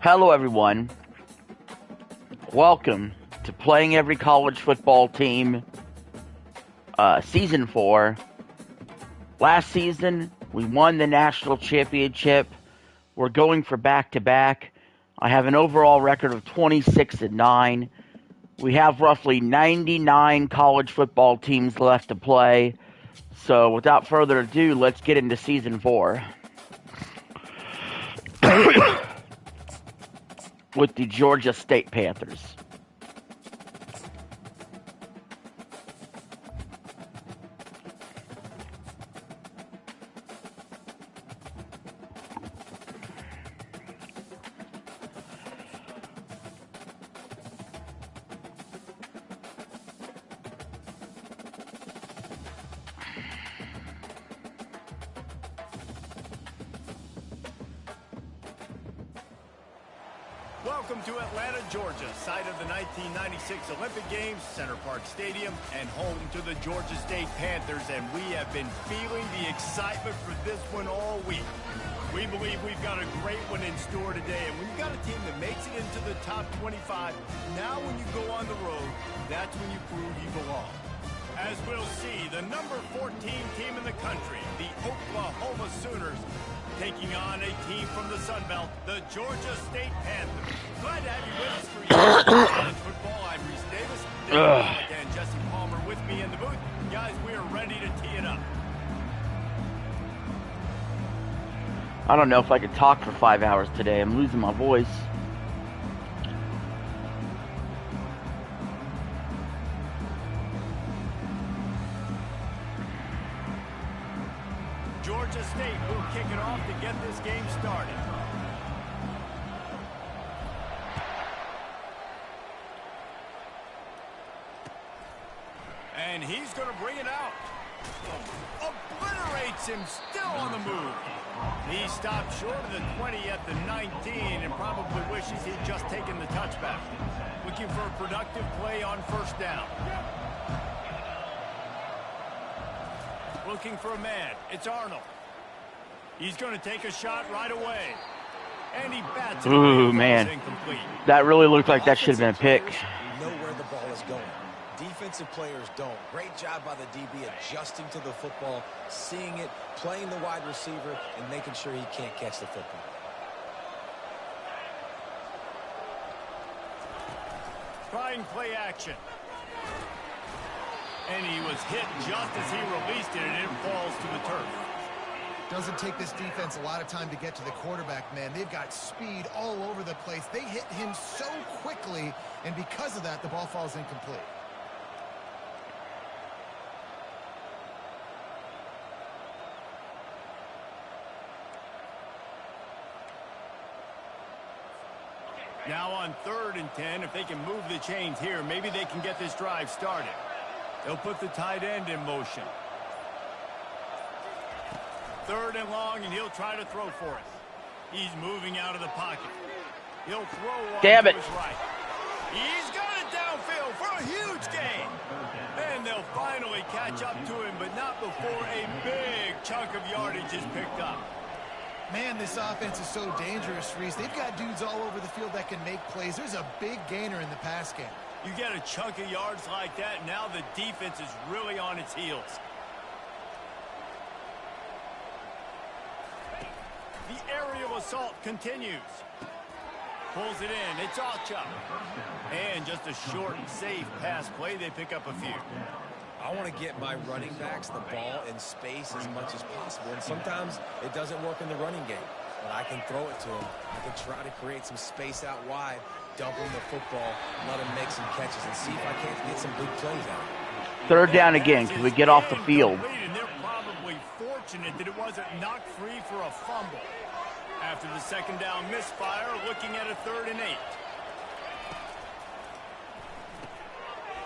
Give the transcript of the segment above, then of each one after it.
Hello, everyone. Welcome to Playing Every College Football Team, Season 4. Last season, we won the national championship. We're going for back-to-back. I have an overall record of 26-9. We have roughly 99 college football teams left to play. So, without further ado, let's get into Season 4. With the Georgia State Panthers. Welcome to Atlanta, Georgia, site of the 1996 Olympic Games, Center Parc Stadium, and home to the Georgia State Panthers, and we have been feeling the excitement for this one all week. We believe we've got a great one in store today, and when you've got a team that makes it into the top 25, now when you go on the road, that's when you prove you belong. As we'll see, the number 14 team in the country, the Oklahoma Sooners, taking on a team from the Sun Belt, the Georgia State Panthers. Glad to have you with us for your college football. I'm Reese Davis. And Jesse Palmer with me in the booth. Guys, we are ready to tee it up. I don't know if I could talk for 5 hours today. I'm losing my voice. Georgia State will kick it off to get this game started. And he's going to bring it out. Obliterates him, still on the move. He stopped short of the 20 at the 19 and probably wishes he'd just taken the touchback. Looking for a productive play on first down. Looking for a man. It's Arnold. He's going to take a shot right away. And he bats it. Ooh, man. Incomplete. That really looked like that should have been a pick. Know where the ball is going. Defensive players don't. Great job by the DB adjusting to the football, seeing it, playing the wide receiver, and making sure he can't catch the football. Trying play action. And he was hit just as he released it, and it falls to the turf. Doesn't take this defense a lot of time to get to the quarterback, man. They've got speed all over the place. They hit him so quickly, and because of that, the ball falls incomplete. Now on 3rd and 10, if they can move the chains here, maybe they can get this drive started. They'll put the tight end in motion. 3rd and long, and he'll try to throw for it. He's moving out of the pocket. He'll throw one to his right. He's got it downfield for a huge gain. And they'll finally catch up to him, but not before a big chunk of yardage is picked up. Man, this offense is so dangerous, Reese. They've got dudes all over the field that can make plays. There's a big gainer in the pass game. You get a chunk of yards like that, and now the defense is really on its heels. The aerial assault continues. Pulls it in. It's Ocha. And just a short and safe pass play. They pick up a few. I want to get my running backs the ball in space as much as possible. And sometimes it doesn't work in the running game. But I can throw it to them. I can try to create some space out wide, dump him the football, let him make some catches, and see if I can't get some big plays out. 3rd down again. Can we get off the field? And they're probably fortunate that it wasn't knocked free for a fumble. After the 2nd down misfire, looking at a 3rd and 8.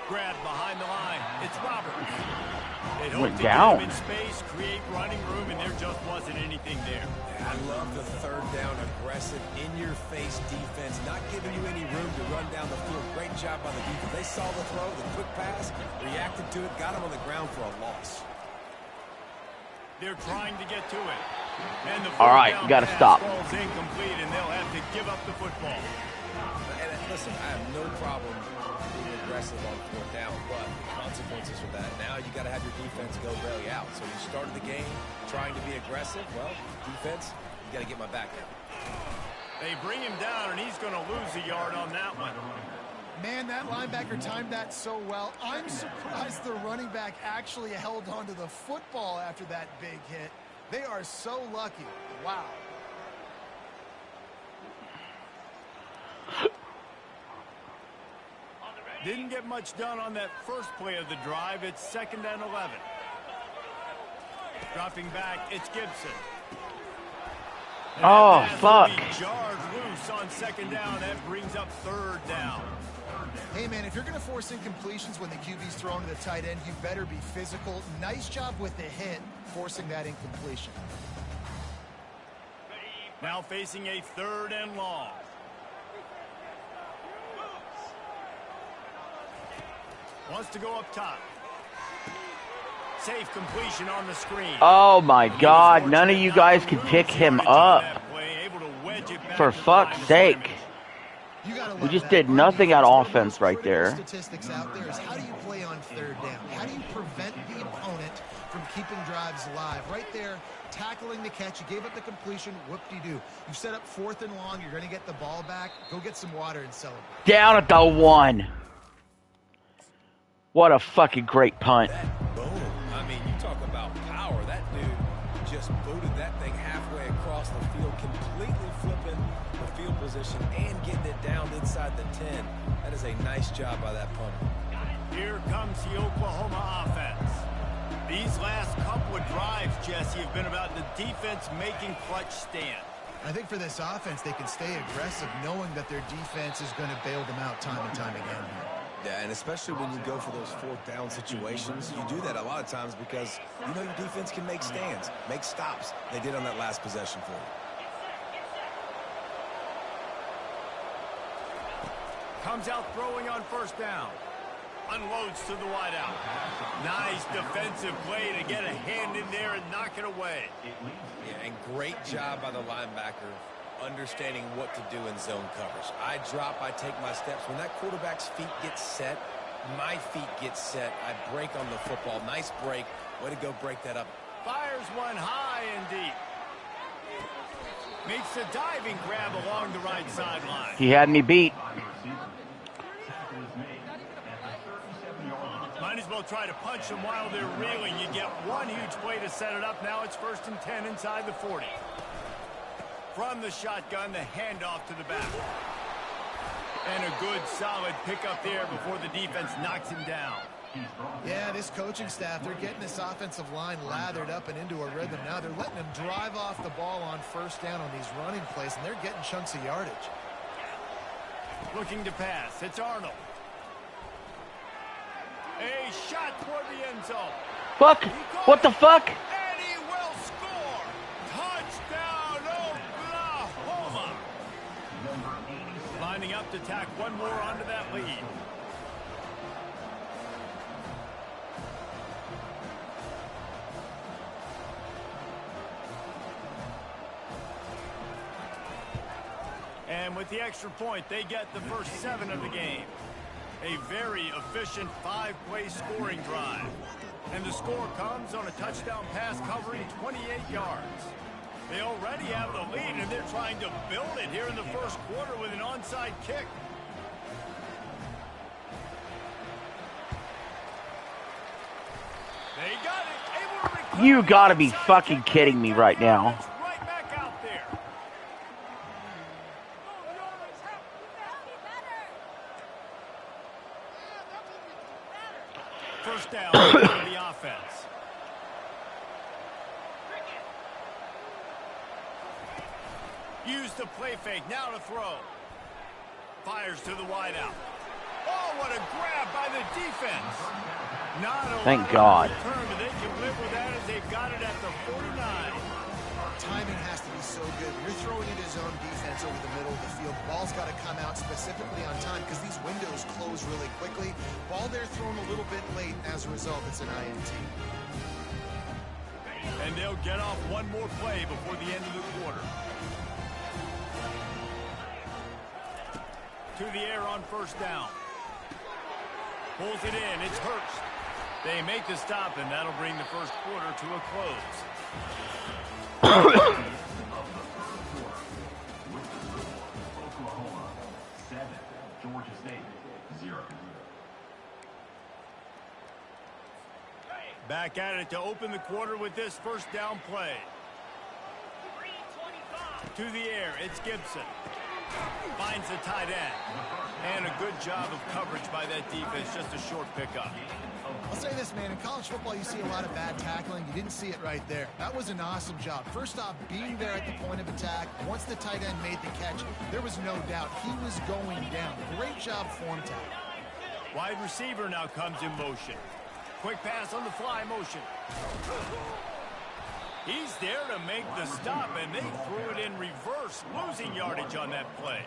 Grab behind the line. It's Roberts. It went down. In space, create running room, and there just wasn't anything there. Yeah, I love the 3rd down, aggressive, in-your-face defense, not giving you any room to run down the field. Great job by the defense. They saw the throw, the quick pass, reacted to it, got him on the ground for a loss. They're trying to get to it. And the All right, fourth you got to down stop. pass falls incomplete, and they'll have to give up the football. And listen, I have no problem being aggressive on fourth down, but the consequences of that, now you got to have your defense go bail you out. So you started the game trying to be aggressive. Well, defense, you got to get my back now. They bring him down, and he's going to lose a yard on that one. Man, that linebacker timed that so well. I'm surprised the running back actually held onto the football after that big hit. They are so lucky. Wow. Didn't get much done on that first play of the drive. It's 2nd and 11. Dropping back, it's Gibson. Oh, fuck. Jarred loose on 2nd down. That brings up 3rd down. Hey, man, if you're going to force incompletions when the QB's thrown to the tight end, you better be physical. Nice job with the hit, forcing that incompletion. Now facing a 3rd and long. Wants to go up top. Safe completion on the screen. Oh my God! None of you guys can pick him up. For fuck's sake! We just did nothing on offense right there. Statistics out there is how do you play on 3rd down? How do you prevent the opponent from keeping drives alive? Right there, tackling the catch. You gave up the completion. Whoop-de-doo. You set up 4th and long. You're going to get the ball back. Go get some water and celebrate. Down at the 1. What a fucking great punt. That boom. I mean, you talk about power. That dude just booted that thing halfway across the field, completely flipping the field position and getting it down inside the 10. That is a nice job by that punter. Here comes the Oklahoma offense. These last couple of drives, Jesse, have been about the defense making clutch stands. I think for this offense, they can stay aggressive knowing that their defense is going to bail them out time and time again. Yeah, and especially when you go for those 4th down situations, you do that a lot of times because you know your defense can make stands, make stops. They did on that last possession for you. Comes out throwing on 1st down. Unloads to the wideout. Nice defensive play to get a hand in there and knock it away. Yeah, and great job by the linebacker understanding what to do in zone coverage. I drop, I take my steps. When that quarterback's feet get set, my feet get set. I break on the football. Nice break. Way to go break that up. Fires one high and deep. Makes a diving grab along the right sideline. He had me beat. Might as well try to punch them while they're reeling. You get one huge play to set it up. Now it's 1st and 10 inside the 40. From the shotgun, the handoff to the back. And a good, solid pickup there before the defense knocks him down. Yeah, this coaching staff, they're getting this offensive line lathered up and into a rhythm now. They're letting them drive off the ball on 1st down on these running plays, and they're getting chunks of yardage. Looking to pass. It's Arnold. A shot toward the end zone. Fuck! What the fuck? And he will score. Touchdown, Oklahoma. Lining up to tack one more onto that lead. And with the extra point, they get the first 7 of the game. A very efficient 5-play scoring drive. And the score comes on a touchdown pass covering 28 yards. They already have the lead, and they're trying to build it here in the first quarter with an onside kick. They got it. Able to recover. You gotta be fucking kidding me right now. Right back out there. First down for the offense. Use the play fake. Now to throw. Fires to the wideout. Oh, what a grab by the defense. Not a Thank God. Return, but they can live with that as they've got it at the 49. Timing has to be so good. You're throwing into zone defense over the middle of the field. Ball's got to come out specifically on time because these windows close really quickly. Ball there thrown a little bit late. As a result, it's an INT. And they'll get off one more play before the end of the quarter. To the air on first down. Pulls it in. It's Hurst. They make the stop, and that'll bring the first quarter to a close. Oklahoma 7, Georgia State 0. Back at it to open the quarter with this first down play. To the air, it's Gibson. Finds the tight end. And a good job of coverage by that defense. Just a short pickup. I'll say this, man. In college football, you see a lot of bad tackling. You didn't see it right there. That was an awesome job. First off, being there at the point of attack. Once the tight end made the catch, there was no doubt he was going down. Great job form tackle. Wide receiver now comes in motion. Quick pass on the fly motion. He's there to make the stop, and they threw it in reverse, losing yardage on that play.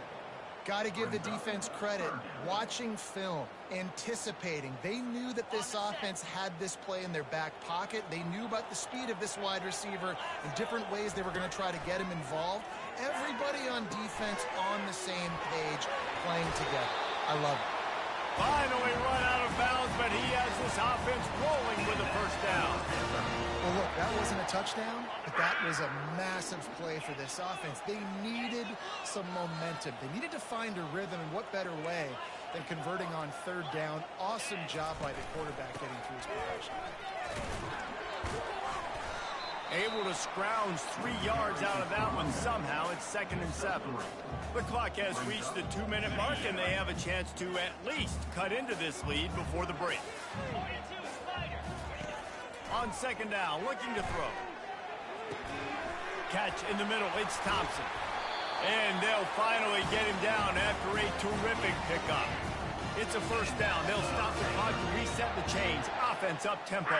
Got to give the defense credit. Watching film, anticipating. They knew that this offense had this play in their back pocket. They knew about the speed of this wide receiver and different ways they were going to try to get him involved. Everybody on defense on the same page, playing together. I love it. Finally run out of bounds, but he has this offense rolling with a first down. Well, look, that wasn't a touchdown, but that was a massive play for this offense. They needed some momentum. They needed to find a rhythm, and what better way than converting on third down. Awesome job by the quarterback getting through his progression. Able to scrounge 3 yards out of that one somehow. It's 2nd and 7. The clock has reached the 2-minute mark, and they have a chance to at least cut into this lead before the break. On 2nd down, looking to throw. Catch in the middle, it's Thompson. And they'll finally get him down after a terrific pickup. It's a first down. They'll stop the clock to reset the chains. Offense up tempo.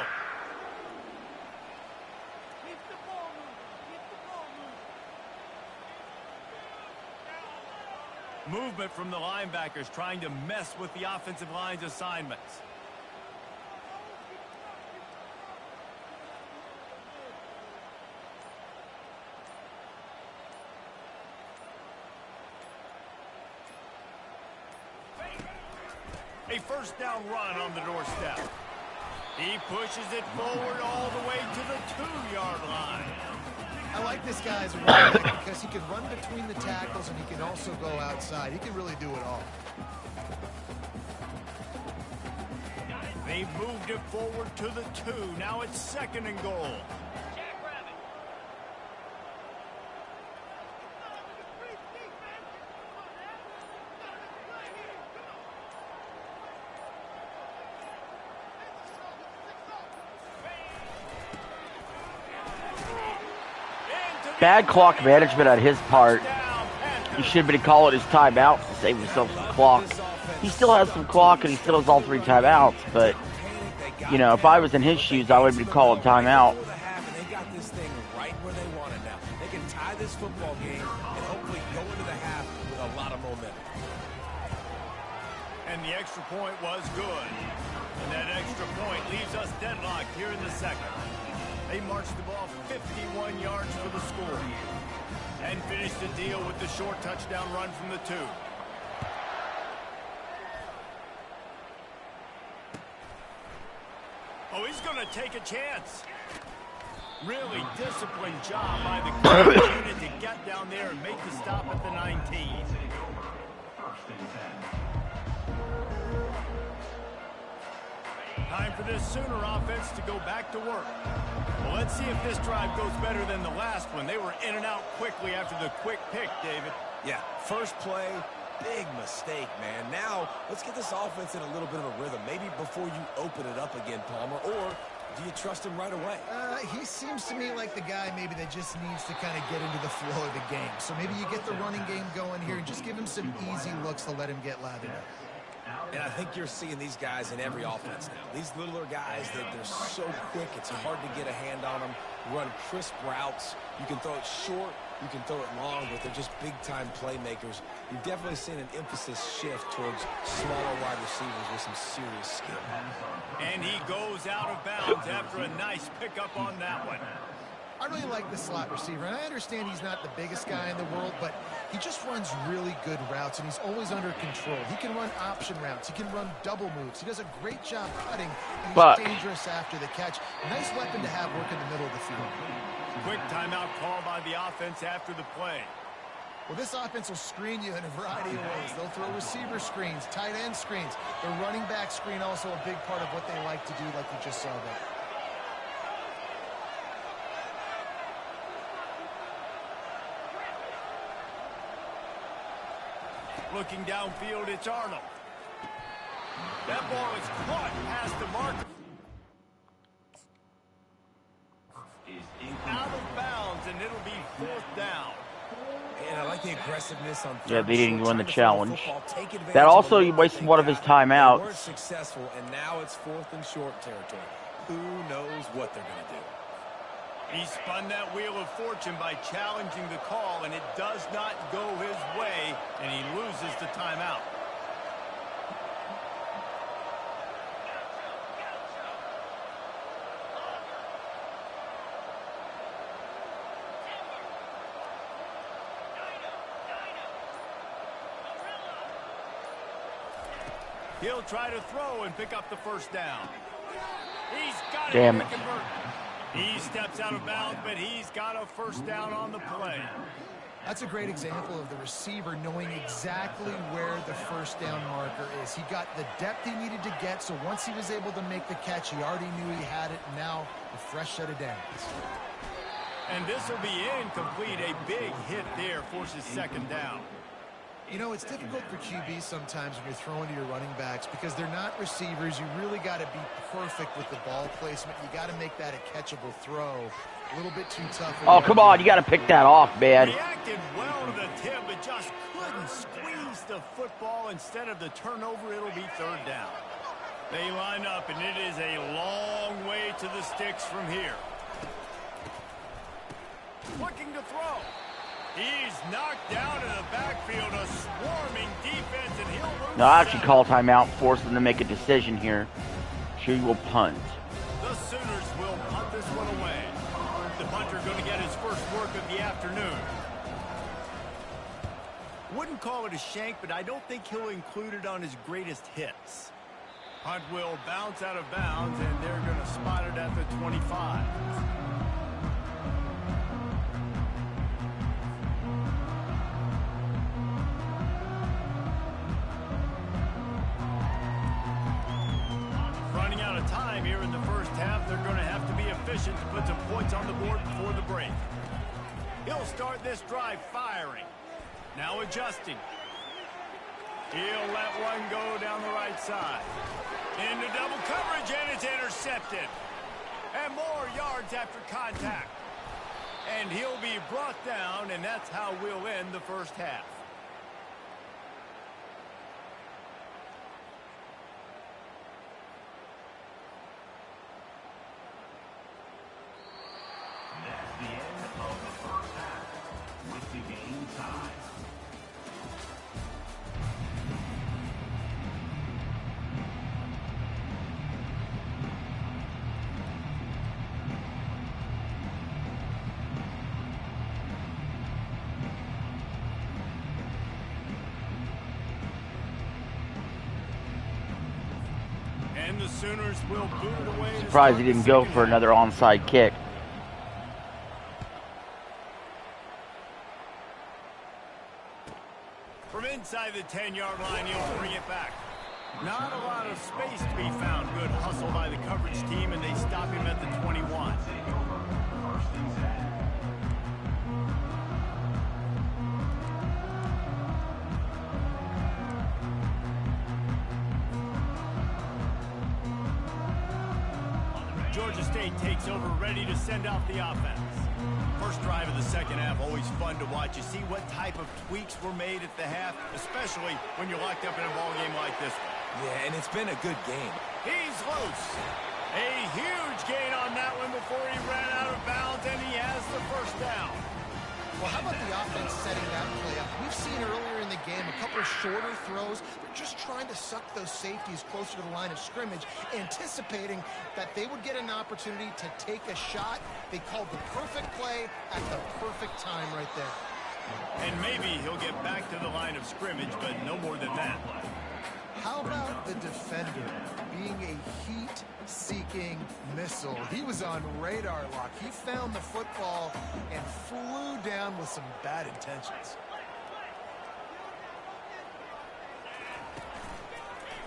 Movement from the linebackers trying to mess with the offensive line's assignments. A first down run on the doorstep. He pushes it forward all the way to the 2-yard line. I like this guy as a running back because he can run between the tackles and he can also go outside. He can really do it all. They moved it forward to the 2. Now it's 2nd and goal. Bad clock management on his part. He should have been calling his timeouts to save himself some clock. He still has some clock and he still has all 3 timeouts, but, you know, if I was in his shoes, I would have been calling timeout. They got this thing right where they want it now. They can tie this football game and hopefully go into the half with a lot of momentum. And the extra point was good. And that extra point leaves us deadlocked here in the 2nd. They marched the ball 51 yards for the score. And finished the deal with the short touchdown run from the 2. Oh, he's going to take a chance. Really disciplined job by the coverage unit to get down there and make the stop at the 19. Time for this Sooner offense to go back to work. Well, let's see if this drive goes better than the last one. They were in and out quickly after the quick pick, David. Yeah, first play, big mistake, man. Now, let's get this offense in a little bit of a rhythm. Maybe before you open it up again, Palmer, or do you trust him right away? He seems to me like the guy maybe that just needs to kind of get into the flow of the game. So maybe you get the running game going here and just give him some easy looks to let him get lathered up. And I think you're seeing these guys in every offense now. These littler guys, they're so quick, it's hard to get a hand on them. Run crisp routes. You can throw it short, you can throw it long, but they're just big-time playmakers. You've definitely seen an emphasis shift towards smaller wide receivers with some serious skill. And he goes out of bounds after a nice pickup on that one. I really like the slot receiver, and I understand he's not the biggest guy in the world, but he just runs really good routes, and he's always under control. He can run option routes. He can run double moves. He does a great job cutting, and he's dangerous after the catch. Nice weapon to have work in the middle of the field. Quick timeout call by the offense after the play. Well, this offense will screen you in a variety of ways. They'll throw receiver screens, tight end screens. The running back screen also a big part of what they like to do, like you just saw there. Looking downfield, it's Arnold. That ball is caught past the marker. Out of bounds, and it'll be 4th down. And I like the aggressiveness on third. Yeah, they didn't win the challenge. That also, he wasted one of his timeouts. They weren't successful, and now it's 4th and short territory. Who knows what they're going to do? He spun that wheel of fortune by challenging the call, and it does not go his way, and he loses the timeout. He'll try to throw and pick up the first down. He's got Damn it. it. He steps out of bounds, but he's got a first down on the play. That's a great example of the receiver knowing exactly where the first down marker is. He got the depth he needed to get, so once he was able to make the catch, he already knew he had it, and now a fresh set of downs. And this will be incomplete. A big hit there forces 2nd down. You know, it's difficult for QBs sometimes when you're throwing to your running backs because they're not receivers. You really got to be perfect with the ball placement. You got to make that a catchable throw. A little bit too tough. Oh, come on. You got to pick that off, man. Reacted well to the tip, but just couldn't squeeze the football. Instead of the turnover, it'll be 3rd down. They line up, and it is a long way to the sticks from here. Looking to throw. He's knocked down in the backfield, a swarming defense, and he'll lose. No, I actually call timeout, force them to make a decision here. She will punt. The Sooners will punt this one away. The punter going to get his first work of the afternoon. Wouldn't call it a shank, but I don't think he'll include it on his greatest hits. Punt will bounce out of bounds, and they're going to spot it at the 25. Running out of time here in the first half, they're going to have to be efficient to put some points on the board before the break. He'll start this drive firing. Now adjusting. He'll let one go down the right side. Into double coverage, and it's intercepted. And more yards after contact. And he'll be brought down, and that's how we'll end the first half. That's the end of the first half with the game tied. And the Sooners will boot it away. Surprised he didn't go for another onside kick. From inside the 10-yard line, he'll bring it back. Not a lot of space to be found. Good hustle by the coverage team, and they stop him at the 21. First and 10. Georgia State takes over, ready to send out the offense. First drive of the second half, always fun to watch. You see what type of tweaks were made at the half, especially when you're locked up in a ball game like this one. Yeah, and it's been a good game. He's loose. A huge gain on that one before he ran out of bounds, and he has the first down. Well, how about the offense setting that play up? We've seen earlier in in the game. A couple of shorter throws. They're just trying to suck those safeties closer to the line of scrimmage, anticipating that they would get an opportunity to take a shot. They called the perfect play at the perfect time right there. And maybe he'll get back to the line of scrimmage, but no more than that. How about the defender being a heat-seeking missile? He was on radar lock. He found the football and flew down with some bad intentions.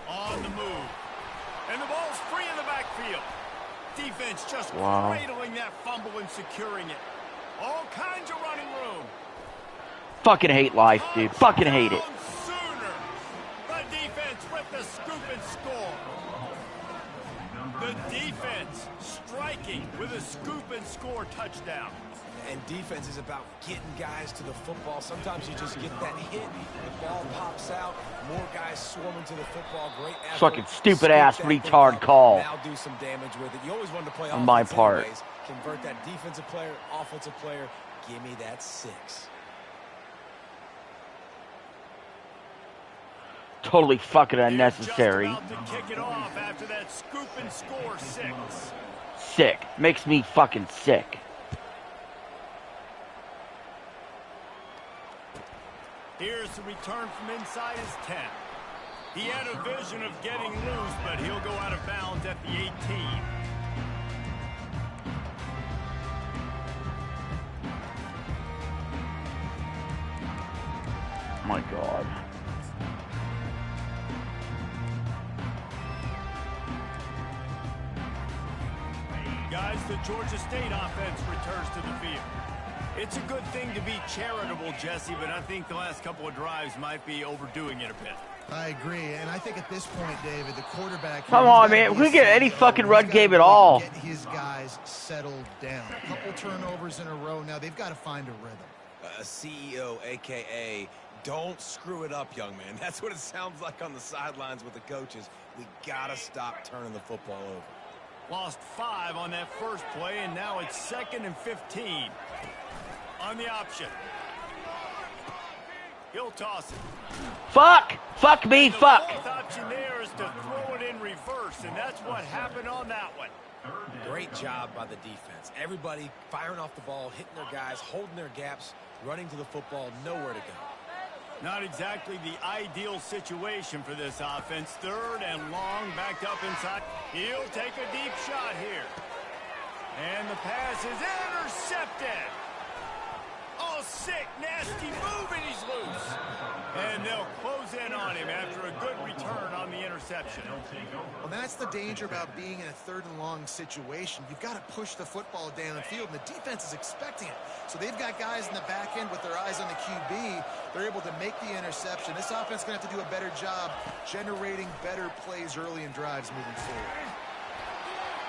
On the move. And the ball's free in the backfield. Defense just cradling that fumble and securing it. All kinds of running room. Fucking hate life, dude. Fucking hate it. Sooner. The defense with the scoop and score. The defense striking with a scoop and score touchdown. And defense is about getting guys to the football. Sometimes you just get that hit, the ball pops out, more guys swarming to the football. Great effort. Fucking stupid ass retard call. Now do some damage with it. You always wanted to play on my part. anyways. Convert that defensive player, offensive player. Give me that 6. Totally fucking unnecessary. Just about to kick it off after that scoop and score 6. Sick. Makes me fucking sick. Here's the return from inside his 10. He had a vision of getting loose, but he'll go out of bounds at the 18. My God. Guys, the Georgia State offense returns to the field. It's a good thing to be charitable, Jesse, but I think the last couple of drives might be overdoing it a bit. I agree, and I think at this point, David, the quarterback... Come on, man. We get any fucking run game at all. Get his guys settled down. A couple turnovers in a row. Now they've got to find a rhythm. A CEO, a.k.a. don't screw it up, young man. That's what it sounds like on the sidelines with the coaches. We got to stop turning the football over. Lost 5 on that first play, and now it's 2nd and 15. On the option. He'll toss it. Fuck! Fuck me, fuck! The fourth option there is to throw it in reverse, and that's what happened on that one. Great job by the defense. Everybody firing off the ball, hitting their guys, holding their gaps, running to the football, nowhere to go. Not exactly the ideal situation for this offense. 3rd and long, backed up inside. He'll take a deep shot here. And the pass is intercepted. Oh, sick, nasty move, and he's loose. And they'll close in on him after a good return on the interception. Well, that's the danger about being in a 3rd and long situation. You've got to push the football downfield, and the defense is expecting it. So they've got guys in the back end with their eyes on the QB. They're able to make the interception. This offense is going to have to do a better job generating better plays early in drives moving forward.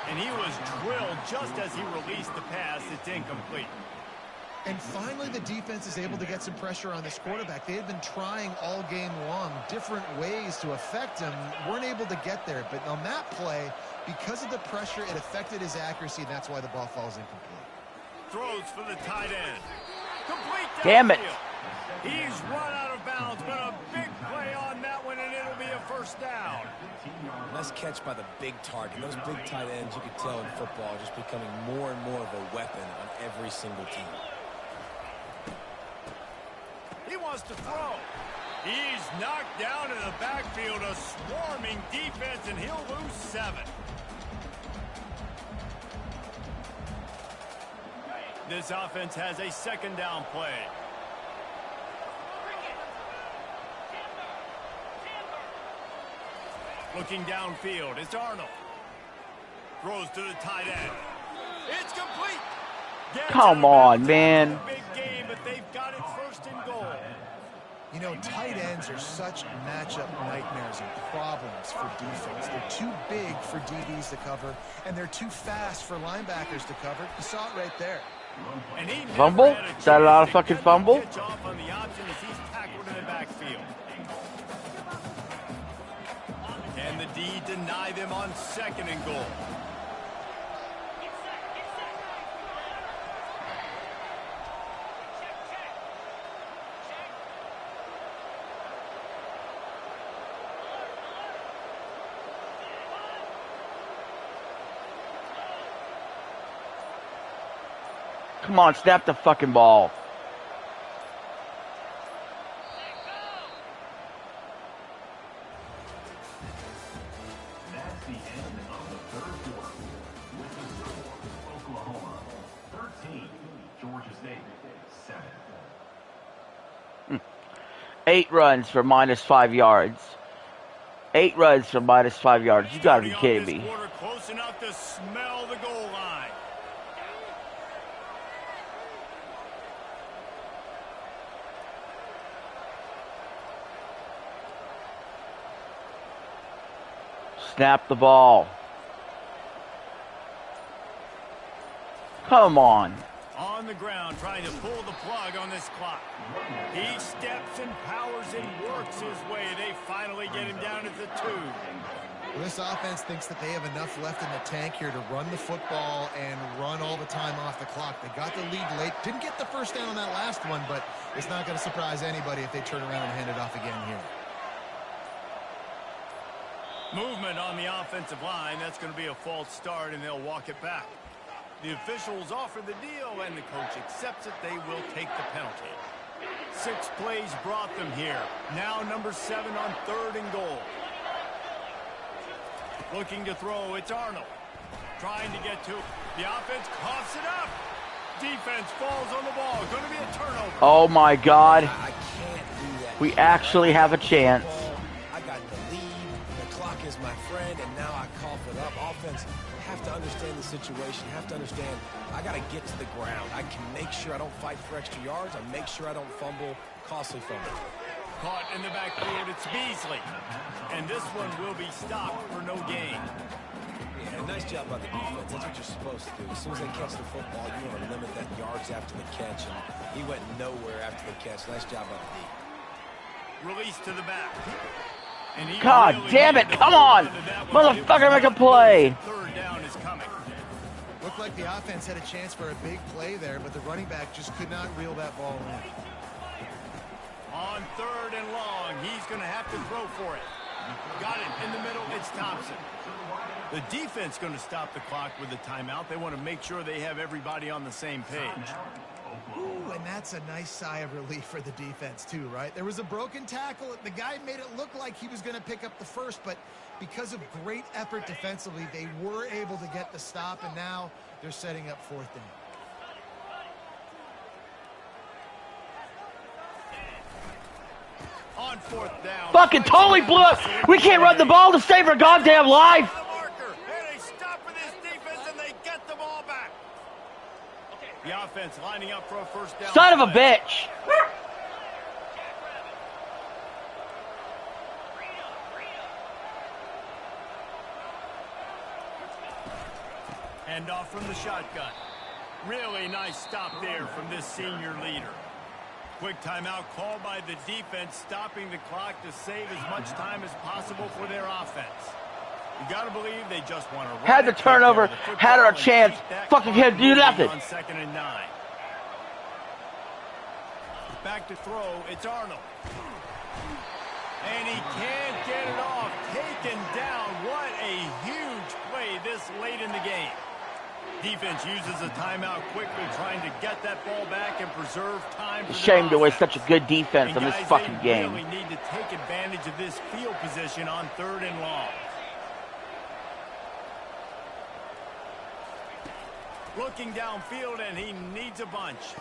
And he was drilled just as he released the pass. It's incomplete. And finally, the defense is able to get some pressure on this quarterback. They had been trying all game long different ways to affect him. Weren't able to get there. But on that play, because of the pressure, it affected his accuracy, and that's why the ball falls incomplete. Throws for the tight end. Complete downfield. Damn it. He's run out of bounds, but a big play on that one, and it'll be a first down. Nice catch by the big target. Those big tight ends, you can tell in football, are just becoming more and more of a weapon on every single team. He wants to throw. He's knocked down in the backfield, a swarming defense, and he'll lose 7. This offense has a 2nd down play. Looking downfield, it's Arnold. Throws to the tight end. It's complete. Come on, man. Big game, but they've got it 1st and goal. You know, tight ends are such matchup nightmares and problems for defense. They're too big for DBs to cover, and they're too fast for linebackers to cover. You saw it right there. And he Fumble? Is that a lot of fucking fumble? Pitch off on the option as he's tackled in the backfield. And the D deny them on 2nd and goal. Come on, snap the fucking ball. That's the end of the third quarter. With the score, Oklahoma 13, Georgia State 7. 8 runs for -5 yards. 8 runs for -5 yards. You gotta be kidding me. Quarter close enough to smell the goal line. Snap the ball. Come on. On the ground, trying to pull the plug on this clock. He steps and powers and works his way. They finally get him down at the 2. Well, this offense thinks that they have enough left in the tank here to run the football and run all the time off the clock. They got the lead late. Didn't get the first down on that last one, but it's not going to surprise anybody if they turn around and hand it off again here. Movement on the offensive line. That's going to be a false start, and they'll walk it back. The officials offer the deal, and the coach accepts it. They will take the penalty. 6 plays brought them here. Now number 7 on 3rd and goal. Looking to throw, it's Arnold. Trying to get to the offense, coughs it up. Defense falls on the ball. Going to be a turnover. Oh my God. I can't do that. We actually have a chance. I got the lead. The clock is my friend, and now I cough it up. Offense have to understand the situation. Have to understand I got to get to the ground. I can make sure I don't fight for extra yards. I make sure I don't fumble, costly fumble. Caught in the backfield, it's Beasley. And this one will be stopped for no gain. Yeah, nice job by the defense. That's what you're supposed to do. As soon as they catch the football, you want to limit that yards after the catch. And he went nowhere after the catch. Nice job by the D. Release to the back. And he God really damn it, needed to come hold on. to that one. Motherfucker, make a play. 3rd down is coming. Looked like the offense had a chance for a big play there, but the running back just could not reel that ball in. On 3rd and long, he's going to have to throw for it. Got it in the middle, it's Thompson. The defense going to stop the clock with a timeout. They want to make sure they have everybody on the same page. Ooh, and that's a nice sigh of relief for the defense too, right? There was a broken tackle. The guy made it look like he was going to pick up the first, but because of great effort defensively, they were able to get the stop, and now they're setting up 4th down. On 4th down. Fucking totally blew up. We can't run the ball to save our goddamn life. The marker, and they stop with this defense, and they get the ball back. The offense lining up for a 1st down. Son of a play. bitch. Hand off from the shotgun. Really nice stop there from this senior leader. Quick timeout called by the defense, stopping the clock to save as much time as possible for their offense. You got to believe they just want to run Had the it, turnover, take care of the had our football, and chance. keep that Fucking clock can't do moving nothing. On 2nd and 9. Back to throw, it's Arnold. And he can't get it off. Taken down. What a huge play this late in the game. Defense uses a timeout quickly, trying to get that ball back and preserve time. For Shame their to waste offense. such a good defense And on this guys, fucking they game. really need to take advantage of this field position on 3rd and long. Looking downfield, and he needs a bunch.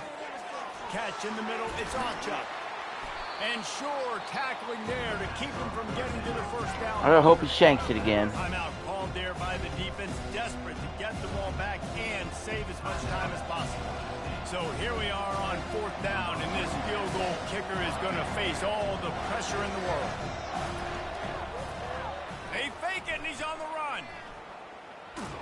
Catch in the middle, it's Achuk. And Shore tackling there to keep him from getting to the 1st down. I hope he shanks it again. Timeout called there by the defense, desperate to get the ball back and save as much time as possible. So here we are on 4th down, and this field goal kicker is going to face all the pressure in the world. They fake it, and he's on the run.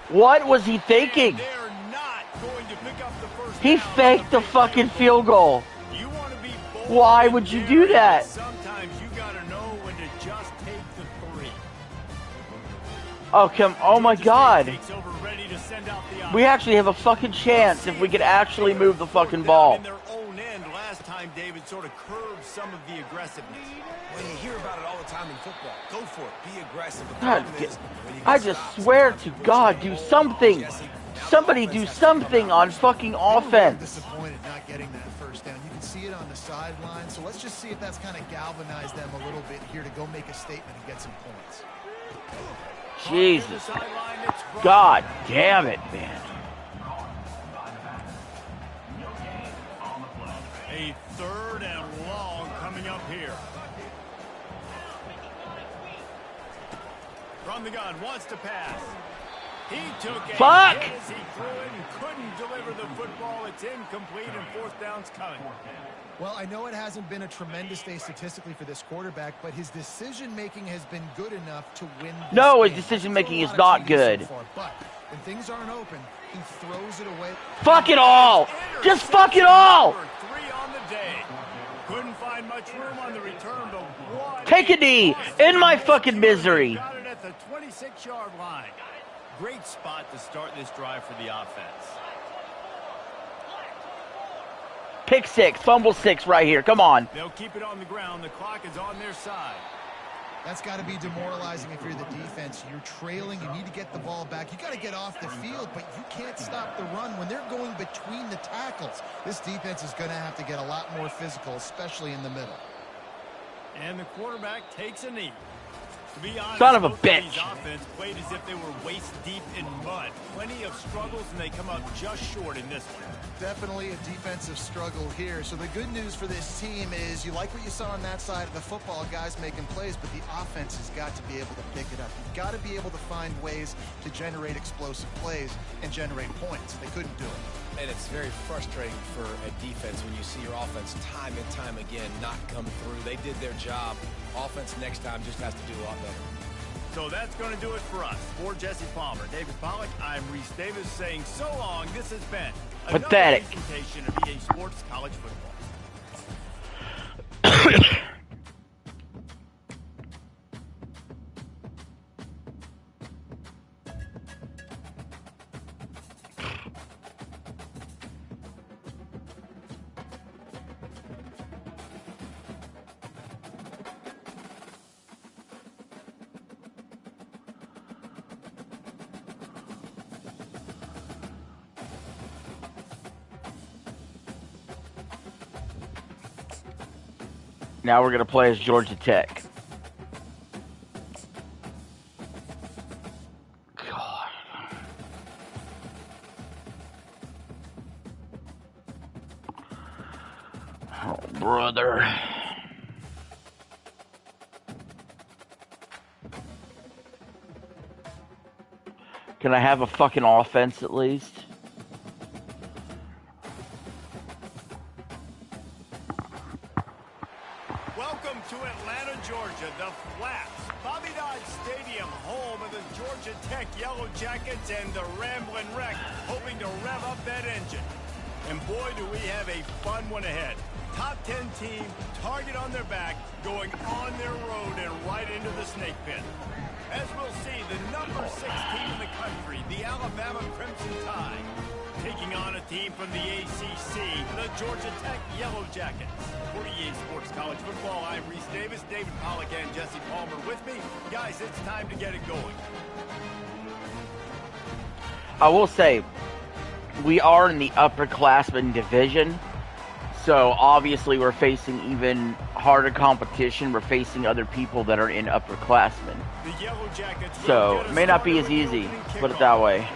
What was he thinking? And they're not going to pick up the 1st He down. faked the fucking field goal. You want to be bold. Why would you do that? Sometimes you got to know when to just take the 3. Oh my God. Takes over, ready to send out the We actually have a fucking chance if we could actually move the fucking ball. In their own end last time time, David, sort of curbs some of the aggressiveness. Well, you hear about it all the time in football. Go for it. Be aggressive. The God, problem is, when you get I just stops, swear to God, do something. Somebody do something on fucking offense. Disappointed not getting that first down. You can see it on the sideline. So let's just see if that's kind of galvanized them a little bit here to go make a statement and get some points. Jesus. God damn it, man. A 3rd and long coming up here. From the gun, wants to pass. He took a Fuck! hit as he threw it and couldn't deliver the football. It's incomplete and 4th down's coming. Well, I know it hasn't been a tremendous day statistically for this quarterback, but his decision-making has been good enough to win this No, his game. decision-making He's is thrown a lot not of TDs good. so far, but when things aren't open, he throws it away. Fuck it all! Just fuck it all! 3 on the day. Couldn't find much room on the return, but what Take a knee! In my fucking misery! Got it at the 26-yard line. Great spot to start this drive for the offense. Pick 6, fumble 6 right here. Come on. They'll keep it on the ground. The clock is on their side. That's got to be demoralizing if you're the defense. You're trailing. You need to get the ball back. You got to get off the field, but you can't stop the run when they're going between the tackles. This defense is going to have to get a lot more physical, especially in the middle. And the quarterback takes a knee. To be honest, Son of a both these bitch. offense played as if they were waist deep in mud. Plenty of struggles, and they come up just short in this one. Definitely a defensive struggle here. So the good news for this team is you like what you saw on that side of the football, guys making plays, but the offense has got to be able to pick it up. You've got to be able to find ways to generate explosive plays and generate points. They couldn't do it. And it's very frustrating for a defense when you see your offense time and time again not come through. They did their job. Offense next time just has to do a lot better. So that's going to do it for us. For Jesse Palmer, David Pollack, I'm Reese Davis saying so long. This has been another Pathetic. presentation of EA Sports College Football. Now we're going to play as Georgia Tech. God. Oh, brother. Can I have a fucking offense at least? Welcome to Atlanta, Georgia, the Flats. Bobby Dodd Stadium, home of the Georgia Tech Yellow Jackets and the Ramblin' Wreck, hoping to rev up that engine. And boy, do we have a fun one ahead. Top 10 team, target on their back, going on their road and right into the snake pit. As we'll see, the number 6 team in the country, the Alabama Crimson Tide, taking on a team from the ACC, the Georgia Tech Yellow Jackets. For EA Sports College Football, I'm Reese Davis, David Pollack, and Jesse Palmer with me. Guys, it's time to get it going. I will say, we are in the upperclassmen division, so obviously we're facing even harder competition. We're facing other people that are in upperclassmen. The Yellow Jackets will So, get it us may not be started as with the easy, opening put it kickoff. that way.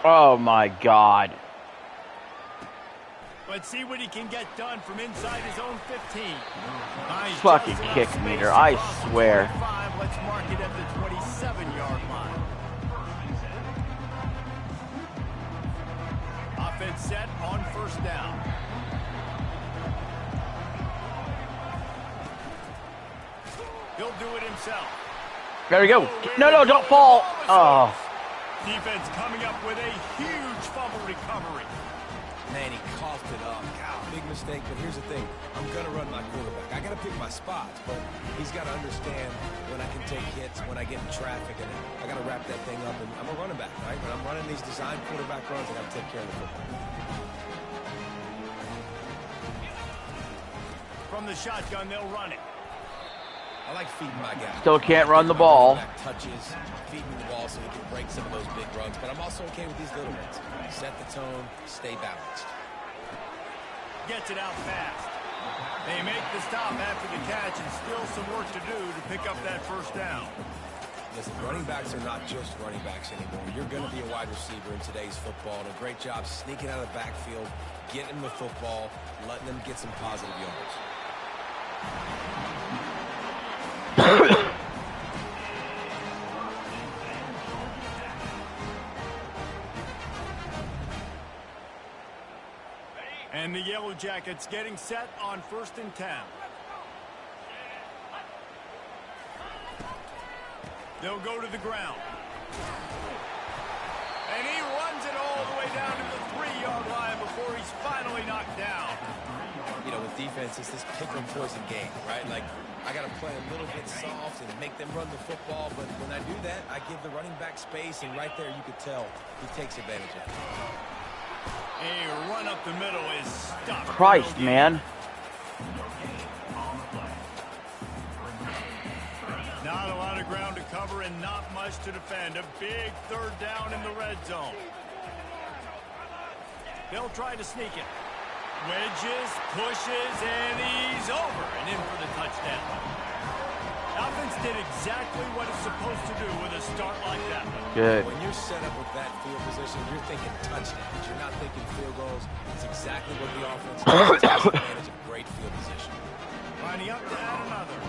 Oh my god. Let's see what he can get done from inside his own 15. Nice Fucking just enough kick space meter, I across the swear. 25. Let's mark it at the 27-yard line. Offense set on first down. He'll do it himself. There we go. No, don't fall. Oh. Defense coming up with a huge fumble recovery. Man, he coughed it up. God, big mistake, but here's the thing. I'm going to run my quarterback. I got to pick my spots, but he's got to understand when I can take hits, when I get in traffic, and I got to wrap that thing up. And I'm a running back, right? When I'm running these design quarterback runs, I got to take care of the football. From the shotgun, they'll run it. I like feeding my guy. Still can't run the ball. Touches, feeding the ball so he can break some of those big runs. But I'm also okay with these little ones. Set the tone, stay balanced. Gets it out fast. They make the stop after the catch and still some work to do to pick up that first down. Listen, running backs are not just running backs anymore. You're going to be a wide receiver in today's football. And a great job sneaking out of the backfield, getting them the football, letting them get some positive yards. And the Yellow Jackets getting set on 1st and 10. They'll go to the ground. And he runs it all the way down to the 3-yard line before he's finally knocked down. You know, with defense, it's this pick or poison game, right? Like, I got to play a little bit soft and make them run the football, but when I do that, I give the running back space, and right there you could tell he takes advantage of it. A run up the middle is stopped. Christ, man. Not a lot of ground to cover and not much to defend. A big 3rd down in the red zone. They'll try to sneak it. Wedges, pushes, and he's over and in for the touchdown. Offense did exactly what it's supposed to do with a start like that one. Good. When you're set up with that field position, you're thinking touchdowns. You're not thinking field goals. It's exactly what the offense does. It takes advantage of great field position. Lining up to add another.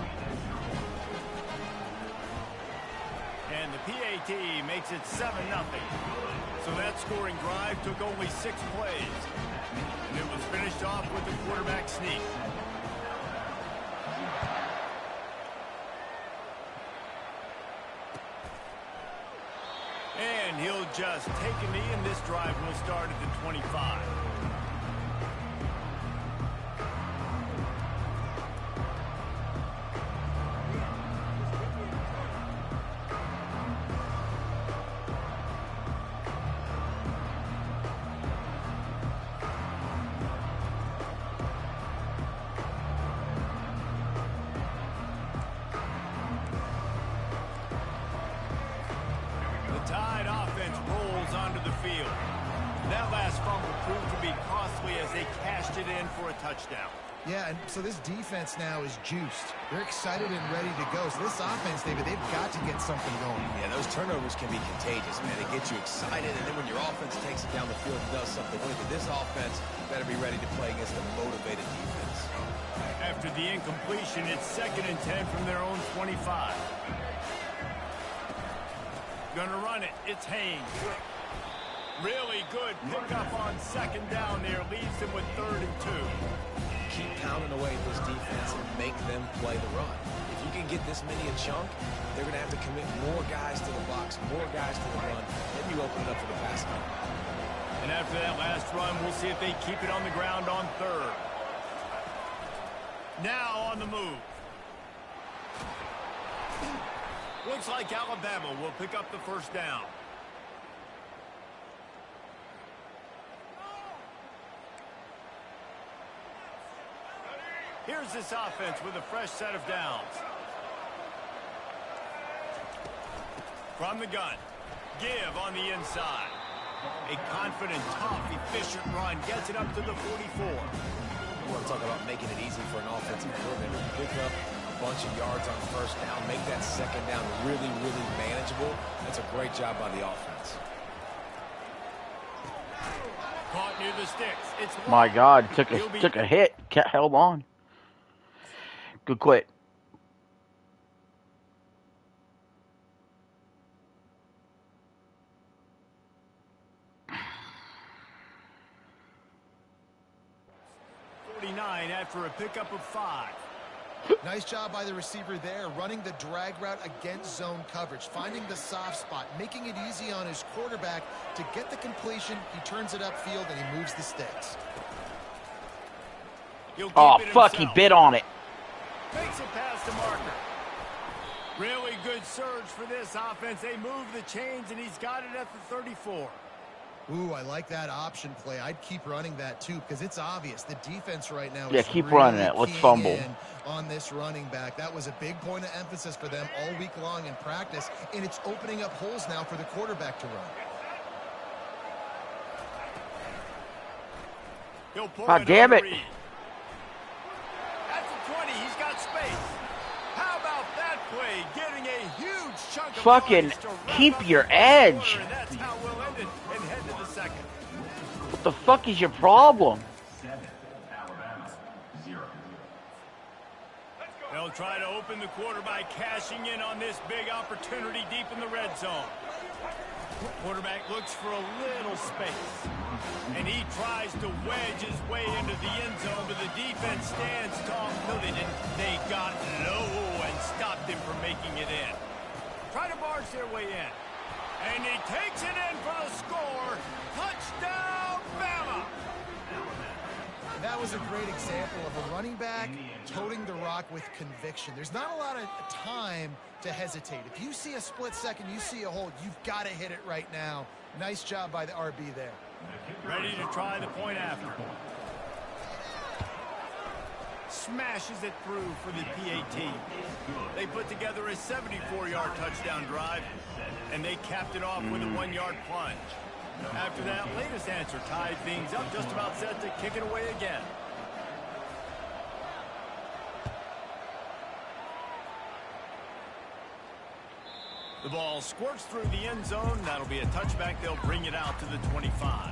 And the PAT makes it 7-0. So that scoring drive took only 6 plays. And it was finished off with the quarterback sneak. And he'll just take a knee, and this drive will start at the 25. Tide offense rolls onto the field. That last fumble proved to be costly as they cashed it in for a touchdown. Yeah, and so this defense now is juiced. They're excited and ready to go. So this offense, David, they've got to get something going. Yeah, those turnovers can be contagious, man. They get you excited, and then when your offense takes it down the field and does something with it, this offense better be ready to play against a motivated defense. After the incompletion, it's 2nd and 10 from their own 25. Gonna run it. It's Haynes. Really good pickup on 2nd down there. Leaves them with 3rd and 2. Keep pounding away at this defense and make them play the run. If you can get this many a chunk, they're going to have to commit more guys to the box, more guys to the run. Then you open it up for the pass game. And after that last run, we'll see if they keep it on the ground on 3rd. Now on the move. Looks like Alabama will pick up the 1st down. Here's this offense with a fresh set of downs. From the gun, give on the inside. A confident, tough, efficient run gets it up to the 44. You want to talk about making it easy for an offensive coordinator. Pick up a bunch of yards on 1st down, make that 2nd down really, really manageable. That's a great job by the offense. Caught near the sticks. It's My God, took a hit. Held on. Good quit. after a pickup of 5. Nice job by the receiver there, running the drag route against zone coverage, finding the soft spot, making it easy on his quarterback to get the completion. He turns it upfield, and he moves the sticks. Oh, fuck, he bit on it. Makes it past the marker. Really good surge for this offense. They move the chains, and he's got it at the 34. Ooh, I like that option play. I'd keep running that, too, because it's obvious. The defense right now Yeah, is keep really running it. Let's fumble. on this running back. That was a big point of emphasis for them all week long in practice, and it's opening up holes now for the quarterback to run. God damn it. At the 20, he's got space. How about that play? Getting a huge chunk of fucking keep your edge. And that's how we'll end it and head to the second. What the fuck is your problem? 7, Alabama, 0. They'll try to open the quarter by cashing in on this big opportunity deep in the red zone. Quarterback looks for a little space, and he tries to wedge his way into the end zone, but the defense stands tall. No, they didn't. They got low and stopped him from making it in. Try to barge their way in, and he takes it in for the score. Touchdown, Bama! That was a great example of a running back toting the rock with conviction. There's not a lot of time to hesitate. If you see a split second, you see a hold, you've got to hit it right now. Nice job by the RB there. Ready to try the point after. Smashes it through for the PAT. They put together a 74-yard touchdown drive, and they capped it off with a 1-yard plunge. After that latest answer tied things up, just about set to kick it away again. The ball squirts through the end zone. That'll be a touchback. They'll bring it out to the 25.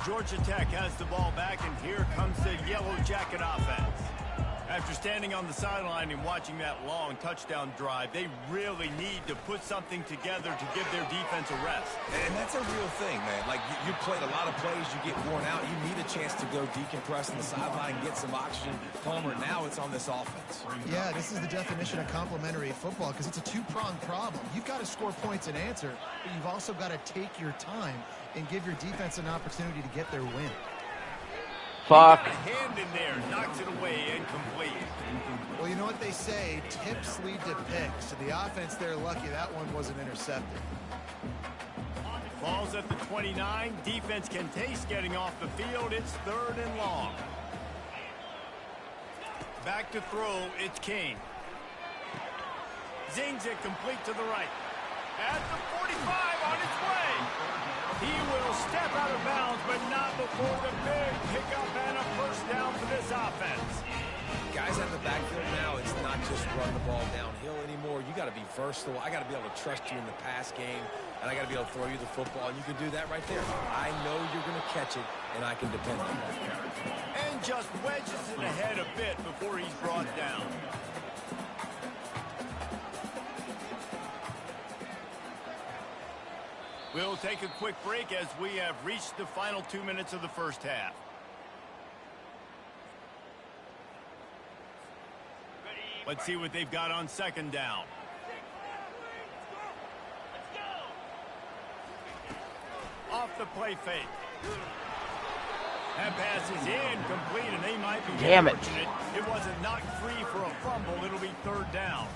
Georgia Tech has the ball back, and here comes the Yellow Jacket offense. After standing on the sideline and watching that long touchdown drive, they really need to put something together to give their defense a rest. And that's a real thing, man. Like, you played a lot of plays, you get worn out, you need a chance to go decompress on the sideline, get some oxygen. Palmer, now it's on this offense. Yeah, this is the definition of complementary football because it's a two-pronged problem. You've got to score points and answer, but you've also got to take your time and give your defense an opportunity to get their win. Fuck. A hand in there, knocks it away, incomplete. Well, you know what they say, tips lead to picks. So the offense, they're lucky that one wasn't intercepted. Ball's at the 29. Defense can taste getting off the field. It's 3rd and long. Back to throw, it's King. Zings it complete to the right. At the 45 on its way. He will step out of bounds, but not before the big pickup and a first down for this offense. Guys at the backfield now, it's not just run the ball downhill anymore. You got to be versatile. I got to be able to trust you in the pass game, and I got to be able to throw you the football, and you can do that right there. I know you're going to catch it, and I can depend on that. And just wedges it ahead a bit before he's brought down. We'll take a quick break as we have reached the final 2 minutes of the first half. Let's see what they've got on second down. Off the play fake. That pass is incomplete, and they might be fortunate. It wasn't knocked free for a fumble. It'll be 3rd down.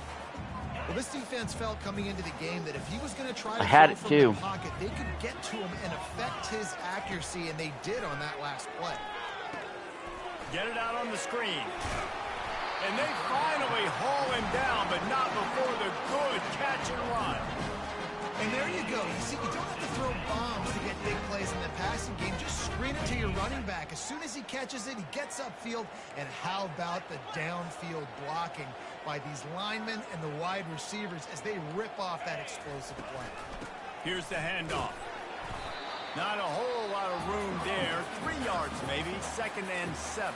Well, this defense felt coming into the game that if he was going to try to throw from the pocket, they could get to him and affect his accuracy, and they did on that last play. Get it out on the screen. And they finally haul him down, but not before the good catch and run. And there you go. You see, you don't have to throw bombs to get big plays in the passing game. Just screen it to your running back. As soon as he catches it, he gets upfield. And how about the downfield blocking by these linemen and the wide receivers as they rip off that explosive play. Here's the handoff. Not a whole lot of room there. 3 yards maybe. 2nd and 7.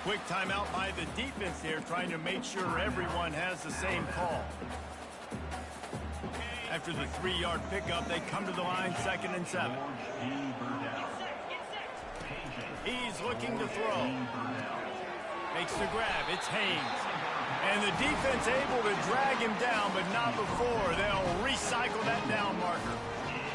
Quick timeout by the defense there, trying to make sure everyone has the same call. After the 3-yard pickup, they come to the line 2nd and 7. He's looking to throw. Makes the grab. It's Haynes. And the defense able to drag him down, but not before. They'll recycle that down marker.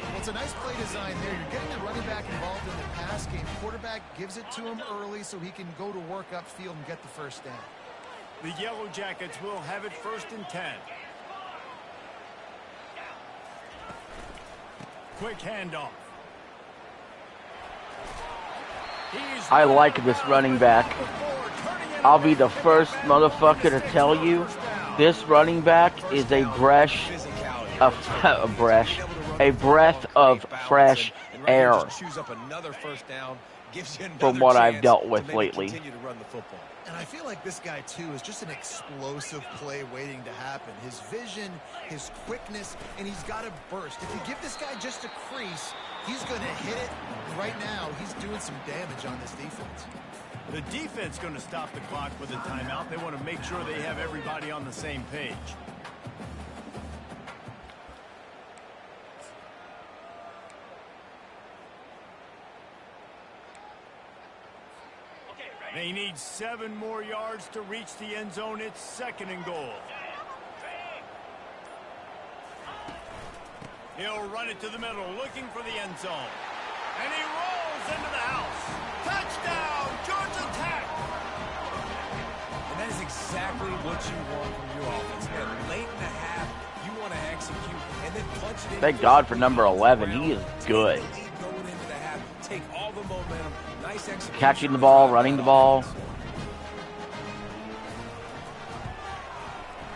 Well, it's a nice play design there. You're getting the running back involved in the pass game. Quarterback gives it to him early so he can go to work upfield and get the first down. The Yellow Jackets will have it 1st and 10. Quick handoff. I like this running back. I'll be the first motherfucker to tell you, this running back is a breath of fresh air from what I've dealt with lately. And I feel like this guy, too, is just an explosive play waiting to happen. His vision, his quickness, and he's got a burst. If you give this guy just a crease, he's going to hit it. Right now, he's doing some damage on this defense. The defense going to stop the clock with a timeout. They want to make sure they have everybody on the same page. They need 7 more yards to reach the end zone. It's 2nd and goal. He'll run it to the middle, looking for the end zone. And he rolls into the house. Touchdown, Georgia Tech! And that is exactly what you want from your offense. And late in the half, you want to execute and then punch it in. Thank God for number 11. He is good. Going into the half, take all the momentum. Nice execution. Catching the ball, running the ball.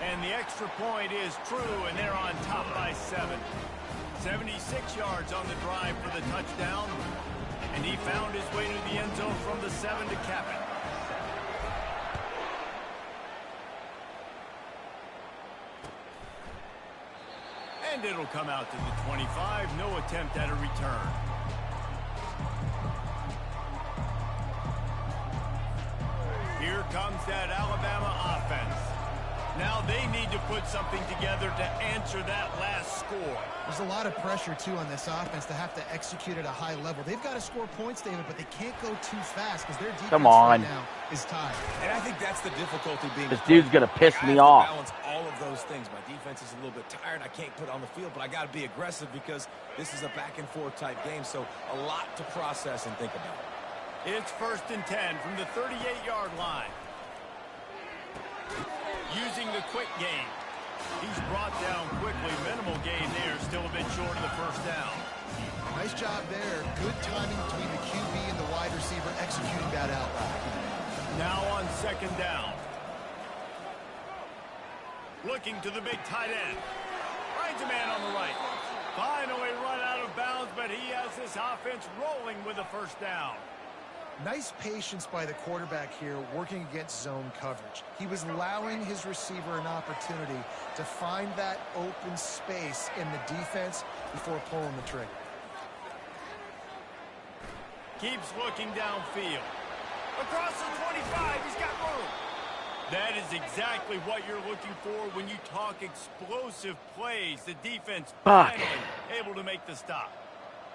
And the extra point is true, and they're on top by 7. 76 yards on the drive for the touchdown. And he found his way to the end zone from the 7 to cap it. And it'll come out to the 25. No attempt at a return. Here comes that Alabama offense. Now they need to put something together to answer that last score. There's a lot of pressure, too, on this offense to have to execute at a high level. They've got to score points, David, but they can't go too fast because their defense right now is tied. And I think that's the difficulty being. This dude's going to piss me off. Balance all of those things. My defense is a little bit tired. I can't put it on the field, but I got to be aggressive because this is a back-and-forth type game, so a lot to process and think about. It's 1st and 10 from the 38-yard line. Using the quick game. He's brought down quickly. Minimal gain there. Still a bit short of the first down. Nice job there. Good timing between the QB and the wide receiver executing that out route. Now on 2nd down. Looking to the big tight end. Finds a man on the right. Finally run out of bounds, but he has this offense rolling with a first down. Nice patience by the quarterback here working against zone coverage. He was allowing his receiver an opportunity to find that open space in the defense before pulling the trigger. Keeps looking downfield. Across the 25, he's got room. That is exactly what you're looking for when you talk explosive plays. The defense finally able to make the stop.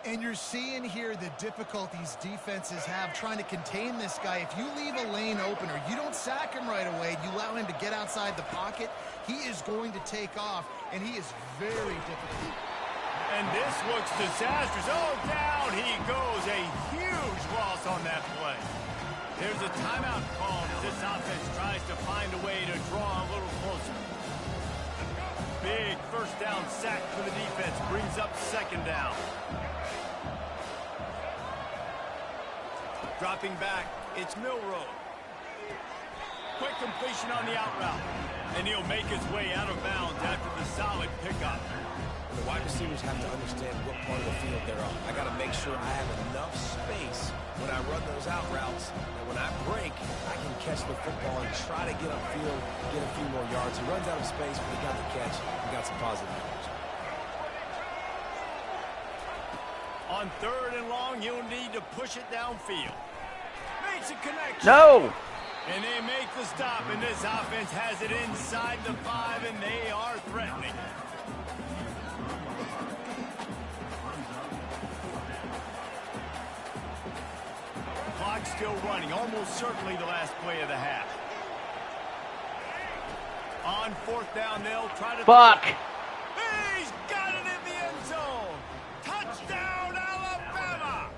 And you're seeing here the difficulties defenses have trying to contain this guy. If you leave a lane open or you don't sack him right away, you allow him to get outside the pocket, he is going to take off, and he is very difficult. And this looks disastrous. Oh, down he goes. A huge loss on that play. There's a timeout call as this offense tries to find a way to draw a little closer. Big first down sack for the defense. Brings up 2nd down. Dropping back, it's Milroe. Quick completion on the out route. And he'll make his way out of bounds after the solid pickup. The wide receivers have to understand what part of the field they're on. I got to make sure I have enough space when I run those out routes. And when I break, I can catch the football and try to get upfield, get a few more yards. He runs out of space, but he got the catch. He got some positive yards. On 3rd and long, he'll need to push it downfield. Makes a connection. No! And they make the stop, and this offense has it inside the 5, and they are threatening. Clock's still running, almost certainly the last play of the half. On fourth down, they'll try to... Fuck! He's got it in the end zone! Touchdown, Alabama!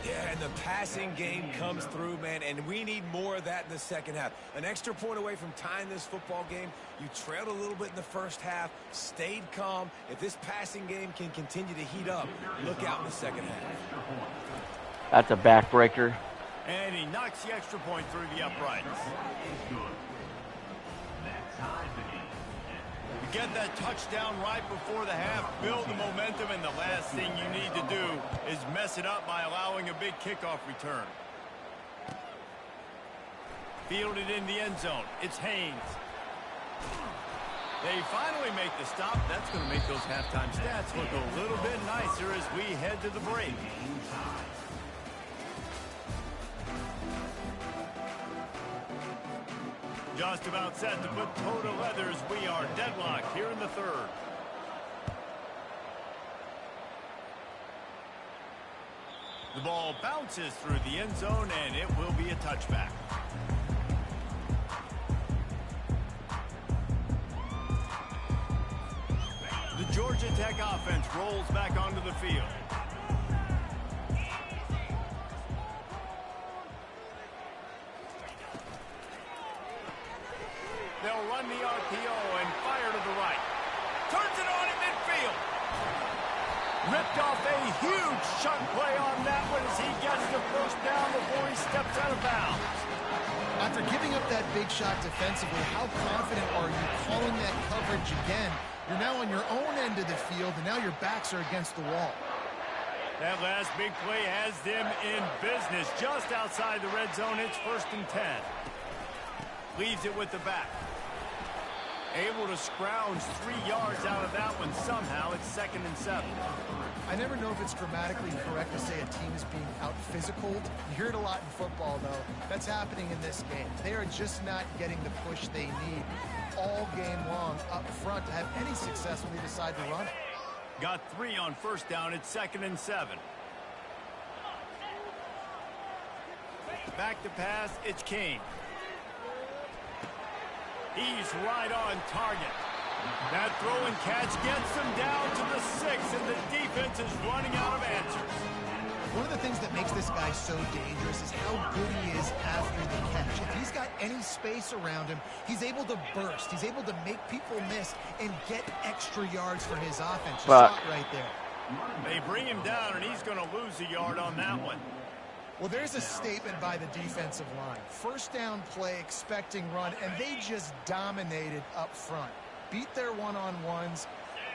Yeah, and the passing game comes through, man, and we need more of that in the second half. An extra point away from tying this football game. You trailed a little bit in the first half, stayed calm. If this passing game can continue to heat up, look out in the second half. That's a backbreaker. And he knocks the extra point through the uprights. You get that touchdown right before the half, build the momentum, and the last thing you need to do is mess it up by allowing a big kickoff return. Fielded in the end zone. It's Haynes. They finally make the stop. That's going to make those halftime stats look a little bit nicer as we head to the break. Just about set to put toe to leather as we are deadlocked here in the third. The ball bounces through the end zone, and it will be a touchback. The Georgia Tech offense rolls back onto the field. They'll run the RPO and fire to the right. Turns it on in midfield. Ripped off a huge chunk play on that one as he gets the first down before he steps out of bounds. After giving up that big shot defensively, how confident are you calling that coverage again? You're now on your own end of the field, and now your backs are against the wall. That last big play has them in business. Just outside the red zone, it's 1st and 10. Leaves it with the back. Able to scrounge 3 yards out of that one somehow. It's 2nd and 7. I never know if it's grammatically correct to say a team is being out-physicaled. You hear it a lot in football, though. That's happening in this game. They are just not getting the push they need all game long up front to have any success when they decide to run it. Got 3 on 1st down. It's 2nd and 7. Back to pass. It's King. He's right on target. That throw and catch gets them down to the 6, and the defense is running out of answers. One of the things that makes this guy so dangerous is how good he is after the catch. If he's got any space around him, he's able to burst. He's able to make people miss and get extra yards for his offense. You saw it right there. They bring him down, and he's going to lose a yard on that one. Well, there's a statement by the defensive line. 1st down play, expecting run, and they just dominated up front. Beat their one-on-ones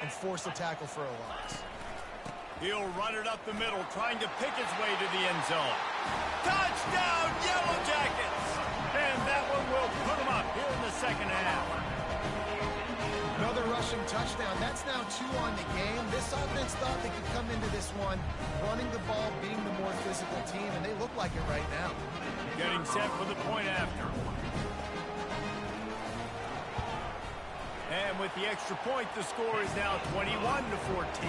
and force a tackle for a loss. He'll run it up the middle, trying to pick his way to the end zone. Touchdown, Yellow Jackets! And that one will put them up here in the second half. Another rushing touchdown. That's now 2 on the game. This offense thought they could come into this one running the ball, being the more physical team, and they look like it right now. Getting set for the point after. And with the extra point, the score is now 21-14.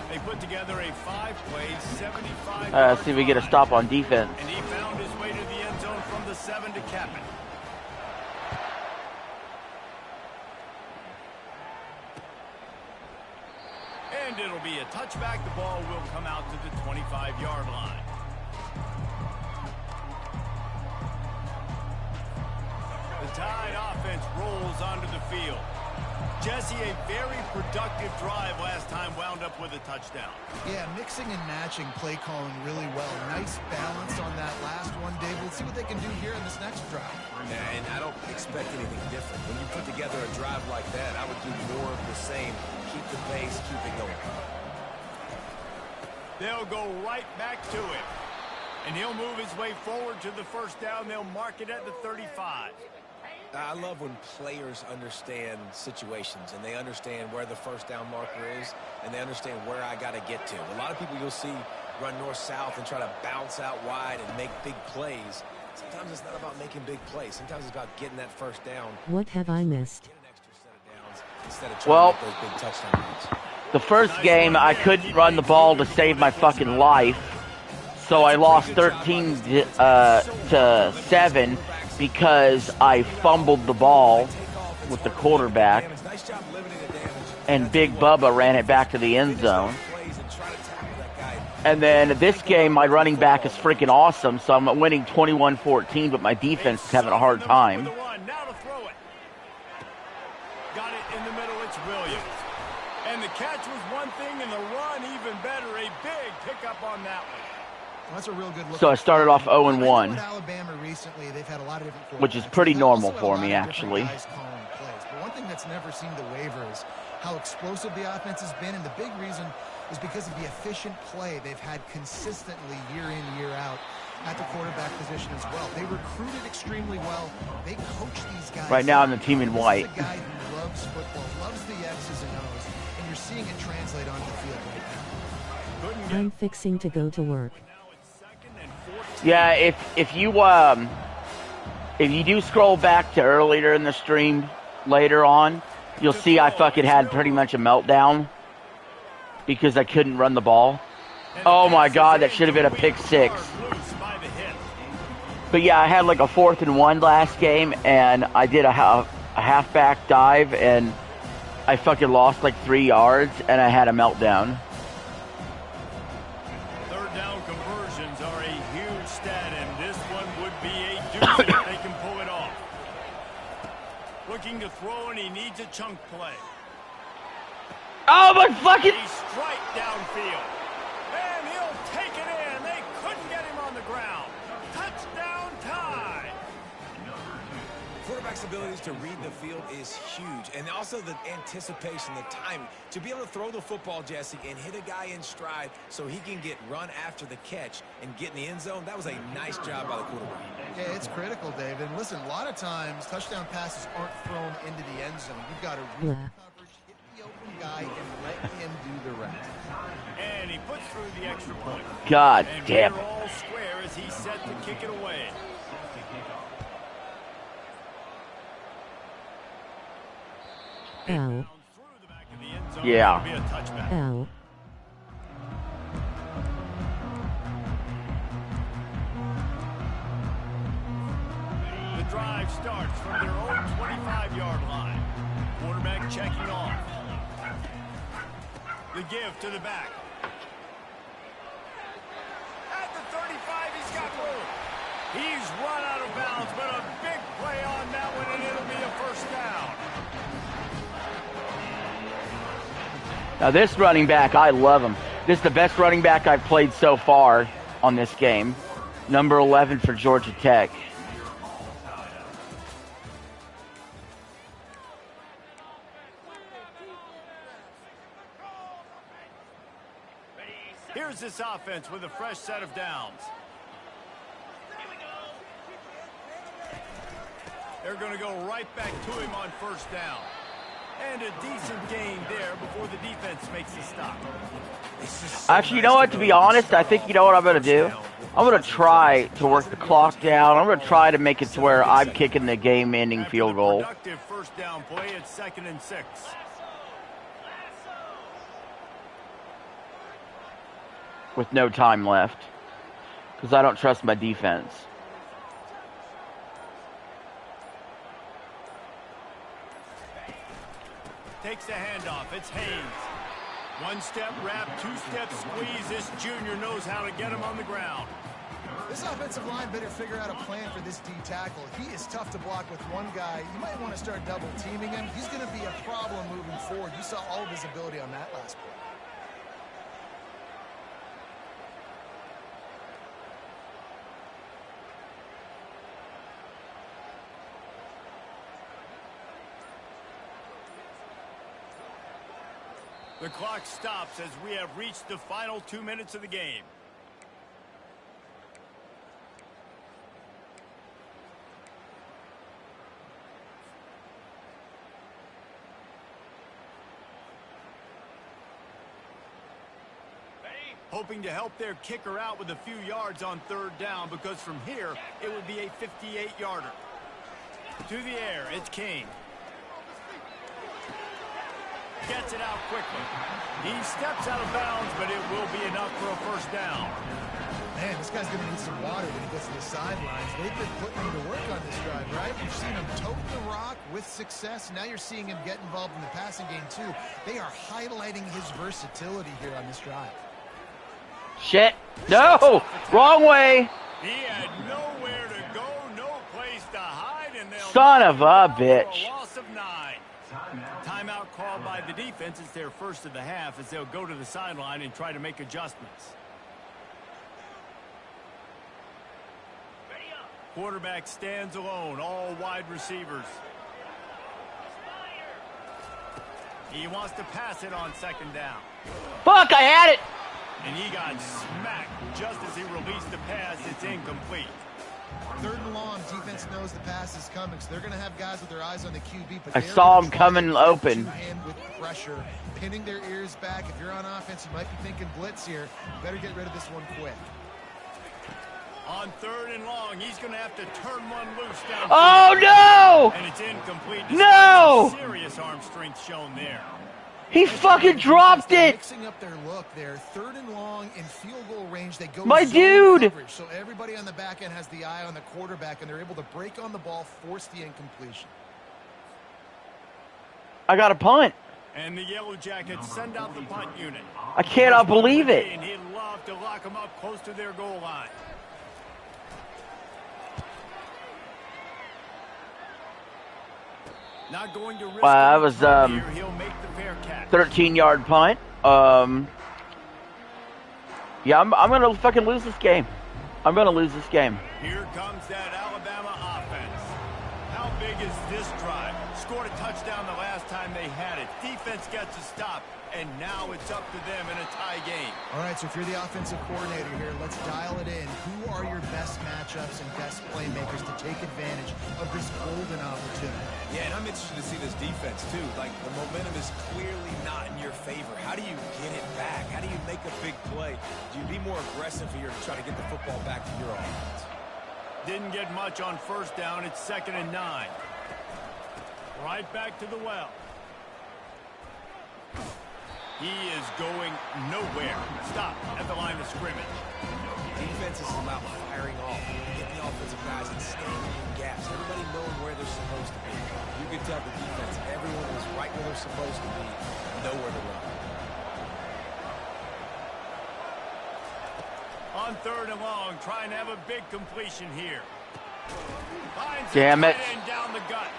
They put together a 5-play, 75-yard see if we get a stop on defense. And he found his way to the end zone from the 7 to cap it. And it'll be a touchback. The ball will come out to the 25-yard line. The Tide offense rolls onto the field. Jesse, a very productive drive last time, wound up with a touchdown. Yeah, mixing and matching play calling really well. Nice balance on that last one, Dave. We'll see what they can do here in this next drive. Yeah, and I don't expect anything different. When you put together a drive like that, I would do more of the same. Keep the pace, keep it going. They'll go right back to it. And he'll move his way forward to the 1st down. They'll mark it at the 35. I love when players understand situations and they understand where the 1st down marker is and they understand where I got to get to. A lot of people you'll see run north-south and try to bounce out wide and make big plays. Sometimes it's not about making big plays. Sometimes it's about getting that 1st down. What have I missed? Get an extra set of downs instead of trying to make those big touchdown runs. The first game, I couldn't run the ball to save my fucking life. So I lost 13 to 7 because I fumbled the ball with the quarterback, and Big Bubba ran it back to the end zone. And then this game, my running back is freaking awesome, so I'm winning 21-14, but my defense is having a hard time. Now to throw it. Got it in the middle, it's Williams. And the catch was one thing, and the run even better. A big pickup on that one. Well, that's a real good look. So I started off 0-1, Alabama recently, they've had a lot of different which is pretty normal for me, actually. But one thing that's never seemed to waver is how explosive the offense has been, and the big reason is because of the efficient play they've had consistently year in, year out at the quarterback position as well. They recruited extremely well. They coach these guys. Right now I'm the team in white. This is a guy who loves football, loves the X's and O's, and you're seeing it translate onto the field right now. I'm fixing to go to work. Yeah, if you do scroll back to earlier in the stream later on, you'll see I fucking had pretty much a meltdown because I couldn't run the ball. Oh my god, that should have been a pick 6. But yeah, I had like a 4th and 1 last game, and I did a halfback dive, and I fucking lost like 3 yards, and I had a meltdown. Third down conversions are a huge stat, and this one would be a doozy if they can pull it off. Looking to throw, and he needs a chunk play. Oh my fucking... A strike downfield. And he'll take it in. They couldn't get him on the ground. Touchdown tie. Quarterback's abilities to read the field is huge, and also the anticipation, the timing. To be able to throw the football, Jesse, and hit a guy in stride so he can get run after the catch and get in the end zone, that was a nice job by the quarterback. Yeah, it's critical, David. And listen, a lot of times touchdown passes aren't thrown into the end zone. You've got to read coverage, hit the open guy, and let him do the rest. And he puts through the extra point. God And damn we're it. all square as he's set to kick it away. Ow. Through the back of the end zone. Yeah. It'll be a touchback. Ow. The drive starts from their own 25-yard line. Quarterback checking off. The give to the back. At the 35, he's got room. He's run out of bounds, but a big play on that one, and it'll be a first down. Now this running back, I love him. This is the best running back I've played so far on this game. Number 11 for Georgia Tech. Here's this offense with a fresh set of downs. They're going to go right back to him on first down. And a decent gain there before the defense makes a stop. Actually, you know what? To be honest, I think you know what I'm going to do? I'm going to try to work the clock down. I'm going to try to make it to where I'm kicking the game-ending field goal. Productive first down play at 2nd and 6. With no time left. Because I don't trust my defense. Takes the handoff. It's Haynes. One-step wrap, two-step squeeze. This junior knows how to get him on the ground. This offensive line better figure out a plan for this D tackle. He is tough to block with one guy. You might want to start double teaming him. He's going to be a problem moving forward. You saw all of his ability on that last play. The clock stops as we have reached the final 2 minutes of the game. Hoping to help their kicker out with a few yards on third down, because from here it would be a 58-yarder. To the air, it's King. Gets it out quickly. He steps out of bounds, but it will be enough for a first down. Man, this guy's going to need some water when he gets to the sidelines. They've been putting him to work on this drive, right? You've seen him tote the rock with success. Now you're seeing him get involved in the passing game, too. They are highlighting his versatility here on this drive. Shit. No! Wrong way! He had nowhere to go, no place to hide, and they'll Son of a for bitch. a loss of 9. Timeout called by the defense. It's their first of the half as they'll go to the sideline and try to make adjustments. Quarterback stands alone, all wide receivers. He wants to pass it on second down. Fuck, I had it! And he got smacked just as he released the pass. It's incomplete. 3rd and long, defense knows the pass is coming, so they're going to have guys with their eyes on the QB. But I they're saw gonna him try coming to open. get you in with pressure, pinning their ears back. If you're on offense, you might be thinking blitz here. You better get rid of this one quick. On 3rd and long, he's going to have to turn one loose down. Oh no! And it's incomplete. No! Serious arm strength shown there. He fucking dropped They're it! mixing up their look there. 3rd and long in field goal range. They go My zone dude! coverage. So everybody on the back end has the eye on the quarterback, and they're able to break on the ball, force the incompletion. I got a punt. And the Yellow Jackets send out the punt unit. I cannot believe it. And he'd love to lock them up close to their goal line. Not going to risk That was here. He'll make the fair catch. 13-yard punt. Yeah, I'm gonna fucking lose this game. I'm gonna lose this game. Here comes that Alabama offense. How big is this drive? Scored a touchdown the last time they had it. Defense gets a stop, and now it's up to them in a tie game. All right, so if you're the offensive coordinator here, let's dial it in. Who are your best matchups and best playmakers to take advantage of this golden opportunity? Yeah, and I'm interested to see this defense, too. Like, the momentum is clearly not in your favor. How do you get it back? How do you make a big play? Do you be more aggressive here to try to get the football back to your offense? Didn't get much on 1st down. It's 2nd and 9. Right back to the well. He is going nowhere. Stop at the line of scrimmage. Defense is about firing off, getting the offensive guys and staying in gaps. Everybody knowing where they're supposed to be. You can tell the defense, everyone is right where they're supposed to be, nowhere to run. On 3rd and long, trying to have a big completion here. Finds Damn it. tight end down the gut.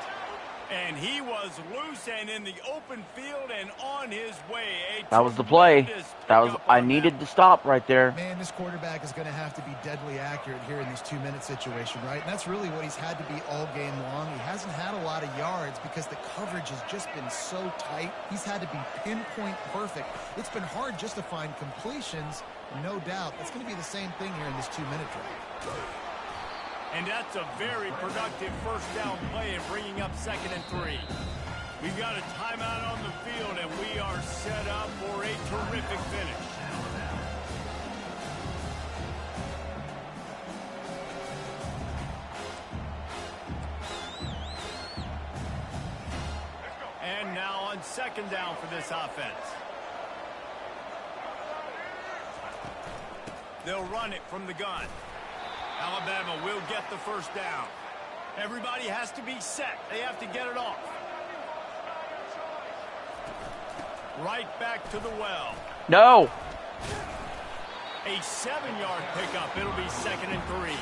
And he was loose and in the open field and on his way. That was the play. That was I needed to stop right there. Man, this quarterback is going to have to be deadly accurate here in this 2-minute situation, right? And that's really what he's had to be all game long. He hasn't had a lot of yards because the coverage has just been so tight. He's had to be pinpoint perfect. It's been hard just to find completions, no doubt. That's going to be the same thing here in this 2-minute drive. And that's a very productive 1st down play and bringing up 2nd and 3. We've got a timeout on the field, and we are set up for a terrific finish. And now on 2nd down for this offense. They'll run it from the gun. Alabama will get the 1st down. Everybody has to be set. They have to get it off. Right back to the well. No. A 7-yard pickup. It'll be 2nd and 3.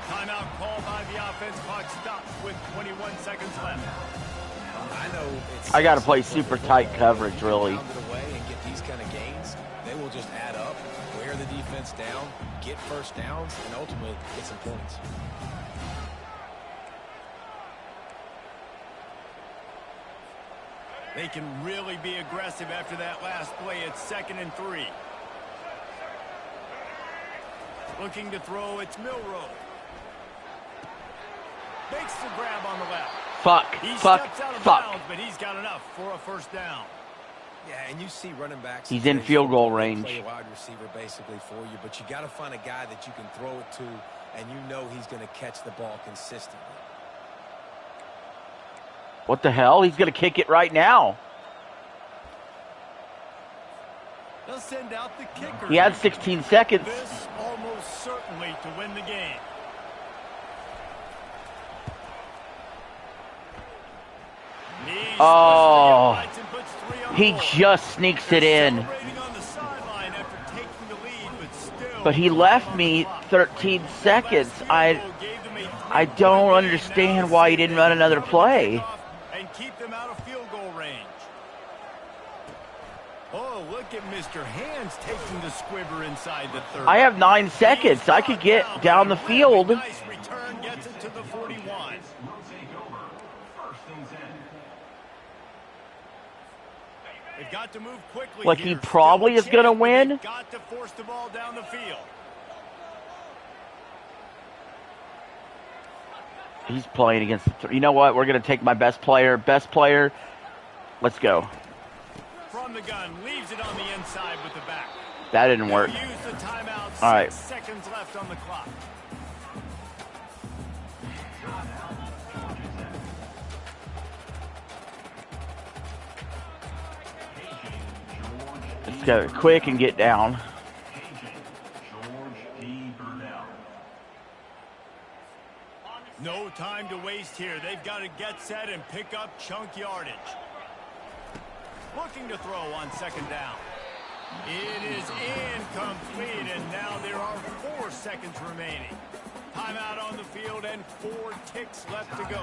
Timeout called by the offense. Clock stops with 21 seconds left. I know I got to play super tight coverage, really. Away and get these kind of gains, they will just add up, wear the defense down, get 1st downs, and ultimately get some points. They can really be aggressive after that last play. It's 2nd and 3. Looking to throw, it's Milroe. Makes the grab on the left. Fuck. He Fuck. steps out of Fuck. bounds, but he's got enough for a 1st down. Yeah, and you see running backs. He's in field goal range. Play a wide receiver basically for you, but you got to find a guy that you can throw it to, and you know he's going to catch the ball consistently. What the hell? He's going to kick it right now. They'll send out the kicker. He had 16 seconds. This almost certainly to win the game. Oh, he just sneaks it in. But he left me 13 seconds. I don't understand why he didn't run another play. And keep them out of field goal range. Oh, look at Mr. Hands taking the squibber inside the 30. I have 9 seconds. I could get down the field. Nice return gets it to the 41. They've got to move quickly. Like here. he probably is going to win. They've got to force the ball down the field. He's playing against the you know what? We're going to take my best player. Best player. Let's go. From the gun, leaves it on the inside with the back. That didn't work. Use the timeout. All right. 6 seconds left on the clock. Let's go quick and get down. No time to waste here. They've got to get set and pick up chunk yardage. Looking to throw on second down. It is incomplete, and now there are 4 seconds remaining. Timeout on the field and 4 ticks left to go.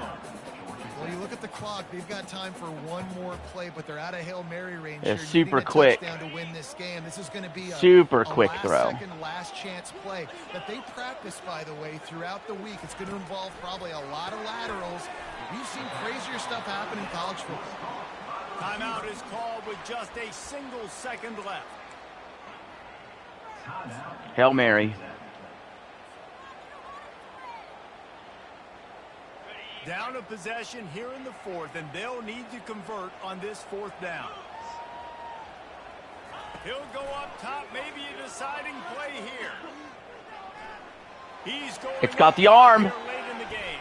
Well, you look at the clock, they've got time for one more play, but they're out of Hail Mary range. Yeah, here, super needing a quick. touchdown to win this game. This is going to be a Super quick throw. Second, last chance play that they practice, by the way, throughout the week. It's going to involve probably a lot of laterals. We've seen crazier stuff happen in college football. Timeout is called with just a single second left. Hail Mary. Down a possession here in the 4th, and they'll need to convert on this 4th down. He'll go up top, maybe a deciding play here. He's going. It's got the arm. Late in the game.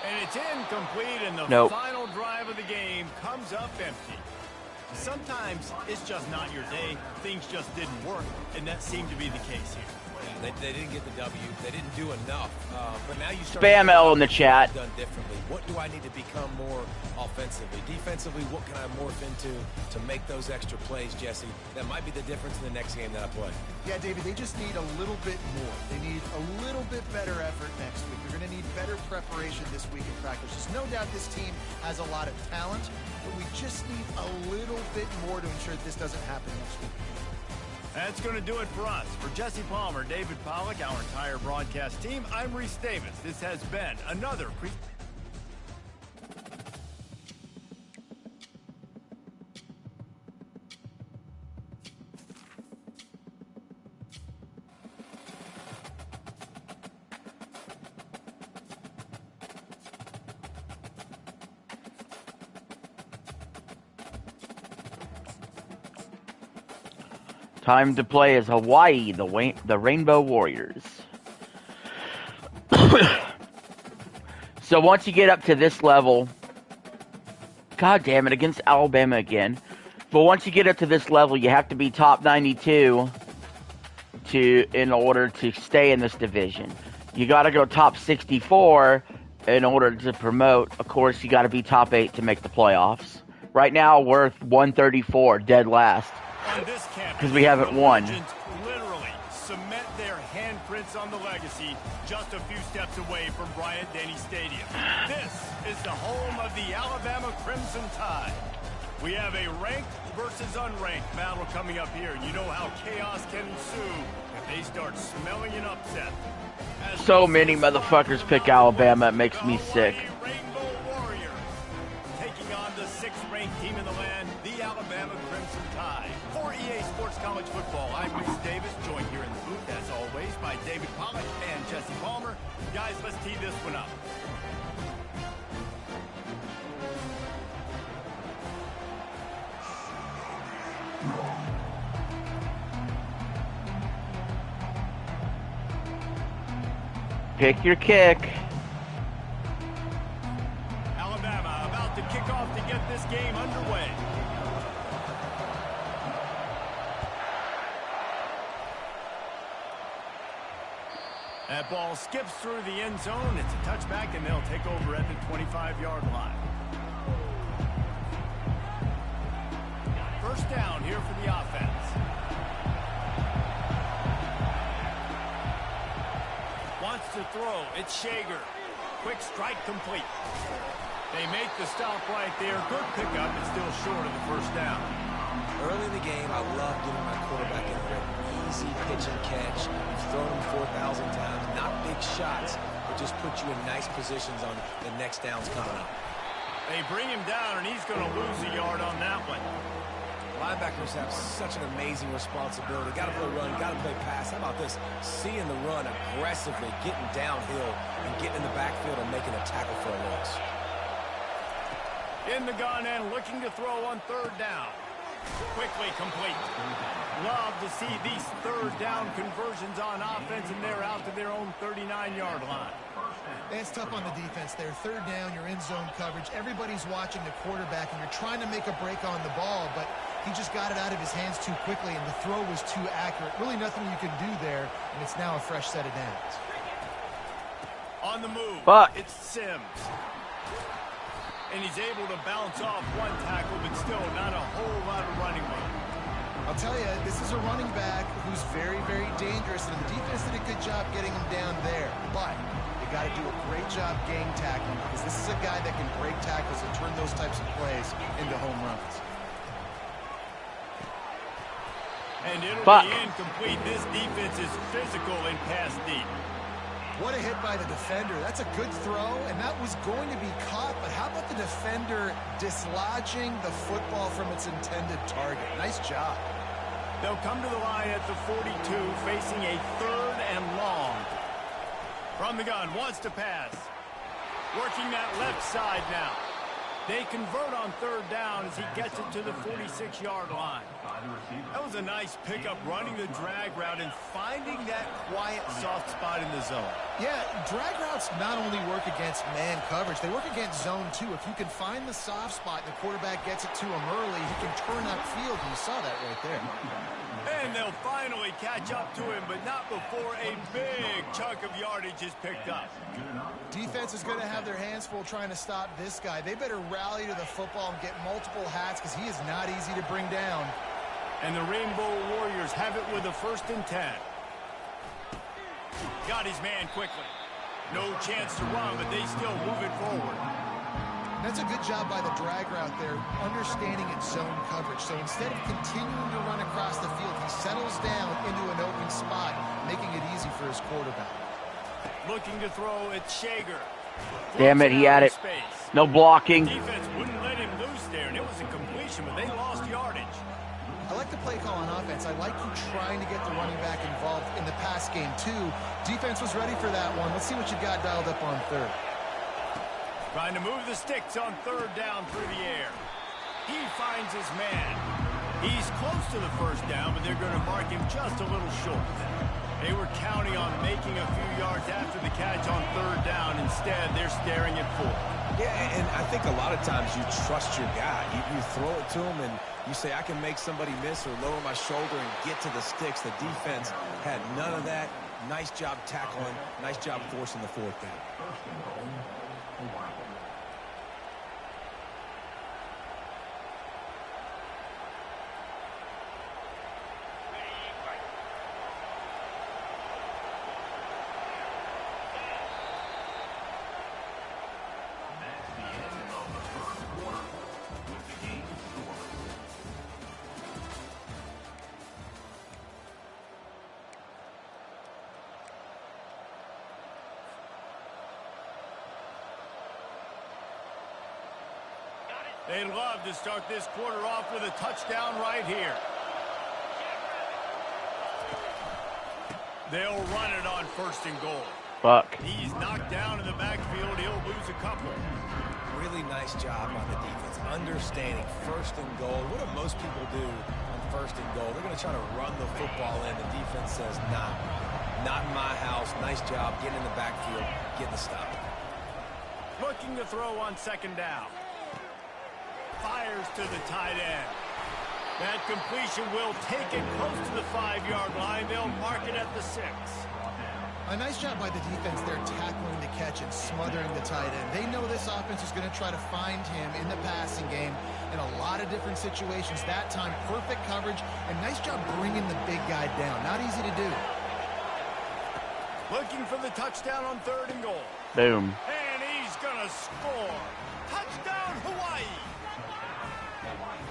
And it's incomplete, and the Nope. final drive of the game comes up empty. Sometimes it's just not your day. Things just didn't work, and that seemed to be the case here. They didn't get the W. They didn't do enough. But now you start Spam L in the chat. done differently. What do I need to become more offensively? Defensively, what can I morph into to make those extra plays, Jesse? That might be the difference in the next game that I play. Yeah, David, they just need a little bit more. They need a little bit better effort next week. They're going to need better preparation this week in practice. There's no doubt this team has a lot of talent, but we just need a little bit more to ensure that this doesn't happen next week. That's going to do it for us. For Jesse Palmer, David Pollack, our entire broadcast team, I'm Reese Davis. This has been another Time to play as Hawaii, the Rainbow Warriors. So once you get up to this level, God damn it, against Alabama again. But once you get up to this level, you have to be top 92 in order to stay in this division. You got to go top 64 in order to promote. Of course, you got to be top 8 to make the playoffs. Right now, we're 134, dead last. Because we haven't won. Literally cement their handprints on the legacy just a few steps away from Bryant-Denny Stadium. This is the home of the Alabama Crimson Tide. We have a ranked versus unranked battle coming up here. You know how chaos can ensue if they start smelling an upset. So many motherfuckers pick Alabama, it makes me sick. Rainbow Warrior taking on the 6th-ranked team in the land, the Alabama Crimson Tide. For EA Sports College Football, I'm Reese Davis, joined here in the booth, as always, by David Pollack and Jesse Palmer. Guys, let's tee this one up. Pick your kick. Alabama about to kick off to get this game underway. That ball skips through the end zone. It's a touchback, and they'll take over at the 25-yard line. First down here for the offense. Wants to throw. It's Shager. Quick strike complete. They make the stop right there. Good pickup, but still short of the first down. Early in the game, I love getting my quarterback in there. Easy pitch and catch. You've thrown him 4,000 times. Not big shots, but just put you in nice positions on the next downs coming up. They bring him down, and he's going to lose a yard on that one. Linebackers have such an amazing responsibility. Got to play run, got to play pass. How about this? Seeing the run aggressively, getting downhill, and getting in the backfield and making a tackle for a loss. In the gun and looking to throw on third down. Quickly complete. Love to see these third down conversions on offense, and they're out to their own 39-yard line. It's tough on the defense there. Third down, you're in zone coverage. Everybody's watching the quarterback, and you're trying to make a break on the ball, but he just got it out of his hands too quickly, and the throw was too accurate. Really nothing you can do there, and it's now a fresh set of downs. On the move, it's Sims. And he's able to bounce off one tackle, but still not a whole lot of running room. I'll tell you, this is a running back who's very, very dangerous, and the defense did a good job getting him down there. But you got to do a great job game tackling, because this is a guy that can break tackles and turn those types of plays into home runs. And it'll be incomplete. This defense is physical in pass deep. What a hit by the defender. That's a good throw, and that was going to be caught, but how about the defender dislodging the football from its intended target? Nice job. They'll come to the line at the 42, facing a third and long. From the gun, wants to pass. Working that left side now. They convert on third down as he gets it to the 46-yard line. That was a nice pickup, running the drag route and finding that quiet, soft spot in the zone. Yeah, drag routes not only work against man coverage, they work against zone too. If you can find the soft spot and the quarterback gets it to him early, he can turn upfield, and you saw that right there. And they'll finally catch up to him, but not before a big chunk of yardage is picked up. Defense is going to have their hands full trying to stop this guy. They better rally to the football and get multiple hats, because he is not easy to bring down. And the Rainbow Warriors have it with a 1st and 10. Got his man quickly. No chance to run, but they still move it forward. That's a good job by the drag route there, understanding its zone coverage. So instead of continuing to run across the field, he settles down into an open spot, making it easy for his quarterback. Looking to throw, it's Shager. Damn it, he had it. No blocking. Defense wouldn't let him loose there, and it was a completion, but they lost yardage. I like the play call on offense. I like you trying to get the running back involved in the pass game, too. Defense was ready for that one. Let's see what you got dialed up on third. Trying to move the sticks on third down through the air. He finds his man. He's close to the first down, but they're going to mark him just a little short. They were counting on making a few yards after the catch on third down. Instead, they're staring at 4. Yeah, and I think a lot of times you trust your guy. You throw it to him, and you say, I can make somebody miss or lower my shoulder and get to the sticks. The defense had none of that. Nice job tackling. Nice job forcing the 4th down. They'd love to start this quarter off with a touchdown right here. They'll run it on 1st and goal. Fuck. He's knocked down in the backfield. He'll lose a couple. Really nice job on the defense. Understanding 1st and goal. What do most people do on 1st and goal? They're going to try to run the football in. The defense says, nah, not in my house. Nice job getting in the backfield, getting the stop. Looking to throw on 2nd down. Fires to the tight end. That completion will take it close to the 5-yard line. They'll mark it at the 6. A nice job by the defense there, tackling the catch and smothering the tight end. They know this offense is going to try to find him in the passing game in a lot of different situations. That time, perfect coverage, and nice job bringing the big guy down. Not easy to do. Looking for the touchdown on 3rd and goal. Boom. And he's going to score. Touchdown, Hawaii.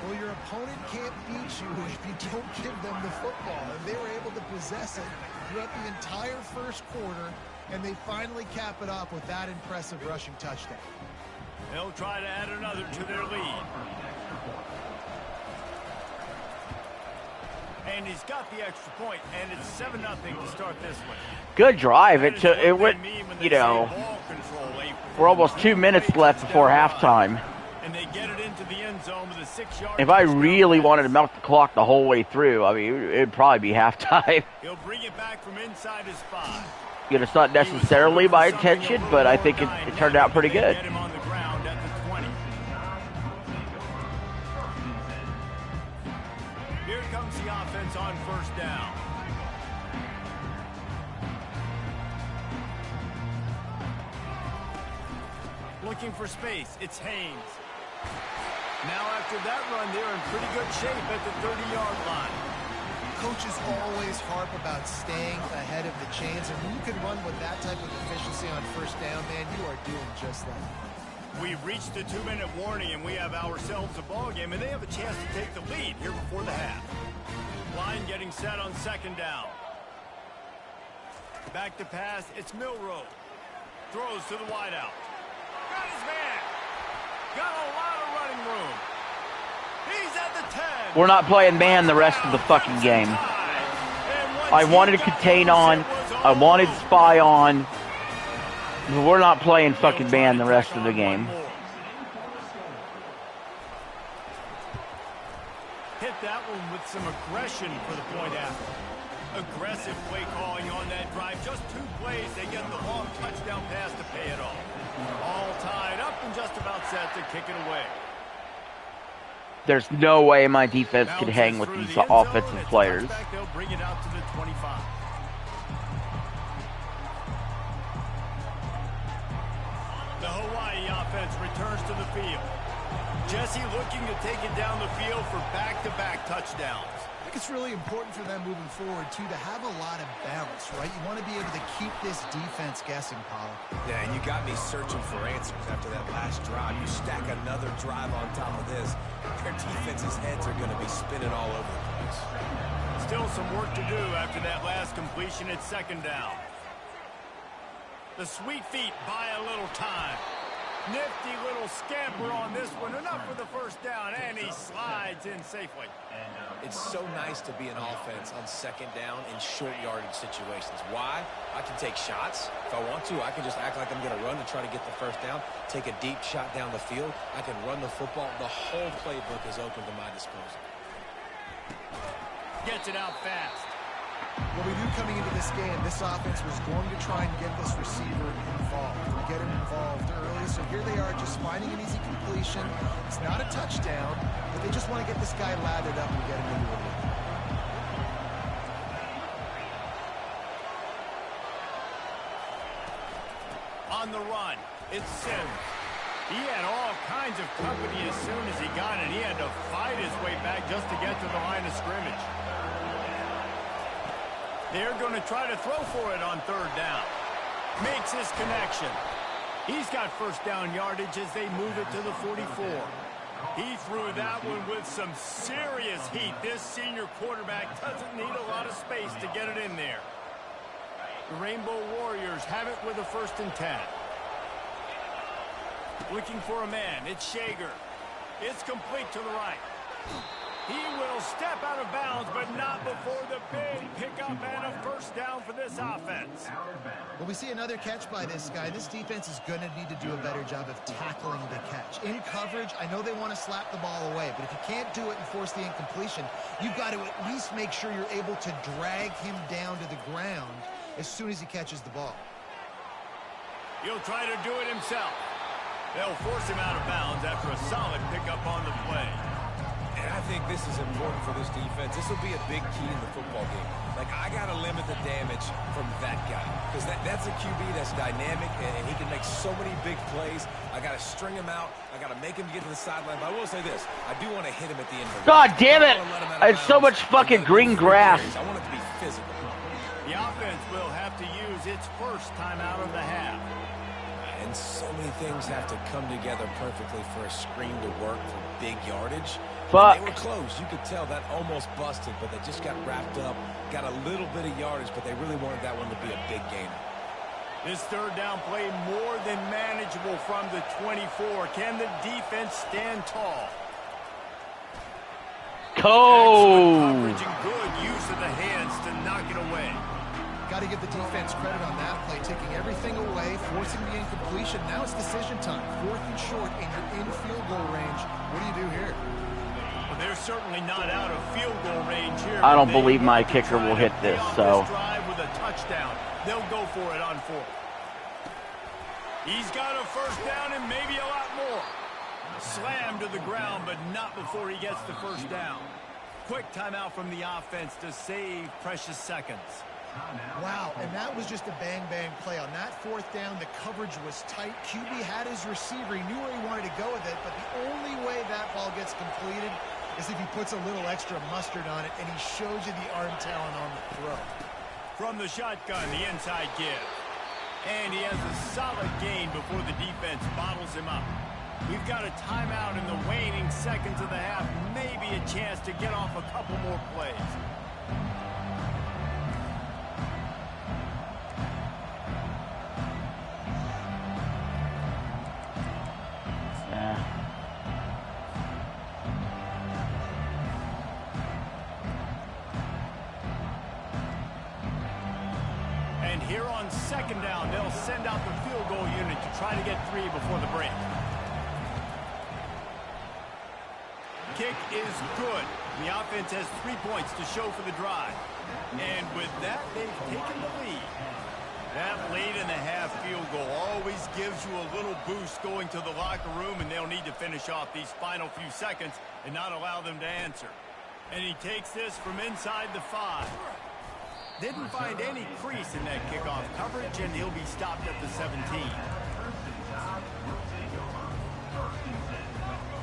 Well, your opponent can't beat you if you don't give them the football. And they were able to possess it throughout the entire first quarter, and they finally cap it off with that impressive rushing touchdown. They'll try to add another to their lead. And he's got the extra point, and it's 7-0 to start this one. Good drive. It went, you know, we're almost 2 minutes left before halftime. And they get it into the end zone with a 6-yard. If I really wanted to milk the clock the whole way through, I mean, it'd probably be halftime. He'll bring it back from inside his 5. You know, it's not necessarily my intention, but I think it turned out pretty good. Get him on the ground at the 20. Here comes the offense on 1st down. Looking for space. It's Haynes. Now after that run, they're in pretty good shape at the 30-yard line. Coaches always harp about staying ahead of the chains, and when you can run with that type of efficiency on 1st down, man, you are doing just that. We've reached the 2-minute warning, and we have ourselves a ball game, and they have a chance to take the lead here before the half. Line getting set on 2nd down. Back to pass. It's Milroe. Throws to the wideout. Got his man. Got a lot of running room. He's at the 10. We're not playing man the rest of the fucking game. I wanted contain on. I wanted spy on. But we're not playing fucking man the rest of the game. Hit that one with some aggression for the point after. Aggressive play calling on that drive. Just 2 plays, they get the long touchdown pass to pay it off. All tied up and just about set to kick it away. There's no way my defense could hang with these offensive players. They'll bring it out to the 25. The Hawaii offense returns to the field. Jesse looking to take it down the field for back-to-back touchdowns. I think it's really important for them moving forward, too, to have a lot of balance, right? You want to be able to keep this defense guessing, Pollock. Yeah, and you got me searching for answers after that last drive. You stack another drive on top of this, their defense's heads are going to be spinning all over the place. Still some work to do after that last completion at 2nd down. The sweet feet buy a little time. Nifty little scamper on this one. Enough for the 1st down, and he slides in safely. It's so nice to be an offense on 2nd down in short yardage situations. Why? I can take shots. If I want to, I can just act like I'm going to run to try to get the 1st down, take a deep shot down the field. I can run the football. The whole playbook is open to my disposal. Gets it out fast. Well, we knew coming into this game, this offense was going to try and get this receiver involved, and get him involved early. So here they are just finding an easy completion. It's not a touchdown, but they just want to get this guy lathered up and get him into a lead. On the run, it's Sims. He had all kinds of company as soon as he got it. He had to fight his way back just to get to the line of scrimmage. They're going to try to throw for it on 3rd down. Makes his connection. He's got 1st down yardage as they move it to the 44. He threw that one with some serious heat. This senior quarterback doesn't need a lot of space to get it in there. The Rainbow Warriors have it with a 1st and 10. Looking for a man. It's Shager. It's complete to the right. He will step out of bounds, but not before the big pickup and a 1st down for this offense. Well, we see another catch by this guy. This defense is going to need to do a better job of tackling the catch. In coverage, I know they want to slap the ball away, but if you can't do it and force the incompletion, you've got to at least make sure you're able to drag him down to the ground as soon as he catches the ball. He'll try to do it himself. They'll force him out of bounds after a solid pickup on the play. And I think this is important for this defense. This will be a big key in the football game. Like, I got to limit the damage from that guy because that's a QB that's dynamic and he can make so many big plays. I got to string him out. I got to make him get to the sideline. But I will say this. I do want to hit him at the end of the God damn it! It's so much fucking green grass. I want it to be physical. The offense will have to use its first timeout of the half. And so many things have to come together perfectly for a screen to work for big yardage. Fuck. They were close. You could tell that almost busted, but they just got wrapped up, got a little bit of yardage, but they really wanted that one to be a big game. This third down play more than manageable from the 24. Can the defense stand tall? Cold. Coverage and good use of the hands to knock it away. Got to give the defense credit on that play, taking everything away, forcing the incompletion. Now it's decision time. 4th and short, and you're in field goal range. What do you do here? Well, they're certainly not out of field goal range here. I don't believe my kicker will hit this, so. Drive with a touchdown. They'll go for it on 4th. He's got a first down and maybe a lot more. Slammed to the ground, but not before he gets the first down. Quick timeout from the offense to save precious seconds. Wow, and that was just a bang-bang play. On that 4th down, the coverage was tight. QB had his receiver. He knew where he wanted to go with it, but the only way that ball gets completed is if he puts a little extra mustard on it, and he shows you the arm talent on the throw. From the shotgun, the inside give. And he has a solid gain before the defense bottles him up. We've got a timeout in the waning seconds of the half. Maybe a chance to get off a couple more plays. And here on second down, they'll send out the field goal unit to try to get 3 before the break. Kick is good. The offense has 3 points to show for the drive. And with that, they've taken the lead. That late in the half field goal always gives you a little boost going to the locker room, and they'll need to finish off these final few seconds and not allow them to answer. And he takes this from inside the 5. Didn't find any crease in that kickoff coverage, and he'll be stopped at the 17.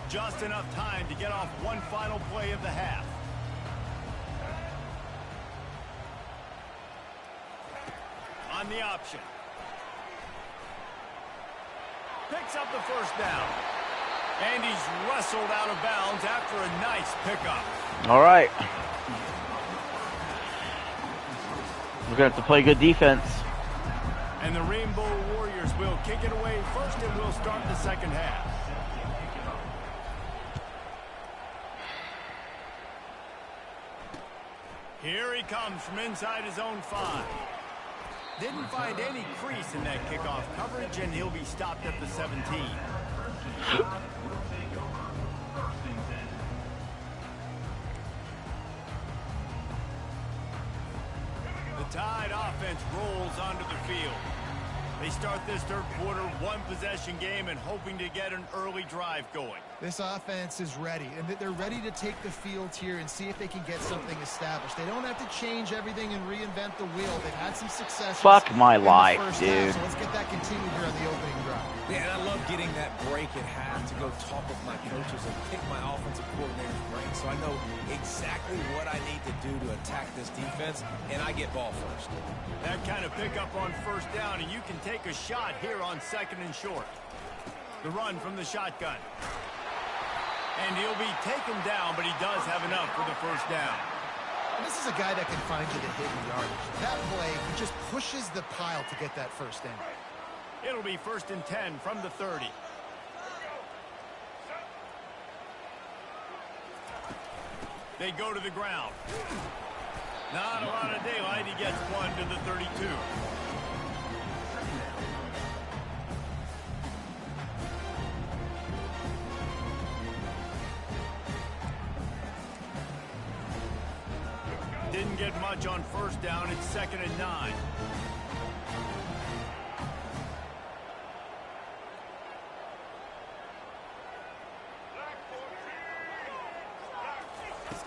Just enough time to get off one final play of the half. On the option. Picks up the first down. And he's wrestled out of bounds after a nice pickup. All right. We're going to have to play good defense. And the Rainbow Warriors will kick it away first, and we'll start the second half. Here he comes from inside his own 5. Didn't find any crease in that kickoff coverage, and he'll be stopped at the 17. The Tide offense rolls onto the field. They start this third quarter one-possession game and hoping to get an early drive going. This offense is ready, and they're ready to take the field here and see if they can get something established. They don't have to change everything and reinvent the wheel. They've had some success. Fuck my life, dude. So let's get that continued here on the opening drive. Yeah, and I love getting that break at half to go talk with my coaches and pick my offensive coordinator's brain so I know exactly what I need to do to attack this defense, and I get ball first. That kind of pickup on first down, and you can take a shot here on second and short. The run from the shotgun. And he'll be taken down, but he does have enough for the first down. And this is a guy that can find you the hidden yardage. That play, he just pushes the pile to get that first down. It'll be 1st and 10 from the 30. They go to the ground. Not a lot of daylight. He gets one to the 32. Didn't get much on first down. It's 2nd and 9.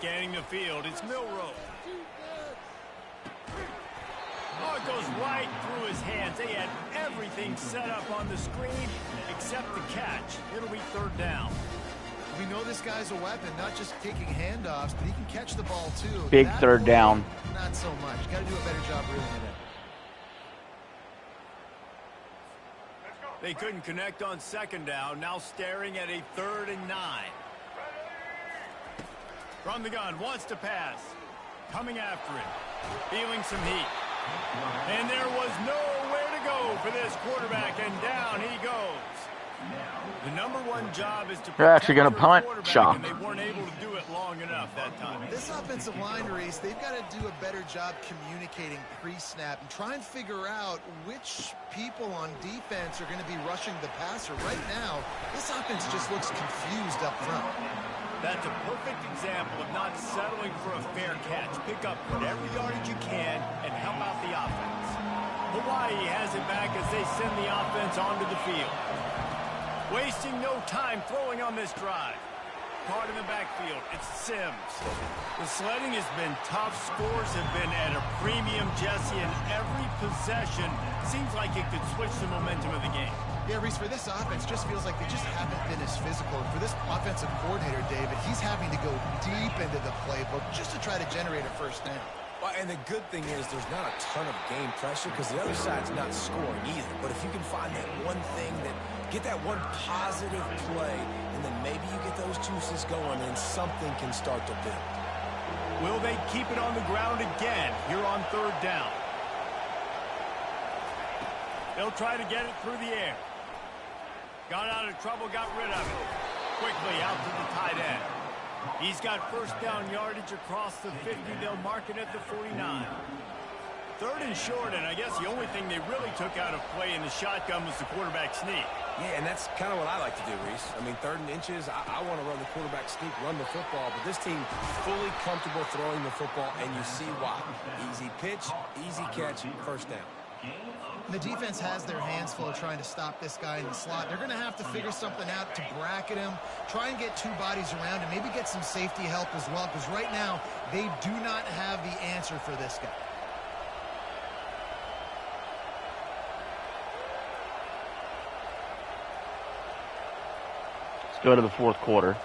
Scanning the field, it's Milroe. Oh, it goes right through his hands. They had everything set up on the screen except the catch. It'll be third down. We know this guy's a weapon, not just taking handoffs, but he can catch the ball too. Big That third play, down. Not so much. Got to do a better job reeling it in. They couldn't connect on second down. Now staring at a 3rd and 9. From the gun, wants to pass. Coming after it. Feeling some heat. And there was nowhere to go for this quarterback, and down he goes. The number one job is to They're actually protect gonna your punt. quarterback, Shock. and they weren't able to do it long enough that time. This offensive line, Reese, they've got to do a better job communicating pre-snap and try and figure out which people on defense are going to be rushing the passer. Right now, this offense just looks confused up front. That's a perfect example of not settling for a fair catch. Pick up whatever yardage you can and help out the offense. Hawaii has it back as they send the offense onto the field. Wasting no time throwing on this drive. Caught in the backfield, it's Sims. The sledding has been tough. Scores have been at a premium, Jesse, and every possession seems like it could switch the momentum of the game. Yeah, Reese, for this offense, just feels like they just haven't been as physical. For this offensive coordinator, David, he's having to go deep into the playbook just to try to generate a first down. Well, and the good thing is there's not a ton of game pressure because the other side's not scoring either. But if you can find that one thing get that one positive play, and then maybe you get those juices going and something can start to build. Will they keep it on the ground again here on 3rd down? They'll try to get it through the air. Got out of trouble, got rid of it. Quickly out to the tight end. He's got first down yardage across the 50. They'll mark it at the 49. 3rd and short, and I guess the only thing they really took out of play in the shotgun was the quarterback sneak. Yeah, and that's kind of what I like to do, Reese. I mean, 3rd and inches, I want to run the quarterback sneak, run the football, but this team fully comfortable throwing the football, and you see why. Easy pitch, easy catch, first down. The defense has their hands full trying to stop this guy in the slot. They're going to have to figure something out to bracket him, try and get 2 bodies around him, maybe get some safety help as well, because right now they do not have the answer for this guy. Let's go to the 4th quarter.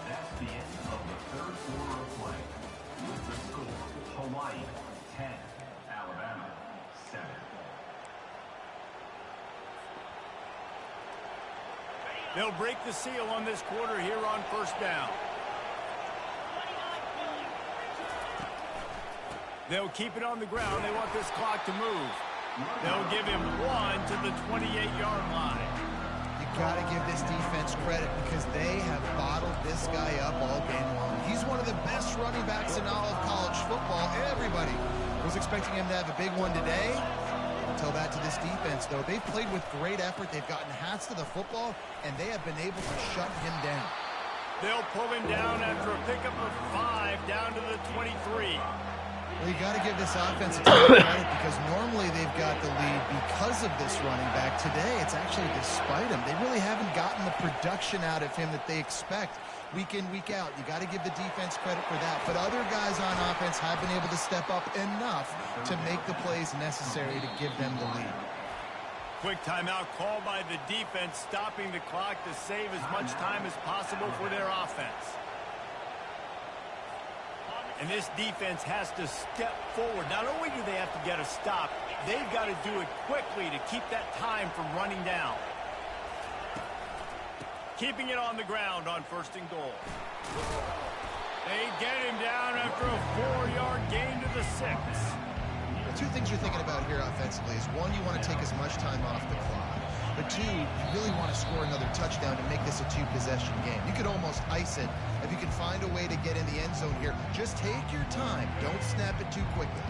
That's the end of the 3rd quarter of play. With the score, Hawaii 10, Alabama 7. They'll break the seal on this quarter here on first down. They'll keep it on the ground. They want this clock to move. They'll give him 1 to the 28-yard line. You got to give this defense credit because they have bottled this guy up all game long. He's one of the best running backs in all of college football. Everybody was expecting him to have a big one today. I'll tell that to this defense, though. They've played with great effort. They've gotten hats to the football, and they have been able to shut him down. They'll pull him down after a pickup of 5 down to the 23. Well, you got to give this offense a ton of credit because normally they've got the lead because of this running back. Today, it's actually despite him. They really haven't gotten the production out of him that they expect week in, week out. You got to give the defense credit for that. But other guys on offense have been able to step up enough to make the plays necessary to give them the lead. Quick timeout called by the defense, stopping the clock to save as much time as possible for their offense. And this defense has to step forward. Not only do they have to get a stop, they've got to do it quickly to keep that time from running down. Keeping it on the ground on 1st and goal. They get him down after a 4-yard gain to the 6. The 2 things you're thinking about here offensively is, 1, you want to take as much time off the clock. But 2, you really want to score another touchdown to make this a 2-possession game. You could almost ice it if you can find a way to get in the end zone here. Just take your time. Don't snap it too quickly.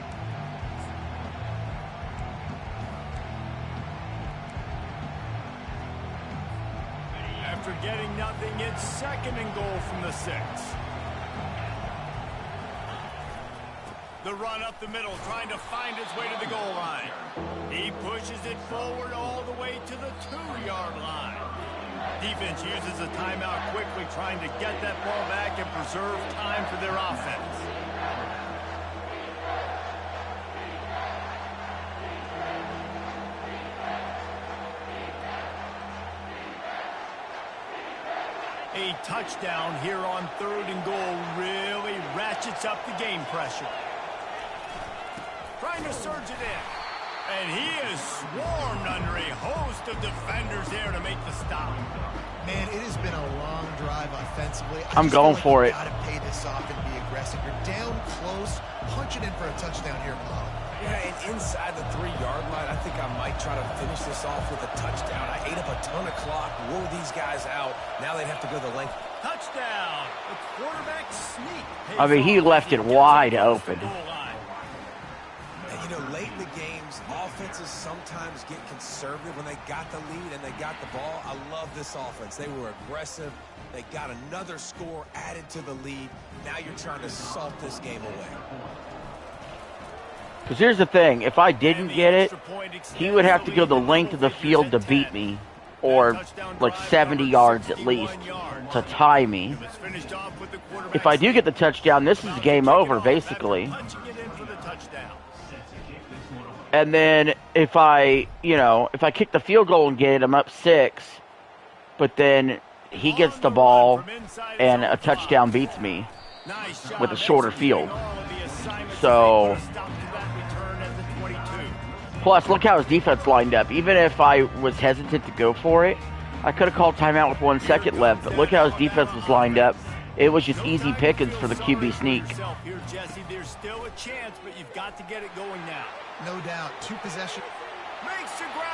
After getting nothing, it's 2nd and goal from the 6. The run up the middle, trying to find his way to the goal line. He pushes it forward all the way to the 2-yard line. Defense uses a timeout quickly, trying to get that ball back and preserve time for their offense. A touchdown here on 3rd and goal really ratchets up the game pressure. Trying to surge it in. And he is swarmed under a host of defenders there to make the stop. Man, it has been a long drive offensively. I'm going for it. You gotta pay this off and be aggressive. You're down close. Punch it in for a touchdown here, Paul. Yeah, and inside the 3-yard line, I think I might try to finish this off with a touchdown. I ate up a ton of clock, wore these guys out. Now they'd have to go the length. Touchdown! The quarterback sneak. I mean, he left it wide open. And, you know, late in the games, offenses sometimes get conservative when they got the lead and they got the ball. I love this offense. They were aggressive. They got another score added to the lead. Now you're trying to salt this game away. Because here's the thing, if I didn't get it, he would have to go the length of the field to beat me, or like 70 yards at least, to tie me. If I do get the touchdown, this is game over, basically. And then if I kick the field goal and get it, I'm up 6, but then he gets the ball and a touchdown beats me with a shorter field. So... Plus, look how his defense lined up. Even if I was hesitant to go for it, I could have called timeout with 1 second left. But look how his defense was lined up. It was just easy pickings for the QB sneak. Here, Jesse, there's still a chance, but you've got to get it going now. No doubt. 2 possessions.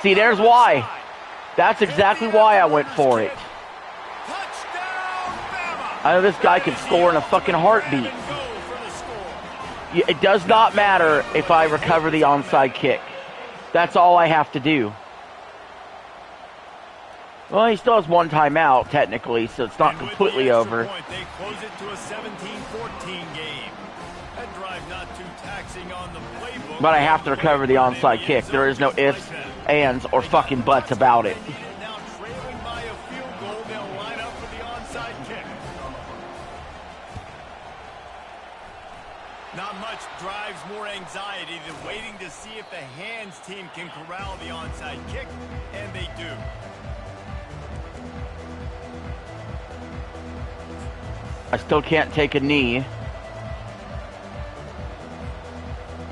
See, there's why. That's exactly why I went for it. I know this guy could score in a fucking heartbeat. It does not matter if I recover the onside kick. That's all I have to do. Well, he still has 1 timeout, technically, so it's not completely over. They close it to a 17-14 game. That drive not too taxing on the playbook. But I have to recover the onside kick. There is no ifs, ands, or fucking buts about it. Now trailing by a field goal, they'll line up for the onside kick. Not much drives more anxiety than waiting to see if the hands team can corral the onside kick, and they do. I still can't take a knee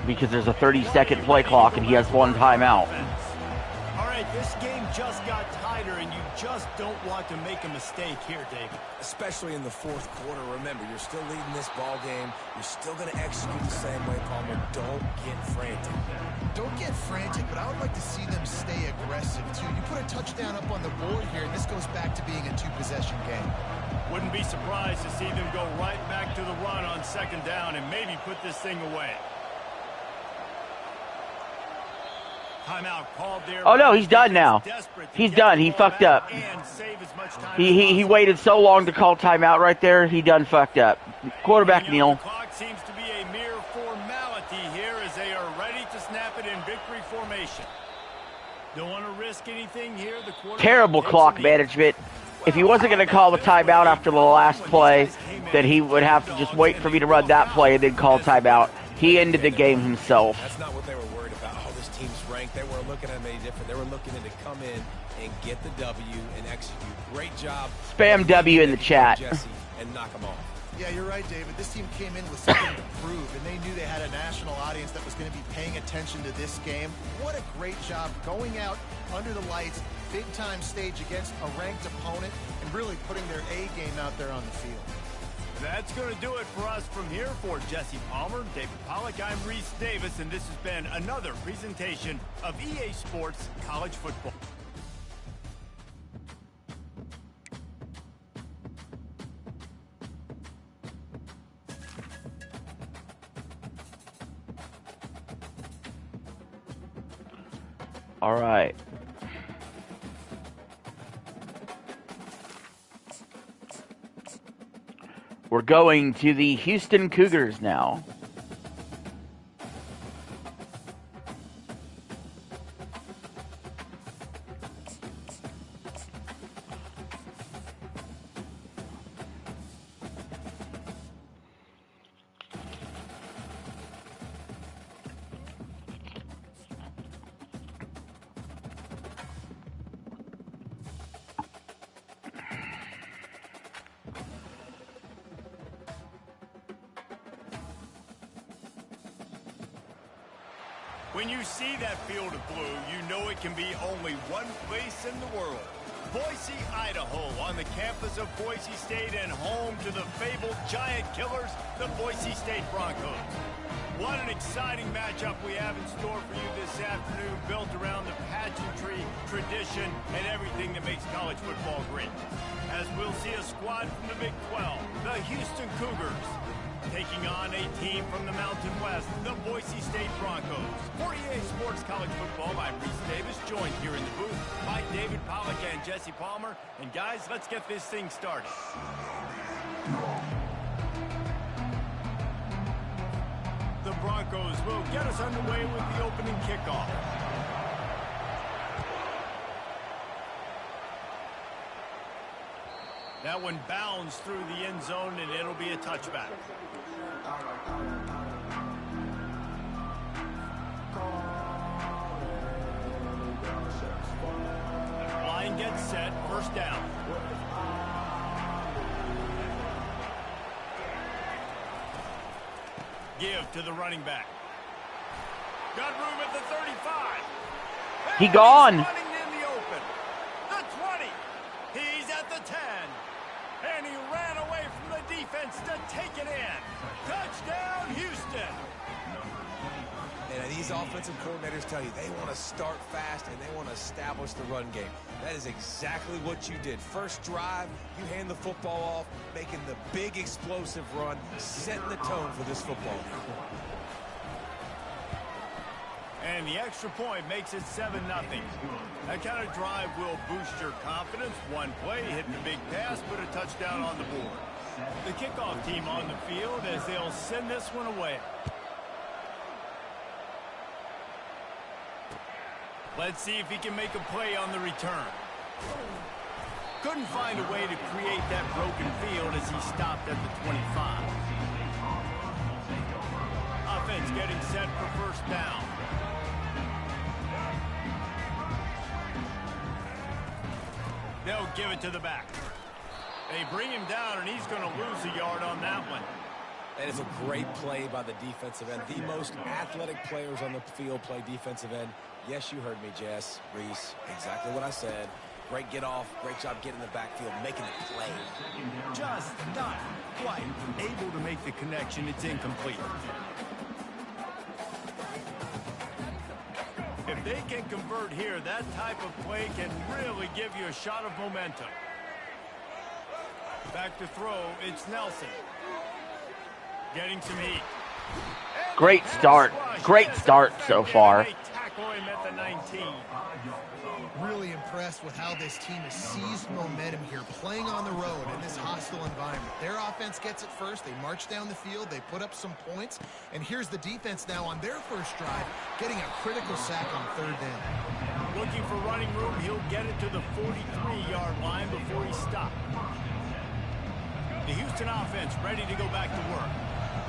because there's a 30-second play clock and he has 1 timeout. All right, this game just got tighter, and you just don't want to make a mistake here, David. Especially in the 4th quarter. Remember, you're still leading this ball game. You're still going to execute the same way, Palmer. Don't get frantic. Don't get frantic, but I would like to see them stay aggressive, too. You put a touchdown up on the board here, and this goes back to being a 2-possession game. Wouldn't be surprised to see them go right back to the run on 2nd down and maybe put this thing away. Timeout called there. Oh no, he's done now. He's done. He fucked up. He waited so long to call timeout right there. He done fucked up. Quarterback kneel. The clock seems to be a mere formality here as they are ready to snap it in victory formation. Don't want to risk anything here. Terrible clock management. If he wasn't going to call the timeout after the last play, then he would have to just wait for me to run that play and then call timeout. He ended the game himself. That's not what they were worried about. Oh, this team's ranked. They weren't looking at any different. They were looking to come in and get the W and execute. Great job. Spam W in the chat. Jesse, and knock them off. Yeah, you're right, David. This team came in with something to prove, and they knew they had a national audience that was going to be paying attention to this game. What a great job going out under the lights, big-time stage against a ranked opponent, and really putting their A game out there on the field. That's going to do it for us from here. For Jesse Palmer, David Pollack, I'm Reese Davis, and this has been another presentation of EA Sports College Football. All right. We're going to the Houston Cougars now. When you see that field of blue, you know it can be only one place in the world. Boise, Idaho, on the campus of Boise State and home to the fabled giant killers, the Boise State Broncos. What an exciting matchup we have in store for you this afternoon, built around the pageantry, tradition, and everything that makes college football great. As we'll see a squad from the Big 12, the Houston Cougars, taking on a team from the Mountain West, the Boise State Broncos. For EA Sports College Football, I'm Reese Davis, joined here in the booth by David Pollack and Jesse Palmer. And guys, let's get this thing started. The Broncos will get us underway with the opening kickoff. That one bounds through the end zone, and it'll be a touchback. Line gets set, first down. Give to the running back. Got room at the 35. He gone. He's running in the open. The 20. He's at the 10. And he ran away from the defense to take it in. Touchdown, Houston. And these offensive coordinators tell you they want to start fast and they want to establish the run game. That is exactly what you did. First drive, you hand the football off, making the big explosive run, setting the tone for this football game. And the extra point makes it 7-0. That kind of drive will boost your confidence. One play, hitting a big pass, put a touchdown on the board. The kickoff team on the field as they'll send this one away. Let's see if he can make a play on the return. Couldn't find a way to create that broken field as he stopped at the 25. Offense getting set for first down. They'll give it to the back. They bring him down, and he's going to lose a yard on that one. That is a great play by the defensive end. The most athletic players on the field play defensive end. Yes, you heard me, Jess, Reese. Exactly what I said. Great get off. Great job getting in the backfield, making the play. Just not quite able to make the connection. It's incomplete. If they can convert here, that type of play can really give you a shot of momentum. Back to throw, it's Nelson. Getting some heat. Great start. Great start so far. They tackle him at the 19. Really impressed with how this team has seized momentum here, playing on the road in this hostile environment. Their offense gets it first. They march down the field. They put up some points. And here's the defense now on their first drive, getting a critical sack on third down. Looking for running room. He'll get it to the 43-yard line before he stopped. The Houston offense ready to go back to work.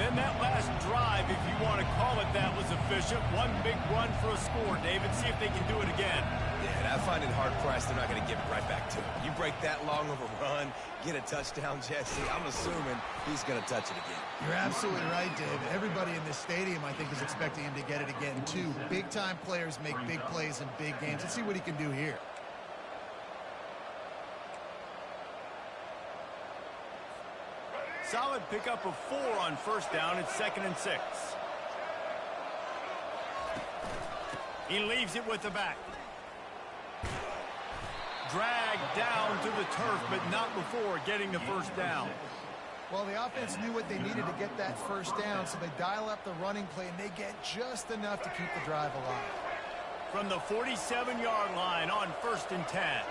Then that last drive, if you want to call it that, was efficient. One big run for a score, David. See if they can do it again. Yeah, and I find it hard-pressed they're not going to give it right back to him. You break that long of a run, get a touchdown, Jesse, I'm assuming he's going to touch it again. You're absolutely right, David. Everybody in this stadium, I think, is expecting him to get it again, too. Big-time players make big plays in big games. Let's see what he can do here. Solid pickup of 4 on first down. It's 2nd and 6. He leaves it with the back. Dragged down to the turf, but not before getting the first down. Well, the offense knew what they needed to get that first down, so they dial up the running play, and they get just enough to keep the drive alive. From the 47-yard line on 1st and 10.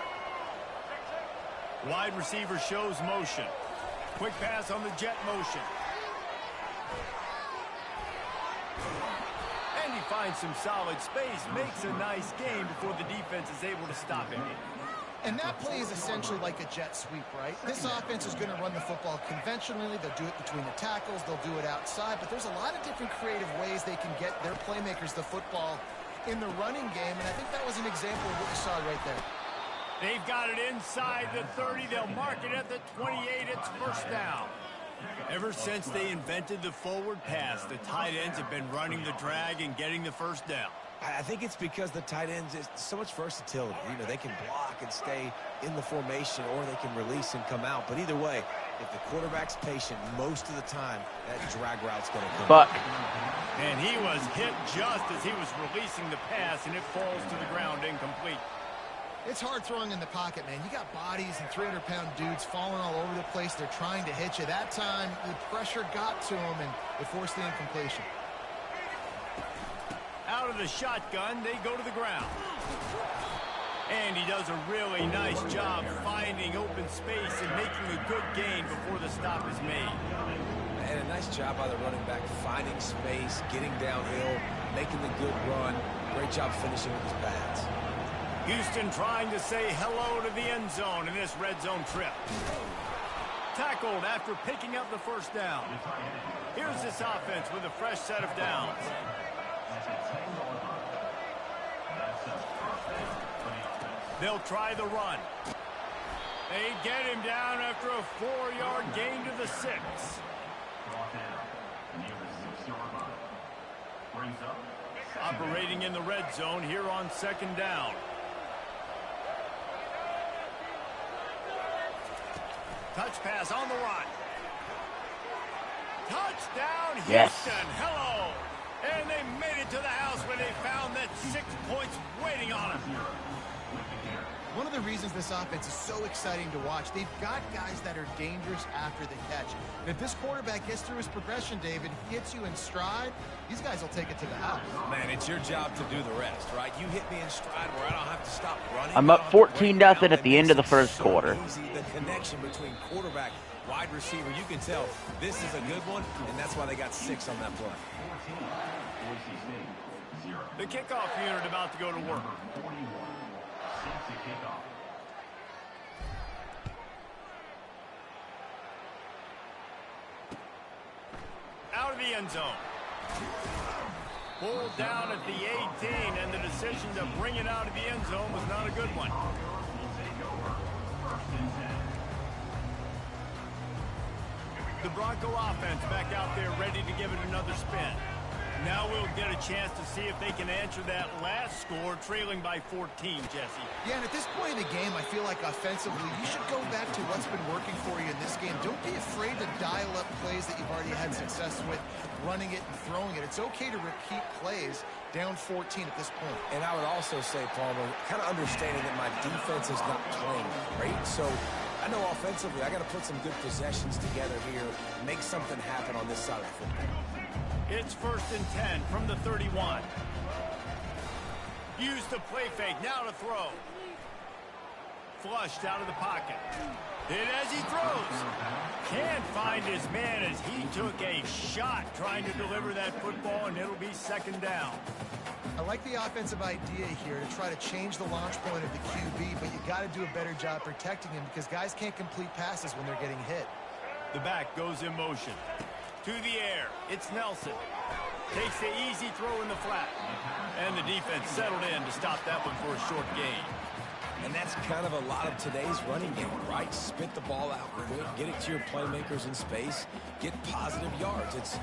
Wide receiver shows motion. Quick pass on the jet motion. And he finds some solid space, makes a nice game before the defense is able to stop him. And that play is essentially like a jet sweep, right? This offense is going to run the football conventionally. They'll do it between the tackles. They'll do it outside. But there's a lot of different creative ways they can get their playmakers the football in the running game. And I think that was an example of what we saw right there. They've got it inside the 30. They'll mark it at the 28. It's first down. Ever since they invented the forward pass, the tight ends have been running the drag and getting the first down. I think it's because the tight ends is so much versatility. You know, they can block and stay in the formation, or they can release and come out. But either way, if the quarterback's patient most of the time, that drag route's going to come. Buck. And he was hit just as he was releasing the pass, and it falls to the ground incomplete. It's hard throwing in the pocket, man. You got bodies and 300-pound dudes falling all over the place. They're trying to hit you. That time, the pressure got to him, and it forced the incompletion. Out of the shotgun, they go to the ground. And he does a really nice job finding open space and making a good gain before the stop is made. And a nice job by the running back, finding space, getting downhill, making the good run. Great job finishing with his pads. Houston trying to say hello to the end zone in this red zone trip. Tackled after picking up the first down. Here's this offense with a fresh set of downs. They'll try the run. They get him down after a 4-yard gain to the 6. Operating in the red zone here on second down. Touch pass on the run. Touchdown, Houston. Yes. Hello. And they made it to the house where they found that 6 points waiting on them. One of the reasons this offense is so exciting to watch, they've got guys that are dangerous after the catch. And if this quarterback gets through his progression, David, hits you in stride, these guys will take it to the house. Man, it's your job to do the rest, right? You hit me in stride where I don't have to stop running. I'm up 14-0 at the end of the first quarter. Easy, the connection between quarterback, wide receiver, you can tell this is a good one, and that's why they got 6 on that play. The kickoff unit about to go to work. Out of the end zone. Pulled down at the 18, and the decision to bring it out of the end zone was not a good one. The Bronco offense back out there ready to give it another spin. Now we'll get a chance to see if they can answer that last score, trailing by 14, Jesse. Yeah, and at this point in the game, I feel like offensively, you should go back to what's been working for you in this game. Don't be afraid to dial up plays that you've already had success with, running it and throwing it. It's okay to repeat plays down 14 at this point. And I would also say, Palmer, kind of understanding that my defense is not playing great, so I know offensively I got to put some good possessions together here, make something happen on this side of the football. It's 1st and 10 from the 31. Use the play fake, now to throw. Flushed out of the pocket. Hit as he throws. Can't find his man as he took a shot trying to deliver that football, and it'll be 2nd down. I like the offensive idea here to try to change the launch point of the QB, but you got to do a better job protecting him because guys can't complete passes when they're getting hit. The back goes in motion. To the air, it's Nelson. Takes the easy throw in the flat. And the defense settled in to stop that one for a short gain. And that's kind of a lot of today's running game, right? Spit the ball out quick, get it to your playmakers in space, get positive yards. It's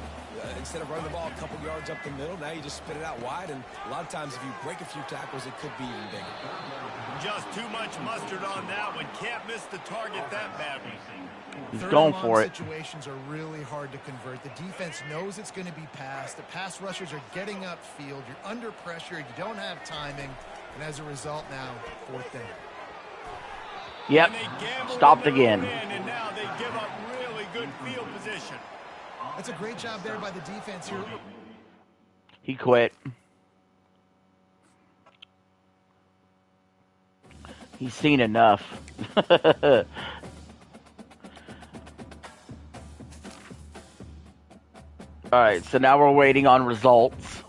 instead of running the ball a couple yards up the middle, now you just spit it out wide, and a lot of times if you break a few tackles, it could be even bigger. Just too much mustard on that one. Can't miss the target that badly. He's going for it. Situations are really hard to convert. The defense knows it's going to be passed. The pass rushers are getting upfield. You're under pressure. You don't have timing. And as a result now, 4th down. Yep. Stopped again. And now they give up really good field position. That's a great job there by the defense here. He quit. He's seen enough. All right, so now we're waiting on results.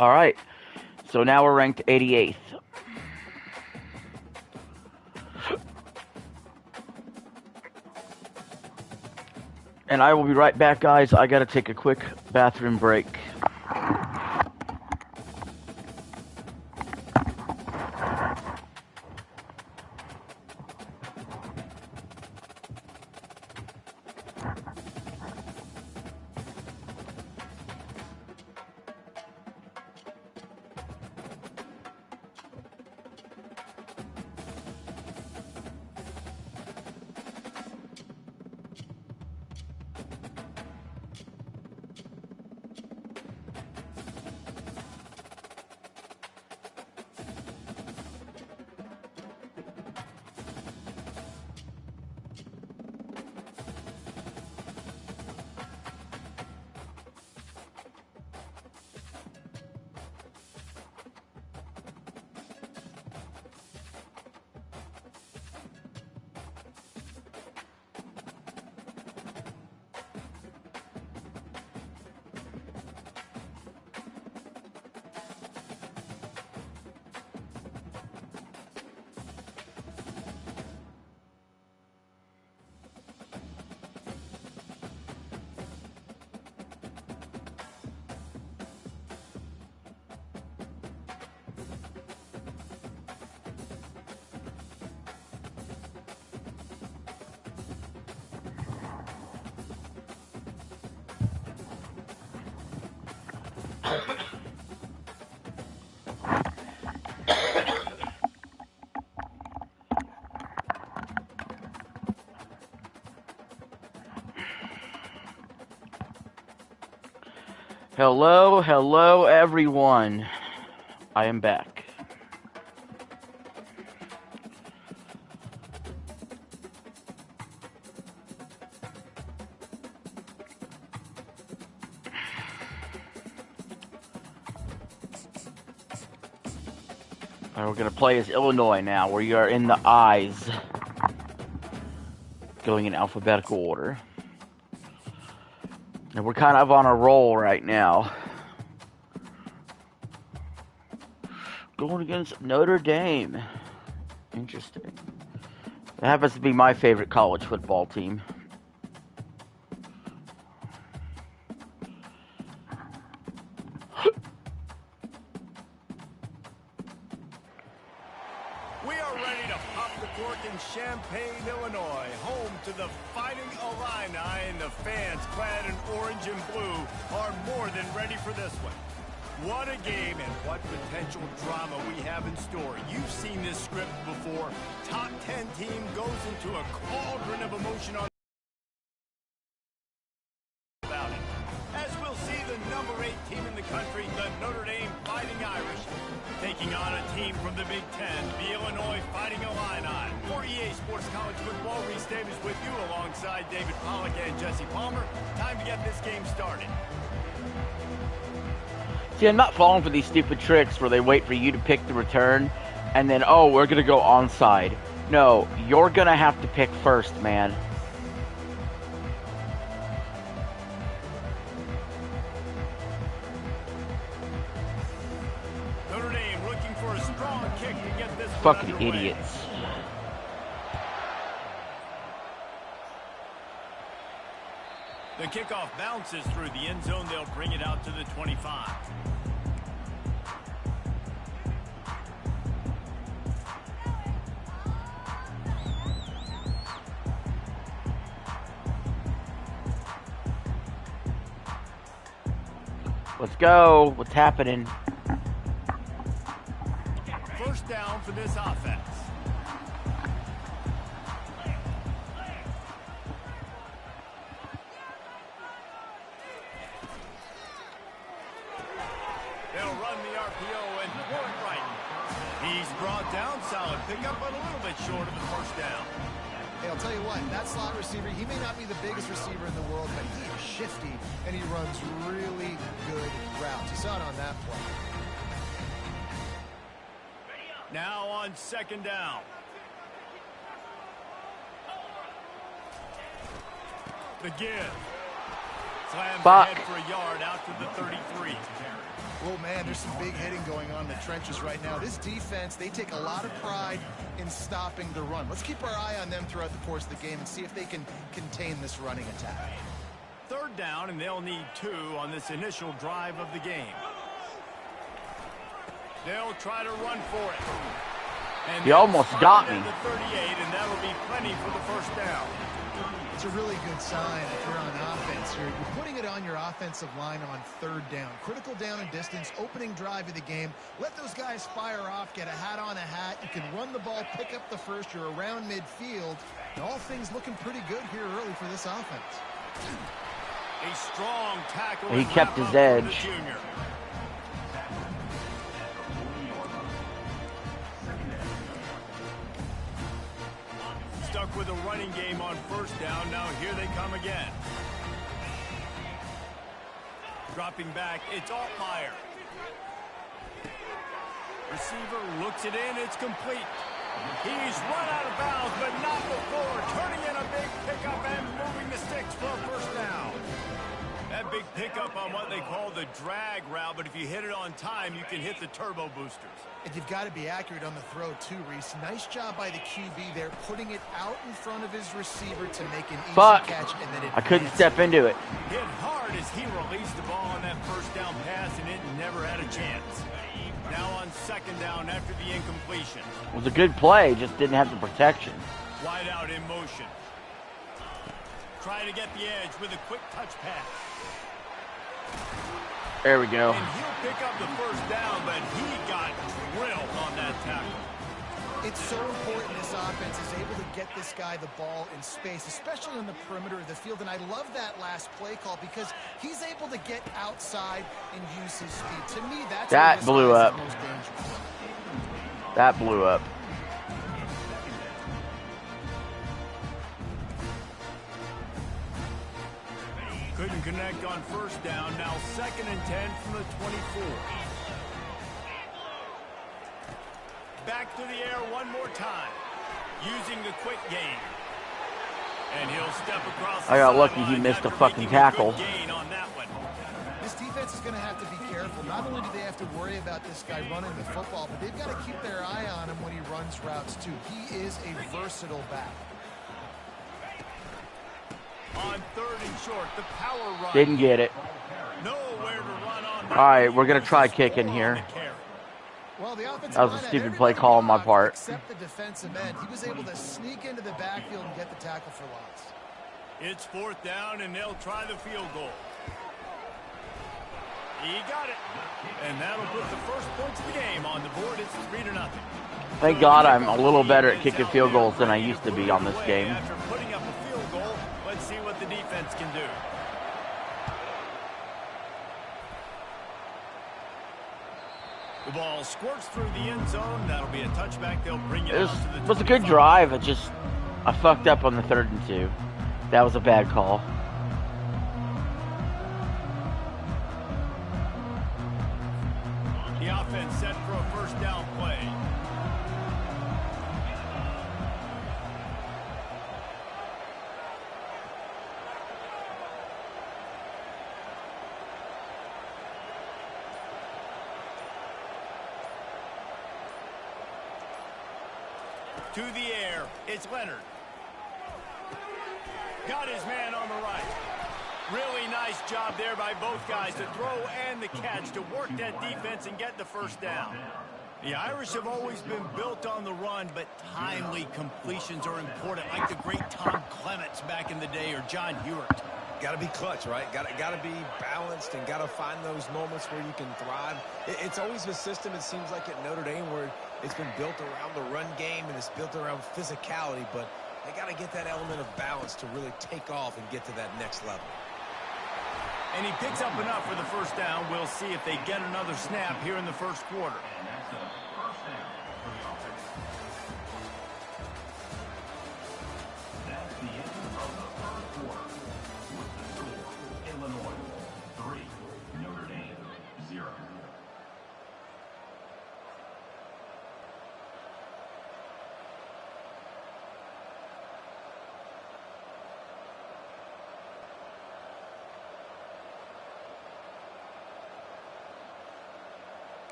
All right, so now we're ranked 88th. And I will be right back, guys. I gotta take a quick bathroom break. Hello everyone. I am back. We're going to play as Illinois now. We are in the I's. Going in alphabetical order. And we're kind of on a roll right now. Going against Notre Dame. Interesting. That happens to be my favorite college football team. We are ready to pop the cork in Champaign, Illinois, home to the Fighting Illini, and the fans clad in orange and blue are more than ready for this one. What a game and what potential drama we have in store. You've seen this script before. Top 10 team goes into a cauldron of emotion on about it. As we'll see the number 8 team in the country, the Notre Dame Fighting Irish, taking on a team from the Big Ten, the Illinois Fighting Illini. For EA Sports College Football, Reese Davis with you alongside David Pollack and Jesse Palmer. Time to get this game started. See, I'm not falling for these stupid tricks where they wait for you to pick the return and then, oh, we're going to go onside. No, you're going to have to pick first, man. Notre Dame looking for a strong kick to get this Fucking underway. idiots. The kickoff bounces through the end zone. They'll bring it out to the 25. Let's go. What's happening? First down for this offense. They'll run the RPO and throw it right. He's brought down, solid pickup, but a little bit short of the first down. Hey, I'll tell you what, that slot receiver, he may not be the biggest receiver in the world, but he is shifty, and he runs really good routes. You saw it on that play. Now on second down. The give. Slams Fuck. ahead for a yard out to the 33. Oh, man, there's some big hitting going on in the trenches right now. This defense, they take a lot of pride in stopping the run. Let's keep our eye on them throughout the course of the game and see if they can contain this running attack. Third down, and they'll need 2 on this initial drive of the game. They'll try to run for it. And he almost got me. at the 38, and that'll be plenty for the first down. It's a really good sign if you're on offense. You're putting it on your offensive line on third down. Critical down and distance, opening drive of the game. Let those guys fire off, get a hat on a hat. You can run the ball, pick up the first. You're around midfield. And all things looking pretty good here early for this offense. A strong tackle. He kept his edge. Stuck with a running game on first down. Now here they come again. Dropping back, it's Altmaier. Receiver looks it in, it's complete. He's run out of bounds, but not before turning in a big pickup and moving the sticks for a first down. That big pickup on what they call the drag route, but if you hit it on time, you can hit the turbo boosters. And you've got to be accurate on the throw too, Reese. Nice job by the QB there, putting it out in front of his receiver to make an easy catch. And then I couldn't step into it. Hit hard as he released the ball on that first down pass, and it never had a chance. Now on second down after the incompletion. It was a good play, just didn't have the protection. Wide out in motion. Trying to get the edge with a quick touch pass. There we go. And he'll pick up the first down, but he got drilled on that tackle. It's so important this offense is able to get this guy the ball in space, especially on the perimeter of the field. And I love that last play call because he's able to get outside and use his speed. To me, that blew up. Most dangerous. That blew up. Couldn't connect on first down. Now 2nd and 10 from the 24. Back to the air one more time. Using the quick game. And he'll step across the I got lucky he sideline missed a after fucking making tackle. good gain on that one. This defense is going to have to be careful. Not only do they have to worry about this guy running the football, but they've got to keep their eye on him when he runs routes too. He is a versatile back. On 3rd and short, the power run. Didn't get it. Nowhere to run on. All right, we're going to try kicking here. Well, the offensive That was a line, stupid play call on my blocked part. Except the defensive end. He was able to sneak into the backfield and get the tackle for loss. It's 4th down, and they'll try the field goal. He got it. And that'll put the first points of the game on the board. It's 3-0. Thank God I'm a little better at kicking field goals than I used to be on this game. After putting up a field goal, let's see what the defense can do. The ball squirts through the end zone. That'll be a touchback. They'll bring it It out to the was a good 25. drive. I fucked up on the 3rd and 2. That was a bad call. The offense set for a first down play. To the air, it's Leonard. Got his man on the right. Really nice job there by both guys to throw and the catch to work that defense and get the first down. The Irish have always been built on the run, but timely completions are important, like the great Tom Clements back in the day or John Hewart. Got to be clutch, right? Got to be balanced and got to find those moments where you can thrive. It's always a system, it seems like, at Notre Dame where it's been built around the run game and it's built around physicality, but they got to get that element of balance to really take off and get to that next level. And he picks up enough for the first down. We'll see if they get another snap here in the first quarter. And that's a first down for the offense. That's the end of the first quarter. With the score, Illinois 3, Notre Dame 0.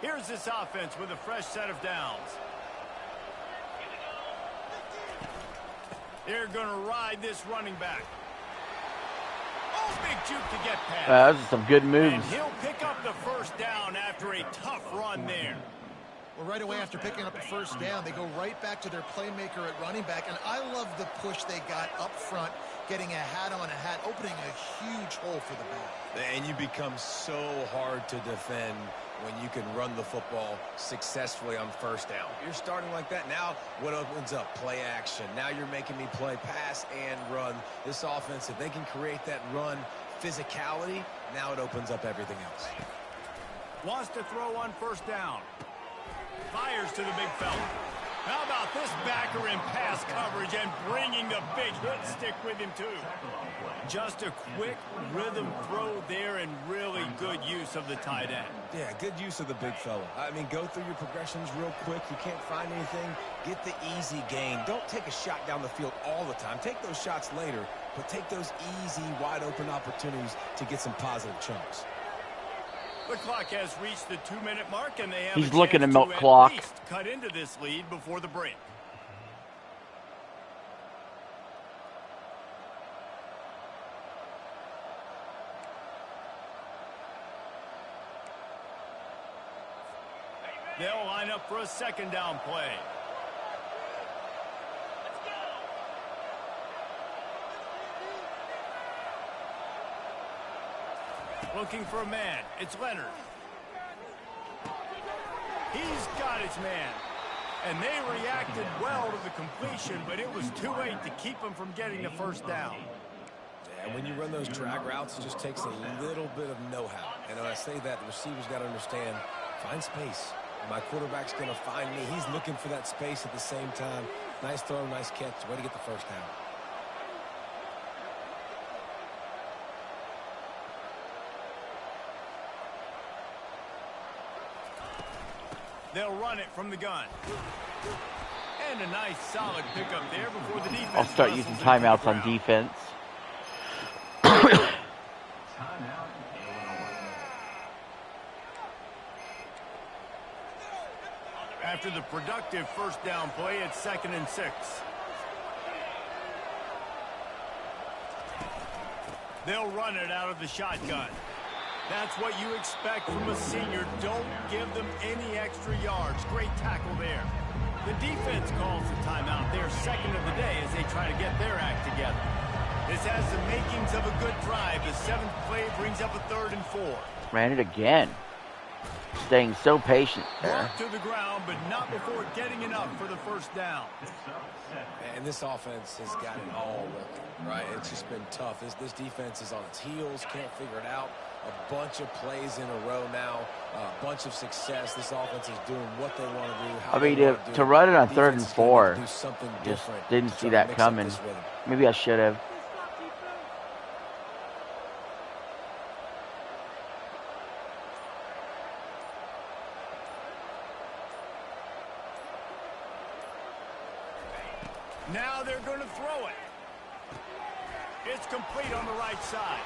Here's this offense with a fresh set of downs. They're going to ride this running back. Oh, big juke to get past. Those are some good moves. And he'll pick up the first down after a tough run there. Well, right away after picking up the first down, they go right back to their playmaker at running back. And I love the push they got up front, getting a hat on a hat, opening a huge hole for the back. And you become so hard to defend when you can run the football successfully on first down. You're starting like that. Now what opens up? Play action. Now you're making me play pass and run. This offense, if they can create that run physicality, now it opens up everything else. Wants to throw on first down. Fires to the big fella. How about this backer in pass coverage and bringing the big hit stick with him too. Just a quick rhythm throw there and really good use of the tight end. Yeah, good use of the big fella. I mean, go through your progressions real quick. You can't find anything. Get the easy gain. Don't take a shot down the field all the time. Take those shots later, but take those easy, wide open opportunities to get some positive chunks. The clock has reached the 2-minute mark, and they have He's a looking chance to milk at clock. least cut into this lead before the break. They'll line up for a second down play. Looking for a man. It's Leonard. He's got his man. And they reacted well to the completion, but it was too late to keep him from getting the first down. And when you run those drag routes, it just takes a little bit of know-how. And when I say that, the receiver's got to understand, find space. My quarterback's going to find me. He's looking for that space at the same time. Nice throw, nice catch. Way to get the first down. They'll run it from the gun. And a nice solid pickup there before the defense. I'll start using timeouts on defense. After the productive first down play, it's 2nd and 6. They'll run it out of the shotgun. That's what you expect from a senior. Don't give them any extra yards. Great tackle there. The defense calls the timeout. Their second of the day as they try to get their act together. This has the makings of a good drive. The 7th play brings up a 3rd and 4. Ran it again. Staying so patient there. Brought to the ground, but not before getting enough for the first down. And this offense has got it all working, right? It's just been tough. This defense is on its heels, can't figure it out. A bunch of plays in a row now, a bunch of success. This offense is doing what they want to do. I mean, to run it on 3rd and 4, just didn't see that coming. Maybe I should have. Now they're going to throw it. It's complete on the right side.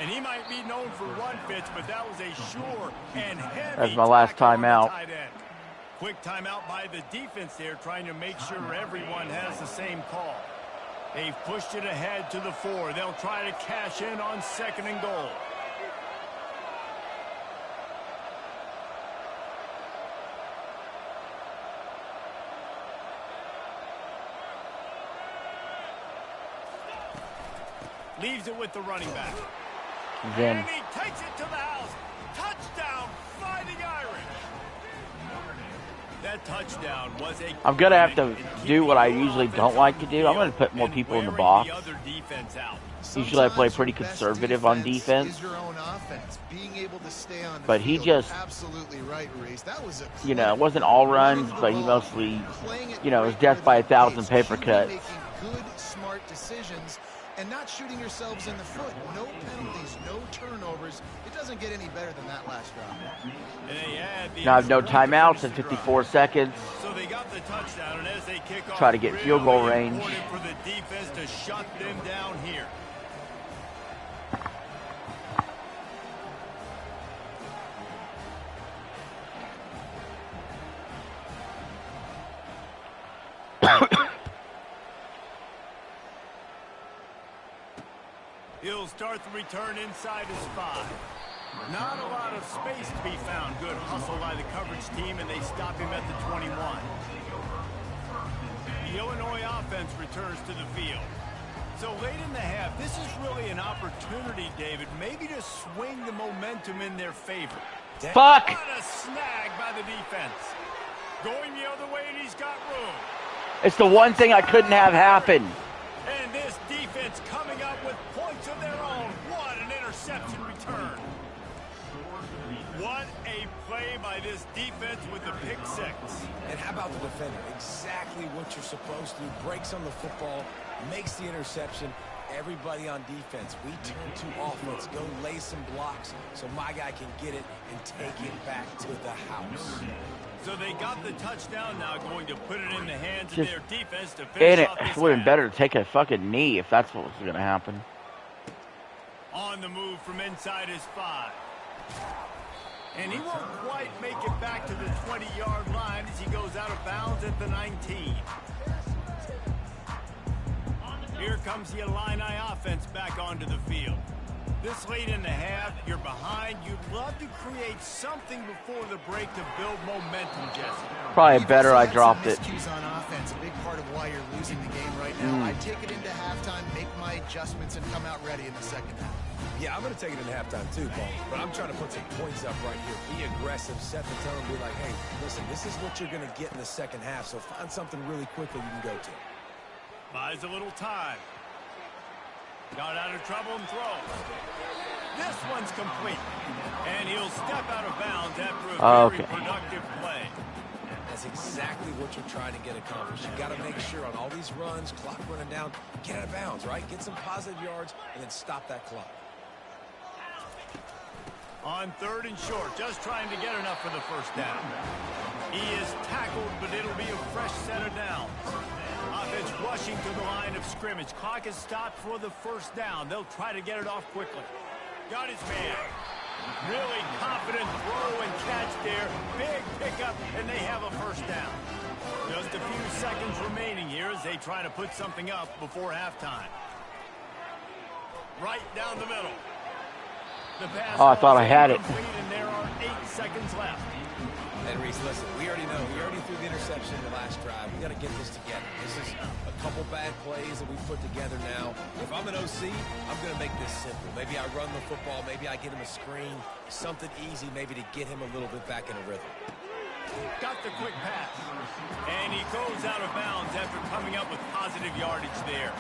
And he might be known for run fits, but that was a sure and heavy. That's my last timeout. Quick timeout by the defense there, trying to make sure everyone has the same call. They've pushed it ahead to the 4. They'll try to cash in on 2nd and goal. Leaves it with the running back. Then And he takes it to the house. Touchdown, Fighting Irish. That touchdown was a... I'm going to have to do what I usually don't like to do. I'm going to put more people in the box. Usually I play pretty conservative on defense. But he just, you know, it wasn't all runs, but he mostly, you know, it was death by 1,000 paper cuts. Good, smart decisions. And not shooting yourselves in the foot. No penalties, no turnovers. It doesn't get any better than that last drive. Now I have no timeouts in 54 seconds. So they got the touchdown, and as they kick off, Try to get field goal range. For the defense to shut them down here. He'll start the return inside his 5. Not a lot of space to be found. Good hustle by the coverage team, and they stop him at the 21. The Illinois offense returns to the field. So late in the half, this is really an opportunity, David, maybe to swing the momentum in their favor. Fuck! What a snag by the defense. Going the other way, and he's got room. It's the one thing I couldn't have happen. And this defense coming up with points of their own. What an interception return. What a play by this defense with the pick 6. And how about the defender? Exactly what you're supposed to do. Breaks on the football, makes the interception. Everybody on defense, we turn to offense. Go lay some blocks so my guy can get it and take it back to the house. So they got the touchdown, now going to put it in the hands of Just- their defense to And finish it off this would have been half. better to take a fucking knee if that's what was going to happen. On the move from inside his 5. And he won't quite make it back to the 20-yard line as he goes out of bounds at the 19. Here comes the Illini offense back onto the field. This late in the half, you're behind. You'd love to create something before the break to build momentum, Jesse. Probably You've better also I had dropped some it. miscues on offense, a big part of why you're losing the game right now. I take it into halftime, make my adjustments, and come out ready in the second half. Yeah, I'm going to take it in halftime too, Paul. But I'm trying to put some points up right here. Be aggressive, set the tone, be like, hey, listen, this is what you're going to get in the second half, so find something really quickly you can go to. Buys a little time. Got out of trouble and throw. This one's complete. And he'll step out of bounds after a very productive play. That's exactly what you're trying to get accomplished. You got to make sure on all these runs, clock running down, get out of bounds, right? Get some positive yards and then stop that clock. On 3rd and short, just trying to get enough for the first down. He is tackled, but it'll be a fresh set of downs. Offense rushing to the line of scrimmage. Clock is stopped for the first down. They'll try to get it off quickly. Got his man. Really confident throw and catch there. Big pickup, and they have a first down. Just a few seconds remaining here as they try to put something up before halftime. Right down the middle. The pass Oh, I thought I had it. incomplete, and there are 8 seconds left. And Reese, listen, we already know. We already threw the interception the last drive. We got to get this together. This is a couple bad plays that we put together now. If I'm an OC, I'm going to make this simple. Maybe I run the football. Maybe I get him a screen. Something easy maybe to get him a little bit back in a rhythm. Got the quick pass. And he goes out of bounds after coming up with positive yardage there.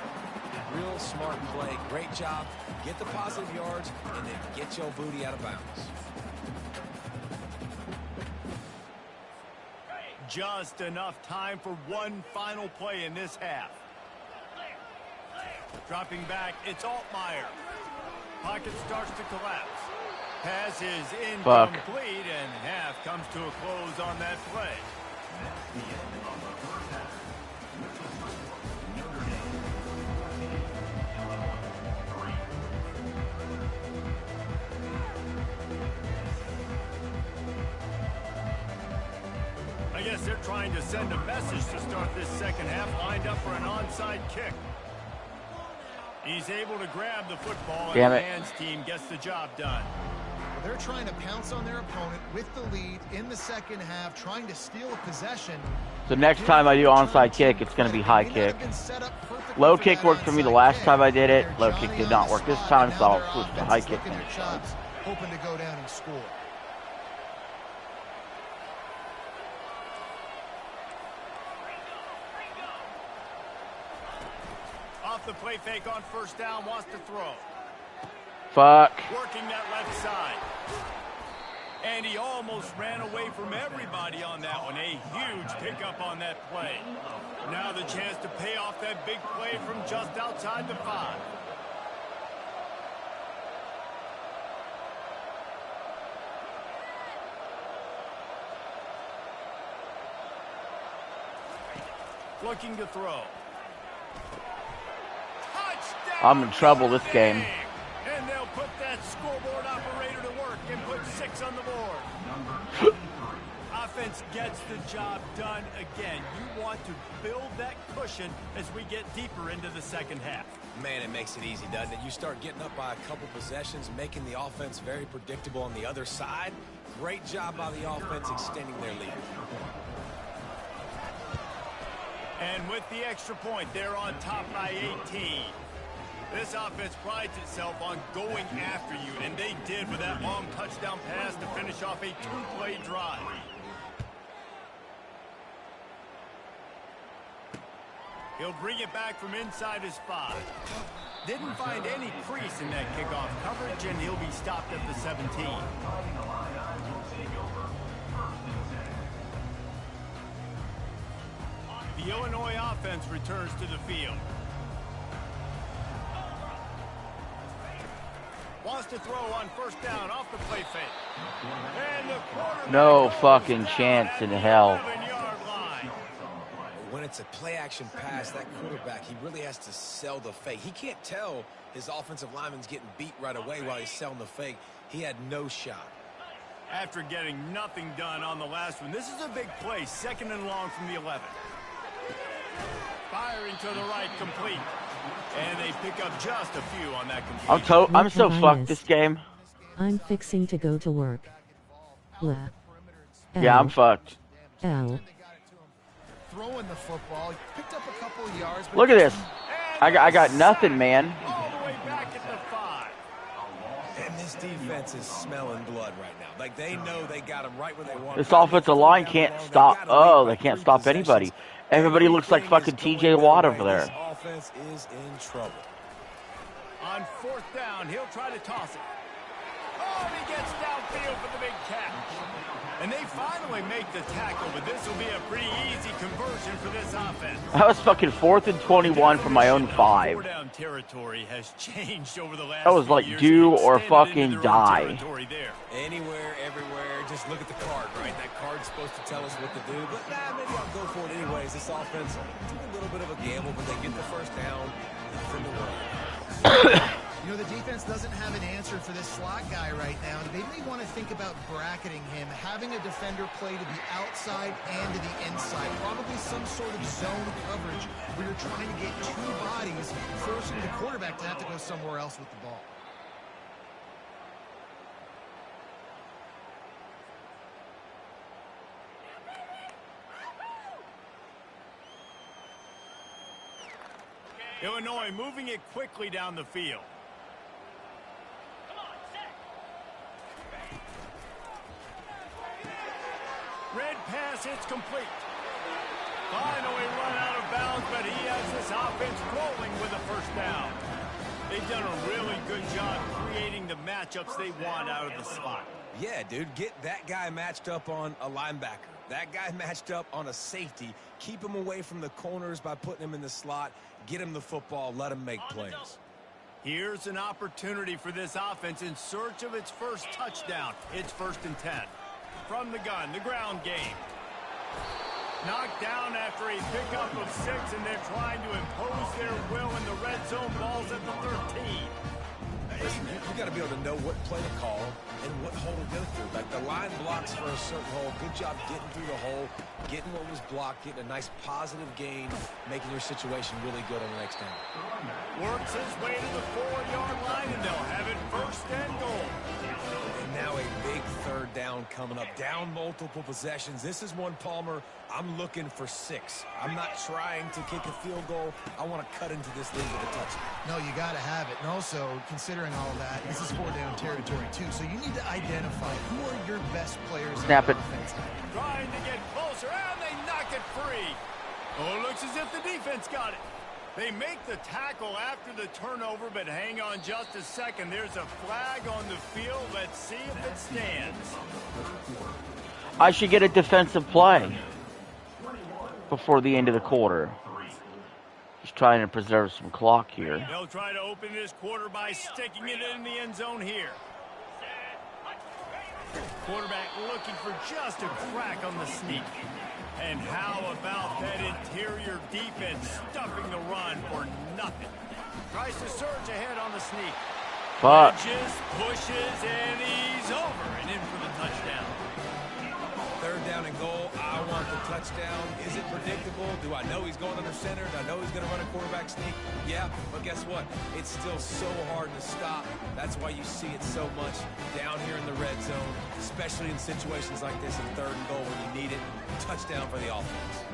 Real smart play. Great job. Get the positive yards and then get your booty out of bounds. Just enough time for one final play in this half. Dropping back, it's Altmaier. Pocket starts to collapse. Pass is incomplete, and half comes to a close on that play. I guess they're trying to send a message to start this second half, lined up for an onside kick. He's able to grab the football, and the hands team gets the job done. Well, they're trying to pounce on their opponent with the lead in the second half, trying to steal a possession. So next time I do onside kick, it's going to be high kick. Low kick worked for me the last time I did it. Low kick did not work this time, so I'll switch to high kick. Hoping to go down and score. Off the play fake on first down, wants to throw. Fuck. Working that left side. And he almost ran away from everybody on that one. A huge pickup on that play. Now the chance to pay off that big play from just outside the 5. Looking to throw. Touchdown! I'm in trouble this game. And they'll put that scoreboard operator to work and put 6 on the board. Offense gets the job done again. You want to build that cushion as we get deeper into the second half. Man, it makes it easy, doesn't it? You start getting up by a couple possessions, making the offense very predictable on the other side. Great job by the offense extending their lead. And with the extra point, they're on top by 18. This offense prides itself on going after you, and they did with that long touchdown pass to finish off a two-play drive. He'll bring it back from inside his 5. Didn't find any crease in that kickoff coverage, and he'll be stopped at the 17. The Illinois offense returns to the field. Wants to throw on first down off the play fake. And the quarterback No fucking chance in hell. 11-yard line. When it's a play-action pass, that quarterback, he really has to sell the fake. He can't tell his offensive lineman's getting beat right away while he's selling the fake. He had no shot. After getting nothing done on the last one, this is a big play, 2nd and long from the 11. Firing to the right, complete. And they pick up just a few on that completion. I'm so fucked this game. I'm fixing to go to work. Blah. Yeah, I'm fucked. L. Throwing the football, picked up a couple of yards. Look at this. I got nothing, man. All the way back at the 5. And this defense is smelling blood right now. Like, they know they got him right where they want. This offensive line can't stop. Oh, they can't stop anybody. Everybody looks like fucking TJ Watt over there. This offense is in trouble. On 4th down, he'll try to toss it. Oh, he gets downfield for the big catch. And they finally make the tackle, but this will be a pretty easy conversion for this offense. That was fucking 4th and 21 from my own 5. 4-down territory has changed over the last That was few like years. do or Extended fucking into their own die. territory there. Anywhere, everywhere, just look at the card, right? That card's supposed to tell us what to do, but maybe I'll go for it anyways. This offense took a little bit of a gamble, but they get the first down. Nothing to worry about. You know, the defense doesn't have an answer for this slot guy right now. They may want to think about bracketing him, having a defender play to the outside and to the inside. Probably some sort of zone coverage where you're trying to get 2 bodies, forcing the quarterback to have to go somewhere else with the ball. Illinois moving it quickly down the field. Red pass hits complete. Finally run out of bounds, but he has this offense rolling with a first down. They've done a really good job creating the matchups they want out of the slot. Yeah, dude, get that guy matched up on a linebacker. That guy matched up on a safety. Keep him away from the corners by putting him in the slot. Get him the football. Let him make plays. Here's an opportunity for this offense in search of its first touchdown. It's 1st and 10. From the gun, the ground game. Knocked down after a pickup of 6, and they're trying to impose their will in the red zone. Balls at the 13. Listen, you got to be able to know what play to call and what hole to go through. Like, the line blocks for a certain hole. Good job getting through the hole, getting what was blocked, getting a nice positive gain, making your situation really good on the next down. Works his way to the 4-yard line, and they'll have it 1st and goal. And now a big 3rd down coming up. Down multiple possessions. This is one, Palmer, I'm looking for 6. I'm not trying to kick a field goal. I want to cut into this lead with a touchdown. No, you got to have it. And also, considering all of that, this is 4-down territory, too. So you need to identify who are your best players Snap on it. offense. Trying to get closer, and they knock it free. Oh, looks as if the defense got it. They make the tackle after the turnover, but hang on just a second. There's a flag on the field. Let's see if it stands. I should get a defensive play before the end of the quarter. He's trying to preserve some clock here. They'll try to open this quarter by sticking it in the end zone here. Quarterback looking for just a crack on the sneak. And how about that interior defense stuffing the run for nothing? Tries to surge ahead on the sneak. Fuck. Pushes, and he's over and in for the touchdown. 3rd down and goal. I want the touchdown. Is it predictable? Do I know he's going under center? Do I know he's going to run a quarterback sneak? Yeah, but guess what? It's still so hard to stop. That's why you see it so much down here in the red zone, especially in situations like this in 3rd and goal when you need it. Touchdown for the offense.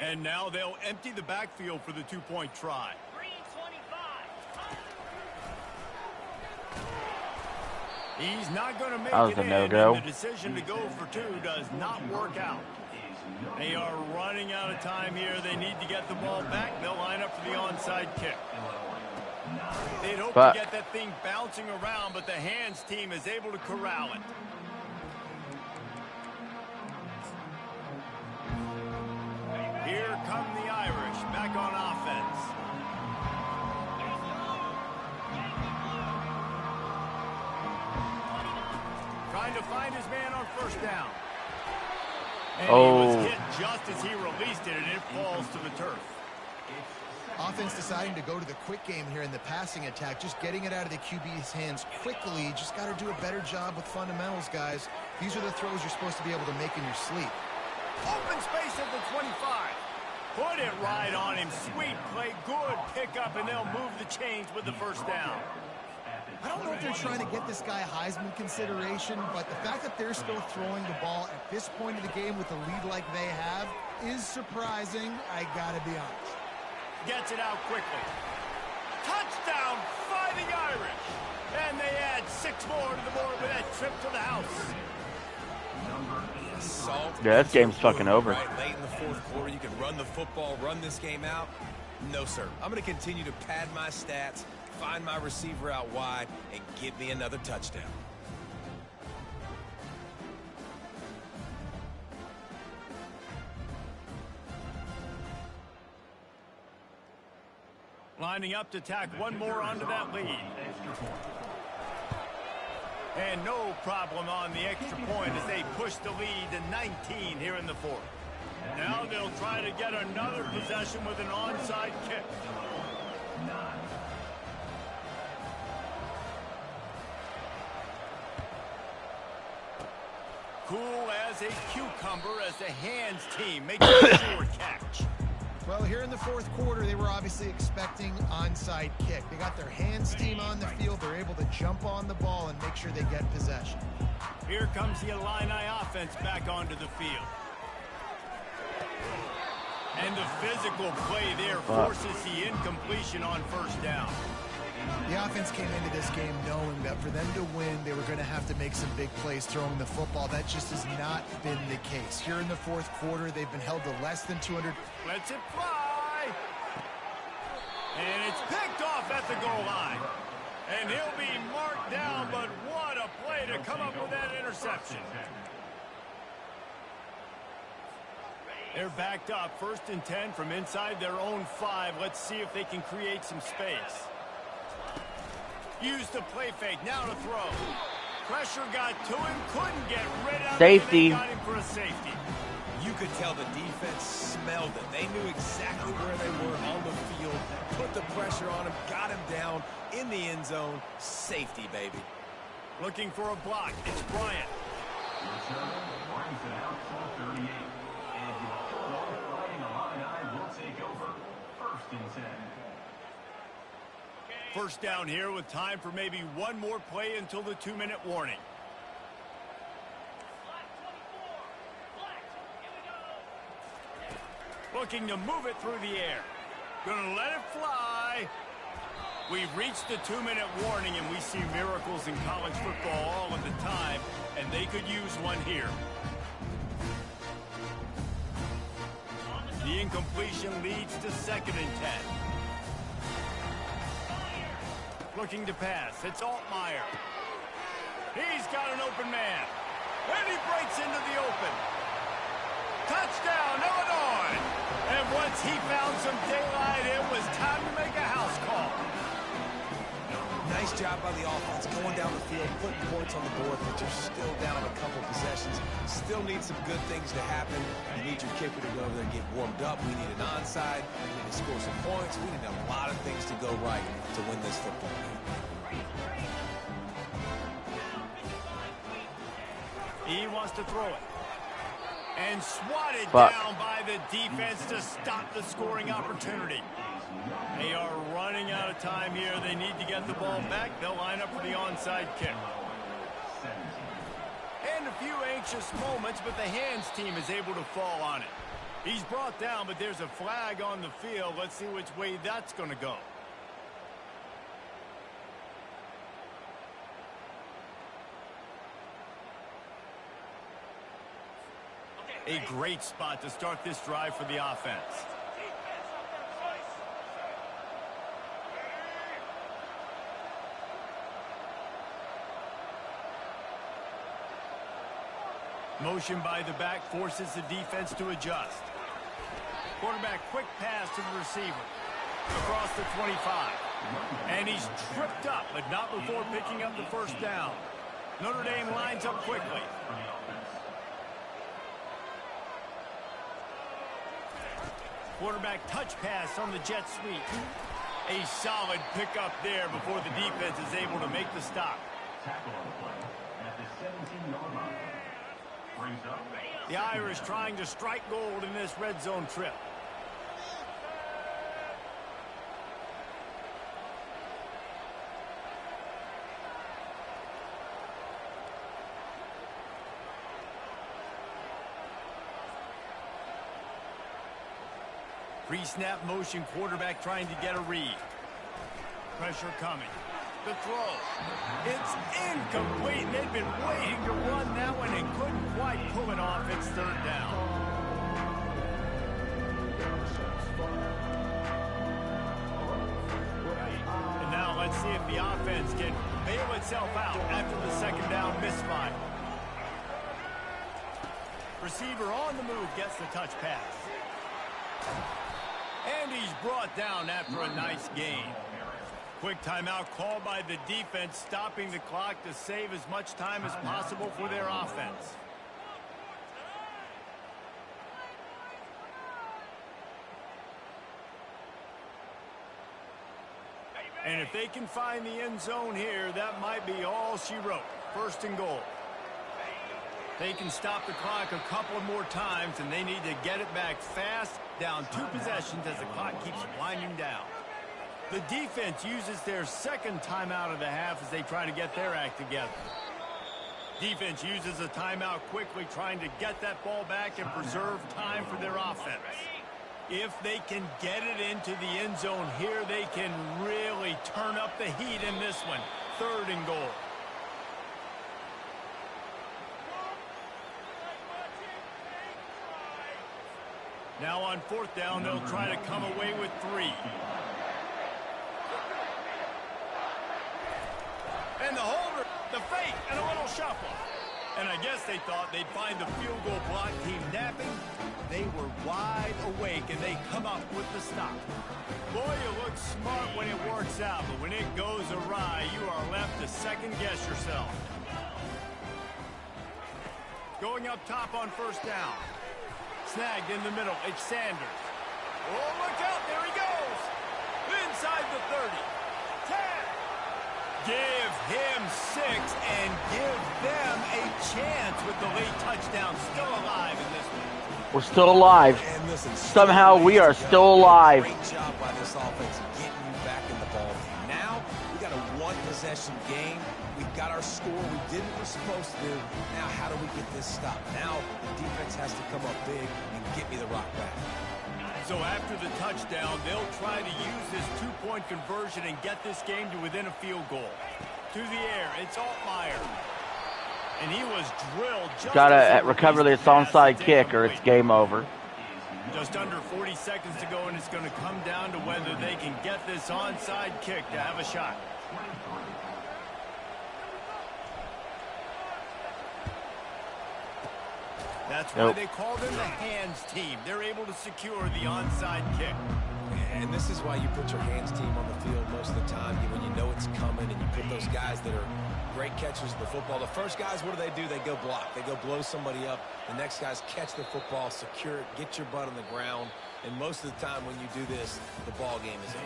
And now they'll empty the backfield for the 2-point try. He's not going to make it in, and the decision to go for 2 does not work out. They are running out of time here. They need to get the ball back. They'll line up for the onside kick. They'd hope to get that thing bouncing around, but the hands team is able to corral it. Here come the Irish back on offense. Trying to find his man on 1st down. And he was hit just as he released it, and it falls to the turf. Offense deciding to go to the quick game here in the passing attack, just getting it out of the QB's hands quickly. Just got to do a better job with fundamentals, guys. These are the throws you're supposed to be able to make in your sleep. Open space at the 25. Put it right on him. Sweet play, good pickup, and they'll move the chains with the 1st down. I don't know if they're trying to get this guy Heisman consideration, but the fact that they're still throwing the ball at this point of the game with a lead like they have is surprising, I gotta be honest. Gets it out quickly. Touchdown by the Irish. And they add 6 more to the board with that trip to the house. Yeah, this game's fucking over. Right, late in the 4th quarter, you can run the football, run this game out. No, sir. I'm going to continue to pad my stats, find my receiver out wide, and give me another touchdown. Lining up to tack one more onto that lead. And no problem on the extra point as they push the lead to 19 here in the 4th. Now they'll try to get another possession with an onside kick. Cool as a cucumber as the hands team makes a short catch. Well, here in the 4th quarter, they were obviously expecting onside kick. They got their hands team on the field. They're able to jump on the ball and make sure they get possession. Here comes the Illini offense back onto the field. And the physical play there forces the incompletion on 1st down. The offense came into this game knowing that for them to win, they were going to have to make some big plays throwing the football. That just has not been the case. Here in the 4th quarter, they've been held to less than 200. Lets it fly. And it's picked off at the goal line. And he'll be marked down, but what a play to come up with that interception. They're backed up, 1st and 10 from inside their own 5. Let's see if they can create some space. Used the play fake, now to throw. Pressure got to him, couldn't get rid of it. Safety. Got him for a safety. You could tell the defense smelled it. They knew exactly where they were on the field, put the pressure on him, got him down in the end zone. Safety, baby. Looking for a block, it's Bryant. Brings it out to 38. And your Fighting Illini will take over. 1st and 10. 1st down here with time for maybe one more play until the 2-minute warning. Looking to move it through the air. Gonna let it fly. We've reached the 2-minute warning, and we see miracles in college football all of the time, and they could use one here. The incompletion leads to 2nd and 10. Looking to pass. It's Altmaier. He's got an open man. And he breaks into the open. Touchdown, Illinois. And once he found some daylight, it was time to make a house call. Nice Nice job by the offense, going down the field, putting points on the board, but you're still down on a couple possessions. Still need some good things to happen. You need your kicker to go over there and get warmed up. We need an onside. We need to score some points. We need a lot of things to go right to win this football game. He wants to throw it. And swatted down by the defense to stop the scoring opportunity. They are running out of time here. They need to get the ball back. They'll line up for the onside kick. And a few anxious moments, but the hands team is able to fall on it. He's brought down, but there's a flag on the field. Let's see which way that's going to go. A great spot to start this drive for the offense. Motion by the back forces the defense to adjust. Quarterback quick pass to the receiver. Across the 25. And he's tripped up, but not before picking up the first down. Notre Dame lines up quickly. Quarterback touch pass on the jet sweep. A solid pickup there before the defense is able to make the stop. Tackle on the play at the 17-yard line. Brings up. The Irish trying to strike gold in this red zone trip. Pre-snap motion, quarterback trying to get a read. Pressure coming. The throw. It's incomplete. They've been waiting to run that one and couldn't quite pull it off. It's third down. And now let's see if the offense can bail itself out after the second down misfire. Receiver on the move gets the touch pass. And he's brought down after a nice gain. Quick timeout called by the defense, stopping the clock to save as much time as possible for their offense. And if they can find the end zone here, that might be all she wrote. First and goal. They can stop the clock a couple more times, and they need to get it back fast, down 2 possessions as the clock keeps winding down. The defense uses their second timeout of the half as they try to get their act together. Defense uses a timeout quickly, trying to get that ball back and preserve time for their offense. If they can get it into the end zone here, they can really turn up the heat in this one. Third and goal. Now on fourth down, they'll try to come away with 3. And the holder, the fake, and a little shuffle. And I guess they thought they'd find the field goal block team napping. They were wide awake, and they come up with the stop. Boy, you look smart when it works out, but when it goes awry, you are left to second-guess yourself. Going up top on first down. Snagged in the middle. It's Sanders. Oh, look out. There he goes. Inside the 30. 10. Give him 6 and give them a chance with the late touchdown. Still alive in this one. We're still alive. And listen, Somehow we are still alive. Great job by this offense getting you back in the ball game. Now we got a 1-possession game. We've got our score. We did what we're supposed to do. Now how do we get this stopped? Now the defense has to come up big and get me the rock back. So after the touchdown, they'll try to use this 2-point conversion and get this game to within a field goal. To the air, it's Altmaier. And he was drilled. Gotta recover this onside kick or it's game over. Just under 40 seconds to go, and it's going to come down to whether they can get this onside kick to have a shot. That's why they call them the hands team. They're able to secure the onside kick. and this is why you put your hands team on the field most of the time. When you know it's coming and you put those guys that are great catchers of the football. The first guys, what do? They go block. They go blow somebody up. The next guys catch the football, secure it, get your butt on the ground. And most of the time when you do this, the ball game is over.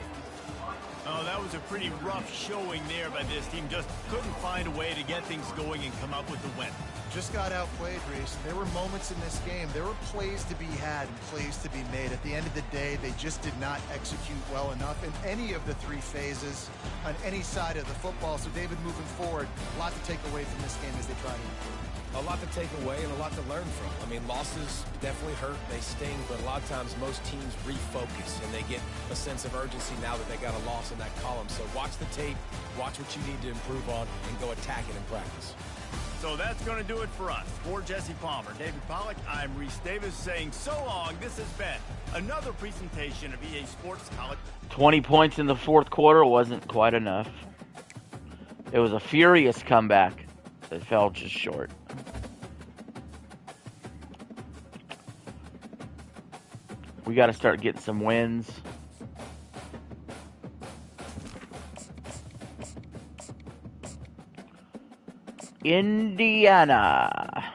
Oh, that was a pretty rough showing there by this team. Just couldn't find a way to get things going and come up with the win. Just got outplayed, Reese. There were moments in this game. There were plays to be had and plays to be made. At the end of the day, they just did not execute well enough in any of the three phases on any side of the football. So, David, moving forward, a lot to take away from this game as they try to improve. A lot to take away and a lot to learn from. I mean, losses definitely hurt, they sting, but a lot of times most teams refocus and they get a sense of urgency now that they got a loss in that column. So watch the tape, watch what you need to improve on, and go attack it in practice. So that's going to do it for us. For Jesse Palmer, David Pollack, I'm Reese Davis saying so long. This has been another presentation of EA Sports College. 20 points in the fourth quarter wasn't quite enough. It was a furious comeback that fell just short. We got to start getting some wins. Indiana.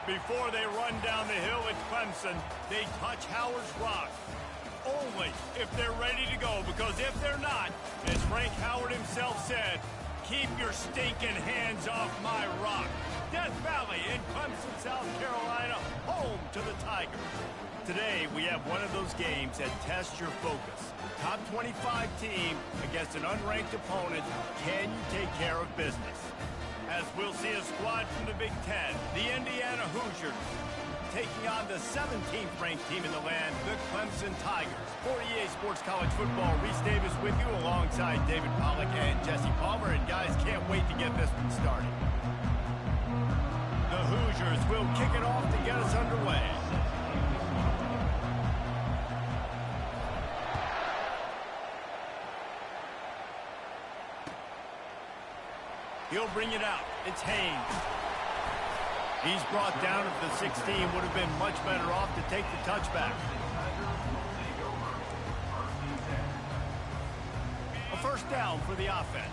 Before they run down the hill at Clemson, they touch Howard's rock. Only if they're ready to go, because if they're not, as Frank Howard himself said, keep your stinking hands off my rock. Death Valley in Clemson, South Carolina, home to the Tigers. Today, we have one of those games that tests your focus. Top 25 team against an unranked opponent. Can you take care of business? As we'll see a squad from the Big Ten, the Indiana Hoosiers, taking on the 17th ranked team in the land, the Clemson Tigers. For EA Sports College Football, Reese Davis with you alongside David Pollack and Jesse Palmer. And guys, can't wait to get this one started. The Hoosiers will kick it off to get us underway. He'll bring it out. It's Haynes. He's brought down at the 16. Would have been much better off to take the touchback. A first down for the offense.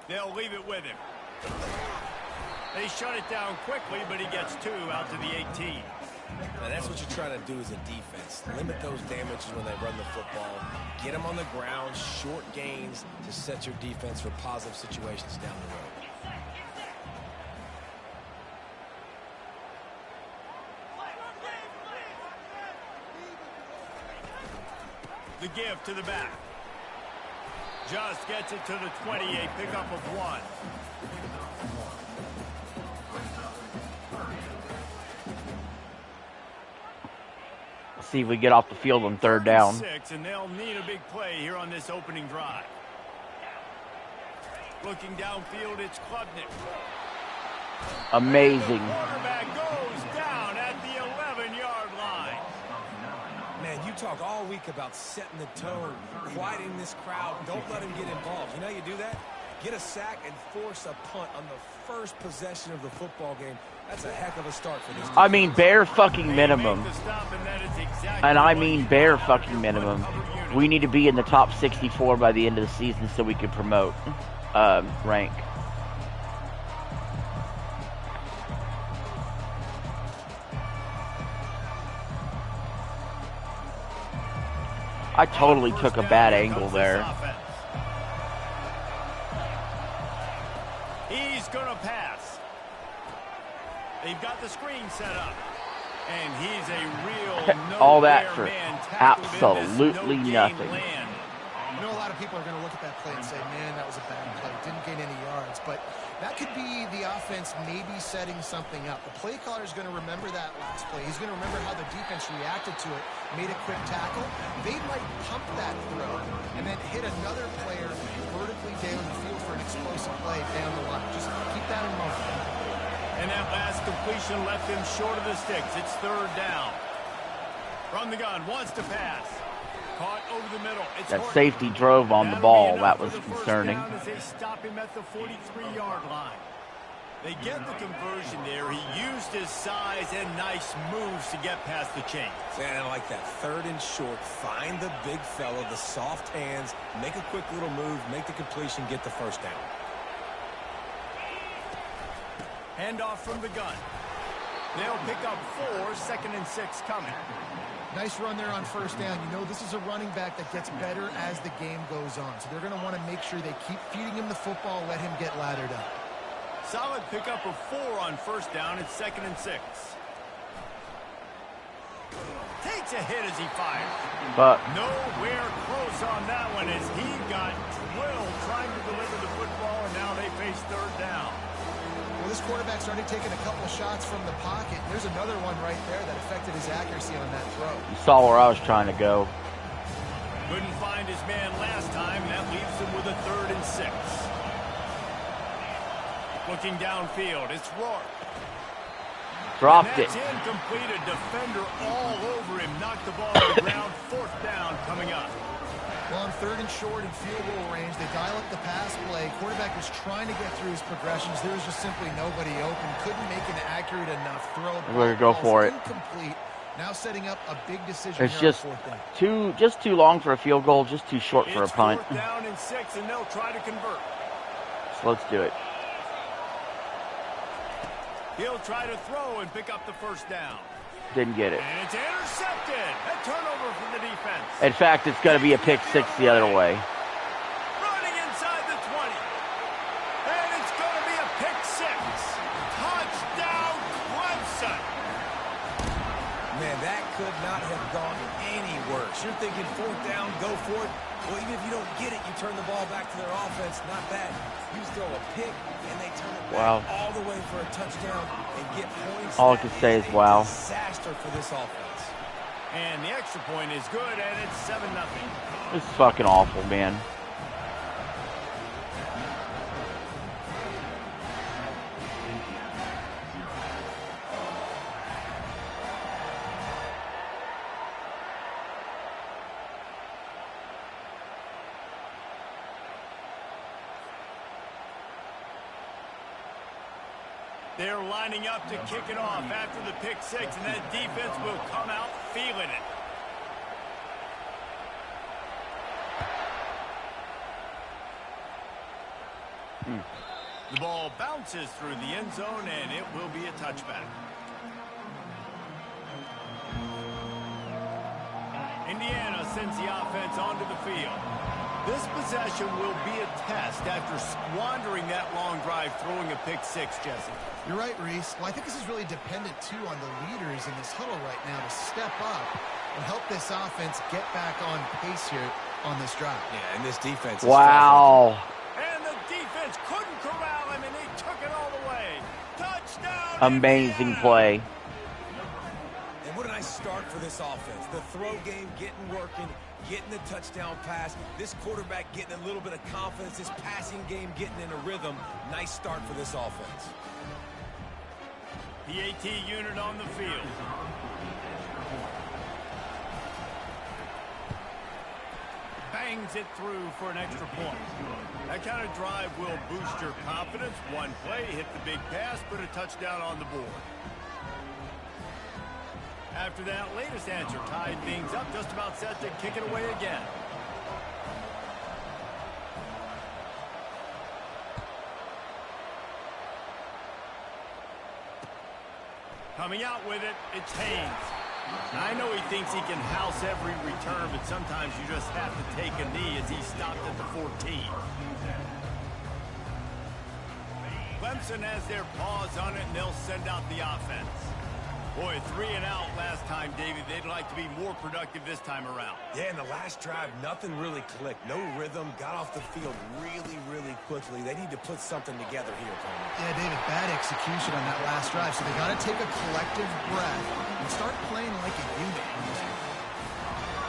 They'll leave it with him. They shut it down quickly, but he gets two out to the 18. Now that's what you're trying to do as a defense. Limit those damages when they run the football. Get them on the ground, short gains to set your defense for positive situations down the road. The give to the back. Just gets it to the 28, pickup of one. See if we get off the field on third down. 6, and they'll need a big play here on this opening drive. Looking downfield, it's Klubnik. Amazing. The quarterback goes down at the 11-yard line. Man, you talk all week about setting the tone, quieting this crowd. Don't let him get involved. You know how you do that? Get a sack and force a punt on the first possession of the football game. That's a heck of a start for this team. I mean, bare fucking minimum. And I mean bare fucking minimum. We need to be in the top 64 by the end of the season so we can promote rank. I totally took a bad angle there. He's going to pass. They've got the screen set up. And he's a real all that for absolutely nothing. I know a lot of people are going to look at that play and say, man, that was a bad play. Didn't gain any yards. But That could be the offense maybe setting something up. The play caller is going to remember that last play. He's going to remember how the defense reacted to it, made a quick tackle. They might pump that throw and then hit another player vertically down the field for an explosive play down the line. Just keep that in mind. And that last completion left him short of the sticks. It's third down. From the gun, wants to pass. Caught over the middle. It's That Horton. safety drove on the ball. That was concerning. As they stop him at the 43-yard line. They get the conversion there. He used his size and nice moves to get past the chains. And I like that. Third and short. Find the big fella, the soft hands, make a quick little move, make the completion, get the first down. Handoff from the gun. They'll pick up 4, 2nd and 6 coming. Nice run there on first down. You know, this is a running back that gets better as the game goes on. So they're going to want to make sure they keep feeding him the football, let him get lathered up. Solid pickup of 4 on first down. It's 2nd and 6. Takes a hit as he fires. But Nowhere close on that one as he got drilled trying to deliver the football, and now they face third down. Well, this quarterback started taking a couple shots from the pocket. There's another one right there that affected his accuracy on that throw. you saw where I was trying to go. Couldn't find his man last time. That leaves him with a 3rd and 6. Looking downfield, it's Rourke. Dropped it. That's incomplete. A defender all over him. Knocked the ball to the ground. 4th down coming up. Well, on 3rd and short and field goal range, they dial up the pass play. Quarterback was trying to get through his progressions. There was just simply nobody open. Couldn't make an accurate enough throw. We're gonna go for it. Incomplete. Now setting up a big decision. It's here on just 4th down. too long for a field goal, just too short for a It's punt. 4th down and 6, and they'll try to convert. So let's do it. He'll try to throw and pick up the first down. Didn't get it. And it's intercepted. A turnover from the defense. In fact, it's going to be a pick 6 the other way. Running inside the 20. And it's going to be a pick 6. Touchdown, Clemson. Man, that could not have gone any worse. You're thinking 4th down, go for it. Well, even if you don't get it, you turn the ball back to their offense. Not bad. You throw a pick, and they turn it back all the way for a touchdown and get points. All I can say is wow. Disaster for this offense. And the extra point is good, and it's 7-0. This is fucking awful, man. They're lining up to kick it off after the pick 6, and that defense will come out feeling it. The ball bounces through the end zone, and it will be a touchback. Indiana sends the offense onto the field. This possession will be a test after squandering that long drive, throwing a pick 6, Jesse. You're right, Reese. Well, I think this is really dependent, too, on the leaders in this huddle right now to step up and help this offense get back on pace here on this drive. Yeah, and this defense is Wow. And the defense couldn't corral him, and he took it all the way. Touchdown, Amazing Indiana. play. And what a nice start for this offense. The throw game getting working, getting the touchdown pass. This quarterback getting a little bit of confidence. This passing game getting in a rhythm. Nice start for this offense. The AT unit on the field. Bangs it through for an extra point. That kind of drive will boost your confidence. One play, hit the big pass, put a touchdown on the board. After that latest answer tied things up, just about set to kick it away again. Coming out with it, it's Haynes. I know he thinks he can house every return, but sometimes you just have to take a knee as he stopped at the 14. Clemson has their paws on it, and they'll send out the offense. Boy, 3 and out last time, David. They'd like to be more productive this time around. Yeah, in the last drive, nothing really clicked. No rhythm, got off the field really, really quickly. They need to put something together here, Tony. Yeah, David, bad execution on that last drive, so they got to take a collective breath and start playing like a unit.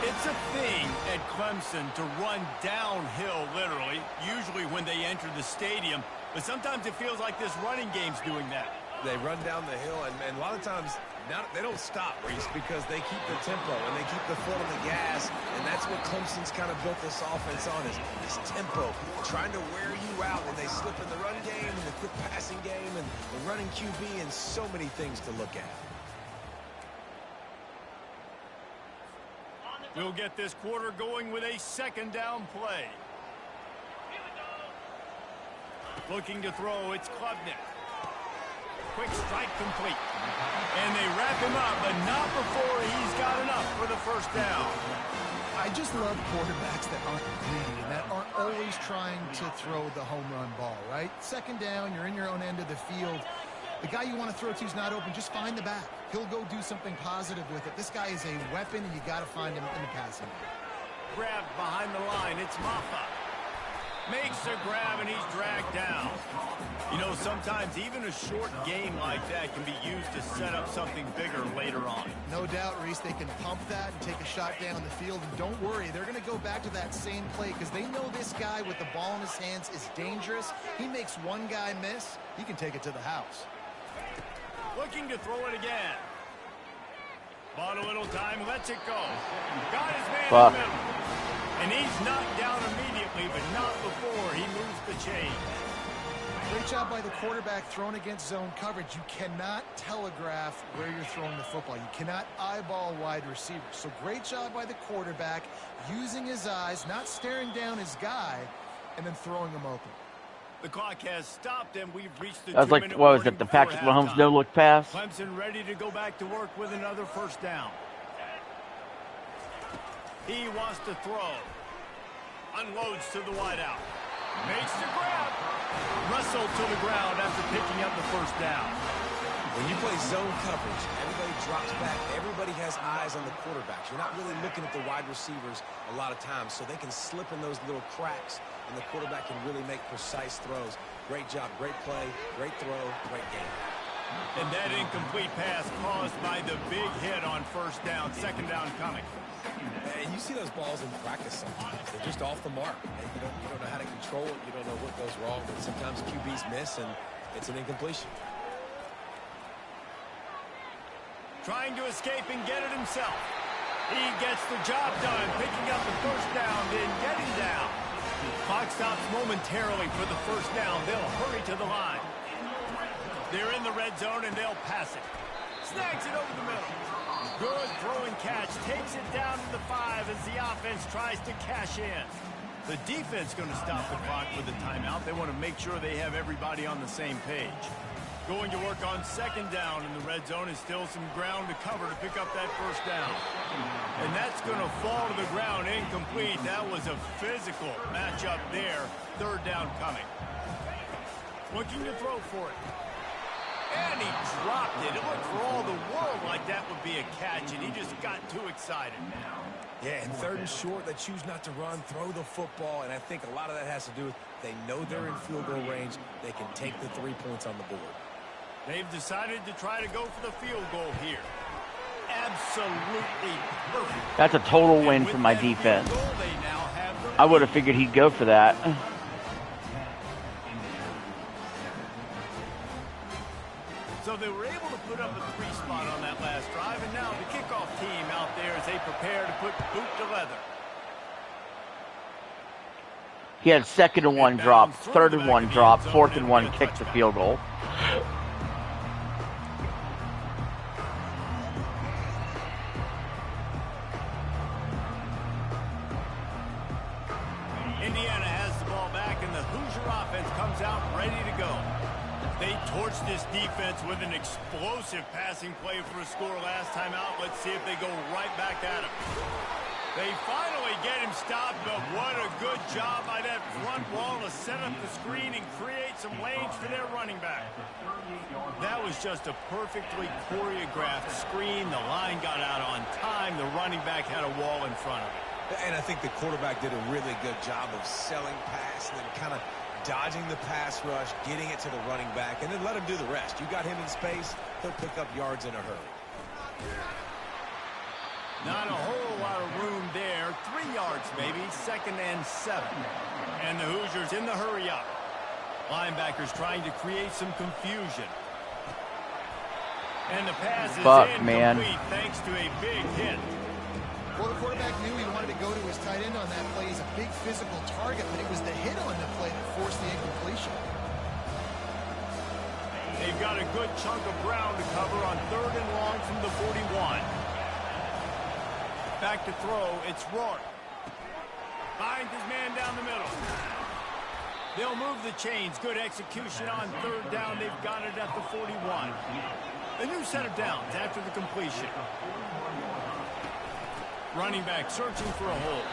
It's a thing at Clemson to run downhill, literally, usually when they enter the stadium. But sometimes it feels like this running game's doing that. They run down the hill, and a lot of times they don't stop, Reese, because they keep the tempo and they keep the foot on the gas, and that's what Clemson's kind of built this offense on, is this tempo, trying to wear you out, and they slip in the run game and the quick passing game and the running QB, and so many things to look at. We'll get this quarter going with a second down play. Looking to throw, it's Klubnik. Quick strike complete. And they wrap him up, but not before he's got enough for the first down. I just love quarterbacks that aren't greedy and that aren't always trying to throw the home run ball, right? Second down, you're in your own end of the field. The guy you want to throw to is not open. Just find the back. He'll go do something positive with it. This guy is a weapon, and you got to find him in the passing game. Grabbed behind the line. It's Maffa. Makes a grab, and he's dragged down. You know, sometimes even a short game like that can be used to set up something bigger later on. No doubt, Reese, they can pump that and take a shot down the field. And don't worry, they're going to go back to that same play because they know this guy with the ball in his hands is dangerous. He makes one guy miss, he can take it to the house. Looking to throw it again. Bought a little time, lets it go. Got his man in the middle. And he's knocked down immediately, but not before he moves the chains. Great job by the quarterback thrown against zone coverage. You cannot telegraph where you're throwing the football. You cannot eyeball wide receivers. So great job by the quarterback using his eyes, not staring down his guy, and then throwing him open. The clock has stopped, and we've reached the 2-minute That was like, what was it, the Patrick Mahomes no-look pass? Clemson ready to go back to work with another first down. He wants to throw. Unloads to the wideout. Makes the grab. Russell to the ground after picking up the first down. When you play zone coverage, everybody drops back. Everybody has eyes on the quarterbacks. You're not really looking at the wide receivers a lot of times, so they can slip in those little cracks, and the quarterback can really make precise throws. Great job, great play, great throw, great game. And that incomplete pass caused by the big hit on first down. Second down coming. And you see those balls in practice sometimes. They're just off the mark. And you don't know how to control it. You don't know what goes wrong. But sometimes QBs miss, and it's an incompletion. Trying to escape and get it himself. He gets the job done, picking up the first down, then getting down. Clock stops momentarily for the first down. They'll hurry to the line. They're in the red zone, and they'll pass it. Snags it over the middle. Good throw and catch. Takes it down to the 5 as the offense tries to cash in. The defense going to stop the clock with the timeout. They want to make sure they have everybody on the same page. Going to work on second down in the red zone is still some ground to cover to pick up that first down. And that's going to fall to the ground incomplete. That was a physical matchup there. Third down coming. Looking to throw for it. And he dropped it. It looked for all the world like that would be a catch, and he just got too excited. Yeah, and third and short, they choose not to run, throw the football, and I think a lot of that has to do with they know they're in field goal range. They can take the 3 points on the board. They've decided to try to go for the field goal here. Absolutely perfect. That's a total win for my defense. I would have figured he'd go for that. So they were able to put up a 3 spot on that last drive, and now the kickoff team out there as they prepare to put boot to leather. He had 2nd and 1 drop, 3rd and 1 drop, 4th and 1 kicked the field goal. Indiana has the ball back, and the Hoosier offense comes out ready to go. They torched this defense with an explosive passing play for a score last time out. Let's see if they go right back at him. They finally get him stopped, but what a good job by that front wall to set up the screen and create some lanes for their running back. That was just a perfectly choreographed screen. The line got out on time. The running back had a wall in front of it. And I think the quarterback did a really good job of selling pass and then kind of dodging the pass rush, getting it to the running back, and then let him do the rest. You got him in space, he'll pick up yards in a hurry. Not a whole lot of room there. 3 yards maybe, 2nd and 7. And the Hoosiers in the hurry up. Linebackers trying to create some confusion. And the pass is incomplete thanks to a big hit. Well, the quarterback knew he wanted to go to his tight end on that play. He's a big physical target, but it was the hit on the play that forced the incompletion. They've got a good chunk of ground to cover on 3rd and long from the 41. Back to throw, it's Rourke. Finds his man down the middle. They'll move the chains. Good execution on 3rd down. They've got it at the 41. A new set of downs after the completion. Running back searching for a hole.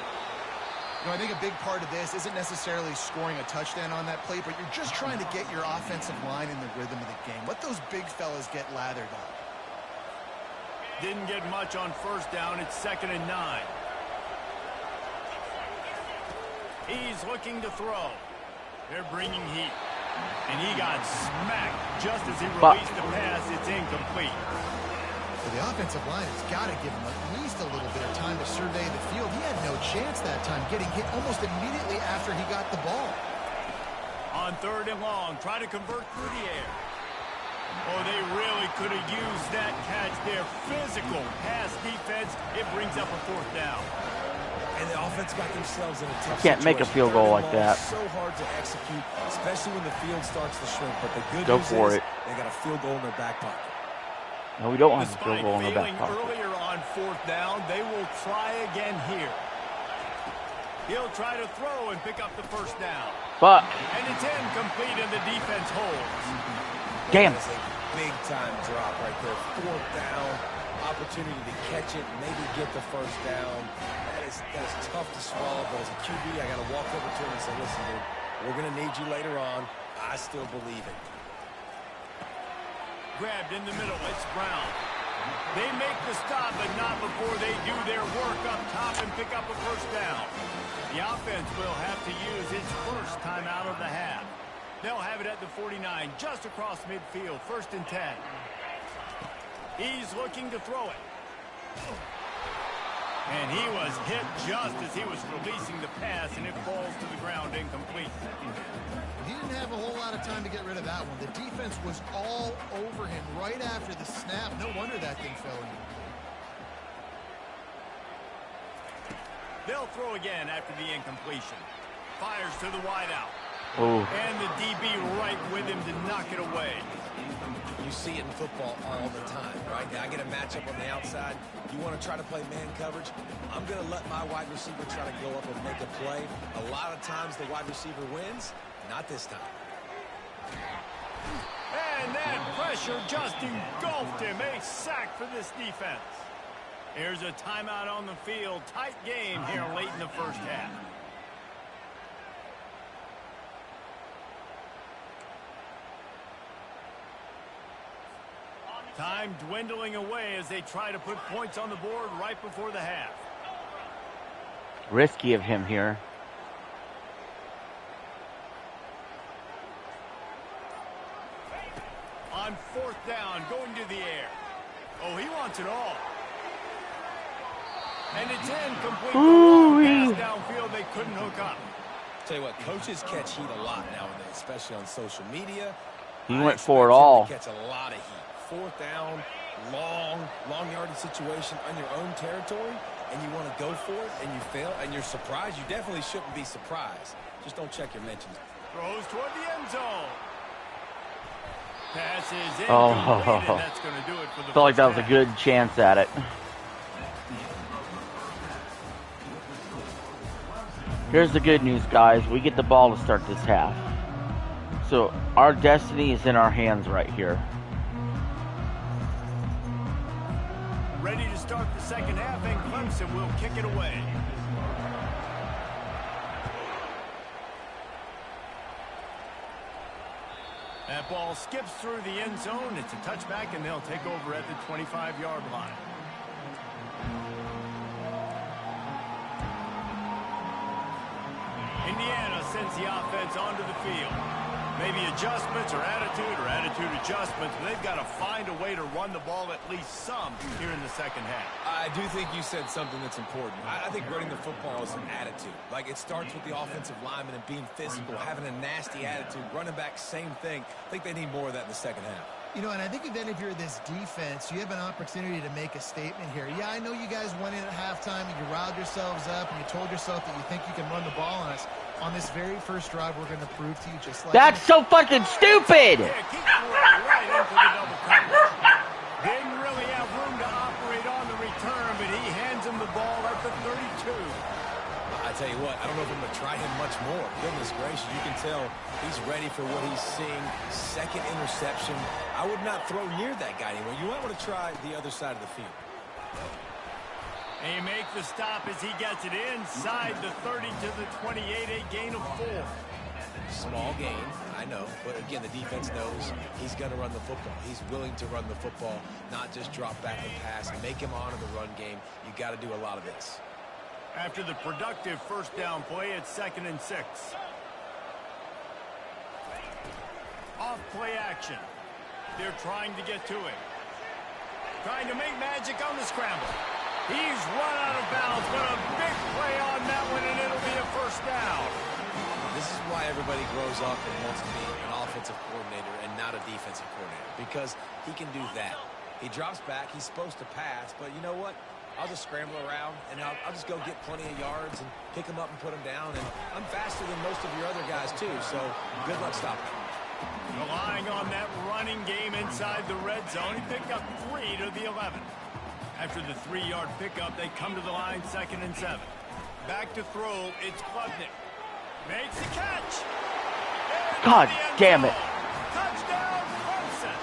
You know, I think a big part of this isn't necessarily scoring a touchdown on that play, but you're just trying to get your offensive line in the rhythm of the game. Let those big fellas get lathered up. Didn't get much on 1st down. It's 2nd and 9. He's looking to throw. They're bringing heat. And he got smacked just as he released the pass. It's incomplete. For the offensive line, it's got to give him at least a little bit of time to survey the field. He had no chance that time, getting hit almost immediately after he got the ball. On 3rd and long, try to convert through the air. Oh, they really could have used that catch there. Physical pass defense. It brings up a 4th down. And the offense got themselves in a tough Can't make a field goal like that. So hard to execute, especially when the field starts to shrink. But the good news is they got a field goal in their back pocket. No, we don't have a field goal in the back pocket. Earlier on 4th down, they will try again here. He'll try to throw and pick up the 1st down. But and it's incomplete, and the defense holds. Damn. That's a big-time drop right there. 4th down, opportunity to catch it, maybe get the 1st down. That is tough to swallow, but as a QB, I got to walk over to him and say, listen, dude, we're going to need you later on. I still believe it. Grabbed in the middle, it's Brown. They make the stop, but not before they do their work up top and pick up a 1st down. The offense will have to use its 1st timeout of the half. They'll have it at the 49, just across midfield, 1st and 10. He's looking to throw it. And he was hit just as he was releasing the pass, and it falls to the ground incomplete. He didn't have a whole lot of time to get rid of that one. The defense was all over him right after the snap. No wonder that thing fell in. They'll throw again after the incompletion. Fires to the wideout. Oh. And the DB right with him to knock it away. You see it in football all the time, right? I get a matchup on the outside. You want to try to play man coverage? I'm going to let my wide receiver try to go up and make a play. A lot of times the wide receiver wins. Not this time. And that pressure just engulfed him. A sack for this defense. Here's a timeout on the field. Tight game here late in the 1st half. Time dwindling away as they try to put points on the board right before the half. Risky of him here. On 4th down, going to the air. Oh, he wants it all. And it's incomplete. Long pass downfield, they couldn't hook up. Tell you what, coaches catch heat a lot nowadays, especially on social media. He went for it all. Catch a lot of heat. 4th down, long yardage situation on your own territory, and you want to go for it, and you fail, and you're surprised. You definitely shouldn't be surprised. Just don't check your mentions. Throws toward the end zone. Pass is incomplete, and that's going to do it for the Felt like that was a half. good chance at it. Here's the good news, guys. We get the ball to start this half. So our destiny is in our hands right here. ready to start the second half, and Clemson will kick it away. That ball skips through the end zone. It's a touchback, and they'll take over at the 25-yard line. Indiana sends the offense onto the field. Maybe adjustments or attitude adjustments, but they've got to find a way to run the ball at least some here in the second half. I do think you said something that's important. I think running the football is an attitude. Like, it starts with the offensive lineman and being physical, having a nasty attitude. Running back, same thing. I think they need more of that in the second half. You know, and I think even if you're this defense, you have an opportunity to make a statement here. Yeah, I know you guys went in at halftime and you riled yourselves up and you told yourself that you think you can run the ball on us. On this very first drive, we're going to prove to you just like... That's so fucking stupid! Yeah, keep throwing right into the double coverage. Didn't really have room to operate on the return, but he hands him the ball at the 32. I tell you what, I don't know if I'm going to try him much more. Goodness gracious, you can tell he's ready for what he's seeing. Second interception. I would not throw near that guy anymore. You might want to try the other side of the field. And you make the stop as he gets it inside the 30 to the 28, a gain of 4. Small gain, I know, but again, the defense knows he's going to run the football. He's willing to run the football, not just drop back and pass, make him honor the run game. You got to do a lot of this. After the productive first down play, it's 2nd and 6. Off play action. They're trying to get to it. Trying to make magic on the scramble. He's run out of bounds, but a big play on that one, and it'll be a first down. This is why everybody grows up and wants to be an offensive coordinator and not a defensive coordinator, because he can do that. He drops back. He's supposed to pass, but you know what? I'll just scramble around, and I'll just go get plenty of yards and pick him up and put him down. And I'm faster than most of your other guys, too, so good luck stopping. Relying on that running game inside the red zone. He picked up 3 to the 11. After the 3-yard pickup, they come to the line, 2nd and 7. Back to throw, it's Klubnik. Makes the catch. God damn it. Touchdown, Clemson.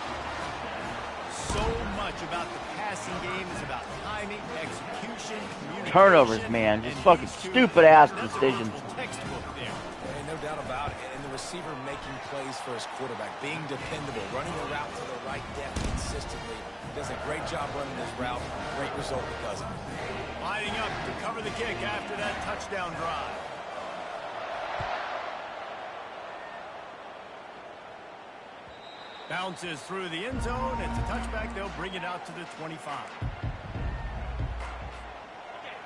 So much about the passing game is about timing, execution, communication. Turnovers, man. Just fucking stupid-ass decisions. Textbook there. And no doubt about it. And the receiver making plays for his quarterback, being dependable, running the route to the right depth consistently. Does a great job running this route. Great result because of it. Lining up to cover the kick after that touchdown drive. Bounces through the end zone. It's a touchback. They'll bring it out to the 25.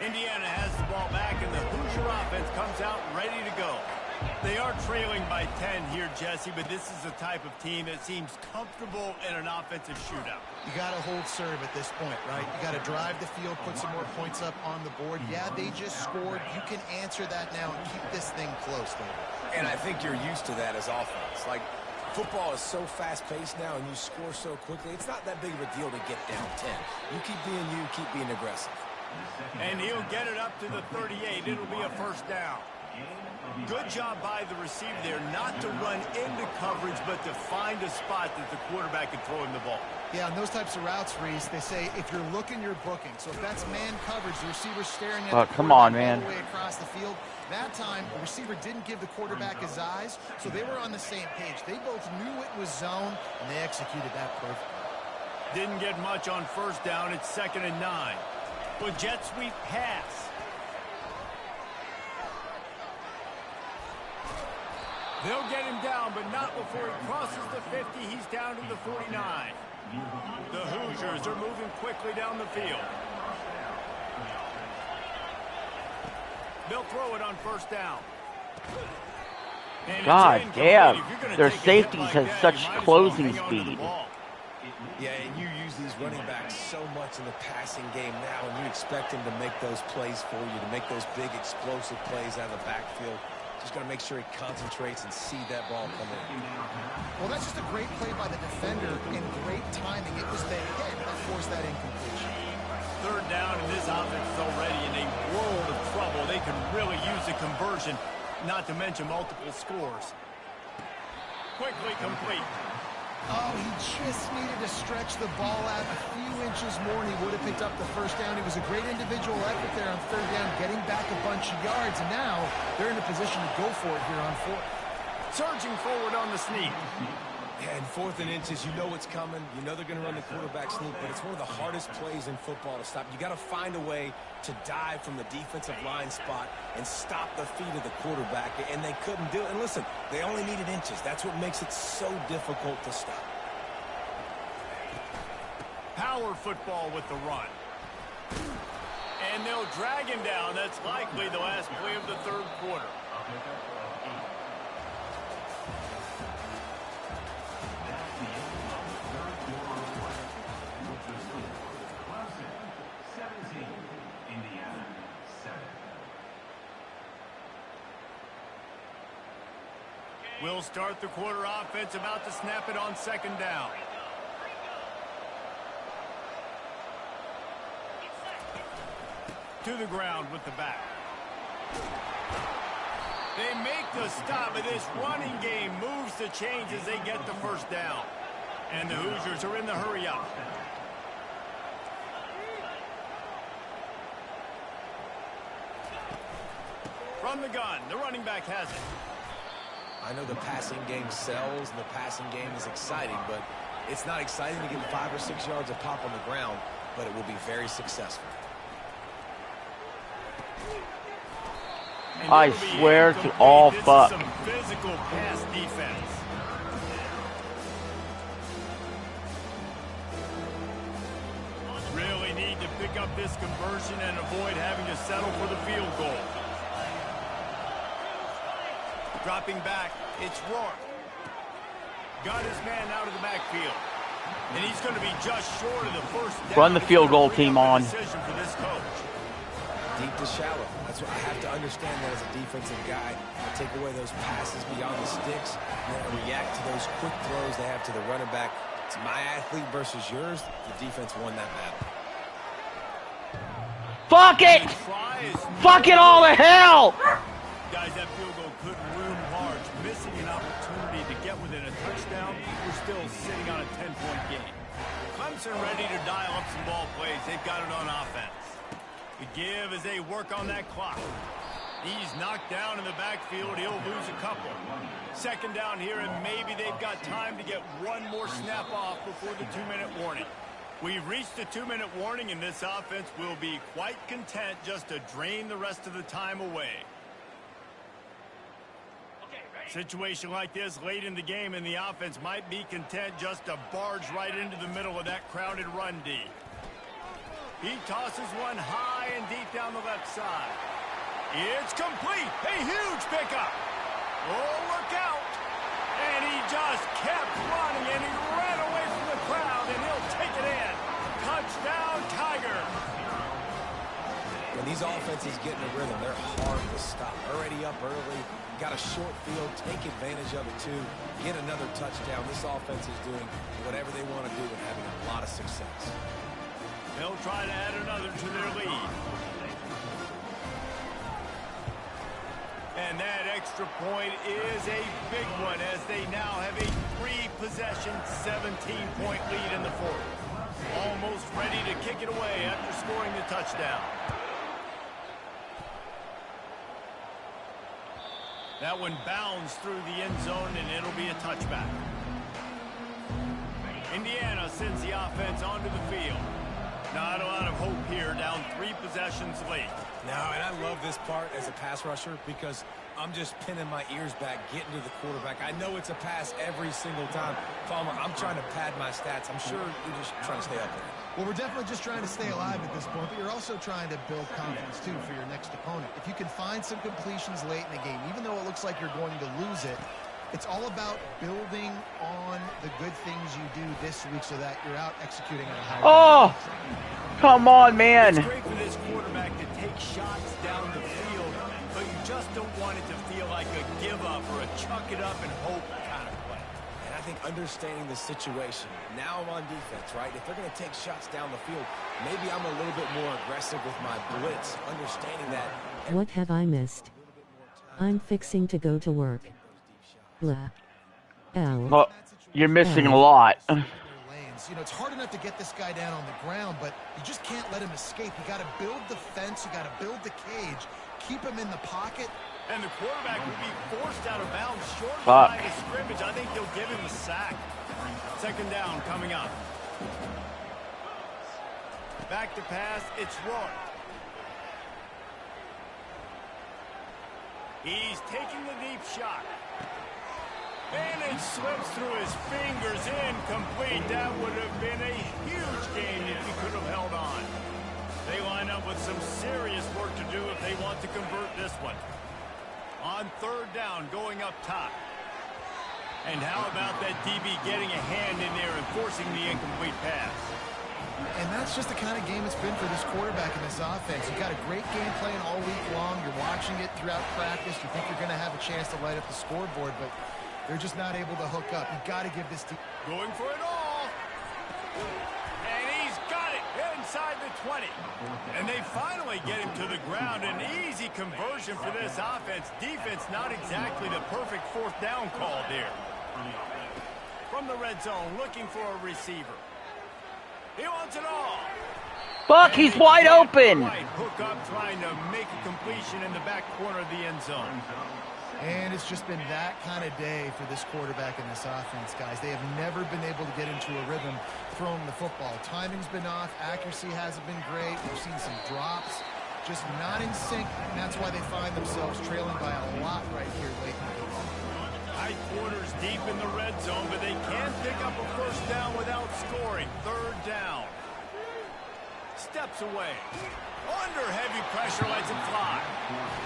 Indiana has the ball back, and the Hoosier offense comes out ready to go. They are trailing by 10 here, Jesse, but this is the type of team that seems comfortable in an offensive shootout. You got to hold serve at this point, right? You got to drive the field, put some more points up on the board. Yeah, they just scored. You can answer that now and keep this thing close, David. And I think you're used to that as offense. Like, football is so fast-paced now, and you score so quickly. It's not that big of a deal to get down 10. You keep being you, keep being aggressive. And he'll get it up to the 38. It'll be a first down. Good job by the receiver there not to run into coverage, but to find a spot that the quarterback can throw him the ball. Yeah, on those types of routes, Reese, they say if you're looking, you're booking. So if that's man coverage, the receiver's staring at the come on, man. all the way across the field. That time, the receiver didn't give the quarterback his eyes, so they were on the same page. They both knew it was zone, and they executed that perfectly. Didn't get much on first down. It's 2nd and 9. With jet sweep pass. They'll get him down, but not before he crosses the 50. He's down to the 49. The Hoosiers are moving quickly down the field. They'll throw it on first down. And God damn. Their safeties have such closing speed. Yeah, and you use these running backs so much in the passing game now, and you expect him to make those plays for you, to make those big explosive plays out of the backfield. Just got to make sure he concentrates and see that ball come in. Well, that's just a great play by the defender and great timing. It was the head that forced that incompletion. Third down, and this offense is already in a world of trouble. They can really use a conversion, not to mention multiple scores. Quickly complete. Oh, he just needed to stretch the ball out a few inches more and he would have picked up the first down. It was a great individual effort there on third down, getting back a bunch of yards, and now they're in a position to go for it here on fourth. Surging forward on the sneak. Yeah, and 4th and inches, you know what's coming. You know they're going to run the quarterback sneak, but it's one of the hardest plays in football to stop. You got to find a way to dive from the defensive line spot and stop the feet of the quarterback, and they couldn't do it. And listen, they only needed inches. That's what makes it so difficult to stop. Power football with the run. And they'll drag him down. That's likely the last play of the third quarter. We'll start the quarter offense, about to snap it on second down. To the ground with the back. They make the stop, but this running game moves the chains as they get the first down. And the Hoosiers are in the hurry up. From the gun, the running back has it. I know the passing game sells and the passing game is exciting, but it's not exciting to get 5 or 6 yards of pop on the ground, but it will be very successful. And I swear to all this fuck. is some physical pass defense. Really need to pick up this conversion and avoid having to settle for the field goal. Dropping back, it's Rourke. Got his man out of the backfield. And he's going to be just short of the first down. Run the field goal team on. Decision for this coach. Deep to shallow. That's what I have to understand that as a defensive guy. I take away those passes beyond the sticks, and then I react to those quick throws they have to the running back. It's my athlete versus yours. The defense won that battle. Fuck it! Fuck it all to hell! Guys, that field goal couldn't loom large. Missing an opportunity to get within a touchdown. We're still sitting on a 10-point game. Clemson ready to dial up some ball plays. They've got it on offense. The give as they work on that clock. He's knocked down in the backfield. He'll lose a couple. Second down here, and maybe they've got time to get one more snap off before the 2-minute warning. We've reached the 2-minute warning, and this offense will be quite content just to drain the rest of the time away. Situation like this late in the game, and the offense might be content just to barge right into the middle of that crowded run D. He tosses one high and deep down the left side. It's complete. A huge pickup. Oh, look out. And he just kept running, and he ran away from the crowd, and he'll take it in. Touchdown, Tiger. When these offenses get in a rhythm, they're hard to stop. Already up early, got a short field, take advantage of it too, get another touchdown. This offense is doing whatever they want to do and having a lot of success. They'll try to add another to their lead. And that extra point is a big one as they now have a 3-possession, 17-point lead in the fourth. Almost ready to kick it away after scoring the touchdown. That one bounds through the end zone, and it'll be a touchback. Indiana sends the offense onto the field. Not a lot of hope here, down 3 possessions late. No, and I love this part as a pass rusher because I'm just pinning my ears back, getting to the quarterback. I know it's a pass every single time. Palmer, I'm trying to pad my stats. I'm sure you're just trying to stay up there. Well, we're definitely just trying to stay alive at this point, but you're also trying to build confidence, too, for your next opponent. If you can find some completions late in the game, even though it looks like you're going to lose it, it's all about building on the good things you do this week so that you're out executing at a high level. Come on, man. It's great for this quarterback to take shots down the field, but you just don't want it to feel like a give-up or a chuck it up and hope kind of play. And I think understanding the situation, now I'm on defense, right? If they're going to take shots down the field, maybe I'm a little bit more aggressive with my blitz, understanding that. What have I missed? I'm fixing to go to work. Blah. Ow. Oh, You're missing a lot. Lanes. You know, it's hard enough to get this guy down on the ground, but you just can't let him escape. You got to build the fence. You got to build the cage. Keep him in the pocket. And the quarterback will be forced out of bounds short of the Fuck. line of scrimmage. I think they'll give him a sack. Second down coming up. Back to pass. It's Rourke. He's taking the deep shot. And it slips through his fingers, incomplete. That would have been a huge gain if he could have held on. They line up with some serious work to do if they want to convert this one. On third down, going up top. And how about that DB getting a hand in there and forcing the incomplete pass? And that's just the kind of game it's been for this quarterback in this offense. You got a great game plan all week long. You're watching it throughout practice. You think you're going to have a chance to light up the scoreboard, but they're just not able to hook up. You got to give this team. Going for it all. And he's got it inside the 20. And they finally get him to the ground. An easy conversion for this offense. Defense not exactly the perfect fourth down call there. From the red zone, looking for a receiver. He wants it all. Fuck, he's wide open. Right, hook up, trying to make a completion in the back corner of the end zone. And it's just been that kind of day for this quarterback in this offense, guys. They have never been able to get into a rhythm throwing the football. Timing's been off. Accuracy hasn't been great. We've seen some drops. Just not in sync, and that's why they find themselves trailing by a lot right here late in the game. High quarters deep in the red zone, but they can't pick up a first down without scoring. Third down. Steps away. Under heavy pressure, lets it fly.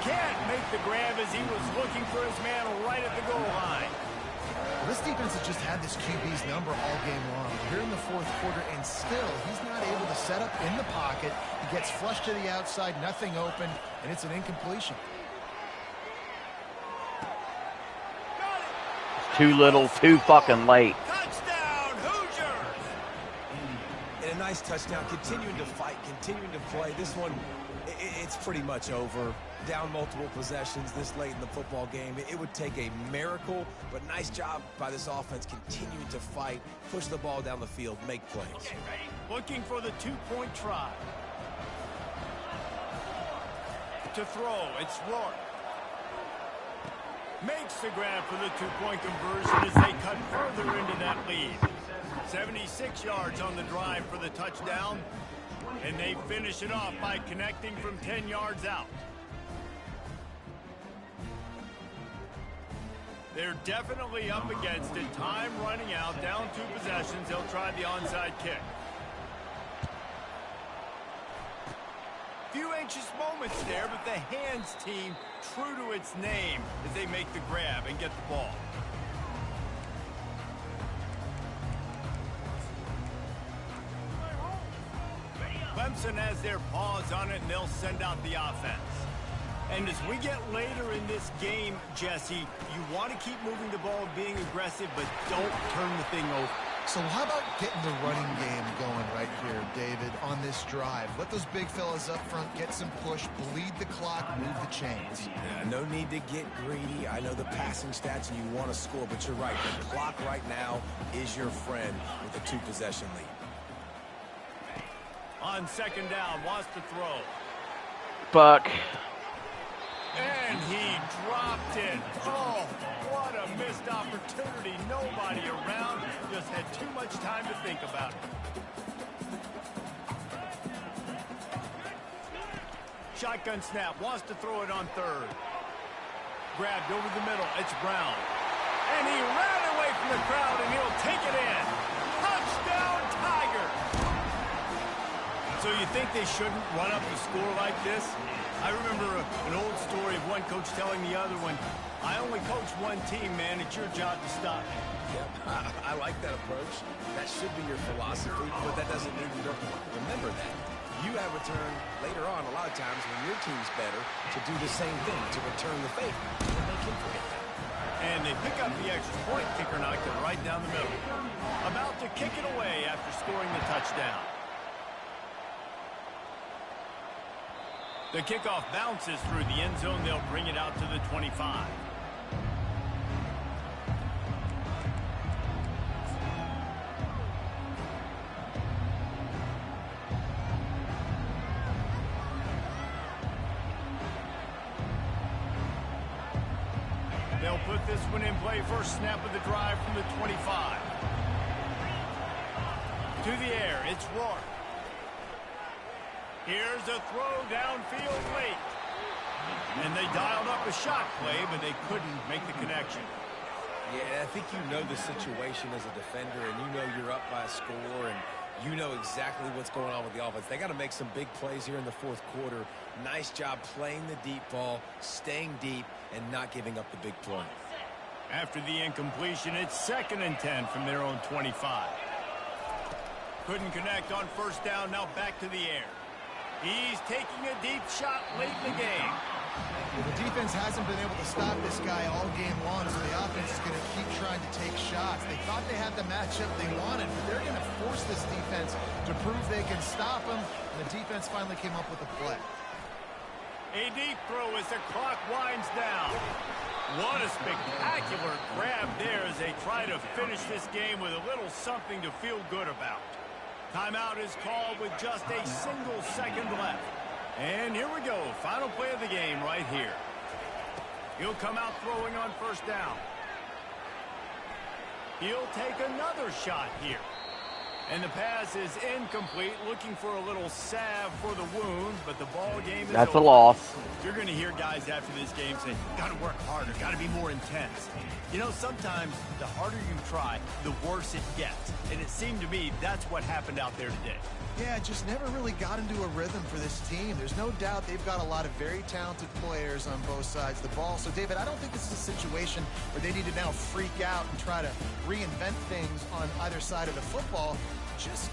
Can't make the grab as he was looking for his man right at the goal line. Well, this defense has just had this QB's number all game long. Here in the fourth quarter, and still, he's not able to set up in the pocket. He gets flushed to the outside, nothing open, and it's an incompletion. Too little, too fucking late. Touchdown, Hoosiers! And a nice touchdown, continuing to fight, continuing to play. This one, it's pretty much over. Down multiple possessions this late in the football game. It would take a miracle, but nice job by this offense continuing to fight, push the ball down the field, make plays. Okay, ready? Looking for the two-point try. To throw, it's Rourke. Makes the grab for the two-point conversion as they cut further into that lead. 76 yards on the drive for the touchdown, and they finish it off by connecting from 10 yards out. They're definitely up against it. Time running out, down 2 possessions. They'll try the onside kick. Few anxious moments there, but the hands team true to its name as they make the grab and get the ball. Clemson has their paws on it, and they'll send out the offense. And as we get later in this game, Jesse, you want to keep moving the ball, being aggressive, but don't turn the thing over. So how about getting the running game going right here, David, on this drive? Let those big fellas up front get some push, bleed the clock, move the chains. Yeah, no need to get greedy. I know the passing stats and you want to score, but you're right. The clock right now is your friend with a 2-possession lead. On second down, wants to throw. Fuck. And he dropped it. Oh, what a missed opportunity. Nobody around. Just had too much time to think about it. Shotgun snap. Wants to throw it on third. Grabbed over the middle. It's Brown. And he ran away from the crowd, and he'll take it in. Touchdown, Tiger. So you think they shouldn't run up the score like this? I remember an old story of one coach telling the other one, I only coach one team, man. It's your job to stop me. Yep, I like that approach. That should be your philosophy, but that doesn't mean you don't remember that. You have a turn later on, a lot of times, when your team's better, to do the same thing, to return the favor. And they can forget that. And they pick up the extra point. Kicker knocked it right down the middle. About to kick it away after scoring the touchdown. The kickoff bounces through the end zone. They'll bring it out to the 25. They'll put this one in play first snap of the drive from the 25. To the air, it's Rourke. Here's a throw downfield late. And they dialed up a shot play, but they couldn't make the connection. Yeah, I think you know the situation as a defender, and you know you're up by a score, and you know exactly what's going on with the offense. They got to make some big plays here in the fourth quarter. Nice job playing the deep ball, staying deep, and not giving up the big play. After the incompletion, it's 2nd and 10 from their own 25. Couldn't connect on first down, now back to the air. He's taking a deep shot late in the game. Well, the defense hasn't been able to stop this guy all game long, so the offense is going to keep trying to take shots. They thought they had the matchup they wanted, but they're going to force this defense to prove they can stop him, and the defense finally came up with a play. A deep throw as the clock winds down. What a spectacular grab there as they try to finish this game with a little something to feel good about. Timeout is called with just a single second left. And here we go, final play of the game right here. He'll come out throwing on first down. He'll take another shot here. And the pass is incomplete, looking for a little salve for the wound, but the ball game is That's over. a loss. You're going to hear guys after this game say, got to work harder, got to be more intense. You know, sometimes the harder you try, the worse it gets. And it seemed to me that's what happened out there today. Yeah, just never really got into a rhythm for this team. There's no doubt they've got a lot of very talented players on both sides of the ball. So, David, I don't think this is a situation where they need to now freak out and try to reinvent things on either side of the football. Just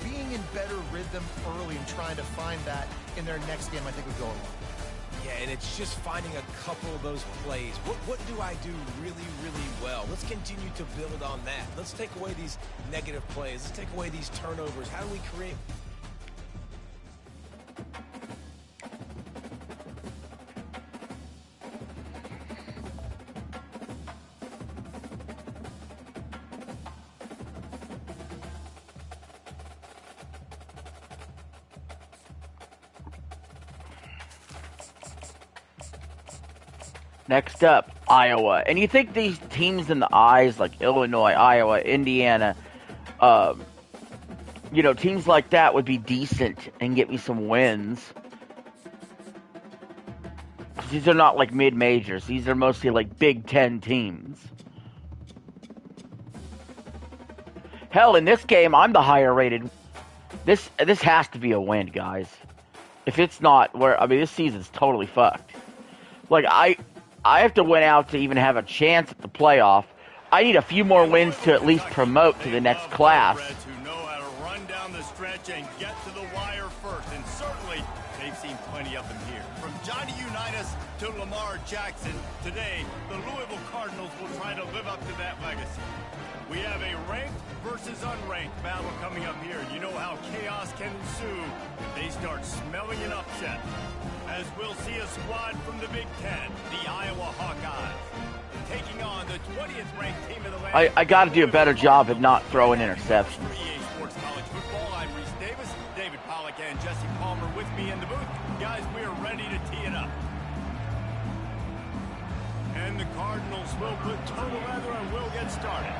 being in better rhythm early and trying to find that in their next game, I think would go a long way. Yeah, and it's just finding a couple of those plays. What do I do really, really well? Let's continue to build on that. Let's take away these negative plays. Let's take away these turnovers. How do we create... Next up, Iowa. And you think these teams in the eyes, like Illinois, Iowa, Indiana, you know, teams like that would be decent and get me some wins. These are not like mid-majors. These are mostly like Big Ten teams. Hell, in this game, I'm the higher rated. This has to be a win, guys. If it's not, this season's totally fucked. Like, I have to win out to even have a chance at the playoff. I need a few more wins to at least promote to the next class. Who know how to run down the stretch and get to the wire first, and certainly they've seen plenty of them here. From Johnny Unitas to Lamar Jackson, today the Louisville Cardinals will try to live up to that legacy. We have a ranked versus unranked battle coming up here. You know how chaos can ensue if they start smelling an upset. As we'll see a squad from the Big Ten, the Iowa Hawkeyes, taking on the 20th ranked team of the land. I got to do a better job of not throwing interceptions. For EA Sports College Football, I'm Reese Davis, David Pollack, and Jesse Palmer with me in the booth. Guys, we are ready to tee it up. And the Cardinals will put total leather and will get started.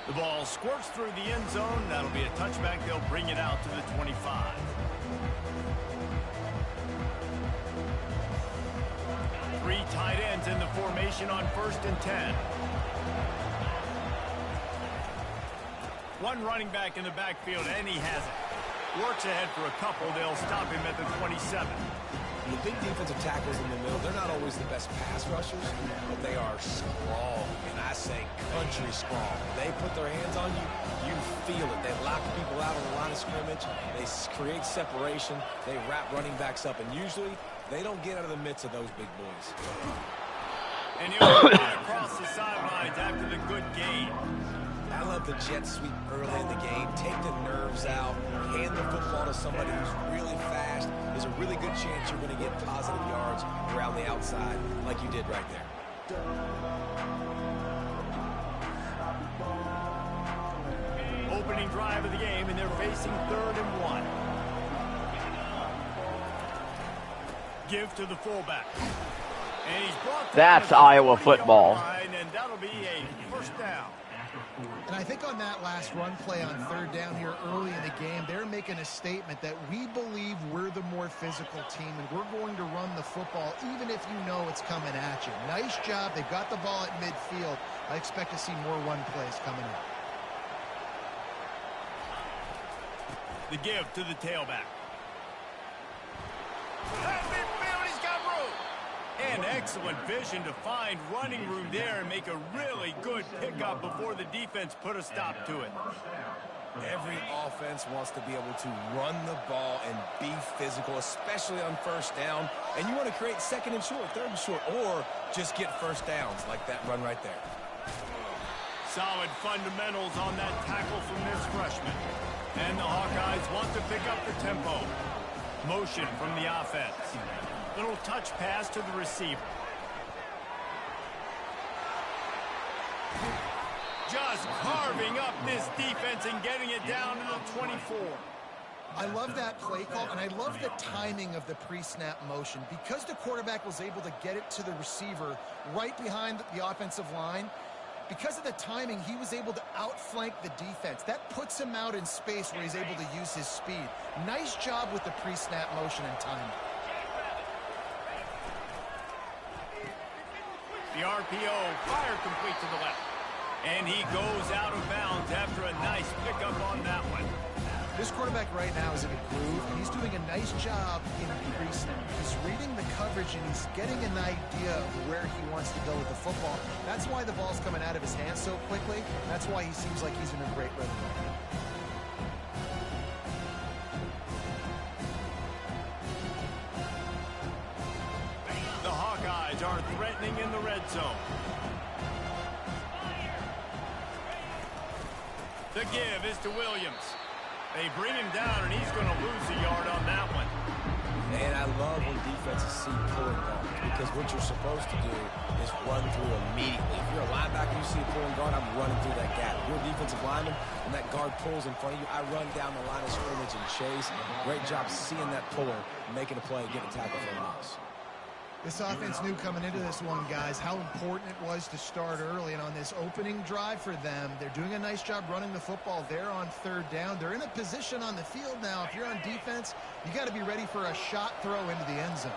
The ball squirts through the end zone. That'll be a touchback. They'll bring it out to the 25. Three tight ends in the formation on 1st and 10. One running back in the backfield, and he has it. Works ahead for a couple. They'll stop him at the 27. The big defensive tackles in the middle, they're not always the best pass rushers, but they are strong, and I say country strong. They put their hands on you, you feel it. They lock people out on the line of scrimmage. They create separation. They wrap running backs up, and usually they don't get out of the midst of those big boys. And he'll run across the sidelines after the good gain. I love the jet sweep early in the game. Take the nerves out. Hand the football to somebody who's really fast. There's a really good chance you're going to get positive yards around the outside like you did right there. Opening drive of the game, and they're facing 3rd and 1. Give to the fullback. And he's brought That's Iowa football. And that'll be a first down. And I think on that last run play on third down here early in the game, they're making a statement that we believe we're the more physical team and we're going to run the football even if you know it's coming at you. Nice job. They've got the ball at midfield. I expect to see more run plays coming in. The give to the tailback. At midfield, he's got room. And excellent vision to find running room there and make a really good pickup before the defense put a stop to it. Every offense wants to be able to run the ball and be physical, especially on first down. And you want to create second and short, third and short, or just get first downs like that run right there. Solid fundamentals on that tackle from this freshman. And the Hawkeyes want to pick up the tempo. Motion from the offense. Little touch pass to the receiver. Just carving up this defense and getting it down to the 24. I love that play call, and I love the timing of the pre-snap motion. Because the quarterback was able to get it to the receiver right behind the offensive line, because of the timing, he was able to outflank the defense. That puts him out in space where he's able to use his speed. Nice job with the pre-snap motion and timing. The RPO, fire complete to the left. And he goes out of bounds after a nice pickup on that one. This quarterback right now is in a groove, and he's doing a nice job in pre-snap. He's reading the coverage, and he's getting an idea of where he wants to go with the football. That's why the ball's coming out of his hands so quickly. That's why he seems like he's in a great rhythm. The Hawkeyes are threatening in the red zone. The give is to Williams. They bring him down, and he's going to lose a yard on that one. And I love when defenses see pulling guards, because what you're supposed to do is run through immediately. If you're a linebacker, you see a pulling guard, I'm running through that gap. If you're a defensive lineman, and that guard pulls in front of you, I run down the line of scrimmage and chase. Great job seeing that puller, making a play, getting a tackle for a loss. This offense knew coming into this one, guys, how important it was to start early. And on this opening drive for them, they're doing a nice job running the football there on third down. They're in a position on the field now. If you're on defense, you got to be ready for a shot throw into the end zone.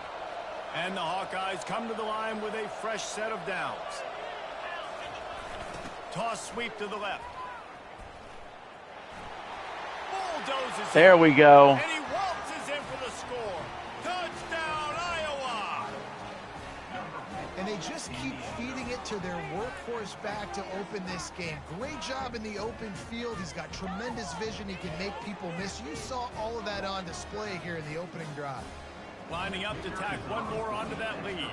And the Hawkeyes come to the line with a fresh set of downs. Toss sweep to the left. Bulldozes There we go. And he waltzes in for the score. Touchdown, Iowa! And they just keep feeding it to their workhorse back to open this game. Great job in the open field. He's got tremendous vision. He can make people miss. You saw all of that on display here in the opening drive. Lining up to tack one more onto that lead.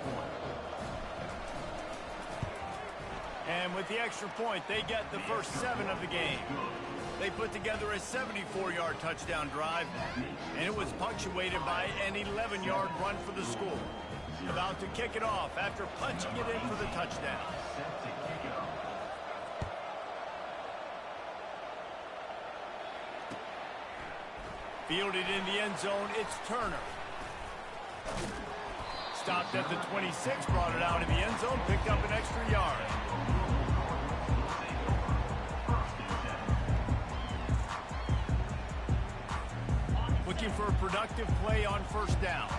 And with the extra point, they get the first 7 of the game. They put together a 74-yard touchdown drive, and it was punctuated by an 11-yard run for the score. About to kick it off after punching it in for the touchdown. Fielded in the end zone, it's Turner. Stopped at the 26, brought it out in the end zone, picked up an extra yard. Looking for a productive play on first down.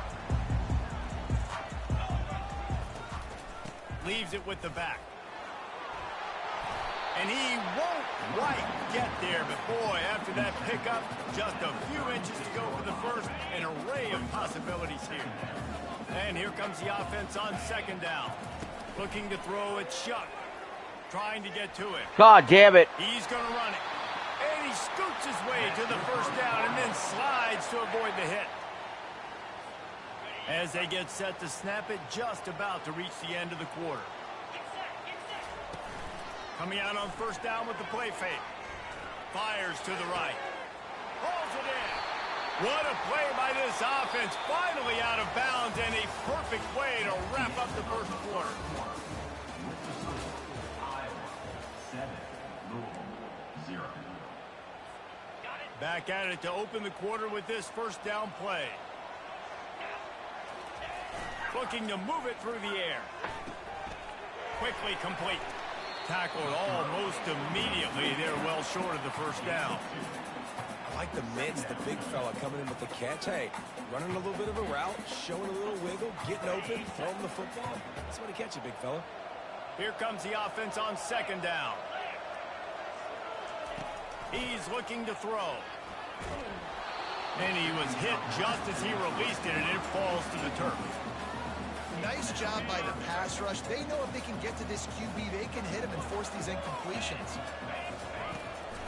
Leaves it with the back. And he won't quite get there, but boy, after that pickup, just a few inches to go for the first. An array of possibilities here. And here comes the offense on second down. Looking to throw it Shuck. Trying to get to it. God damn it. He's going to run it. And he scoots his way to the first down and then slides to avoid the hit. As they get set to snap it, just about to reach the end of the quarter. Coming out on first down with the play fake. Fires to the right. Pulls it in. What a play by this offense. Finally out of bounds and a perfect way to wrap up the first quarter. Back at it to open the quarter with this first down play. Looking to move it through the air. Quickly complete. Tackled almost immediately. They're well short of the first down. I like the mitts, the big fella coming in with the catch. Hey, running a little bit of a route, showing a little wiggle, getting open, throwing the football. That's what to catch it, big fella. Here comes the offense on second down. He's looking to throw. And he was hit just as he released it, and it falls to the turf. Nice job by the pass rush. They know if they can get to this QB, they can hit him and force these incompletions.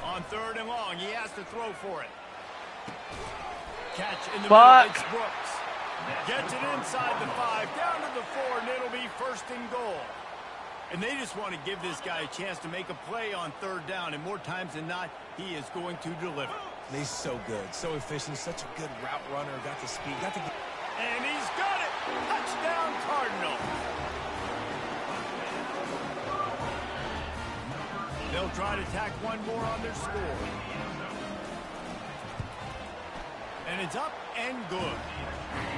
On third and long, he has to throw for it. Catch in the middle, it's Brooks. Gets it inside the 5, down to the 4, and it'll be first and goal. And they just want to give this guy a chance to make a play on third down, and more times than not, he is going to deliver. He's so good, so efficient, such a good route runner, got the speed, got the... And he's got it! Touchdown, Cardinal! They'll try to tack one more on their score. And it's up and good.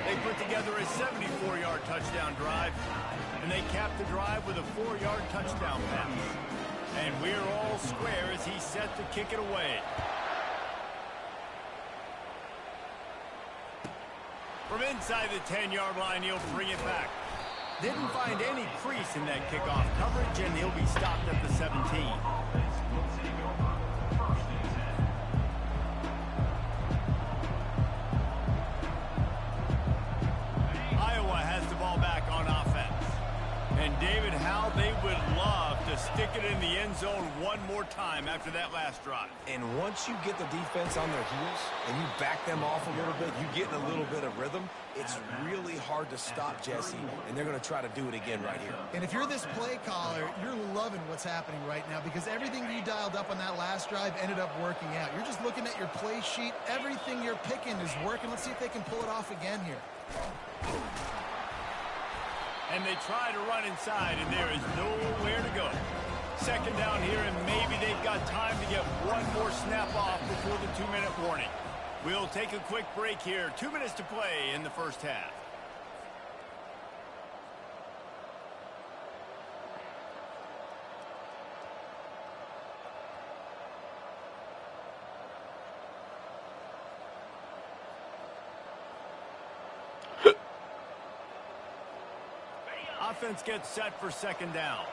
They put together a 74-yard touchdown drive, and they cap the drive with a 4-yard touchdown pass. And we're all square as he's set to kick it away. From inside the 10-yard line, he'll bring it back. Didn't find any crease in that kickoff coverage, and he'll be stopped at the 17. Iowa has the ball back on offense. And David, how they would love to stick it in the end zone one more time after that last drive. And once you get the defense on their heels and you back them off a little bit, you get in a little bit of rhythm, it's really hard to stop Jesse, and they're going to try to do it again right here. And if you're this play caller, you're loving what's happening right now because everything you dialed up on that last drive ended up working out. You're just looking at your play sheet. Everything you're picking is working. Let's see if they can pull it off again here. And they try to run inside, and there is nowhere to go. Second down here, and maybe they've got time to get one more snap off before the 2-minute warning. We'll take a quick break here. 2 minutes to play in the first half. Offense gets set for second down.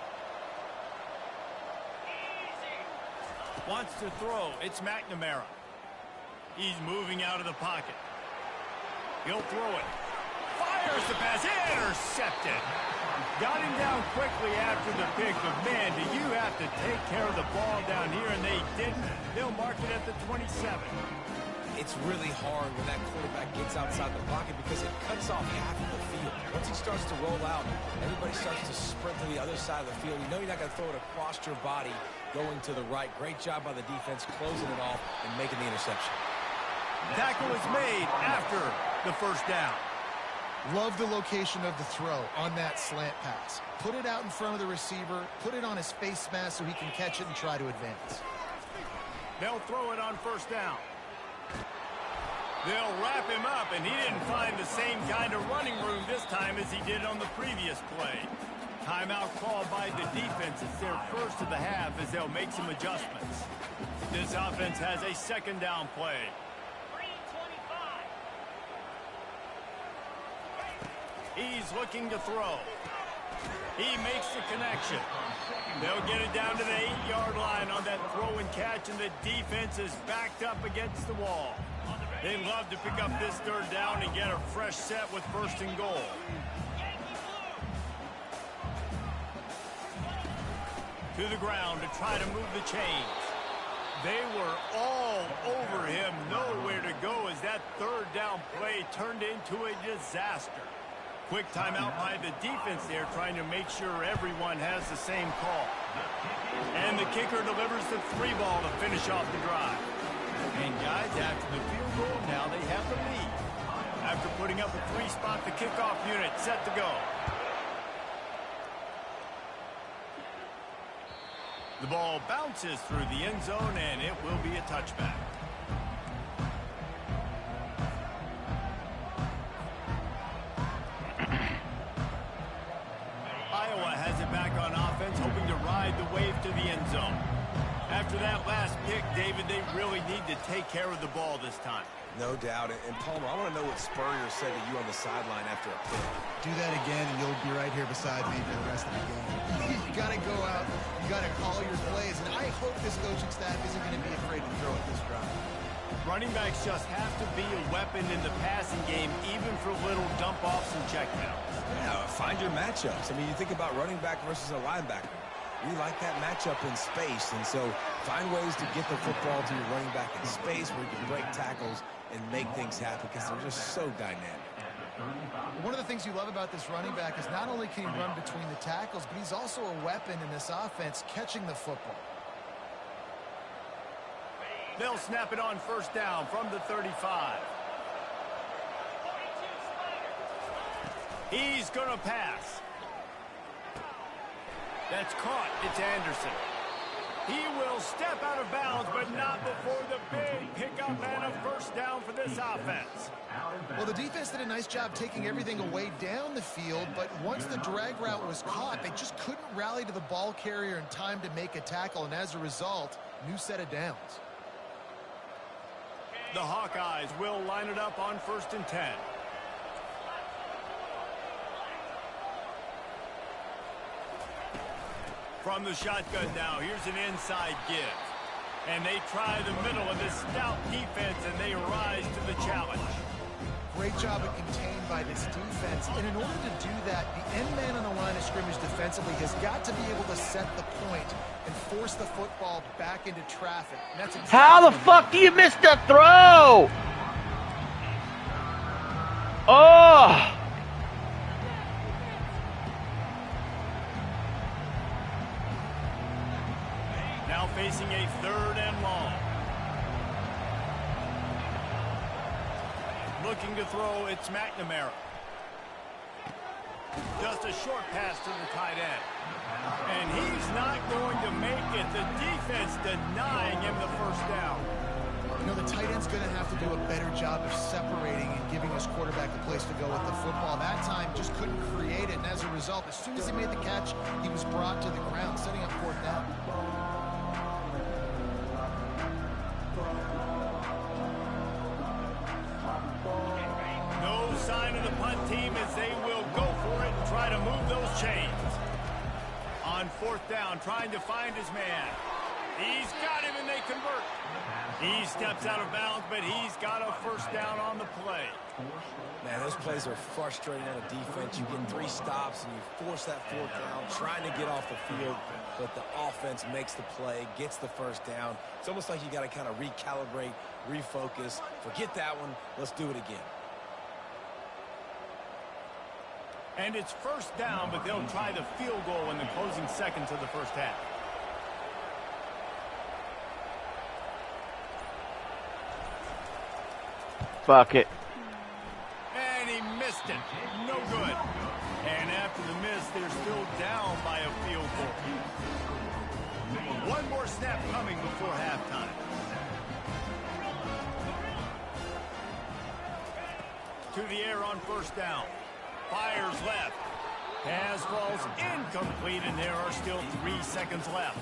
Wants to throw. It's McNamara. He's moving out of the pocket. He'll throw it. Fires the pass. Intercepted. Got him down quickly after the pick, but man, do you have to take care of the ball down here, and they didn't. They'll mark it at the 27. It's really hard when that quarterback gets outside the pocket because it cuts off half of the field. Once he starts to roll out, everybody starts to sprint to the other side of the field. You know you're not going to throw it across your body going to the right. Great job by the defense closing it off and making the interception. Tackle is made after the first down. Love the location of the throw on that slant pass. Put it out in front of the receiver, put it on his face mask so he can catch it and try to advance. They'll throw it on first down. They'll wrap him up, and he didn't find the same kind of running room this time as he did on the previous play. Timeout called by the defense. It's their first of the half as they'll make some adjustments. This offense has a second down play. He's looking to throw. He makes the connection. They'll get it down to the 8-yard line on that throw and catch, and the defense is backed up against the wall. They love to pick up this third down and get a fresh set with first and goal. To the ground to try to move the chains. They were all over him, nowhere to go as that third down play turned into a disaster. Quick timeout by the defense there, trying to make sure everyone has the same call. And the kicker delivers the 3-ball to finish off the drive. And guys, after the field goal, now they have the lead. After putting up a 3-spot, the kickoff unit set to go. The ball bounces through the end zone, and it will be a touchback. After that last pick, David, they really need to take care of the ball this time. No doubt. And Palmer, I want to know what Spurrier said to you on the sideline after a pick. Do that again, and you'll be right here beside me for the rest of the game. You got to go out. You got to call your plays. And I hope this coaching staff isn't going to be afraid to throw at this drive. Running backs just have to be a weapon in the passing game, even for little dump-offs and checkdowns. Yeah, find your matchups. I mean, you think about running back versus a linebacker. We like that matchup in space, and so find ways to get the football to your running back in space where you can break tackles and make things happen because they're just so dynamic. One of the things you love about this running back is not only can he run between the tackles, but he's also a weapon in this offense catching the football. They'll snap it on first down from the 35. He's going to pass. That's caught. It's Anderson. He will step out of bounds, but not before the big pickup and a first down for this offense. Well, the defense did a nice job taking everything away down the field, but once the drag route was caught, they just couldn't rally to the ball carrier in time to make a tackle, and as a result, new set of downs. The Hawkeyes will line it up on 1st and 10. From the shotgun now, here's an inside give. And they try the middle of this stout defense, and they rise to the challenge. Great job of contained by this defense. And in order to do that, the end man on the line of scrimmage defensively has got to be able to set the point and force the football back into traffic. And that's exactly How the fuck do you miss the throw? Oh! Now facing a 3rd and long. Looking to throw, it's McNamara. Just a short pass to the tight end. And he's not going to make it. The defense denying him the first down. You know, the tight end's going to have to do a better job of separating and giving his quarterback a place to go with the football. That time just couldn't create it, and as a result, as soon as he made the catch, he was brought to the ground, setting up 4th down. No sign of the punt team as they will go for it and try to move those chains. On 4th down, trying to find his man. He's got him, and they convert. He steps out of bounds, but he's got a first down on the play. Man, those plays are frustrating on a defense. You get 3 stops, and you force that 4th down, trying to get off the field, but the offense makes the play, gets the first down. It's almost like you got to kind of recalibrate, refocus. Forget that one. Let's do it again. And it's first down, but they'll try the field goal in the closing seconds of the first half. Fuck it. And he missed it. No good. And after the miss, they're still down by a field goal. One more snap coming before halftime. To the air on first down. Fires left. Pass falls incomplete, and there are still 3 seconds left.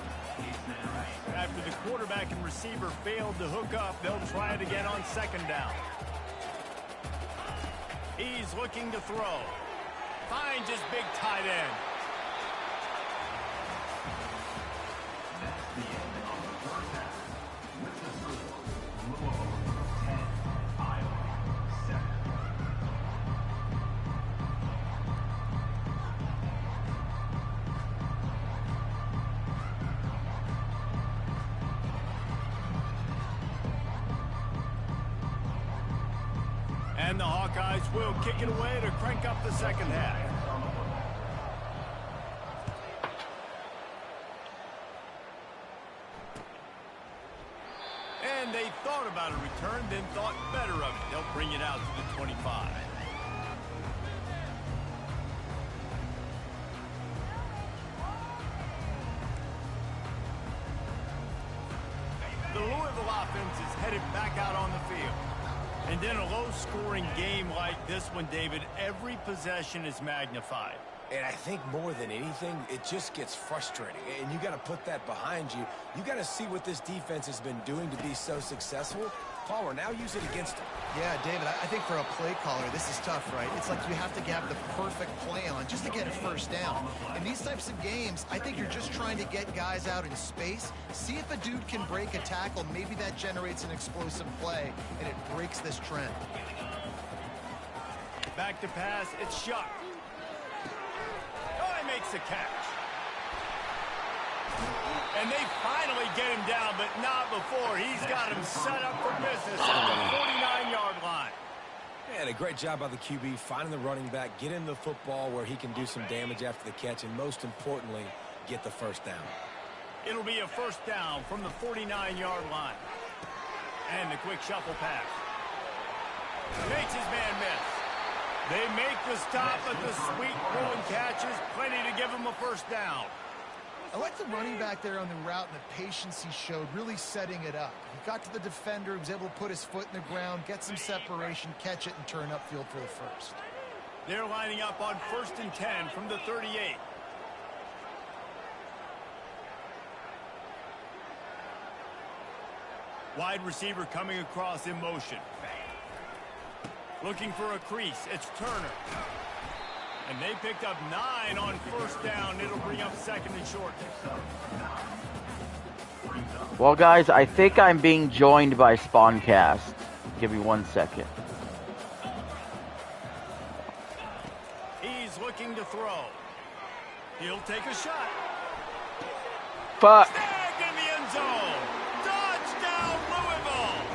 After the quarterback and receiver failed to hook up, they'll try it again on 2nd down. He's looking to throw. Finds his big tight end. And the Hawkeyes will kick it away to crank up the second half. And they thought about a return, then thought better of it. They'll bring it out to the 25. The Louisville offense is headed back out on the field. And in a low-scoring game like this one, David, every possession is magnified. And I think more than anything, it just gets frustrating. And you got to put that behind you. You got to see what this defense has been doing to be so successful. Caller, now use it against them. Yeah, David, I think for a play caller, this is tough, right? It's like you have to have the perfect play on just to get a first down. In these types of games, I think you're just trying to get guys out in space, see if a dude can break a tackle. Maybe that generates an explosive play, and it breaks this trend. Back to pass, it's Shuck. Oh, he makes the catch. And they finally get him down, but not before. He's got him set up for business at the 49-yard line. And a great job by the QB finding the running back, get him the football where he can do some damage after the catch, and most importantly, get the first down. It'll be a first down from the 49-yard line. And the quick shuffle pass. Makes his man miss. They make the stop, but the sweet throwing catches plenty to give him a first down. I like the running back there on the route and the patience he showed, really setting it up. He got to the defender, was able to put his foot in the ground, get some separation, catch it, and turn upfield for the first. They're lining up on 1st and 10 from the 38. Wide receiver coming across in motion. Looking for a crease. It's Turner. And they picked up 9 on first down. It'll bring up 2nd and short. Well, guys, I think I'm being joined by Spawncast. Give me 1 second. He's looking to throw. He'll take a shot. Fuck. Snagged in the end zone. Touchdown, Louisville.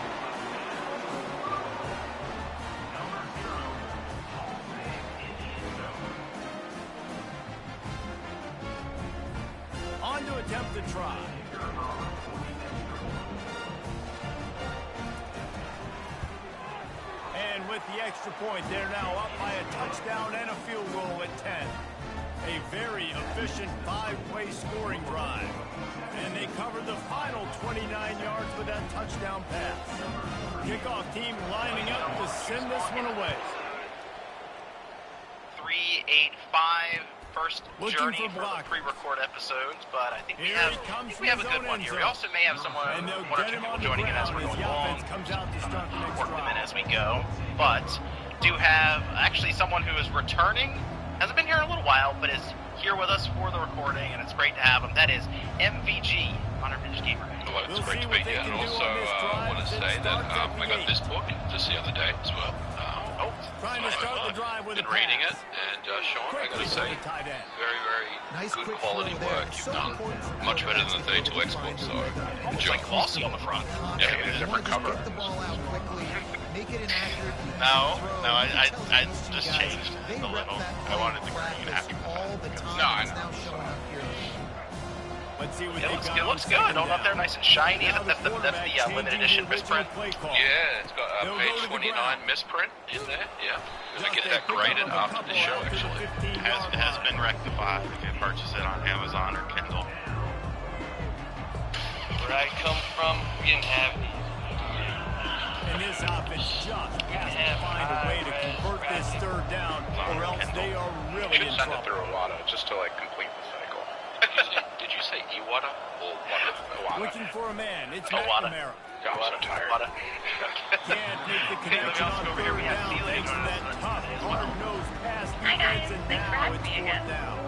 On to attempt the try. And with the extra point, they're now up by a touchdown and a field goal at 10. A very efficient 5-play scoring drive. And they covered the final 29 yards with that touchdown pass. Kickoff team lining up to send this one away. 385. First Looking journey for for the block. pre-record episodes, but I think we Here have he comes from a his good own one end here. zone. We also may have someone, And they'll one or get two him people on the joining in as ground we're as going the along. offense comes out to start the next Work them in drive. as we go, but do have actually someone who is returning. Hasn't been here in a little while, but is here with us for the recording, and it's great to have him. That is MVG, Honor Vintage Gamer. Well, it's We'll great see to what be they here, can and do also on this drive want to as it say that starts at I got the this 8. book just the other day as well. Trying to start the drive with been a reading it, pass. and Sean, I got Quickly to to say, the tight end. very, very Nice good quick quality throw there. work It's you've so done. important for Much better quarterbacks than the to be able 32 to export, find so a way to good It's job. like glossy on the front. Yeah, you get a different Just cover. get the ball out quickly, make it inaccurate. No, throw. no, You can tell I these two just guys, changed they it a rep little. that I play wanted the in green practice happy with all the time. No, I It's know. now showing up here. Let's see what It they looks got good. on Looks good. second All up there, down. nice and shiny. Now That's the quarterback limited changing edition the original misprint. play call. Yeah, it's got They'll page go to the 29 ground. misprint in there. Yeah, because I Just get a that pickup graded of a after couple the show, out to the actually. 15-yard Has line. been rectified. You can purchase it on Amazon or Kindle. Where I come from, we didn't have these. And this offense just has to find a way to convert this third down, or else they are really Should in send it trouble. through Iwata just to like complete the cycle. Did you say Iwata or Iwata? Looking for a man. It's Iwata. McNamara. God, I'm so tired. Can't make the connection on third down thanks to that tough, hard-nosed pass defense, and now it's fourth down.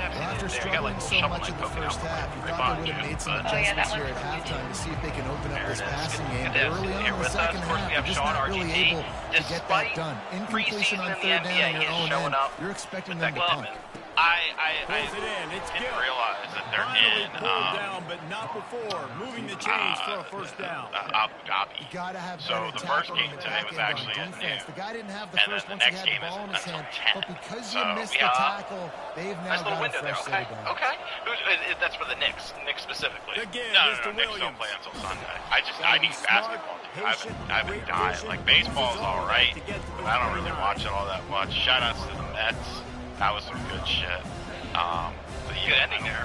Well, after struggling so much in the first half, you thought they would have made some adjustments here at halftime to see if they can open up this passing game. But early on in the second half, they're just not really able to get that done. Incompletion on third down on your own end, you're expecting them to punt. I Pulls it in. It's didn't Gill. realize that they're Finally in pulled down, but not before. Moving the chains for a first down. Abu Dhabi. You got to have So better the first tackling game on the today back was end actually on at defense. noon. The guy didn't have the And first then once the he next had the game is ball in his until hand. 10. But because So, you missed yeah. the tackle, they've now Nice little got a window there. fresh Okay. set of downs. Okay. That's for the Knicks. Knicks specifically. Again, No, Mr. Knicks don't Williams. play until Sunday. Gotta I be need smart, basketball. patient, I've been great dying. vision, Like baseball's uses all all right. that to get to the But I don't really 29. watch it all that much. Shout outs to the Mets. That was some good shit. But Good ending there.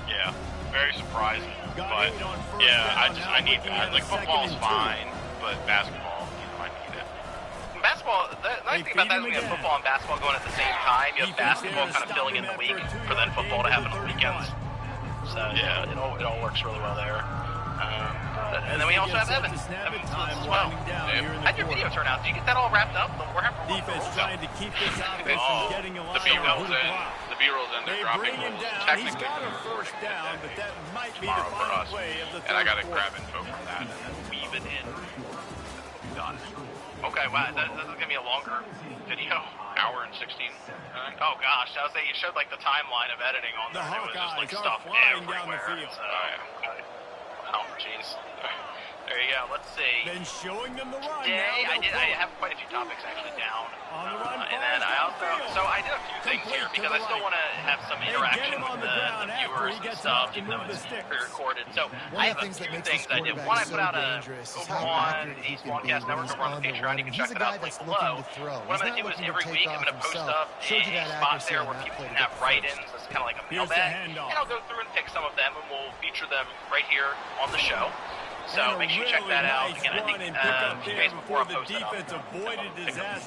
Yeah, very surprising. Got But 8 on first yeah, down, now I need looking at a like second football's and 2. fine, but basketball, I need it. basketball, the nice thing about that is we have football and basketball going at the same time. You have basketball kind of filling in the week for then football to happen on the weekends. So yeah, it all works really well there. And then we also have Evan as well. How'd your video turn out? Did you get that all wrapped up? The Warhammer Defense trying to keep this offense from getting a lot the B-roll's in. The B-roll's in. They're dropping rules. He's got a first down, but that might be the for final us. play of the third And I got to quarter. grab info from that and then weave it in. Got it. Okay, wow, this is gonna be a longer video. Hour and 16. Oh gosh, I was saying you showed like the timeline of editing on The there. It was just like Hawkeyes stuff are flying everywhere. down the field. So, oh jeez. There you go. Let's see. Then showing them the run. Today now I have quite a few topics actually down. On the run, And then I also, so I did a few things here because I still want to have some interaction with the viewers and stuff, even though it's pre-recorded. So I have a few things I did. One, I put out over on the Swancast Network over on the Patreon. You can check it out link below. What I'm going to do is every week I'm going to post up a spot there where people can have write-ins. It's kind of like a mailbag. And I'll go through and pick some of them and we'll feature them right here on the show. So make sure you check that out. Again, I think a few days before I post it up,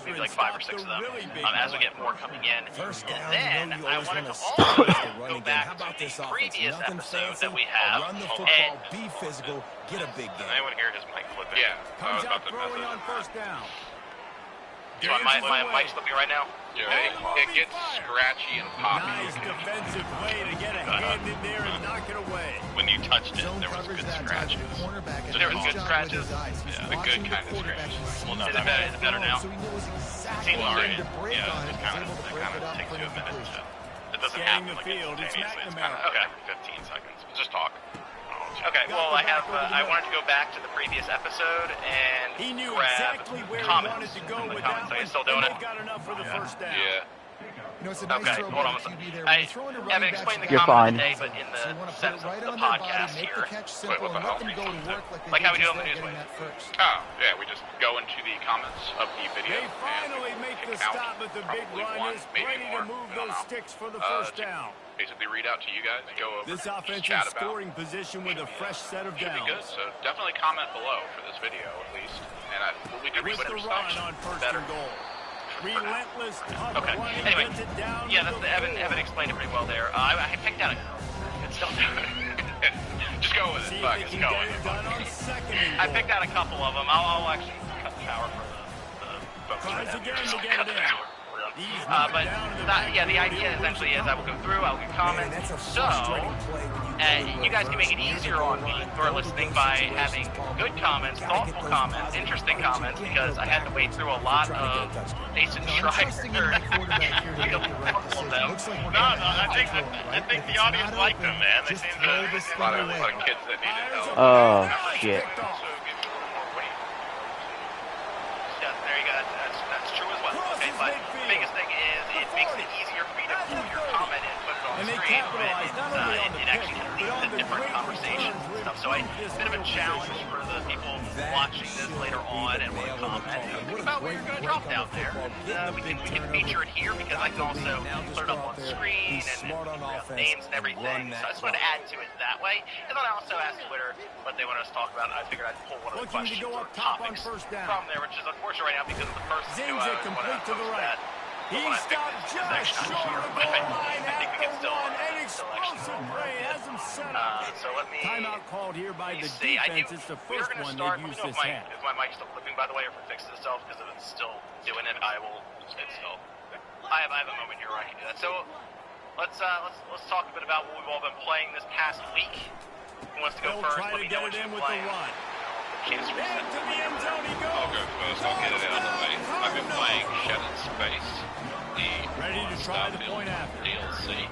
maybe like 5 or 6 of them as we get more coming in. Then I wanted to also go back to the previous episode that we have. And be physical, get a big game. anyone hear his mic flipping? Yeah, I was about to mess throwing it on first down. Do you want my mic flipping right now? Yeah, it gets scratchy and poppy. Nice defensive way to get a hand in there and knock it away. When you touched it, there was good scratches. So there was good scratches? Yeah, the good kind of scratches. Well, no, is it better now? Seems alright. Yeah, it kind of takes you a minute to... It doesn't Scanning happen the like field, it's instantaneously. It's kind McNamara. of, okay. 15 seconds. Just talk. Okay, well, I wanted to go back to the previous episode and He knew grab exactly where he wanted comments to go from the with comments. that Are you one, still doing and it? they got enough for the first down. Yeah. You know, it's a nice Okay, throw hold on by a the QB there. second. When you're throwing to I haven't running explained the backs, You're comment fine. today, but in so you the want to put sense it right of the on their body, podcast make here. the catch simple, what and the let them hell? go to work like they Like how we did do on the just Newswave. getting that first. Oh, yeah, we just go into the comments of the video. They finally make the stop, but the big run is ready to move those sticks for the first down. Basically read out to you guys, go over, This offense just is chat about. scoring position with a fresh set of Should be good, downs. so definitely comment below for this video at least. And what we do With the run on first Better. and goal. Relentless, tough Okay. running, Anyway, gets it down yeah, to that's the Evan explained it pretty well there. I picked out a good stuff. just go with See it. if Fuck they it. can go get with it it. done on second and I goal. picked out a couple of them. I'll actually cut the power for the folks right Tries now. again to Cut get the it in. power. He's But knocked down to the the idea essentially is I will go through, I'll get comments. So, you guys can make it easier on me who are listening by having good comments, thoughtful comments, interesting comments, because I had to wade through a lot of Mason Schreiber. Interesting in that quarterback here to make the right decision. Looks like we're No, gonna I think the audience liked them, man. They seem throw to. this A lot thing of away. kids that needed help. Oh, shit. So give you a little more weight. Yeah, there you go. That's true as well. Okay, but the biggest thing is it makes it easier for me to pull your comment and put it on And they screen. capitalize not only on the It actually picture, leads but on to the different great conversations and stuff. So it's a bit of a challenge for the people watching this later on and want to comment. Think about where you're going to drop down there. We can feature it here because I can also put it up on screen and names and everything. So I just wanted to add to it that way. And then I also asked Twitter what they want us to talk about, and I figured I'd pull one of the Looking to questions go or up top on topics first down. from there, which is unfortunate right now because of the person who Zings it complete to the right. He stopped just short of the goal line I think at we can the still, one. An still explosive play has him set up. so let me... Timeout called here by Let me the see. defense. It's the We're first going to one start. they've Let me used know this half. if my mic's still flipping, by the way, or if it fixes itself, because if it's still doing it, I will. It's still. I have a moment here where I can do that. So let's talk a bit about what we've all been playing this past week. Who wants to go They'll first? try Let to me get know what it in you're with playing. the run. Kids Into the end zone he goes. I'll go first. I'll get it out of the way. I've been playing Shattered Space, the Ready to try the point after. DLC.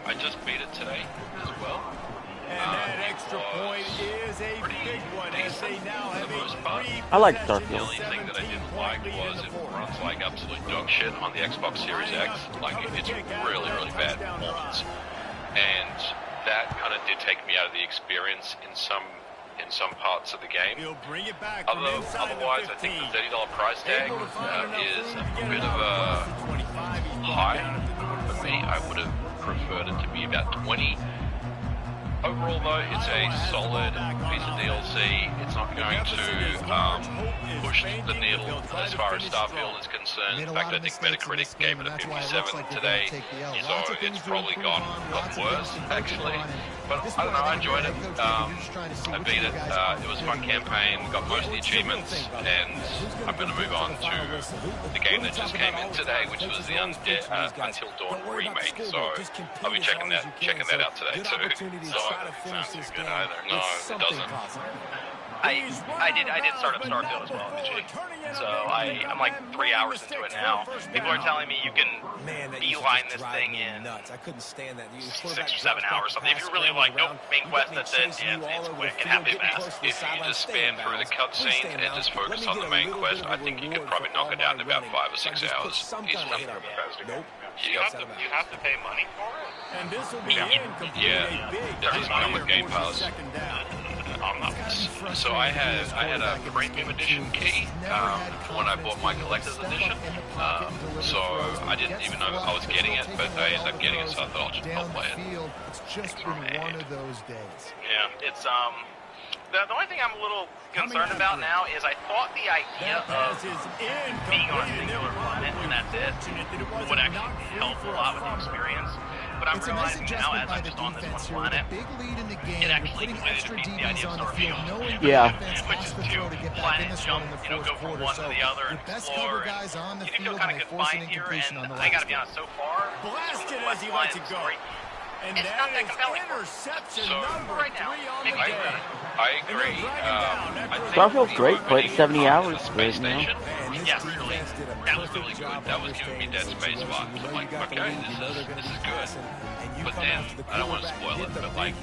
I just beat it today as well. And that extra point is a big one as they now have a I like The Starfield. only thing that I didn't like was it runs like absolute dog shit on the Xbox Series X. Like, it's really, really bad performance. And that kind of did take me out of the experience in some parts of the game. He'll bring it back from inside Otherwise, the I think 15. the $30 price tag Able to find enough is room to a get bit it of up a to 25. He's brought high down at the for me. I would have preferred it to be about 20. Overall, though, it's a solid piece of DLC. It's not going to push the needle as far as Starfield is concerned. In fact, I think Metacritic gave it a 57 today, so it's probably got worse, actually. But I don't know, I enjoyed it. I beat it. It was a fun campaign, got most of the achievements, and I'm going to move on to the game that just came in today, which was the Until Dawn remake. So I'll be checking that out today too. So sounds too good either. No, it doesn't. I did start up Starfield as well, so I'm like 3 hours into it now. People are telling me you can beeline this thing in I couldn't stand that. 6 or 7 hours or something. If you really like, nope, main quest, that's it, it's quick and half fast. If you just spam through the cutscenes and just focus on the main quest, I think you could probably knock it out in about 5 or 6 hours easily. You have to pay money for it? And this will be Yeah, it doesn't come with Game Pass. So I had a premium edition key when I bought my collector's edition. So I didn't even know I was getting it, but I ended up getting it, so I thought I'll play it. It's just been one of those days. Yeah, it's the only thing I'm a little concerned about now is I thought the idea of being on a singular planet and that's it would actually help a lot with the experience. But I'm realizing now, as I'm just on this one planet, it actually completely defeats the idea of Starfield. Yeah. Which is to planet jump, go from one to the other and explore. And you feel kind of confined here, and I gotta be honest, so far, blasted as he lets it go. And it's not that compelling. Interception So, number right now, 3 on maybe the day. I agree. I think Starfield's great, but it's 70 hours Space right now. Station. Yeah, really. That was really good. That was giving me Dead Space vibes. I'm like, okay, this is good. But then, I don't want to spoil it, but like,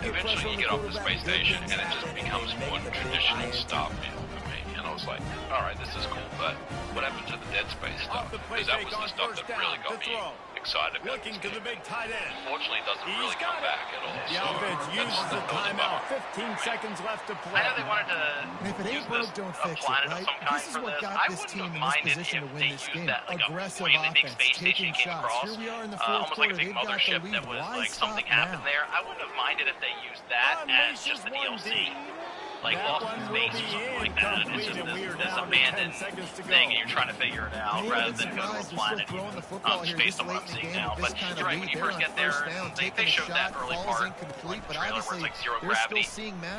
eventually you get off the space station and it just becomes more traditional Starfield for me. And I was like, alright, this is cool, but what happened to the Dead Space stuff? Because that was the stuff that really got me excited about Looking this to the game. big tight end. Unfortunately, it doesn't really come back at all. The So offense uses the timeout. 15 seconds left to play. I know they wanted to And if it ain't use broke, this don't a fix it, planet right? of some kind This is for what this. got I this wouldn't team have in this minded position if to win they this used game. that like Aggressive a way the big offense, space station taking came shots. across, Here we are in the fourth almost like a quarter. big They've got the mothership lead. that was Why like something stop happened now? there. I wouldn't have minded if they used that as just the DLC. Like Lost in Space or something like that. It's just this abandoned thing and you're trying to figure it out rather than go to a planet just based on what I'm seeing now. But you're right, when you first get there, they showed that early part, like the trailer where it's like zero gravity.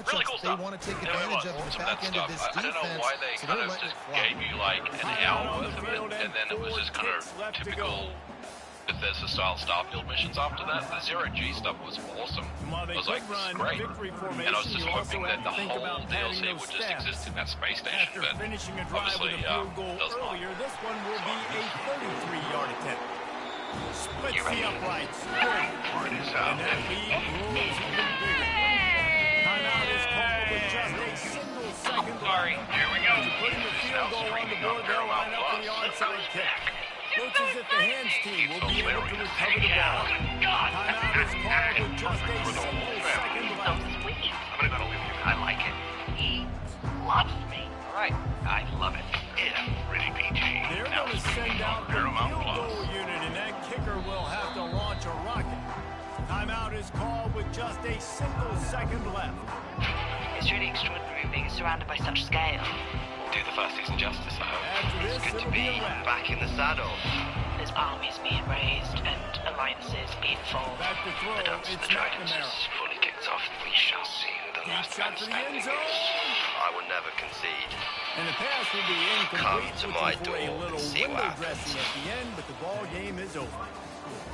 Really cool stuff. Take It really advantage was. of the Some of back that end of stuff, this I don't know defense. why they So kind they're of letting just it fly. gave you like an hour worth of it, and then it was just kind of typical Bethesda style Starfield missions after that. The Zero G stuff was awesome. I was like, this is great. And I was just hoping that the whole DLC would just exist in that space station, After but finishing a drive obviously with a field goal does not. earlier, this one will be a 33-yard attempt. Splits the uprights. And that lead grows even bigger. Timeout is called with just a single second left. Sorry, here we go. Putting the field goal on the board, they'll line up for the onside kick. Looks as if the hands team will be able to recover the ball. Timeout is called with just a single second So left. sweet. I'm gonna go to Luke. I like it. He loves me. All right, I love it. It's pretty PG. They're going to send out the Paramount field Plus. goal unit, and that kicker will have to launch a rocket. Timeout is called with just a single second left. It's really extraordinary being surrounded by such scale. Do the first season justice, I hope. After this, It's good to it'll be a wrap. back in the saddle. There's armies being raised and alliances being formed. Back to throw, The dance of it's the dragons McNamara. is fully kicked off. We shall see who the Deep last shot man to the end standing zone. is. I will never concede. And the pass will be incomplete, Come to my looking for a door little and see window what dressing at the end, but the ball game is over.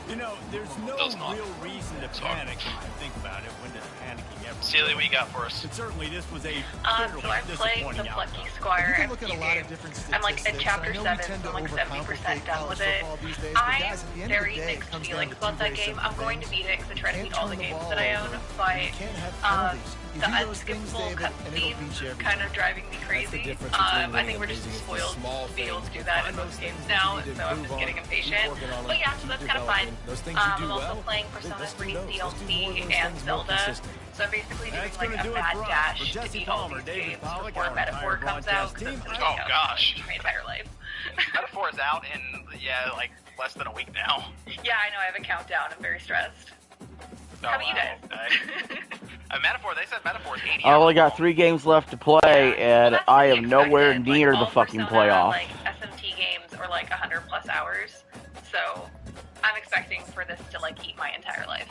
You know, there's no Does not. real reason to panic if you think about it. When does panicking ever? Celia, what you got for us? But certainly this was a So bitterly I'm playing the disappointing Plucky outcome. Squire You can look at a lot of RPG. different I'm like statistics. at chapter I know we 7, tend so to I'm like 70% overcomplicate done college with it. football these days, but I guys, at the end have of very the day, it mixed comes down feelings to about two that very game. simple I'm going to things. beat it because I try to Can't beat all turn the the games ball that I own, over. but You can't have penalties. You the do those things, unskippable David, and it'll beat you cutscenes every kind time. of driving me crazy. difference I between think we're just winning and spoiled losing. Small to be able to do things. that in Find most those games things now, you need to so I'm improve just on. getting Keep impatient. working on But them. yeah, so Keep that's kind of fun. developing. Those things you do I'm also well, playing Persona let's do 3 those. Let's do DLC more of those and things more Zelda. consistent. So I'm basically doing That's like gonna a do it mad for us. dash For to Jesse beat all Palmer, these David games Pollack, before our Metaphor entire comes out. broadcast team. Because Oh, gosh. my entire life. Metaphor is out in, like less than a week now. Yeah, I know. I have a countdown. I'm very stressed. How about you guys? Metaphor, they said Metaphor is 80. I only got 3 games left to play, and I am nowhere near the fucking playoff. Like SMT games or like 100+ hours, so I'm expecting for this to like eat my entire life.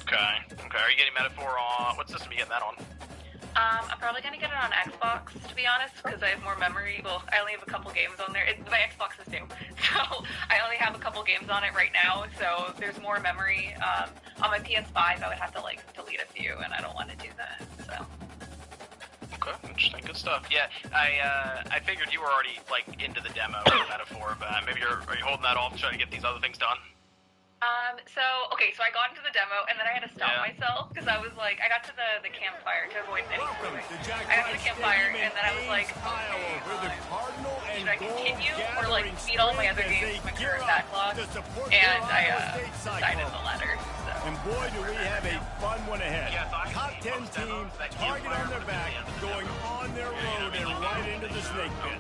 Okay. Are you getting Metaphor on? What system are you getting that on? I'm probably gonna get it on Xbox, to be honest, because I have more memory. Well, I only have a couple games on there. My Xbox is new, so I only have a couple games on it right now. So there's more memory. On my PS5, I would have to like delete a few, and I don't want to do that. So. Okay, interesting, good stuff. Yeah, I figured you were already like into the demo of Metaphor, but maybe are you holding that off to try to get these other things done? So I got into the demo, and then I had to stop myself, because I was like, I got to the campfire to avoid any spoilers. I got to the campfire, and then I was like, okay, should I continue, or like beat all my other games in my current backlog? And I decided the latter. And boy, do we have a fun one ahead. Top 10 teams, target on their back, going on their road and right into the snake pit.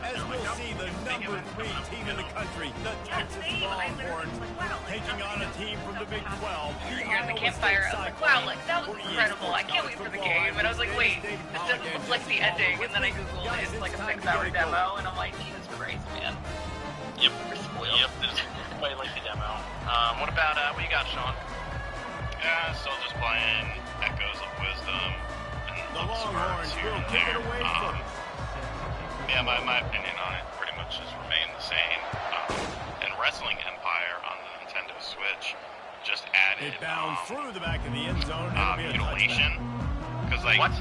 As we'll see, the number 3 team in the country, the Texas Longhorns, taking on a team from the Big 12. Here at the campfire, I was like, wow, like, that was incredible. I can't wait for the game. And I was like, wait, this doesn't look like the ending. And then I Googled it. It's like a 6-hour demo. And I'm like, Jesus Christ, man. Yep. We're spoiled. Yep, this is way like the demo. What about, what you got, Sean? Yeah, still just playing Echoes of Wisdom and the Longhorns here and there. Yeah, my opinion on it pretty much has remained the same. And Wrestling Empire on the Nintendo Switch just added through the back of the end zone. Mutilation. Because what?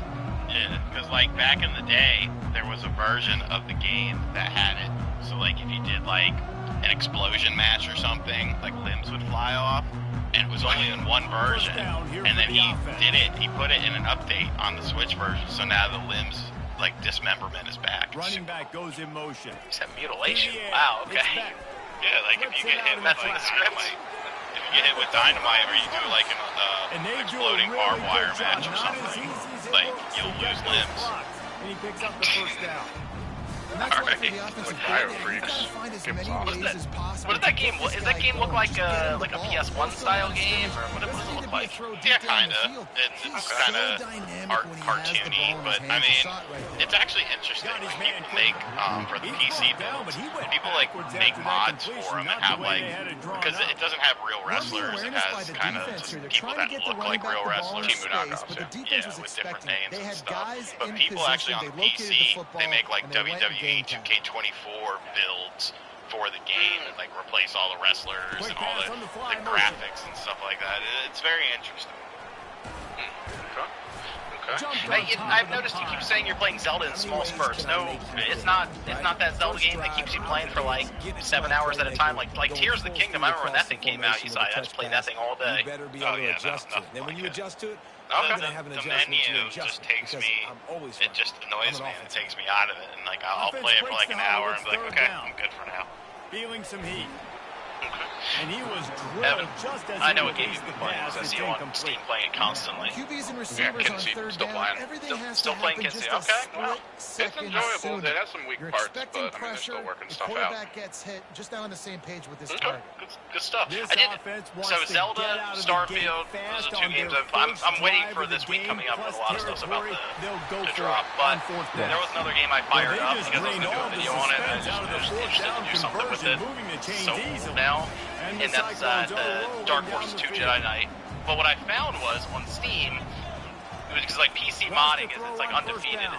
Yeah, because like back in the day, there was a version of the game that had it. So like if you did like an explosion match or something, like limbs would fly off. And it was only in one version. And then he did it. He put it in an update on the Switch version. So now the limbs, like dismemberment, is back. Running back goes in motion. You said mutilation. Wow. Okay. Yeah, like if you get hit with like dynamite, if you get hit with dynamite, or you do like an exploding barbed wire match or something, like you'll lose limbs. And he picks up the first down. Alright, like fire freaks. What did that game? Is that game look like a PS1 style game, or what does it look like? Yeah, kinda. It's kinda cartoony, but I mean, it's actually interesting. Like, people make for the PC builds. People like make mods for them that have like, because it doesn't have real wrestlers. It has kind of just people that look like real wrestlers. Yeah, with different names and stuff. But people actually on the PC, they make like WWE 2K24 builds for the game and like replace all the wrestlers and all the graphics and stuff like that. It's very interesting. Okay. I've noticed you keep saying you're playing Zelda in small spurts. No, it's not that Zelda game that keeps you playing for like 7 hours at a time. Like Tears of the Kingdom. I remember when that thing came out. You said I just played that thing all day. Oh yeah, then when you adjust to it. Okay. The menu just takes me, it just annoys me, and it takes me out of it, and like I'll play it for like an hour and be like, okay, I'm good for now. Feeling some heat. And he was Evan, I know what game you've been playing, because I see you on Steam playing it constantly. QBs and Yeah, receivers on Kinsey, third still down. playing. Everything has Still to playing happen Kinsey. just a Okay, well, split It's second enjoyable. sooner. It has some weak You're parts, expecting but I mean, they're pressure. still working The stuff out. quarterback gets hit. Just not on the same page with this target. Good stuff. This I did. offense wants So to Zelda, get out of the Starfield, gate those fast are 2 on games. their I'm first waiting drive for of the this week game, coming up with a lot of stuff about they'll go the for drop. it But on fourth there down. was another game I fired up because I was going to do a drained video all on the it. And I suspense out of the just fourth interested to do something with it. moving the chains So easily. now, And and that's the Dark Forces 2 Jedi Knight. But what I found was on Steam, it was because like PC modding is it's like undefeated.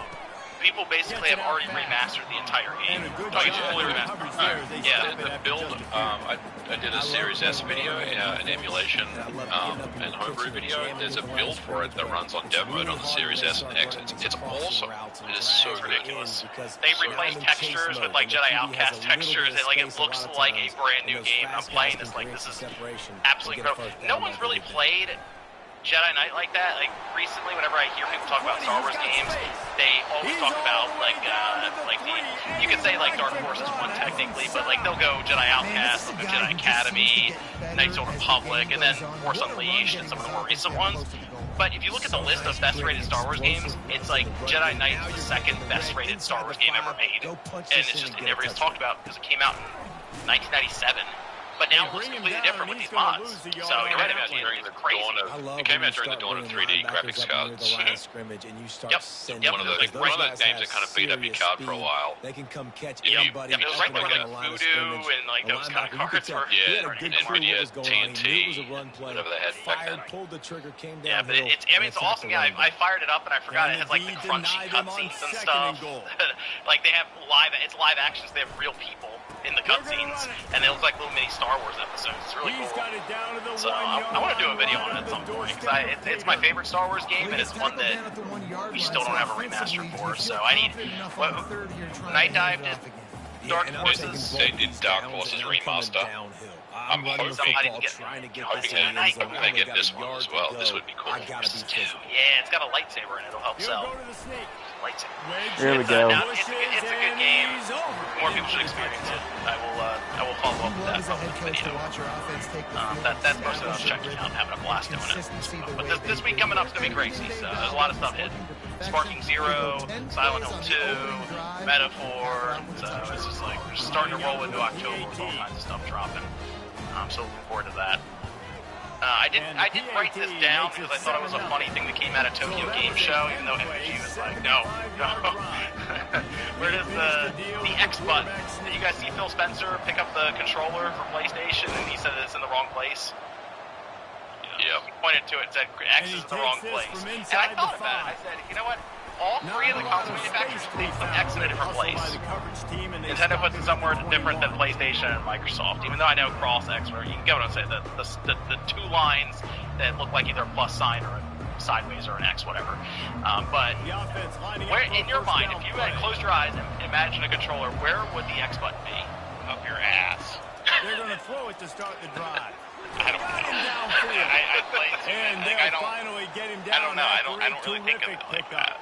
People basically have already remastered the entire game. Oh, you just fully remastered. Yeah. The build, I did a Series S video, an emulation and homebrew video. There's a build for it that runs on dev mode on the Series S and X. It's awesome. It is so ridiculous. They replaced textures with like Jedi Outcast textures, and like it looks like a brand new game. I'm playing this like this is absolutely incredible. No one's really played Jedi Knight like that. Like recently, whenever I hear people talk about Star Wars games, they always talk about like you could say like Dark Forces 1 technically, but like they'll go Jedi Outcast, they'll go Jedi Academy, Knights of the Republic, and then Force Unleashed and some of the more recent ones. But if you look at the list of best rated Star Wars games, it's like Jedi Knight is the second best rated Star Wars game ever made, and it never gets talked about because it came out in 1997. But now it looks completely different with these mods. So it came out during the dawn of 3D graphics cards. Yep. One of the games that kind of beat up your card for a while. They can come catch anybody. It was right there with like Voodoo and like those kind of cards. Nvidia, TNT, whatever they had back then. Yeah, but it's awesome. Yeah, I fired it up and I forgot it has like the crunchy cutscenes and stuff. Like they have it's live actions. They have real people in the cutscenes, and they look like little mini Star Wars episodes. It's really cool. So I want to do a video on it at some point because it's my favorite Star Wars game, and it's one that we still don't have a remaster for. So I need Night Dive did Dark Forces. They did Dark Forces remaster. I'm hoping they get this one as well. This would be cool. Yeah, it's got a lightsaber in it. It'll help sell. There we go. It's a good game. More people should experience it. I will follow up with that video. That's mostly what I was checking out and having a blast doing it. But this week coming up is going to be crazy. So there's a lot of stuff hitting. Sparking Zero, Silent Hill 2, Metaphor. So it's just like we're just starting to roll into October with all kinds of stuff dropping. I'm so looking forward to that. I didn't write this down because I thought it was a funny thing that came out of Tokyo Game Show, even though MVG was like, no. Where does the X button? Did you guys see Phil Spencer pick up the controller for PlayStation and he said it's in the wrong place? Yeah. He pointed to it and said X is in the wrong place. And I thought about it. I said, you know what? All three of the console manufacturers leave some X in a different place. Nintendo puts it somewhere different than PlayStation and Microsoft. Even though I know cross X, where you can get what I'm saying, the two lines that look like either a plus sign or a sideways or an X, whatever. But where in your mind, if you had closed your eyes and imagine a controller, where would the X button be? Up your ass. They're going to throw it to start the drive. I don't know. I played too many. I don't know. I don't really think of it like that.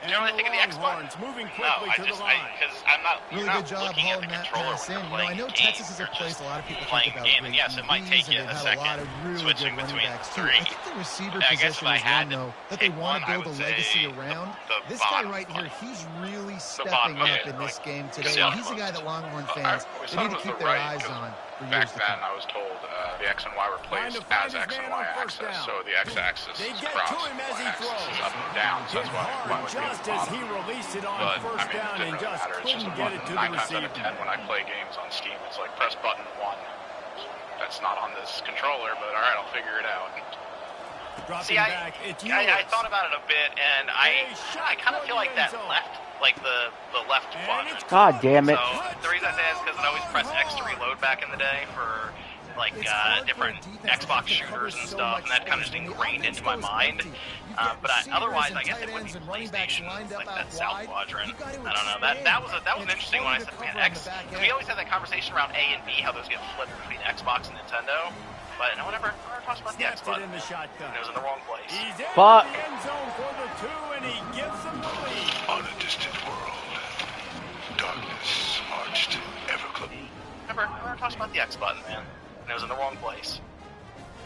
You don't really think of the X button? Because I'm not. Really good job hauling that pass in. You know, I know Texas is a place a lot of people think about game, and yes, it might take you a second switching between three. I think the receiver position is one, though, that they want to build a legacy around. This guy right here, he's really stepping up in this game today. He's a guy that Longhorn fans, they need to keep their eyes on for years to come. Back then, I was told the X and Y were placed as X and Y axis, so the X-axis is cross, Y-axis is up and down, so that's why we're just as he released it on first down and just couldn't get it to the receiver. 9 times out of 10 when I play games on Steam, it's like press button 1. That's not on this controller, but alright, I'll figure it out. See, I thought about it a bit, and I kind of feel like that left, like the left quadrant. God damn it. So the reason I say that is because I always press X to reload back in the day for like different Xbox shooters and stuff, and that kind of just ingrained into my mind. But otherwise, I guess it would be PlayStation, like that south quadrant. I don't know. That was an interesting one. I said, man, X. Because we always had that conversation around A and B, how those get flipped between Xbox and Nintendo. But no one ever talks about the X button. And it was in the wrong place. Fuck. On a distant world, darkness marched ever closer. Never talks about the X button, man. And it was in the wrong place.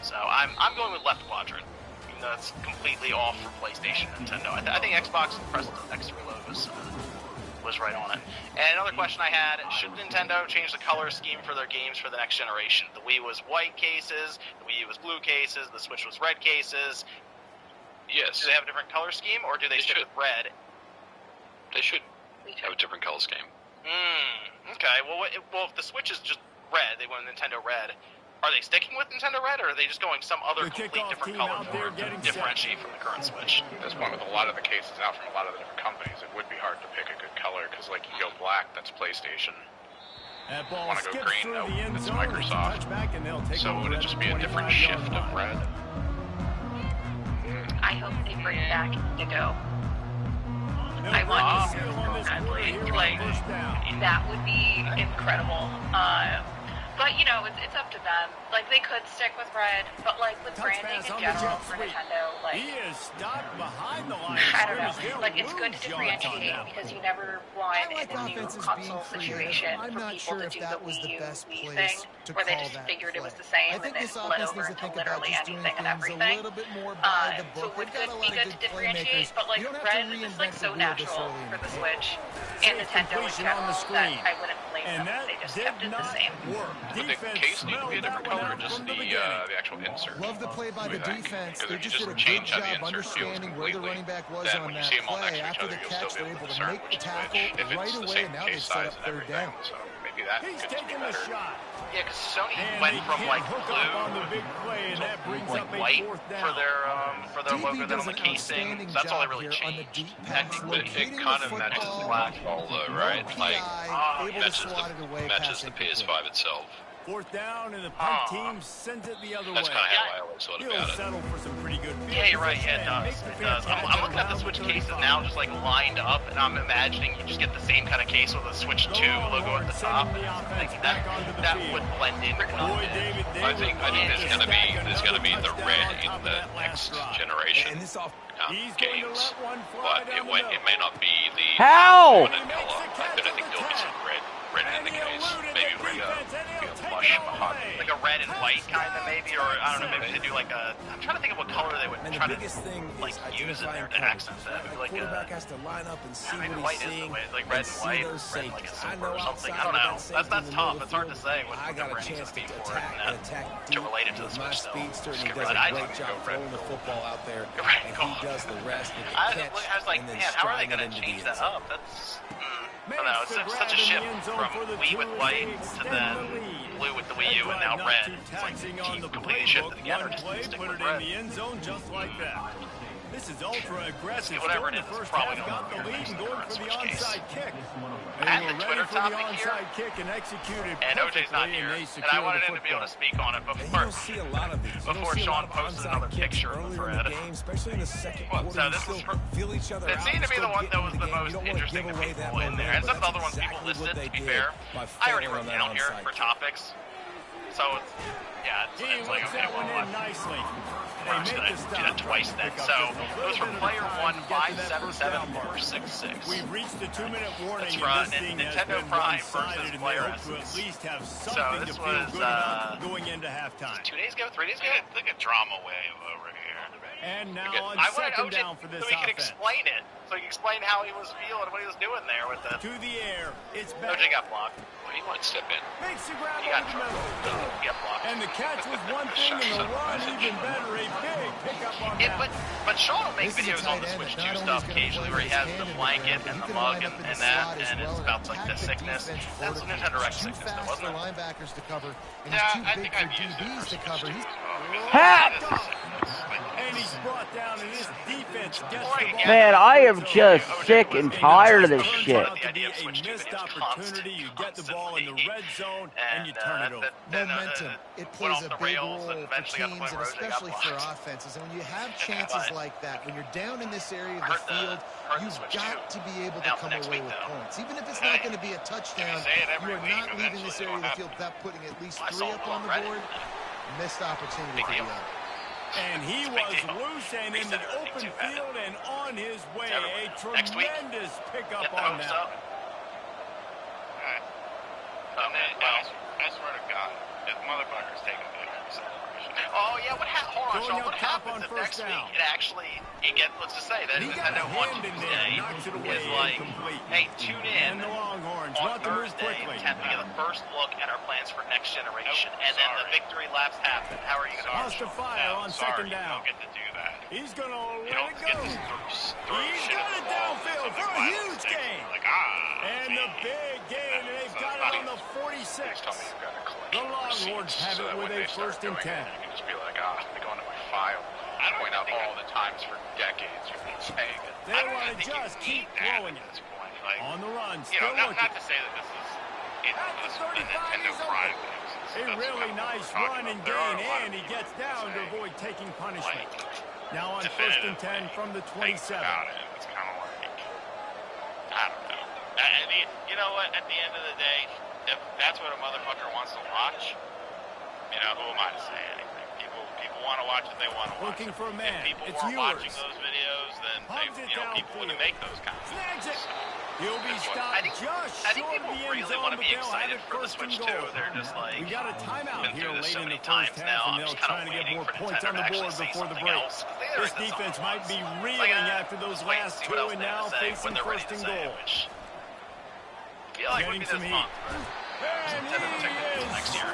So I'm going with left quadrant. Even though it's completely off for PlayStation and Nintendo. I think Xbox press X to reload was right on it. And another question I had, should Nintendo change the color scheme for their games for the next generation? The Wii was white cases, the Wii U was blue cases, the Switch was red cases. Yes. Do they have a different color scheme, or do they stick with red? They should have a different color scheme. Okay, well, if the Switch is just red, they went Nintendo red, are they sticking with Nintendo red, or are they just going some other complete different color for to differentiate from the current Switch? At this point, with a lot of the cases out from a lot of the different companies, it would be hard to pick a good color, because like you go black, that's PlayStation. Want to go green? No, it's Microsoft. So would it just be a different shift of red? I hope they bring back Indigo. I want to see like that would be incredible. But you know, it's up to them. Like they could stick with red, but like with branding in general for Nintendo, like I don't know. Like it's good to differentiate because you never want in a new console situation for people to do the Wii U Wii thing, where they just figured it was the same and then split over into literally anything and everything. So it would be good to differentiate, but like red is like so natural for the Switch and Nintendo in general that I wouldn't blame And that they just kept it the same. Would the case need to be a different color, or just the actual insert? Love the play by the defense. They Because if you just did a just good change how the job insert feels understanding where the completely, running back was then on when you that see them all next play. to each After other, the you'll catch, still be they're able able to to discern make the which is tackle which. If right it's the away, same and now case they've set size up and third everything, down. so maybe that He's could be taking the better. shot. Yeah, because Sony And went he from can't like hook blue up on the big play, and that brings like up a white fourth down. for their DB logo, then does on the an casing. outstanding So that's all they job really here on the changed. deep pass, Technically, locating It kind the of matches the football. black ball, though, right? No Like, PI, able to matches swat it away. matches the PS5 itself. Fourth down, and the punt team sends it the other That's way. kind of how I always thought He'll about it. settle for some pretty good field Yeah, you're right. Yeah, it position and does. make the It does. I'm looking at the around Switch 35. cases now, just like lined up, and I'm imagining you just get the same kind of case with a Switch 2 logo at the top. Like that would blend in quite a bit. I think there's gonna be the red in the next generation games, but it may not be the How? one in color. I think there'll be some red in the case, maybe like a blush mahogany. Like a red and white kind of maybe, or I don't know, maybe they do like a. I'm trying to think of what color they would try to like use in there to accent that. Maybe like quarterback has to line up and see maybe what white he's is the seeing, way, like red and white, or red like a silver or something. I don't know. That's tough. It's hard to say what the branding's gonna be for it and to relate it to the Switch though. Speedster, and he Just does get a red. great job throwing the football out there, Right, and go he does the rest with the I catch, was like, and then man, how are they stride going it to into change the that end zone. up? That's, I don't know, it's such a shift from Wii with white to then blue with the Wii U and now red. It's like completely shifted again, or just stick put with it in red. the end zone just like that. This is ultra aggressive. See, whatever Still it in is, the it's first probably half, gonna got the look lead nice and in the going current for the Switch case. onside kick. And They the were Twitter ready for the topic here, onside kick and executed and OJ's not perfectly, here, they and I wanted him to be able to speak on it before see a lot of these. before Sean posted another picture of the thread. Game, especially in the second Well, quarter, so this was feel each other it out seemed to and be the still one get that was into the game. most You don't wanna interesting give to away people that in there, and some of the other ones momentum, people but that's listed. To exactly be what they fair, did by I already failing wrote on down that here onside for kick. topics. So it's He like lets okay, that one well, in nicely. we're actually gonna do that twice then. So it goes from player 1 577 466. We've reached the 2-minute warning. That's and right, this thing has Nintendo been Prime one-sided, versus and Player they hope to Essence. at least have So something this to feel was good about going into halftime. 2 days ago, 3 days ago. Look at drama wave over here. And now Because on I wanted second OJ down for this so he could offense. explain it. So he could explain how he was feeling, what he was doing there with the. To the air, it's back. OJ got blocked. Well, he might step in. Makes the grab He over got the middle. He got blocked. And the catch was one thing, and the run even better. A big pickup on that. But Sean will make This is a videos on tight the end Switch that 2 not stuff only is gonna occasionally play where he with has his the hand in the blanket ground, and he the can mug line up in the and that, slot as and it's well about and like attack the sickness. defense That's quarter. Nintendo Direct He's too sickness, though, fast wasn't for it? linebackers to cover, and Yeah, he's too I big think for I've used it DBs for to cover. He's And he's brought down, and this defense gets the ball. Man, I am just sick and tired of this shit. To be a missed opportunity. You get the ball in the red zone, and you turn it over. momentum. It plays a big role for teams and especially for offenses. And when you have chances like that, when you're down in this area of the field, you've got to be able to come away with points. Even if it's not going to be a touchdown, you are not leaving this area of the field without putting at least 3 up on the board. Missed opportunity for the other. And he was loose and in the open field and on his way. A tremendous pickup on that. I swear to God, this motherfucker's taking pictures. Oh yeah, what happened? Hold on, Sean. What top happens on if first next week down. it actually let's just say that He got Nintendo a One hand in there, Tuesday knocks it away, is like, incomplete. hey, tune in And the Longhorns on want to move Thursday, quickly. 10th, we get the first look at our plans for next generation, and then the victory laps happen. How are you going to? Toss to fire on second down. You don't get to do that. He's going to You let don't it get go. to throw He's shit got at it the wall. downfield for a huge gain. Like, And the big gain, and they've got it on the 46. The Longhorns have it with a first and 10. You can just be like, let me go into my file. I point out all the times for decades you've been saying it. They want to just keep throwing it. Like, On the run, you know, still not looking. to say that this is At the 35, Nintendo he's Prime open. things. A really nice run and gain, and he gets down to avoid taking punishment. Now on first and 10 from the 27. It's kind of like, I don't know. You know what? At the end of the day, if that's what a motherfucker wants to watch, you know, who am I to say anything? People want to watch what they want to watch. Looking for a man. If people It's weren't yours. watching those videos, then Pumps it people wouldn't make those kind of Snags videos. it. He'll be That's what- stopped I think just short people of the end really zone, want to but be they'll have excited it for the first Switch and 2. goal. They're just like, We got a timeout been here through this late so in many the times first now. half, I'm and they'll just kind try of to get waiting more for points Nintendo on the to actually board say before the something break. else. 'Cause there This isn't defense something might else. be Like, reeling after those just wait and last see two, what else and they have now to say when facing they're ready first to and say it, goal. which feel like it would be this month. Next year.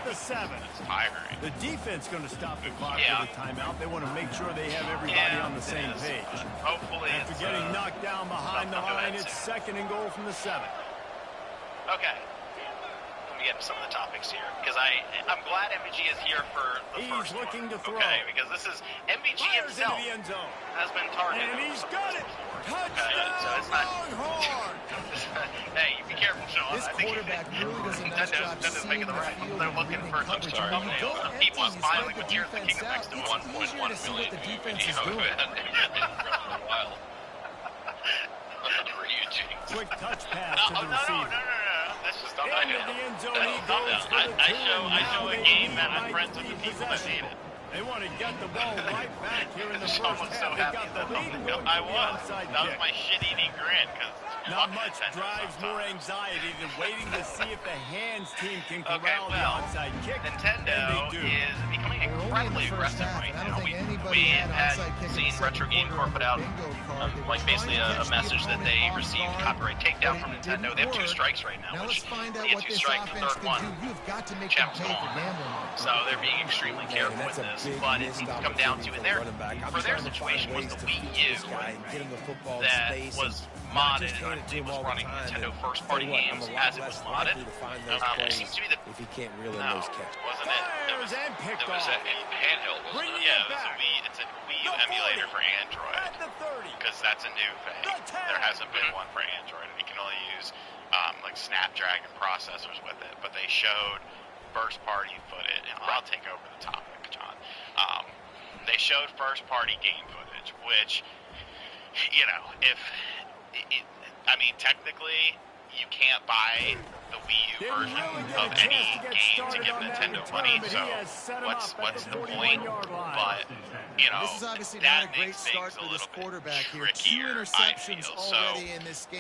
It's tiring. The defense going to stop the clock with a timeout. They want to make sure they have everybody on the same page. Hopefully, after getting knocked down behind the line, it's 2nd and goal from the 7. Okay. Let me get some of the topics here because I'm glad MVG is here for the first one. Looking to throw. Okay, because this is MVG himself has been targeted. And he's got it. Touchdown. Okay, so it's not. Hey, be careful, Sean. This quarterback really does a nice job making the right. They're looking for coverage. People are finally with Tears the King next to 1.1 million video. Quick touch pass to the No. receiver. That's just not I show a game that I'm friends with the people that need it. They want to get the ball right back here in the first Someone's so half. happy They got the lead. I was. That was my shit-eating grin because not much drives more anxiety than waiting to see if the hands team can corral the onside kick. Nintendo is becoming incredibly aggressive right now. We had seen Retro Game Corp put out like basically a message that they received copyright takedown from Nintendo. They have 2 strikes right now, which you get 2 strikes, the 3rd one, challenge gone. So they're being extremely careful with this. But it seems to come down to, for their situation was the Wii U that was modded and it was running Nintendo first-party games as it was modded. It seems to be the... wasn't it? It was a handheld, wasn't it? Yeah, it's a Wii U emulator for Android, because that's a new thing. There hasn't been one for Android, and you can only use like Snapdragon processors with it. But they showed first-party footage. I'll take over the topic, John. They showed first-party game footage, which, technically, you can't buy the Wii U version of any game to give Nintendo money, so what's the point? But, that makes things a little bit trickier, I feel. So,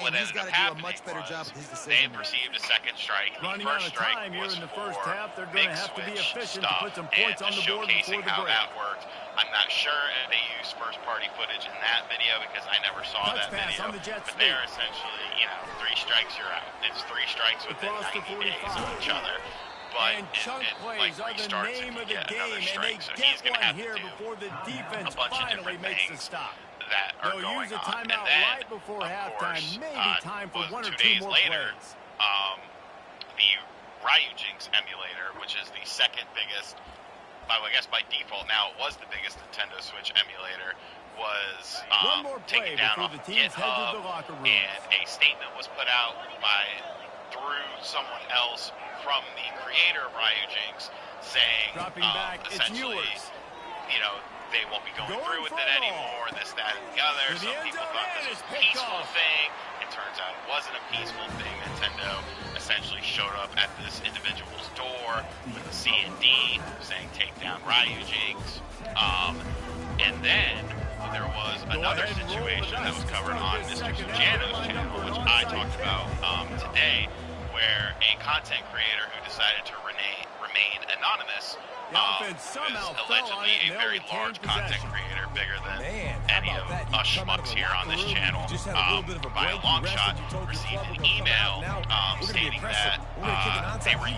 what ended up happening was they had received a 2nd strike. The first strike was for Big Switch stuff and showcasing how that worked. I'm not sure if they used first-party footage in that video because I never saw that video. But they're essentially, 3 strikes, you're out. It's 3 strikes within 90 days of each other. But it restarts if you get another strike. So he's going to have to do a bunch of different things that are going on. And then, of course, 2 days later, the Ryujinx emulator, which is the 2nd biggest, I guess by default now it was the biggest Nintendo Switch emulator, was taken down off GitHub, and a statement was put out through someone else from the creator of Ryujinx saying essentially, they won't be going through with it anymore, this, that, and the other. Some people thought this was a peaceful thing. It turns out it wasn't a peaceful thing. Nintendo essentially showed up at this individual's door with a C and D saying take down Ryujinx. And then there was another situation that was covered on Mr. Sujano's channel, which I talked about today, where a content creator who decided to remain anonymous was allegedly a very large content creator, bigger than any of us schmucks here on this channel, by a long shot, received an email stating that they were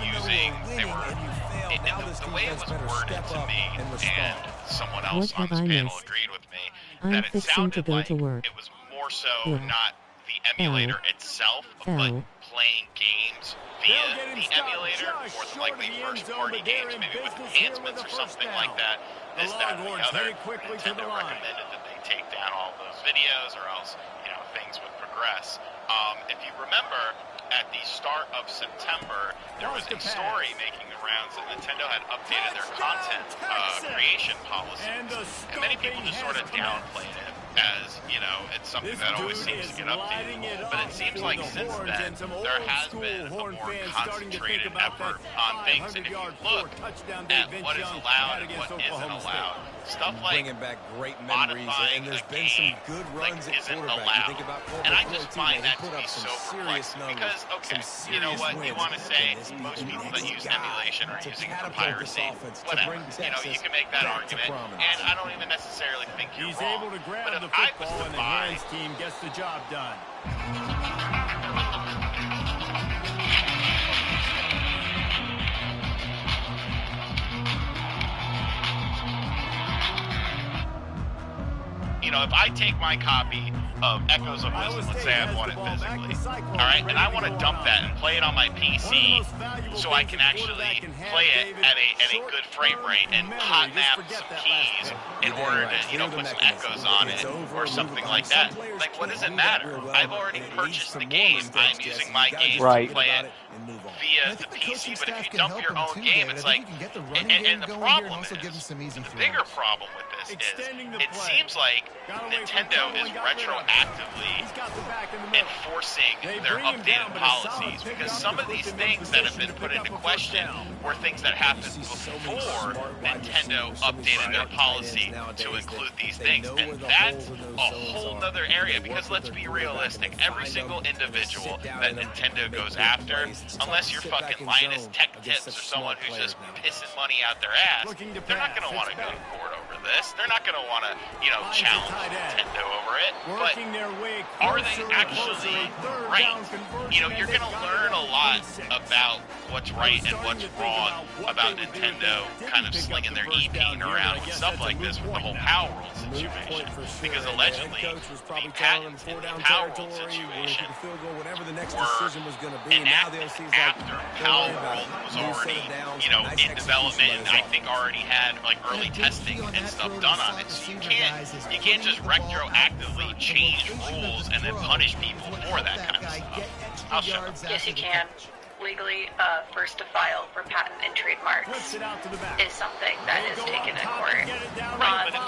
the way it was worded to me, and someone else on this panel agreed with me, that it sounded like it was more so not the emulator itself, but playing games via the emulator, more than likely first-party games, maybe with enhancements or something like that, this, that, and the other. Nintendo recommended that they take down all those videos, or else, things would progress. If you remember, at the start of September, there was a story making the rounds that Nintendo had updated their content creation policies, and many people just sort of downplayed it as, it's something that always seems to get updated. But it seems like since then, there has been a more concentrated effort on things, and if you look at what is allowed and what isn't allowed, stuff like bringing back great memories, modifying and there's a been game some good like runs at isn't quarterback. allowed. You think about And I Colt just McCoy, find he that put to up be some so serious perplexing numbers, because, okay, some you know serious what, you wins. want to say And most people he that needs use a guy emulation are to using catapult this piracy, offense, to whatever. bring You know, you Texas can make that back to argument, prominence. and I don't even necessarily think you're He's wrong. able to grab But the if I was football, to and the buy hands team gets the job done. you know, if I take my copy of Echoes of Wisdom, let's say I bought it physically, all right, and I want to dump that and play it on my PC so I can actually play it at a good frame rate and hot map some keys in order to, you know, put some echoes on it or something like that. Like, what does it matter? I've already purchased the game. I'm using my game to play it via the PC. But if you dump your own game, it's like, and the problem is, the bigger problem with this is, it seems like Nintendo is retroactively enforcing their updated policies, because some of these things that have been put into question were things that happened before Nintendo updated their policy to include these things, and that's a whole nother area, because let's be realistic, every single individual that Nintendo goes after, unless you're fucking Linus Tech Tips or someone who's just pissing money out their ass, they're not going to want to go to court over this. They're not going to want to, you know, challenge Nintendo over it. But are they actually right? You know, you're going to learn a lot about what's right and what's wrong about Nintendo kind of slinging their e-paint around and stuff like this with the whole Power World situation. Because allegedly, the patents in the Power World situation were enacted after Power World was already, you know, in development, and I think already had like early testing and stuff done on it. So you can't just retroactively change rules and then punish people for that kind of stuff. I'll shut up. Yes, you can. Legally, first to file for patent and trademarks is something that is taken to court.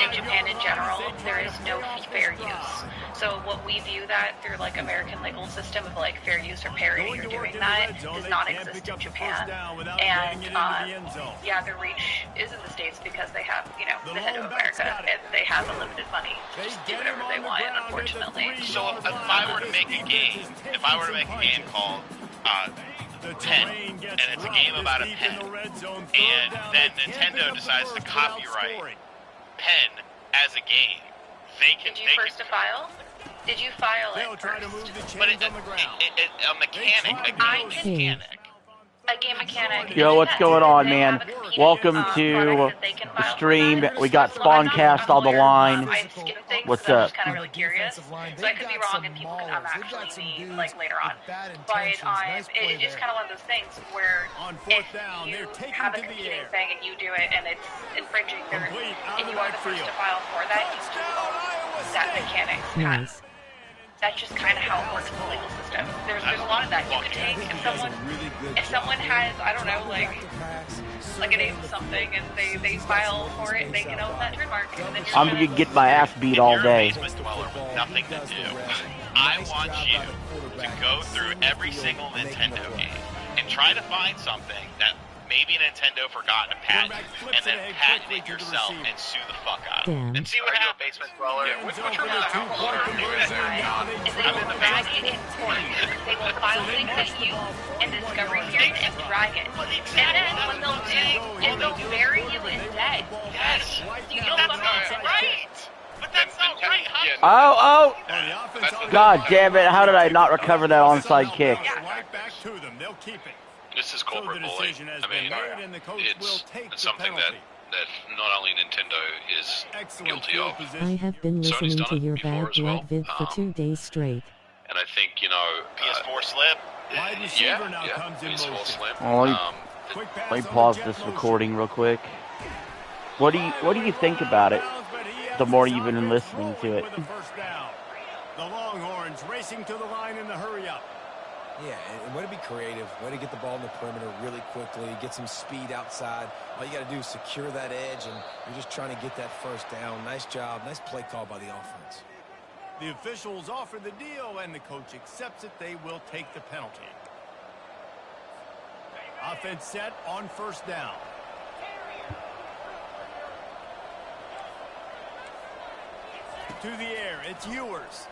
In Japan in general, there is no fair use. So what we view that through like American legal system of like fair use or parity or doing that does not exist in Japan. And yeah, the reach is in the States because they have, you know, Nintendo America, and they have unlimited money to just do whatever they want, unfortunately. So if I were to make a game, called Pen, and it's a game about a pen, and then Nintendo decides to copyright Pen as a game, they can... Did you first to file? Did you file it first? But a mechanic. A game mechanic. Yo, what's going on, man? Welcome to the stream. We got Spawncast on the line. What's up? I'm just kind of really curious. So I could be wrong, and people could actually be like later on. But it's just kind of one of those things where if you have a competing thing and you do it and it's infringing their, and you are the first to file for that, you own that mechanic patent. That's just kind of how it works in the legal system. There's a lot of that. You could take, if someone has, I don't know, like a name of something, and they file for it, they can own that trademark. And then I'm gonna get my ass beat all day. Nothing to do. I want you to go through every single Nintendo game and try to find something that maybe Nintendo forgot to patent, and then patent it yourself and sue the fuck out of it. And see what happens. Basement dweller. Yeah, which one of the two is they will drag it in court. They will file things at you in Discovery Series and drag it. And then what they'll do is they'll bury you in debt. Yes. You don't fucking right. But that's not right. Oh! God damn it, how did I not recover that onside kick? Right back to them. They'll keep it. This is corporate bullying. I mean, it's something that not only Nintendo is guilty of. I have been listening to your bad blood vid for 2 days straight. And I think, you know... PS4 Slim? PS4 Slim. Oh, let me pause this recording real quick. What do you think about it? The more you've been listening to it. The Longhorns racing to the line in the hurry up. Yeah, and way to be creative, way to get the ball in the perimeter really quickly, get some speed outside. All you got to do is secure that edge, and you're just trying to get that first down. Nice job, nice play call by the offense. The officials offer the deal, and the coach accepts it. They will take the penalty. Offense set on first down. to the air. It's Ewers.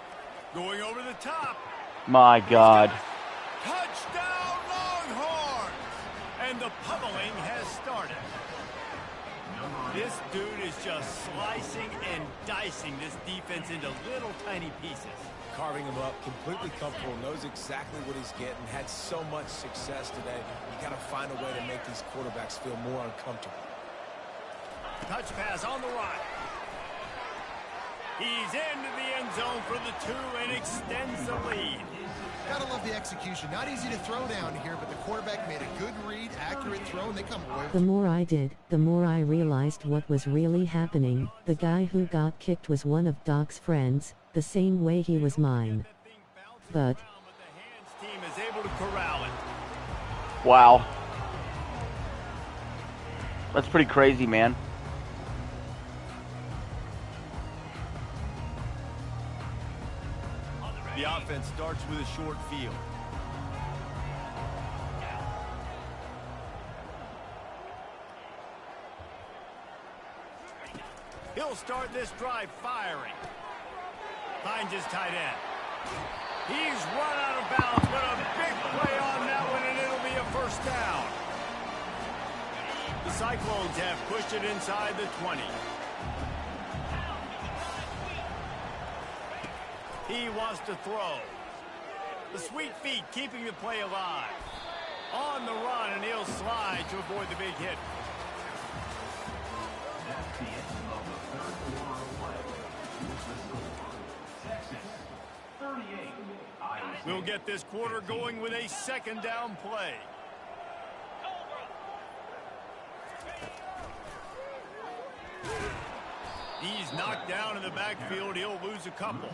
Going over the top. My God. Touchdown Longhorns! And the pummeling has started. This dude is just slicing and dicing this defense into little tiny pieces. Carving him up, completely comfortable, knows exactly what he's getting, had so much success today. You got to find a way to make these quarterbacks feel more uncomfortable. Touch pass on the right. He's into the end zone for the 2 and extends the lead. Gotta love the execution. Not easy to throw down here, but the quarterback made a good read, accurate throw, and they come away. The more I did, the more I realized what was really happening. The guy who got kicked was one of Doc's friends, the same way he was mine. But the hands team is able to corral it. Wow. That's pretty crazy, man. The offense starts with a short field. He'll start this drive firing. Finds his tight end. He's run out of bounds, but a big play on that one, and it'll be a first down. The Cyclones have pushed it inside the 20. He wants to throw. The sweet feet keeping the play alive. On the run, and he'll slide to avoid the big hit. That's the end of the third quarter of play. With the score, Texas 38, Iowa State. We'll get this quarter going with a second down play. He's knocked down in the backfield. He'll lose a couple.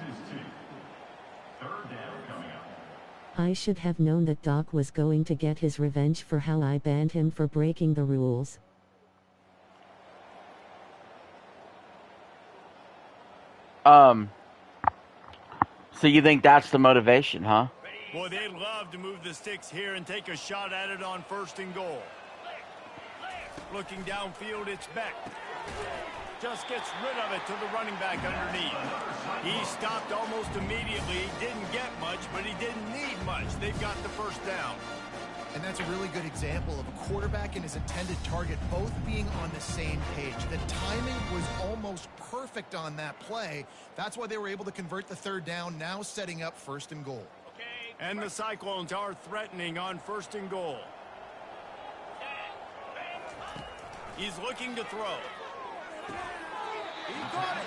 Third down coming up. I should have known that Doc was going to get his revenge for how I banned him for breaking the rules. So you think that's the motivation, huh? Boy, they'd love to move the sticks here and take a shot at it on 1st and goal. Looking downfield, it's Beck. Just gets rid of it to the running back underneath. He stopped almost immediately. Didn't get much, but he didn't need much. They've got the first down. And that's a really good example of a quarterback and his intended target both being on the same page. The timing was almost perfect on that play. That's why they were able to convert the 3rd down, now setting up 1st and goal. And the Cyclones are threatening on 1st and goal. He's looking to throw. He got it.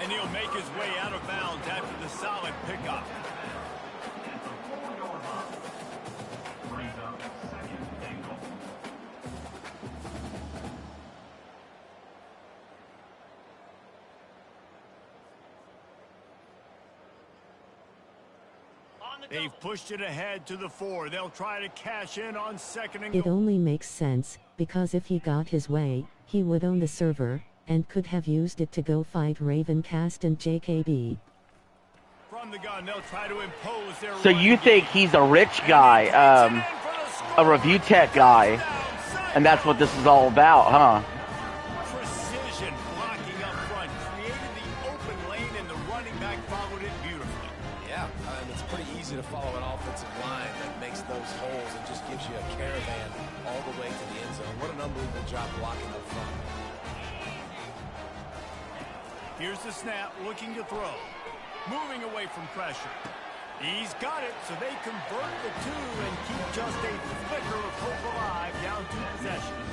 And he'll make his way out of bounds after the solid pickup. Brings up second and goal. They've pushed it ahead to the 4. They'll try to cash in on 2nd and It goal. only makes sense, because if he got his way, he would own the server, and could have used it to go fight Ravencast and JKB. From the gun, they'll try to impose their So you think he's a rich guy, a review tech guy, and that's what this is all about, huh? Precision blocking up front, created the open lane, and the running back followed it beautifully. Yeah, it's pretty easy to follow an offensive line that makes those holes and just gives you a caravan all the way to the end zone. What an unbelievable job blocking up front. Here's the snap, looking to throw. Moving away from pressure. He's got it, so they convert the 2 and keep just a flicker of hope alive down 2 possessions.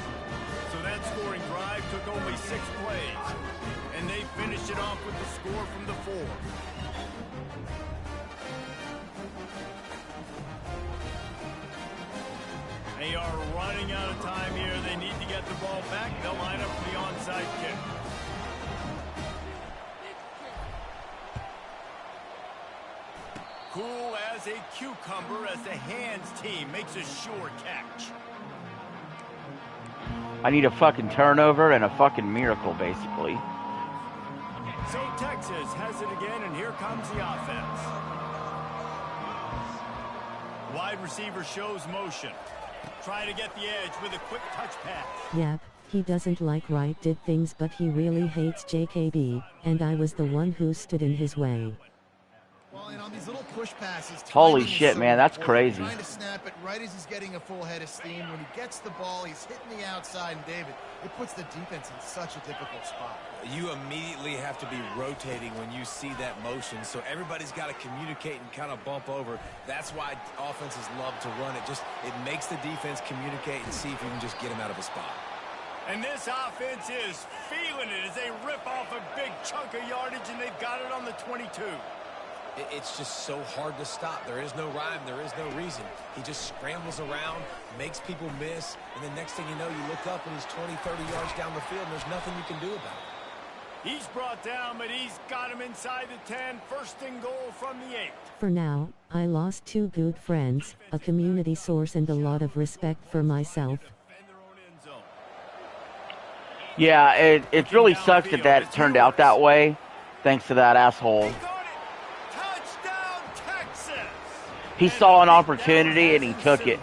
So that scoring drive took only 6 plays. And they finished it off with the score from the 4. They are running out of time here. They need to get the ball back. They'll line up for the onside kick. Cool as a cucumber as the hands team makes a sure catch. I need a fucking turnover and a fucking miracle, basically. So Texas has it again, and here comes the offense. Wide receiver shows motion. Try to get the edge with a quick touch pass. Yep, He doesn't like right did things, but he really hates JKB, and I was the one who stood in his way. Well, and on these little push passes, holy shit, man, that's crazy. Trying to snap it right as he's getting a full head of steam. When he gets the ball, he's hitting the outside, and David, it puts the defense in such a difficult spot. You immediately have to be rotating when you see that motion, so everybody's got to communicate and kind of bump over. That's why offenses love to run it. It makes the defense communicate and see if you can just get him out of a spot. And this offense is feeling it as they rip off a big chunk of yardage, and they've got it on the 22. It's just so hard to stop. There is no rhyme. There is no reason. He just scrambles around, makes people miss, and the next thing you know, you look up and he's 20, 30 yards down the field, and there's nothing you can do about it. He's brought down, but he's got him inside the 10. First and goal from the 8. For now, I lost 2 good friends, a community source, and a lot of respect for myself. Yeah, it really sucks that it turned out that way, thanks to that asshole. He saw an opportunity and he took it.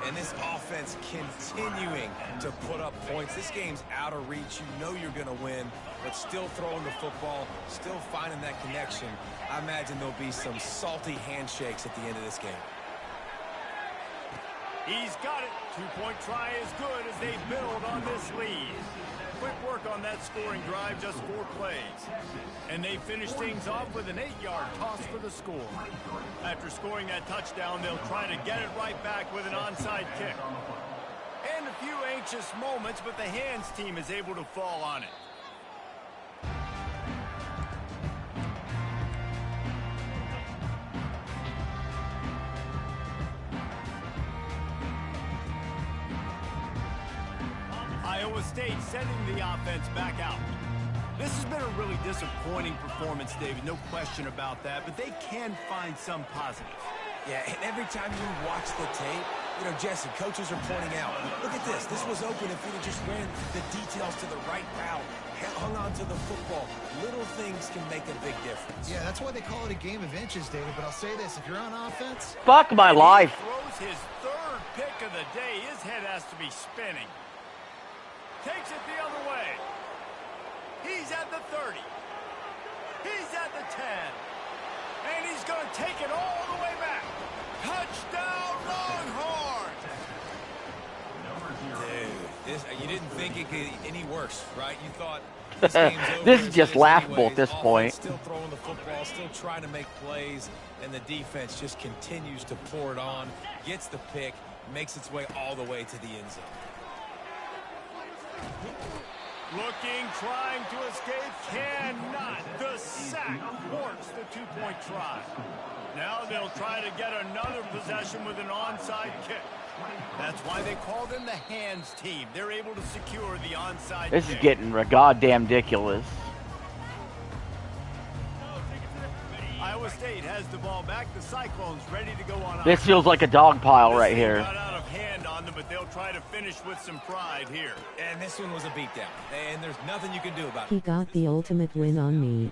And this offense continuing to put up points. This game's out of reach. You know you're going to win, but still throwing the football, still finding that connection. I imagine there'll be some salty handshakes at the end of this game. He's got it. 2-point try is good as they build on this lead. Quick work on that scoring drive, just 4 plays. And they finish things off with an 8-yard toss for the score. After scoring that touchdown, they'll try to get it right back with an onside kick. And a few anxious moments, but the hands team is able to fall on it. Iowa State sending the offense back out. This has been a really disappointing performance, David, no question about that, but they can find some positive. Yeah, and every time you watch the tape, Jesse, coaches are pointing out, look at this. This was open if we'd just ran the details to the right route, hung on to the football. Little things can make a big difference. Yeah, that's why they call it a game of inches, David, but I'll say this. If you're on offense... Fuck my life. He throws his 3rd pick of the day. His head has to be spinning. Takes it the other way. He's at the 30. He's at the 10. And he's going to take it all the way back. Touchdown, Longhorns! Dude, you didn't think it could get any worse, right? You thought this game's over. This is just laughable at this point. Still throwing the football, still trying to make plays, and the defense just continues to pour it on, gets the pick, makes its way all the way to the end zone. Looking, trying to escape, cannot. The sack thwarts the 2-point try. Now they'll try to get another possession with an onside kick. That's why they call them the hands team. They're able to secure the onside This kick. is getting goddamn ridiculous. Iowa State has the ball back. The Cyclones ready to go on. This feels like a dog pile right here. Got out of hand on them, but they'll try to finish with some pride here. And this one was a beatdown, and there's nothing you can do about it. He got the ultimate win on me.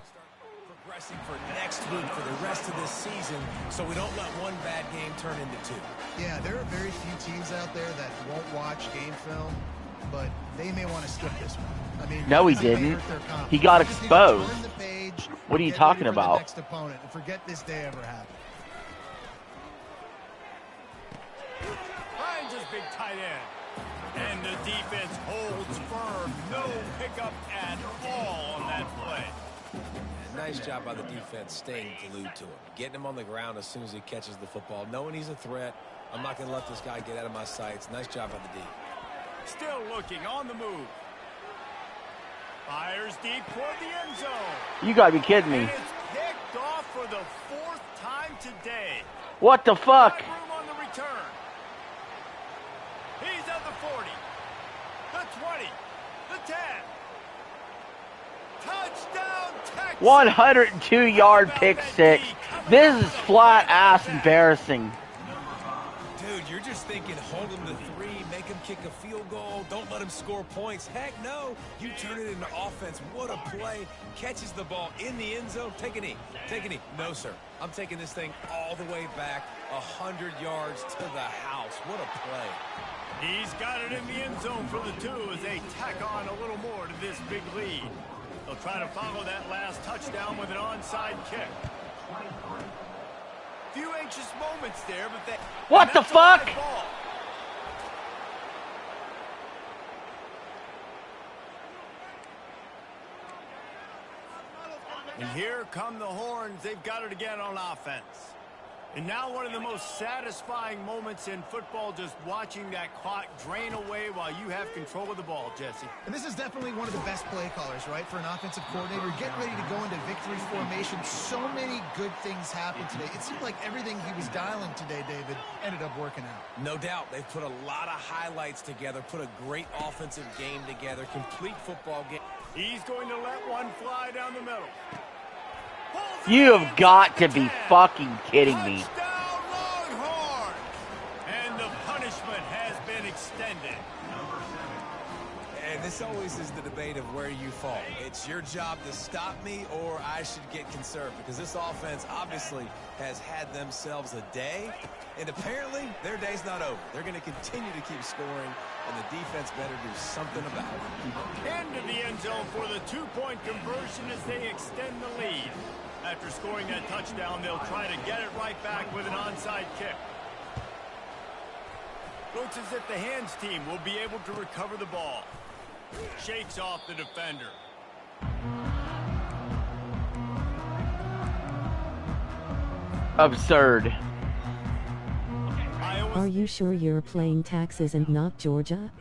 Progressing for next week, for the rest of this season, so we don't let one bad game turn into 2. Yeah, there are very few teams out there that won't watch game film, but they may want to skip this one. I mean, no, he didn't. He got exposed. What are you talking about? Next opponent and forget this day ever happened. Finds his big tight end. And the defense holds firm. No pickup at all on that play. Nice job by the defense staying glued to him. Getting him on the ground as soon as he catches the football. Knowing he's a threat. I'm not going to let this guy get out of my sights. Nice job by the D. Still looking on the move. Fires deep toward the end zone. You gotta be kidding me. And it's picked off for the 4th time today. What the fuck? Room on the return. He's at the 40, the 20, the 10. Touchdown, Texas. 102-yard pick six. This is flat ass embarrassing. Dude, Dude, you're just thinking hold him to 3, make him kick a field goal, don't let him score points. Heck no, you turn it into offense. What a play. Catches the ball in the end zone. Take a knee. Take a knee. No, sir. I'm taking this thing all the way back 100 yards to the house. What a play. He's got it in the end zone for the 2 as they tack on a little more to this big lead. They'll try to follow that last touchdown with an onside kick. Few anxious moments there, but they... What the fuck? And here come the horns. They've got it again on offense. And now one of the most satisfying moments in football, just watching that clock drain away while you have control of the ball, Jesse. And this is definitely one of the best play callers, right, for an offensive coordinator. Getting ready to go into victory formation. So many good things happened today. It seemed like everything he was dialing today, David, ended up working out. No doubt. They've put a lot of highlights together, put a great offensive game together, complete football game. He's going to let one fly down the middle. You have got to be fucking kidding me. Touchdown, Longhorn! And the punishment has been extended. And this always is the debate of where you fall. It's your job to stop me or I should get conserved, because this offense obviously has had themselves a day, and apparently their day's not over. They're going to continue to keep scoring, and the defense better do something about it. Into the end zone for the 2-point conversion as they extend the lead. After scoring that touchdown, they'll try to get it right back with an onside kick. Looks as if the hands team will be able to recover the ball. Shakes off the defender. Absurd. Are you sure you're playing Texas and not Georgia?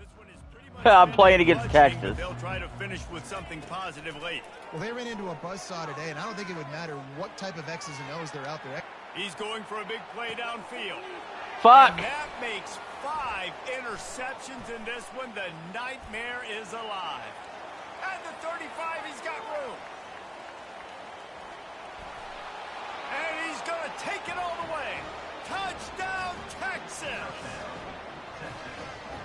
I'm playing against Texas. They'll try to finish with something positive late. Well, they ran into a buzzsaw today, and I don't think it would matter what type of X's and O's they're out there. He's going for a big play downfield. Fuck. And that makes 5 interceptions in this one. The nightmare is alive. At the 35, he's got room. And he's going to take it all the way. Touchdown, Texas.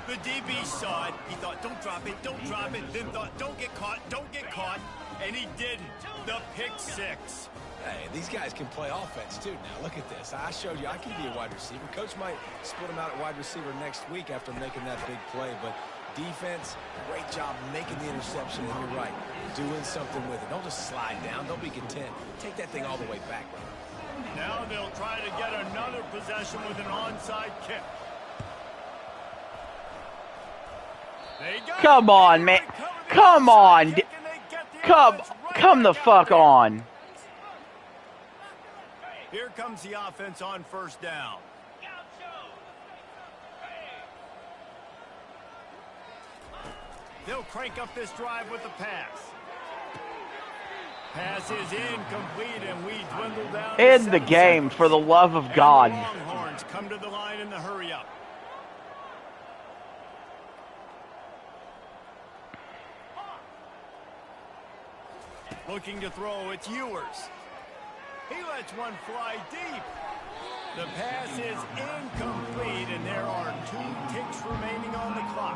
The DB saw it. He thought, don't drop it, don't drop it. Then thought, don't get caught, don't get caught. And he didn't. The pick 6. Hey, these guys can play offense, too. Now, look at this. I showed you I can be a wide receiver. Coach might split him out at wide receiver next week after making that big play. But defense, great job making the interception. And you're right, doing something with it. Don't just slide down. Don't be content. Take that thing all the way back, brother. Now they'll try to get another possession with an onside kick. Come on, man. Come on. Come the fuck on. Here comes the offense on first down. They'll crank up this drive with the pass. Pass is incomplete, and we dwindle down. In the game, for the love of God. Longhorns come to the line in the hurry up. Looking to throw, it's Ewers. He lets one fly deep. The pass is incomplete, and there are 2 ticks remaining on the clock.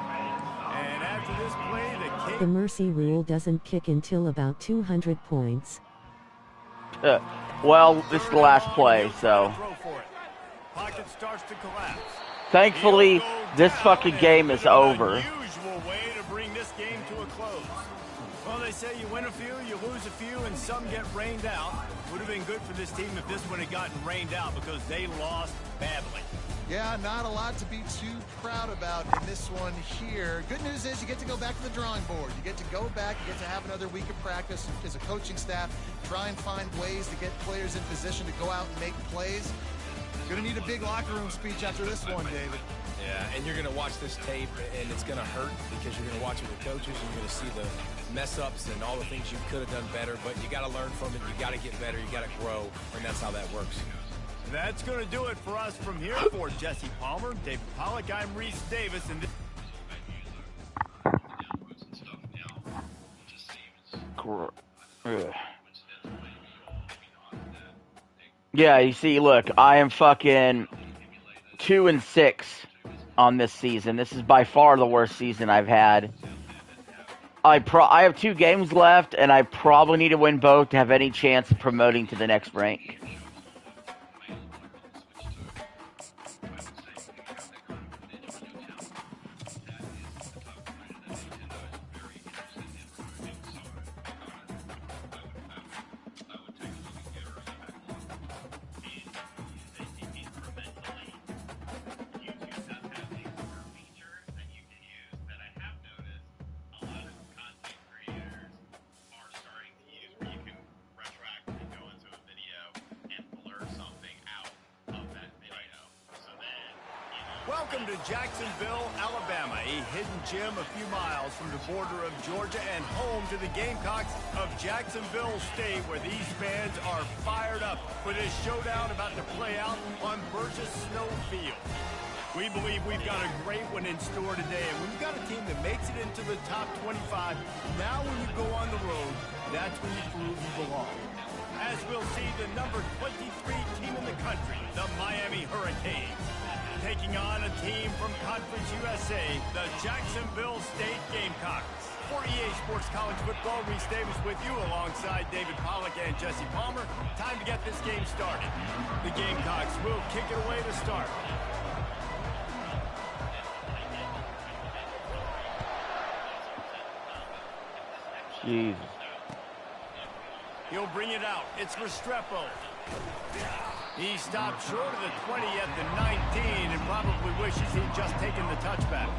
And after this play, the kick... The mercy rule doesn't kick until about 200 points. Well, this is the last play, so... Pocket starts to collapse. Thankfully, this fucking game is over. Unusual way to bring this game to a close. Well, they say you win a few, you lose a few, and some get rained out. Would have been good for this team if this one had gotten rained out because they lost badly. Yeah, not a lot to be too proud about in this one here. Good news is you get to go back to the drawing board. You get to go back, you get to have another week of practice as a coaching staff, try and find ways to get players in position to go out and make plays. Going to need a big locker room speech after this one, David. Yeah, and you're going to watch this tape, and it's going to hurt because you're going to watch it with coaches, and you're going to see the mess-ups and all the things you could have done better, but you got to learn from it, you got to get better, you got to grow, and that's how that works. That's going to do it for us from here. For Jesse Palmer, David Pollack, I'm Reese Davis, and yeah, you see, look, I am fucking 2-6 on this season. This is by far the worst season I've had. I have 2 games left, and I probably need to win both to have any chance of promoting to the next rank. Welcome to Jacksonville, Alabama, a hidden gem a few miles from the border of Georgia and home to the Gamecocks of Jacksonville State, where these fans are fired up for this showdown about to play out on Burgess Snow Field. We believe we've got a great one in store today, and when you've got a team that makes it into the top 25, now when you go on the road, that's when you prove you belong. As we'll see, the number 23 team in the country, the Miami Hurricanes, taking on a team from Conference USA, the Jacksonville State Gamecocks. For EA Sports College Football, Reese Davis with you alongside David Pollack and Jesse Palmer. Time to get this game started. The Gamecocks will kick it away to start. Jesus. He'll bring it out. It's Restrepo. He stopped short of the 20 at the 19 and probably wishes he'd just taken the touchback.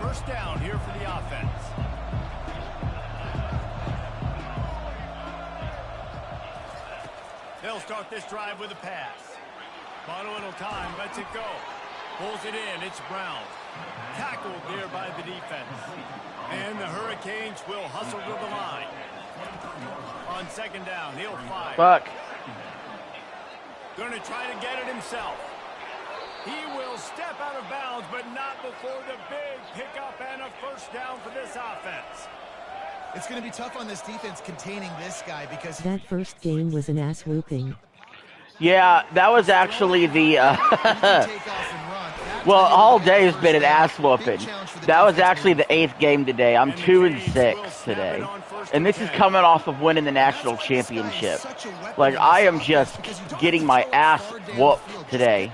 First down here for the offense. They'll start this drive with a pass. Bought a little time, lets it go. Pulls it in, it's Brown. Tackled there by the defense. And the Hurricanes will hustle to the line. On second down, he'll fire. Fuck. Going to try to get it himself. He will step out of bounds, but not before the big pickup and a first down for this offense. It's going to be tough on this defense containing this guy because... That first game was an ass whooping. Yeah, that was actually the... well, all day has been an ass whooping. That was actually the 8th game today. I'm 2-6 today. And this is coming off of winning the national championship. Like, I am just getting my ass whooped today.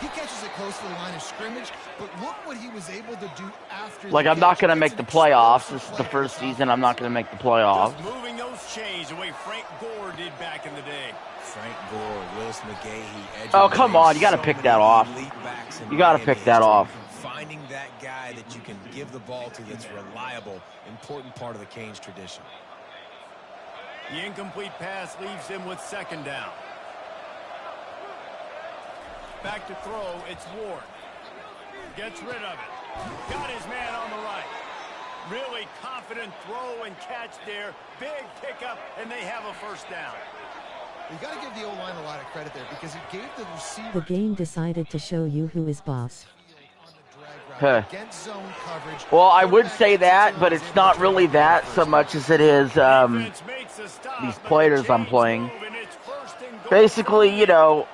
He catches it close to the line of scrimmage, but look what he was able to do after. Like, I'm not going to make the playoffs. This is the first season I'm not going to make the playoffs. Just moving those chains the way Frank Gore did back in the day. Frank Gore, Willis McGahee. Oh, come on. You got to pick that off. You got to pick that off. Finding that guy that you can give the ball to that's reliable, important part of the Canes tradition. The incomplete pass leaves him with second down. Back to throw, it's Ward. Gets rid of it. Got his man on the right. Really confident throw and catch there. Big pickup, and they have a first down. You got to give the O-line a lot of credit there because it gave the receiver... The game decided to show you who is boss. Huh. Well, I would say that, but it's not really that so much as it is these players I'm playing. Basically, you know,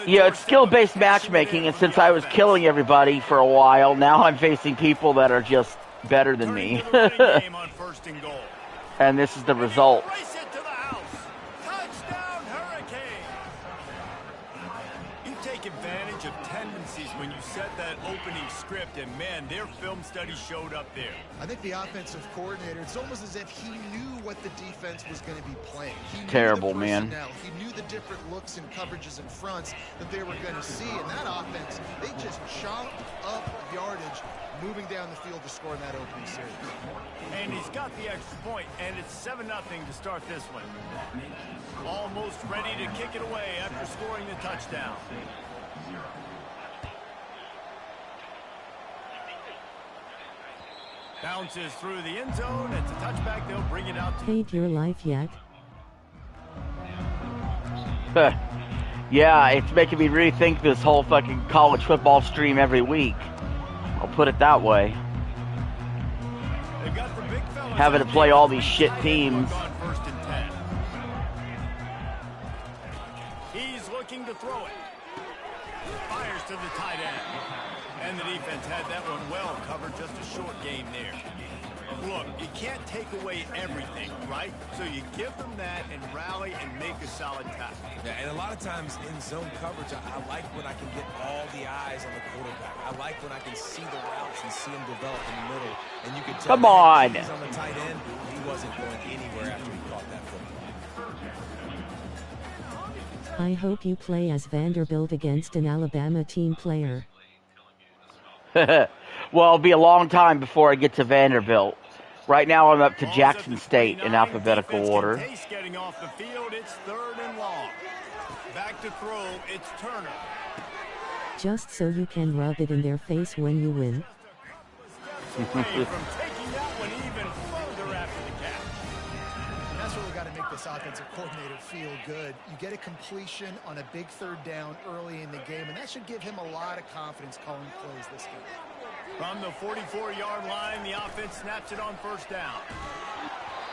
it's skill-based matchmaking, and since I was killing everybody for a while, now I'm facing people that are just better than me. And this is the result. Advantage of tendencies when you set that opening script, and man, their film study showed up there. I think the offensive coordinator, it's almost as if he knew what the defense was going to be playing. Terrible, man. He knew the different looks and coverages and fronts that they were going to see, and that offense, they just chopped up yardage moving down the field to score in that opening series. And he's got the extra point, and it's 7-0 to start this one. Almost ready to kick it away after scoring the touchdown. Bounces through the end zone. It's a touchback. They'll bring it out. Hate your life yet? Yeah, it's making me rethink this whole fucking college football stream every week. I'll put it that way. Having to play all these shit teams. He to throw it. Fires to the tight end. And the defense had that one well covered. Just a short game there. Look, you can't take away everything, right? So you give them that and rally and make a solid tackle. Yeah, and a lot of times in zone coverage, I like when I can get all the eyes on the quarterback. I like when I can see the routes and see him develop in the middle. And you can tell Come on. He's on the tight end. He wasn't going anywhere after he caught that football. I hope you play as Vanderbilt against an Alabama team player. Well, it'll be a long time before I get to Vanderbilt. Right now I'm up to Jackson State in alphabetical order. Getting off the field, it's 3rd and long. Back to throw, it's Turner. Just so you can rub it in their face when you win. From taking that one even further after the catch. And that's really got to make this offensive coordinator feel good. You get a completion on a big 3rd down early in the game, and that should give him a lot of confidence calling plays this game. From the 44-yard line, the offense snaps it on 1st down.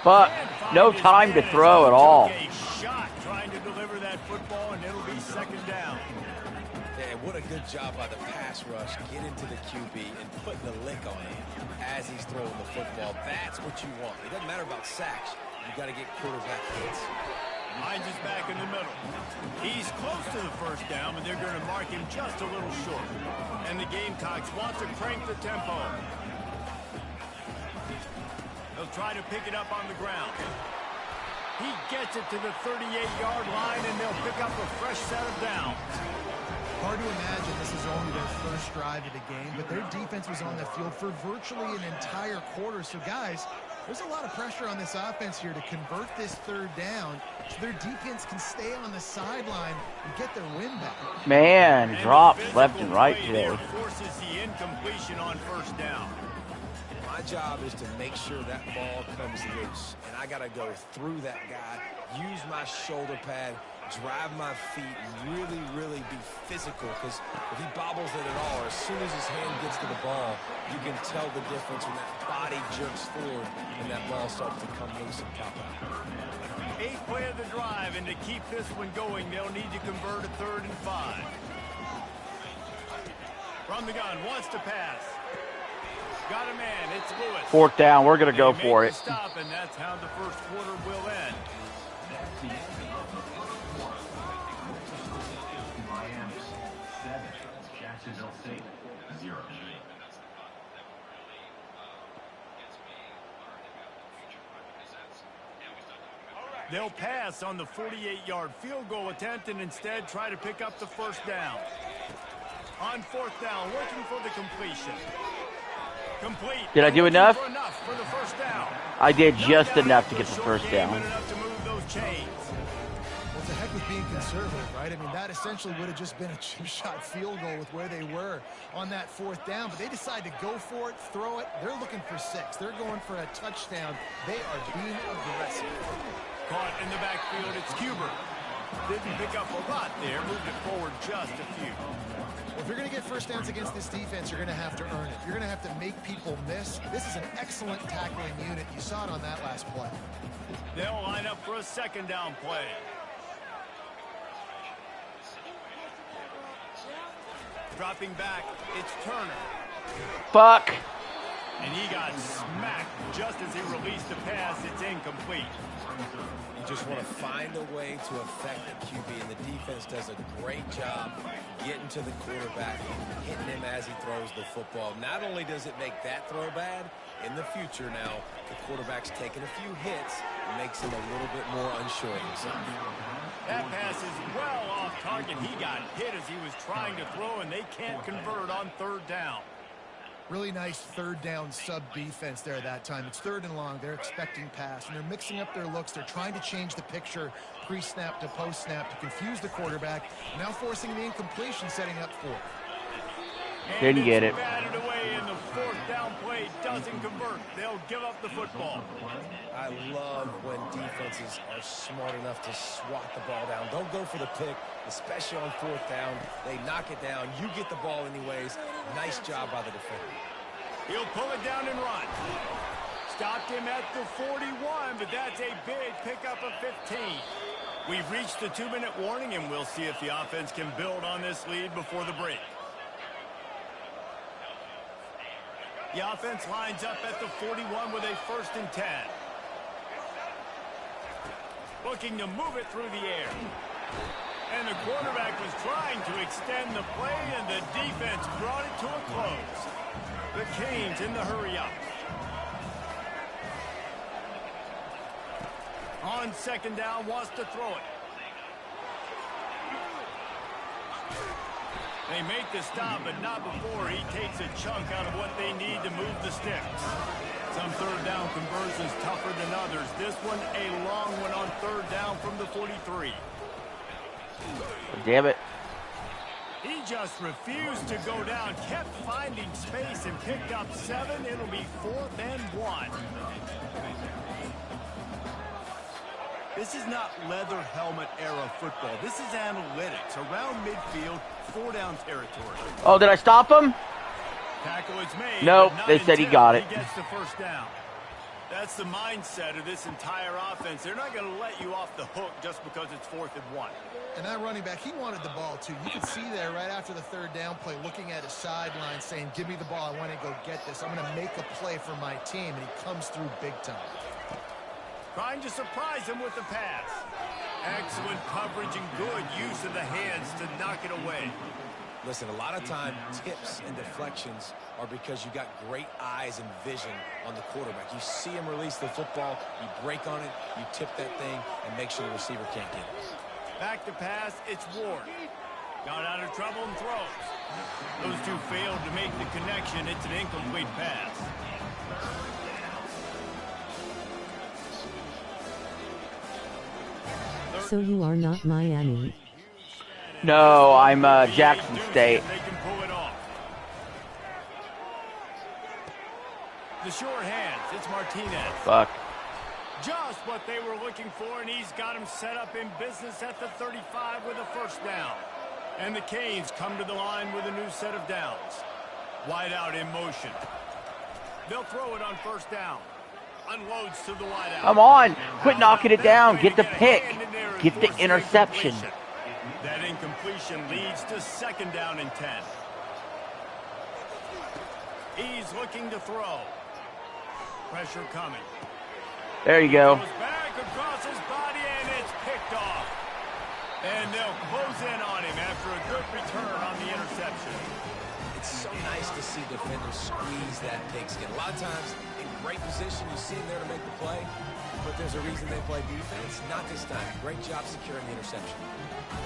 But no time to throw at all. A shot trying to deliver that football, and it'll be 2nd down. Yeah, what a good job by the pass rush. Get into the QB and putting the lick on him as he's throwing the football. That's what you want. It doesn't matter about sacks. You got to get quarterback hits. Hines is back in the middle. He's close to the 1st down, but they're going to mark him just a little short. And the Gamecocks want to crank the tempo. They'll try to pick it up on the ground. He gets it to the 38-yard line, and they'll pick up a fresh set of downs. Hard to imagine this is only their first drive of the game, but their defense was on the field for virtually an entire quarter. So, guys, there's a lot of pressure on this offense here to convert this 3rd down so their defense can stay on the sideline and get their win back. Man, drops left and right today. Forces the incompletion on 1st down. My job is to make sure that ball comes loose, and I got to go through that guy, use my shoulder pad, drive my feet, really, really be physical, because if he bobbles it at all, or as soon as his hand gets to the ball, you can tell the difference when that body jerks forward and that ball starts to come loose and pop out. 8th play of the drive, and to keep this one going, they'll need to convert a 3rd and 5. From the gun, wants to pass. Got a man, it's Lewis. 4th down, we're going to go for it. Stop, and that's how the 1st quarter will end. Miami 7, Jacksonville State 0. They'll pass on the 48-yard field goal attempt and instead try to pick up the 1st down. On 4th down, looking for the completion. Complete. Did I do enough? For the 1st down. I did just enough to get the 1st down. Enough to move those chains. Well, to heck with being conservative, right? I mean, that essentially would have just been a chip shot field goal with where they were on that 4th down, but they decide to go for it, throw it. They're looking for 6. They're going for a touchdown. They are being aggressive. Caught in the backfield, it's Huber. Didn't pick up a lot there, moved it forward just a few. Well, if you're going to get 1st downs against this defense, you're going to have to earn it. You're going to have to make people miss. This is an excellent tackling unit. You saw it on that last play. They'll line up for a 2nd down play. Dropping back, it's Turner. Fuck. And he got smacked just as he released the pass. It's incomplete. You just want to find a way to affect the QB, and the defense does a great job getting to the quarterback, hitting him as he throws the football. Not only does it make that throw bad, in the future now, the quarterback's taking a few hits, and makes him a little bit more unsure of himself. That pass is well off target. He got hit as he was trying to throw, and they can't convert on 3rd down. Really nice 3rd down sub defense there that time. It's 3rd and long. They're expecting pass, and they're mixing up their looks. They're trying to change the picture pre-snap to post-snap to confuse the quarterback. Now forcing the incompletion, setting up 4th. Didn't get it. Batted away, and the 4th down play doesn't convert. They'll give up the football. I love when defenses are smart enough to swat the ball down. Don't go for the pick, especially on 4th down. They knock it down. You get the ball anyways. Nice job by the defender. He'll pull it down and run. stopped him at the 41, but that's a big pickup of 15. We've reached the 2-minute warning, and we'll see if the offense can build on this lead before the break. The offense lines up at the 41 with a 1st and 10. Looking to move it through the air. And the quarterback was trying to extend the play, and the defense brought it to a close. The Canes in the hurry-up. On 2nd down, wants to throw it. They make the stop, but not before he takes a chunk out of what they need to move the sticks. Some 3rd down conversions tougher than others. This one a long one on 3rd down from the 43. Damn it. He just refused to go down, kept finding space and picked up 7. It'll be 4th and 1. This is not leather helmet era football. This is analytics. Around midfield, 4-down territory. Oh, did I stop him? Tackle is made. Nope, they said he got it. He gets the 1st down. That's the mindset of this entire offense. They're not going to let you off the hook just because it's 4th and 1. And that running back, he wanted the ball too. You could see there right after the 3rd down play, looking at his sideline, saying, give me the ball. I want to go get this. I'm going to make a play for my team. And he comes through big time. Trying to surprise him with the pass. Excellent coverage and good use of the hands to knock it away. Listen, a lot of time, tips and deflections are because you got great eyes and vision on the quarterback. You see him release the football, you break on it, you tip that thing, and make sure the receiver can't get it. Back to pass, it's Ward. Got out of trouble and throws. Those two failed to make the connection. It's an incomplete pass. So you are not Miami. No, I'm Jackson State. They can pull it off. The short hands, it's Martinez. Fuck. Just what they were looking for, and he's got him set up in business at the 35 with a 1st down. And the Canes come to the line with a new set of downs. Wide out in motion. They'll throw it on 1st down. Unloads to the wide out. Come on. Quit knocking it down. Get the pick. Get the interception. That incompletion leads to 2nd down and 10. He's looking to throw. Pressure coming. There you go. Goes back across his body, and it's picked off. And they'll close in on him after a good return on the interception. It's so nice to see defenders squeeze that pigskin. A lot of times, in great position, you see him there to make the play, but there's a reason they play defense. Not this time. Great job securing the interception.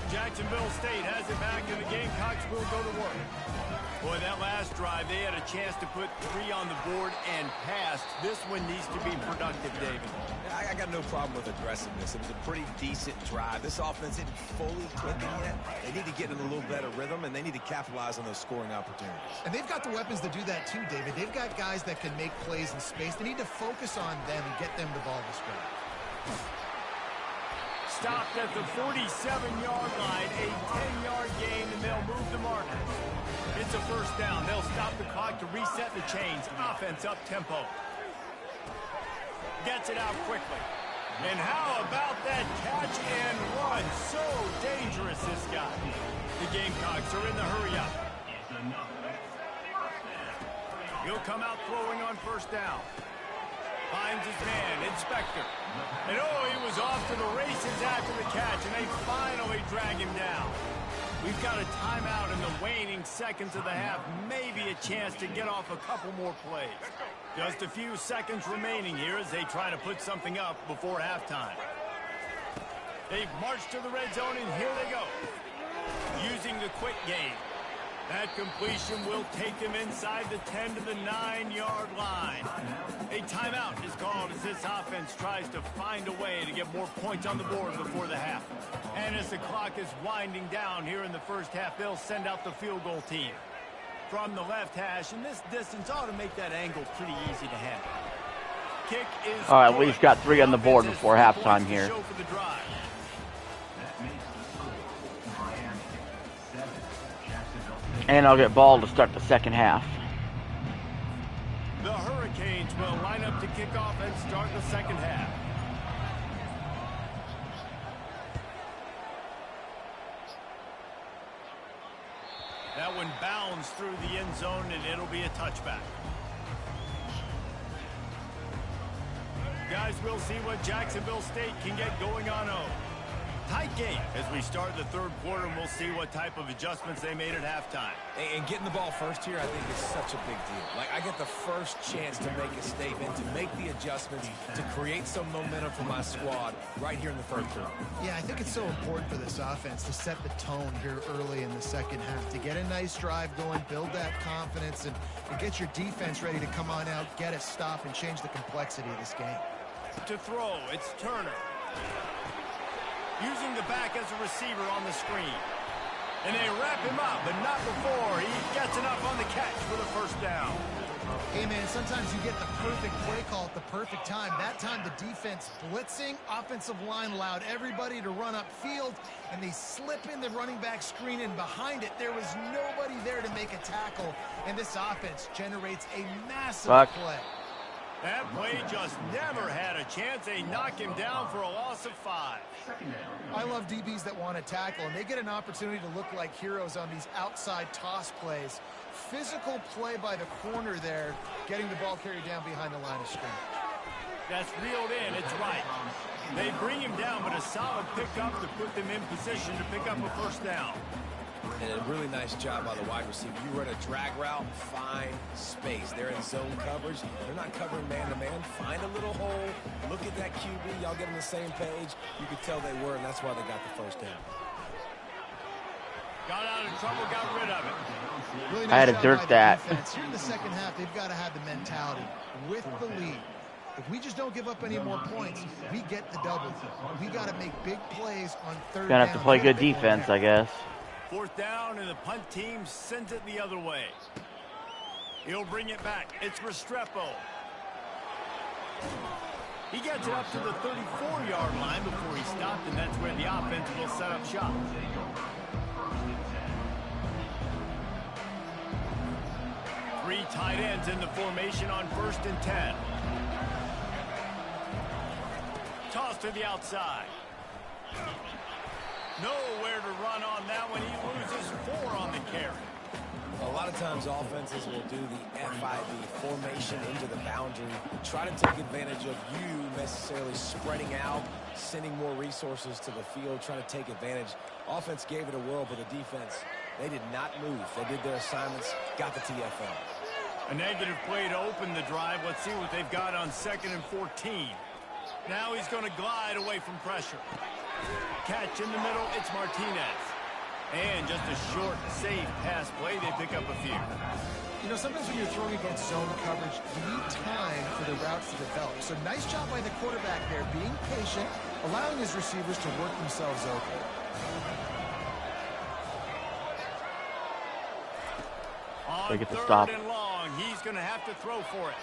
Jacksonville State has it back, and the Gamecocks will go to work. Boy, that last drive, they had a chance to put 3 on the board and passed. This one needs to be productive, David. I got no problem with aggressiveness. It was a pretty decent drive. This offense isn't fully clicking yet. They need to get in a little better rhythm, and they need to capitalize on those scoring opportunities. And they've got the weapons to do that too, David. They've got guys that can make plays in space. They need to focus on them and get them the ball to score. Stopped at the 47-yard line, a 10-yard gain, and they'll move the marker. It's a 1st down. They'll stop the clock to reset the chains. Offense up tempo. Gets it out quickly. And how about that catch and run? So dangerous, this guy. The Gamecocks are in the hurry-up. He'll come out throwing on 1st down. Finds his man, Inspector. And he was off to the races after the catch, and they finally drag him down. We've got a timeout in the waning seconds of the half. Maybe a chance to get off a couple more plays. Just a few seconds remaining here as they try to put something up before halftime. They've marched to the red zone, and here they go. Using the quick game. That completion will take them inside the 10 to the 9-yard line. A timeout is called as this offense tries to find a way to get more points on the board before the half. And as the clock is winding down here in the 1st half, they'll send out the field goal team. From the left hash, and this distance ought to make that angle pretty easy to handle. Kick is all right, we've got 3 on the board before halftime here. And I'll get ball to start the 2nd half. The Hurricanes Hurricanes will line up to kick off and start the second half. That one bounds through the end zone, and it'll be a touchback. Guys, we'll see what Jacksonville State can get going on. Tight game as we start the third quarter, and we'll see what type of adjustments they made at halftime. And getting the ball first here, I think, is such a big deal. Like, I get the first chance to make a statement, to make the adjustments, to create some momentum for my squad right here in the third quarter. Yeah, I think it's so important for this offense to set the tone here early in the second half, to get a nice drive going, build that confidence, and get your defense ready to come on out, get a stop, and change the complexity of this game. To throw, it's Turner. Using the back as a receiver on the screen. And they wrap him up, but not before he gets enough on the catch for the first down. Hey, man, sometimes you get the perfect play call at the perfect time. That time the defense blitzing, offensive line allowed everybody to run upfield, and they slip in the running back screen, and behind it there was nobody there to make a tackle, and this offense generates a massive play. That play just never had a chance. They knock him down for a loss of 5. I love DBs that want to tackle, and they get an opportunity to look like heroes on these outside toss plays. Physical play by the corner there, getting the ball carried down behind the line of scrimmage. That's reeled in. It's right. They bring him down, but a solid pickup to put them in position to pick up a first down. And a really nice job by the wide receiver. You run a drag route, find space. They're in zone coverage. They're not covering man-to-man. Find a little hole. Look at that QB. Y'all get on the same page. You could tell they were, and that's why they got the first down. Got out of trouble, got rid of it. Really I had a dirt stat. Here in the second half, they've got to have the mentality with the lead. If we just don't give up any more points, we get the double. We got to make big plays on third down. Gonna have to play good defense, I guess. Fourth down, and the punt team sends it the other way. He'll bring it back. It's Restrepo. He gets it up to the 34-yard line before he stopped, and that's where the offense will set up shop. Three tight ends in the formation on 1st and 10. Toss to the outside. Nowhere to run on that one. He loses 4 on the carry. A lot of times offenses will do the FIB, formation into the boundary, try to take advantage of you necessarily spreading out, sending more resources to the field, trying to take advantage. Offense gave it a whirl, but the defense, they did not move. They did their assignments, got the TFL. A negative play to open the drive. Let's see what they've got on 2nd and 14. Now he's going to glide away from pressure. Catch in the middle, it's Martinez. And just a short, safe pass play, they pick up a few. You know, sometimes when you're throwing against zone coverage, you need time for the routes to develop. So nice job by the quarterback there, being patient, allowing his receivers to work themselves open. On 3rd and long, he's going to have to throw for it.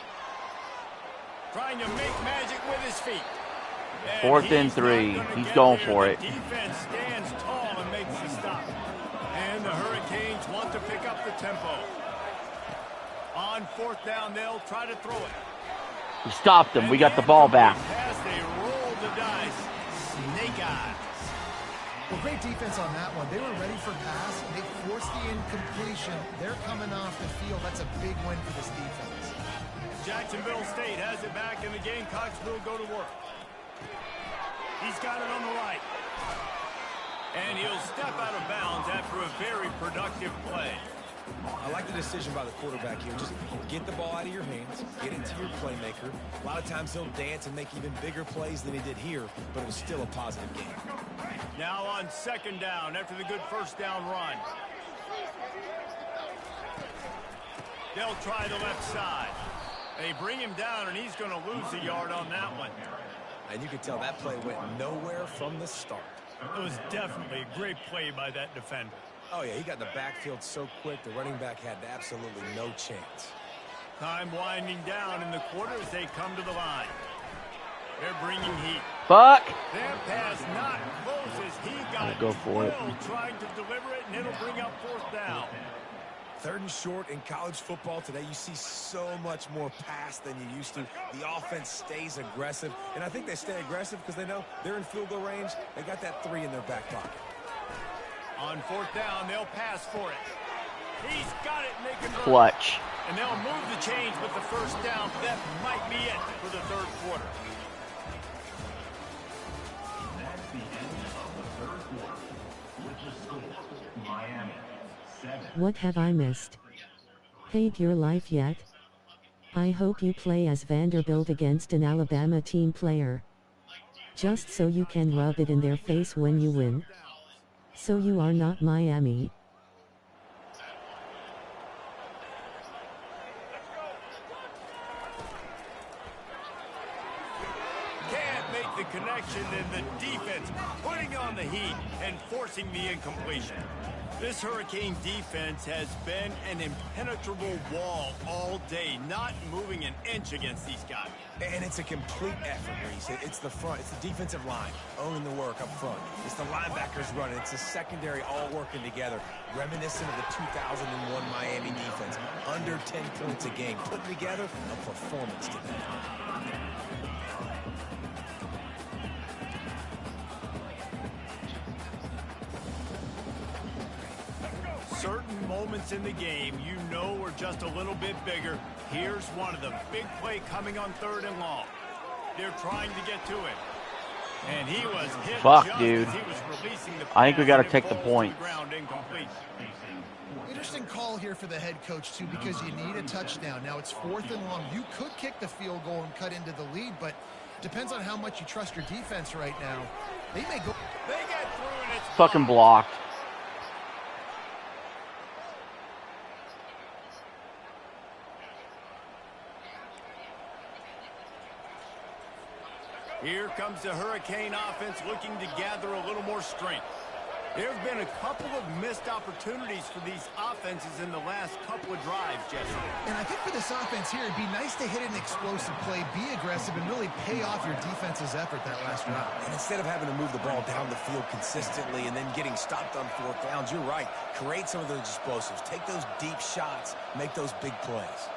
Trying to make magic with his feet. 4th and 3. He's going for it. Defense stands tall and makes the stop. And the Hurricanes want to pick up the tempo. On 4th down, they'll try to throw it. We stopped them. We got the ball back. As they roll the dice, snake eyes. Well, great defense on that one. They were ready for pass. They forced the incompletion. They're coming off the field. That's a big win for this defense. Jacksonville State has it back, and the Gamecocks will go to work. He's got it on the right. And he'll step out of bounds after a very productive play. I like the decision by the quarterback here. Just get the ball out of your hands, get it to your playmaker. A lot of times he'll dance and make even bigger plays than he did here, but it was still a positive game. Now on 2nd down after the good 1st down run. They'll try the left side. They bring him down, and he's going to lose a yard on that one. And you could tell that play went nowhere from the start. It was definitely a great play by that defender. Oh, yeah, he got in the backfield so quick, the running back had absolutely no chance. Time winding down in the quarter as they come to the line. They're bringing heat. Fuck! Their pass not close as he got go for it. trying to deliver it, and it'll bring up 4th down. 3rd and short in college football today, you see so much more pass than you used to. The offense stays aggressive, and I think they stay aggressive because they know they're in field goal range. They got that 3 in their back pocket. On 4th down, they'll pass for it. He's got it, making clutch. And they'll move the chains with the 1st down. That might be it for the 3rd quarter. That's the end of the 3rd quarter. With the score, Miami 7. What have I missed? Hate your life yet? I hope you play as Vanderbilt against an Alabama team player. Just so you can rub it in their face when you win. So you are not Miami. Can't make the connection, and the defense putting on the heat and forcing the incompletion. This Hurricane defense has been an impenetrable wall all day, not moving an inch against these guys. And it's a complete effort, Reese. It's the front. It's the defensive line owning the work up front. It's the linebackers running. It's the secondary all working together, reminiscent of the 2001 Miami defense. Under 10 points a game, putting together a performance today. Certain moments in the game you know are just a little bit bigger. Here's one of them. Big play coming on 3rd and long. They're trying to get to it. And he was hit. Fuck, just dude. as he was releasing the I think we pass, got to and it take the falls to point. ground incomplete. Interesting call here for the head coach, too, because you need a touchdown. Now it's 4th and long. You could kick the field goal and cut into the lead, but depends on how much you trust your defense right now. They may go. They get through, and it's Fucking blocked. Here comes the Hurricane offense looking to gather a little more strength. There have been a couple of missed opportunities for these offenses in the last couple of drives, Jesse. And I think for this offense here, it'd be nice to hit an explosive play, be aggressive, and really pay off your defense's effort that last drive. And instead of having to move the ball down the field consistently and then getting stopped on 4th downs, you're right. Create some of those explosives. Take those deep shots. Make those big plays.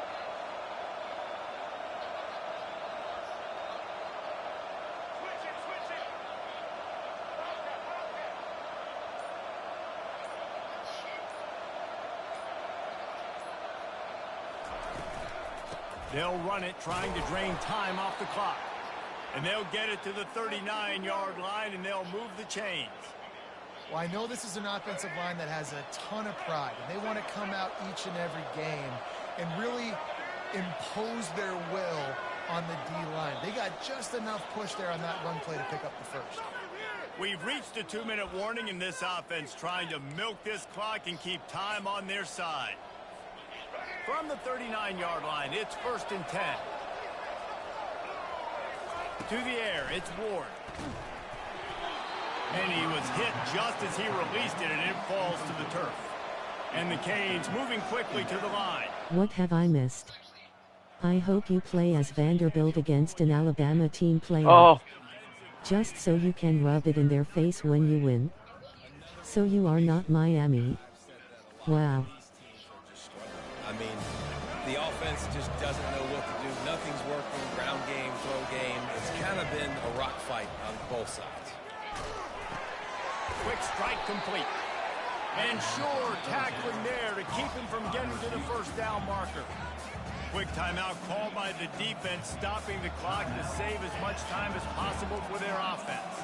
They'll run it, trying to drain time off the clock. And they'll get it to the 39-yard line, and they'll move the chains. Well, I know this is an offensive line that has a ton of pride, and they want to come out each and every game and really impose their will on the D-line. They got just enough push there on that run play to pick up the first. We've reached a 2-minute warning in this offense, trying to milk this clock and keep time on their side. From the 39-yard line, it's 1st and 10. To the air, it's Ward. And he was hit just as he released it, and it falls to the turf. And the Canes moving quickly to the line. What have I missed? I hope you play as Vanderbilt against an Alabama team player. Oh. Just so you can rub it in their face when you win. So you are not Miami. Wow. I mean, the offense just doesn't know what to do. Nothing's working. Ground game, throw game. It's kind of been a rock fight on both sides. Quick strike complete. And sure tackling there to keep him from getting to the 1st down marker. Quick timeout called by the defense, stopping the clock to save as much time as possible for their offense.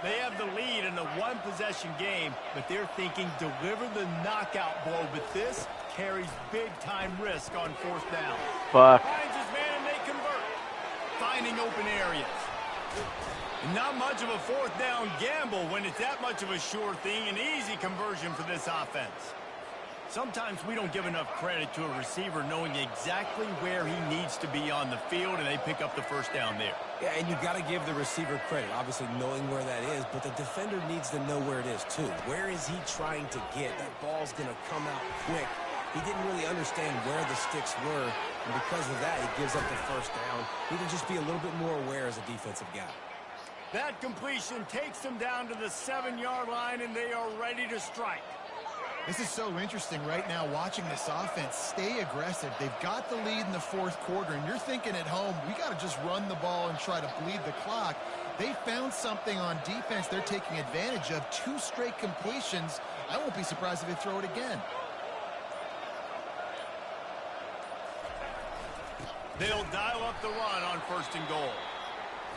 They have the lead in the 1-possession game, but they're thinking deliver the knockout blow, but this carries big-time risk on 4th down. Fuck. Finds his man and they convert, finding open areas. Not much of a 4th down gamble when it's that much of a sure thing, an easy conversion for this offense. Sometimes we don't give enough credit to a receiver knowing exactly where he needs to be on the field, and they pick up the 1st down there. Yeah, and you got to give the receiver credit, obviously knowing where that is, but the defender needs to know where it is too. Where is he trying to get? That ball's going to come out quick. He didn't really understand where the sticks were, and because of that, he gives up the 1st down. He can just be a little bit more aware as a defensive guy. That completion takes them down to the 7-yard line, and they are ready to strike. This is so interesting right now watching this offense stay aggressive. They've got the lead in the fourth quarter, and you're thinking at home, we got to just run the ball and try to bleed the clock. They found something on defense they're taking advantage of. 2 straight completions. I won't be surprised if they throw it again. They'll dial up the run on 1st and goal.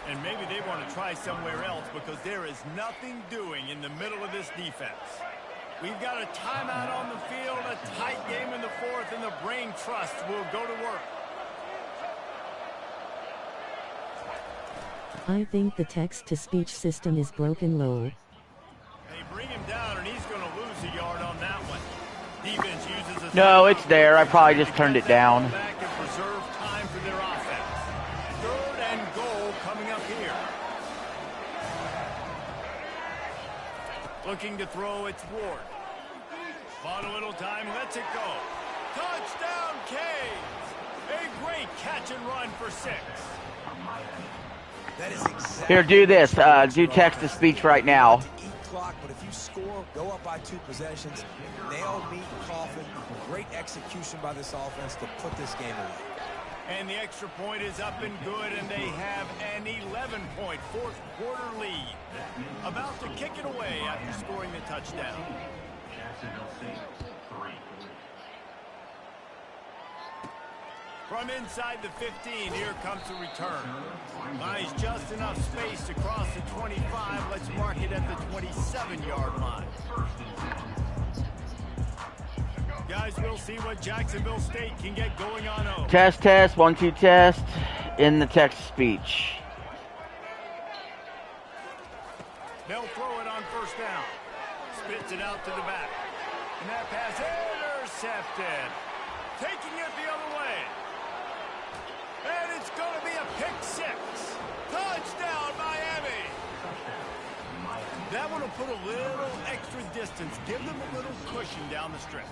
And maybe they want to try somewhere else because there is nothing doing in the middle of this defense. We've got a timeout on the field, a tight game in the fourth, and the brain trust will go to work. I think the text-to-speech system is broken low. They bring him down, and he's going to lose a yard on that one. Defense uses a No, it's there. I probably just turned it down. Back and preserve time for their offense. 3rd and goal coming up here. Looking to throw, it's Ward. Bought a little time, lets it go. Touchdown, Canes! A great catch and run for 6. That is exactly Here, do this. Do text-to-speech right now. Clock, but if you score, go up by 2 possessions, nail, meet, coffin. Great execution by this offense to put this game away. And the extra point is up and good, and they have an 11-point fourth quarter lead. About to kick it away after scoring the touchdown. From inside the 15, here comes the return. Buys just enough space to cross the 25. Let's mark it at the 27-yard line. Guys, we'll see what Jacksonville State can get going on over. Test, test, 1, 2, test. In the text-to-speech. They'll throw it on 1st down. Spits it out to the back. And that pass intercepted. Taking it the other way. And it's going to be a pick 6. Touchdown, Miami. That one will put a little extra distance. Give them a little cushion down the stretch.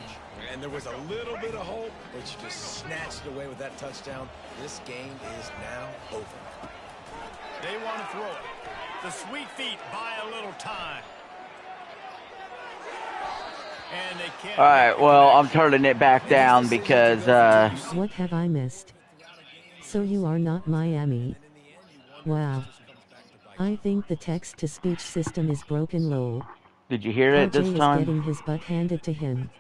And there was a little bit of hope, but you just snatched it away with that touchdown. This game is now over. They want to throw it. The sweet feet buy a little time. And they can't. All right, well, I'm turning it back down because... What have I missed? So you are not Miami. Wow. I think the text-to-speech system is broken low. Did you hear it this time? RJ is getting his butt handed to him.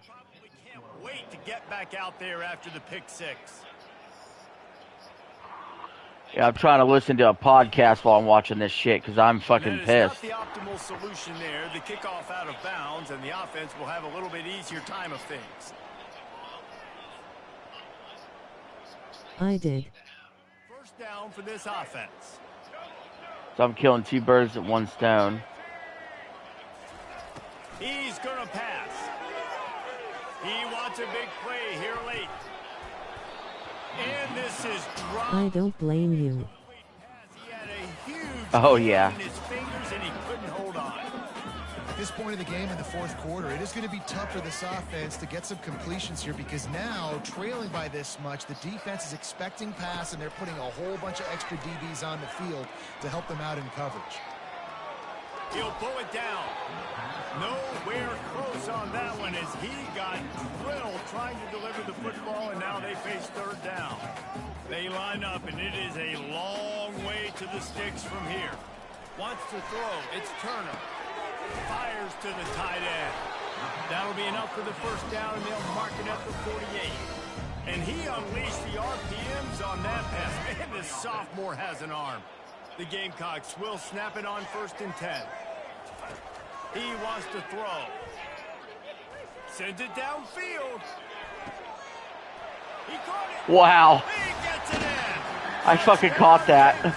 We can't wait to get back out there after the pick 6. Yeah, I'm trying to listen to a podcast while I'm watching this shit because I'm fucking pissed. Not the optimal solution there. The kickoff out of bounds, and the offense will have a little bit easier time of things. I did. First down for this offense. So I'm killing 2 birds with 1 stone. He's going to pass. He wants a big play here late. And this is dropped. I don't blame you. He had a huge Oh, yeah. in his fingers, and he couldn't hold on. At this point of the game in the fourth quarter, it is going to be tough for this offense to get some completions here because now, trailing by this much, the defense is expecting pass, and they're putting a whole bunch of extra DBs on the field to help them out in coverage. He'll pull it down. Nowhere close on that one as he got drilled trying to deliver the football, and now they face 3rd down. They line up, and it is a long way to the sticks from here. Wants to throw. It's Turner. Fires to the tight end. That'll be enough for the first down, and they'll mark it at the 48. And he unleashed the RPMs on that pass. Man, this sophomore has an arm. The Gamecocks will snap it on 1st and 10. He wants to throw. Sends it downfield. He caught it. Wow. He gets it in. I fucking caught that. And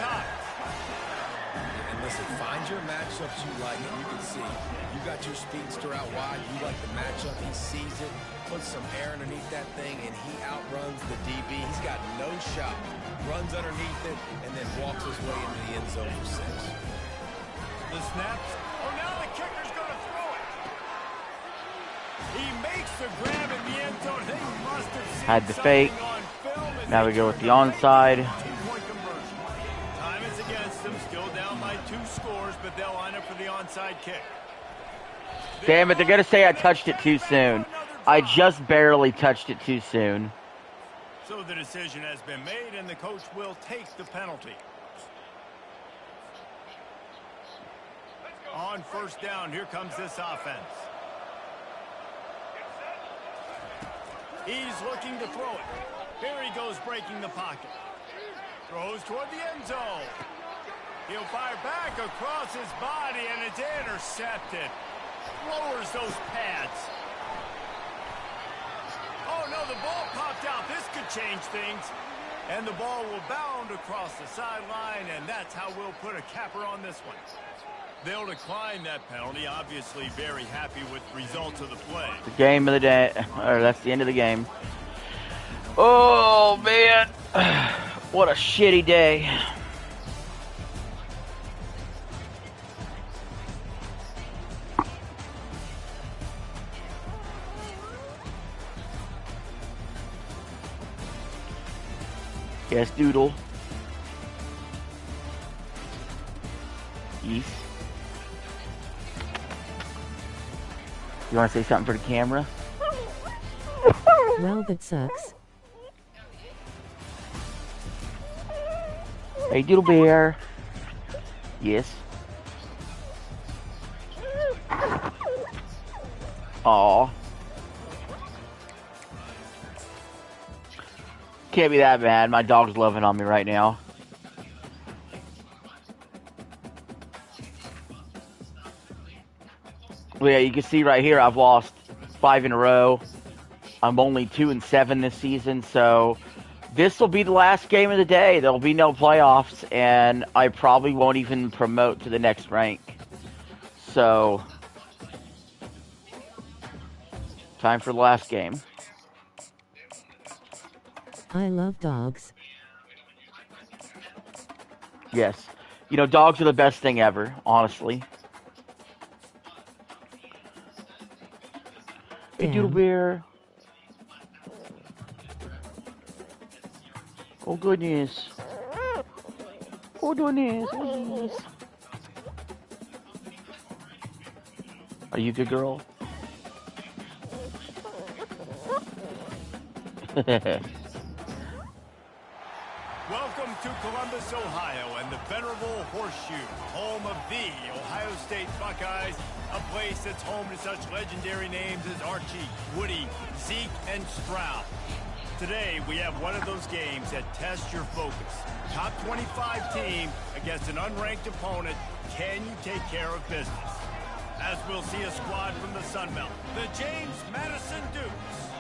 listen, find your matchups you like, and you can see. You got your speedster out wide. You like the matchup. He sees it, puts some air underneath that thing, and he outruns the DB. He's got no shot. Runs underneath it, and then walks his way into the end zone for 6. The snaps. Oh, now the kicker's going to throw it. He makes the grab in the end zone. They must have seen Had the fake. on film. Now we go with the onside. 2-point conversion. Time is against them. Still down by 2 scores, but they'll line up for the onside kick. Damn it, they're going to say I touched it too soon. I just barely touched it too soon. So the decision has been made, and the coach will take the penalty. On first down, here comes this offense. He's looking to throw it. Here he goes, breaking the pocket. Throws toward the end zone. He'll fire back across his body, and it's intercepted. Lowers those pads. Oh, no, the ball popped out. This could change things. And the ball will bound across the sideline, and that's how we'll put a capper on this one. They'll decline that penalty. Obviously very happy with the results of the play. The game of the day, or that's the end of the game. Oh, man. What a shitty day. Yes, Doodle. Yes. You want to say something for the camera? Well, that sucks. Hey, Doodle Bear. Yes. Aw. Can't be that bad. My dog's loving on me right now. Well, yeah, you can see right here I've lost 5 in a row. I'm only 2-7 this season, so this will be the last game of the day. There'll be no playoffs, and I probably won't even promote to the next rank. So, time for the last game. I love dogs. Yes. You know, dogs are the best thing ever, honestly. Hey, Doodle Bear. Oh, goodness. Oh, goodness. Oh, goodness. Are you a good girl? Welcome to Columbus, Ohio, and the venerable Horseshoe, home of the Ohio State Buckeyes, a place that's home to such legendary names as Archie, Woody, Zeke, and Stroud. Today, we have one of those games that tests your focus. Top 25 team against an unranked opponent. Can you take care of business? As we'll see a squad from the Sun Belt, the James Madison Dukes,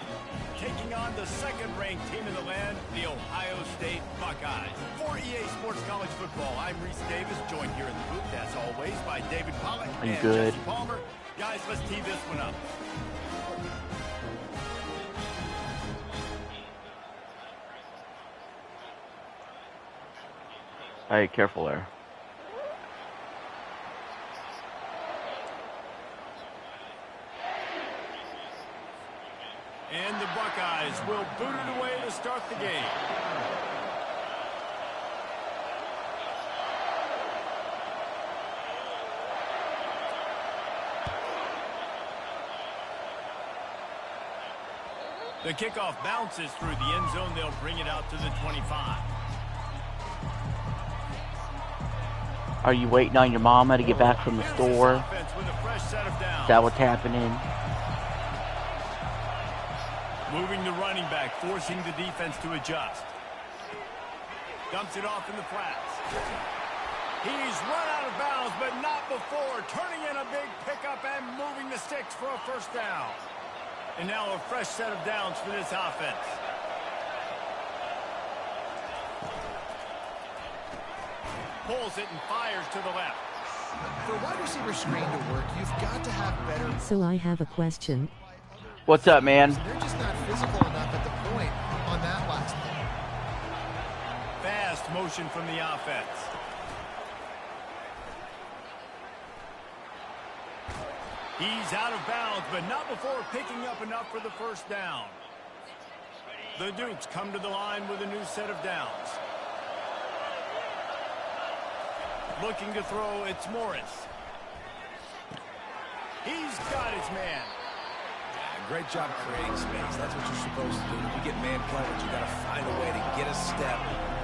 taking on the second-ranked team in the land, the Ohio State Buckeyes. For EA Sports College Football, I'm Reese Davis, joined here in the booth, as always, by David Pollack and Jesse Palmer. Guys, let's tee this one up. Hey, careful there. And the Buckeyes will boot it away to start the game. The kickoff bounces through the end zone. They'll bring it out to the 25. Are you waiting on your mama to get back from the store? Is that what's happening? Moving the running back, forcing the defense to adjust. Dumps it off in the flats. He's run out of bounds, but not before. Turning in a big pickup and moving the sticks for a first down. And now a fresh set of downs for this offense. Pulls it and fires to the left. For a wide receiver screen to work, you've got to have better... So I have a question. What's up, man? They're just not physical enough at the point on that last play. Fast motion from the offense. He's out of bounds, but not before picking up enough for the first down. The Dukes come to the line with a new set of downs. Looking to throw, it's Morris. He's got his man. Great job creating space. That's what you're supposed to do. If you get man coverage, you got to find a way to get a step,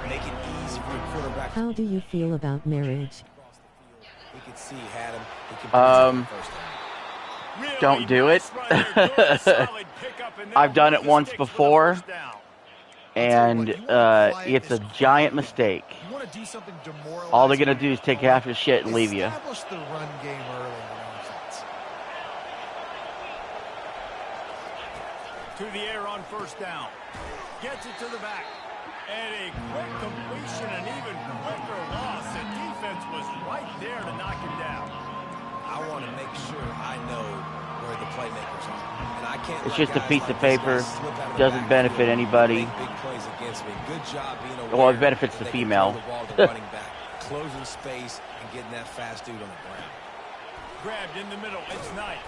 make it easy for your quarterback. How do you feel about marriage? We could see he had him. He can don't do it. I've done it once before, and it's a giant mistake. All they're gonna do is take half your shit and leave you. Establish the run game early on offense. To the air on first down. Gets it to the back. And a quick completion, and even quicker loss. The defense was right there to knock him down. I want to make sure I know where the playmakers are. And I can't. It's just a piece of paper. Doesn't benefit anybody. Big plays against me. Good job being aware. Well, it benefits the female. Running back, closing space and getting that fast dude on the ground. Grabbed in the middle. It's Knight.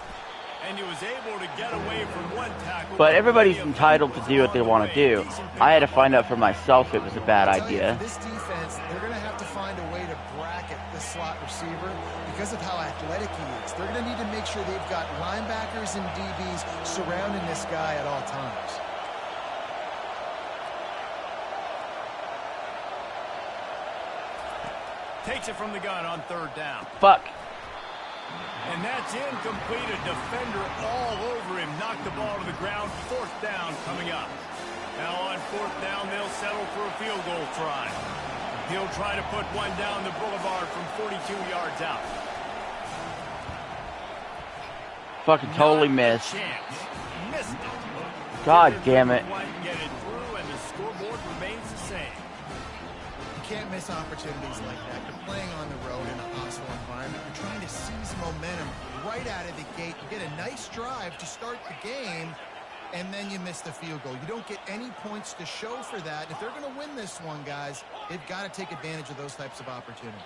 And he was able to get away from one tackle. But everybody's entitled to do what they want to do. I had to find out for myself it was a bad idea. This defense, they're going to have to find a way to bracket the slot receiver because of how athletic he is. They're going to need to make sure they've got linebackers and DBs surrounding this guy at all times. Takes it from the gun on third down. Fuck. And that's incomplete. A defender all over him. Knocked the ball to the ground. Fourth down coming up. Now on fourth down, they'll settle for a field goal try. He'll try to put one down the boulevard from 42 yards out. Fucking totally missed. Missed it. God damn it. Get it through, and the scoreboard remains the same. You can't miss opportunities like that. You're playing on the road in a hostile environment. You're trying to seize momentum right out of the gate. You get a nice drive to start the game, and then you miss the field goal. You don't get any points to show for that. If they're going to win this one, guys, they've got to take advantage of those types of opportunities.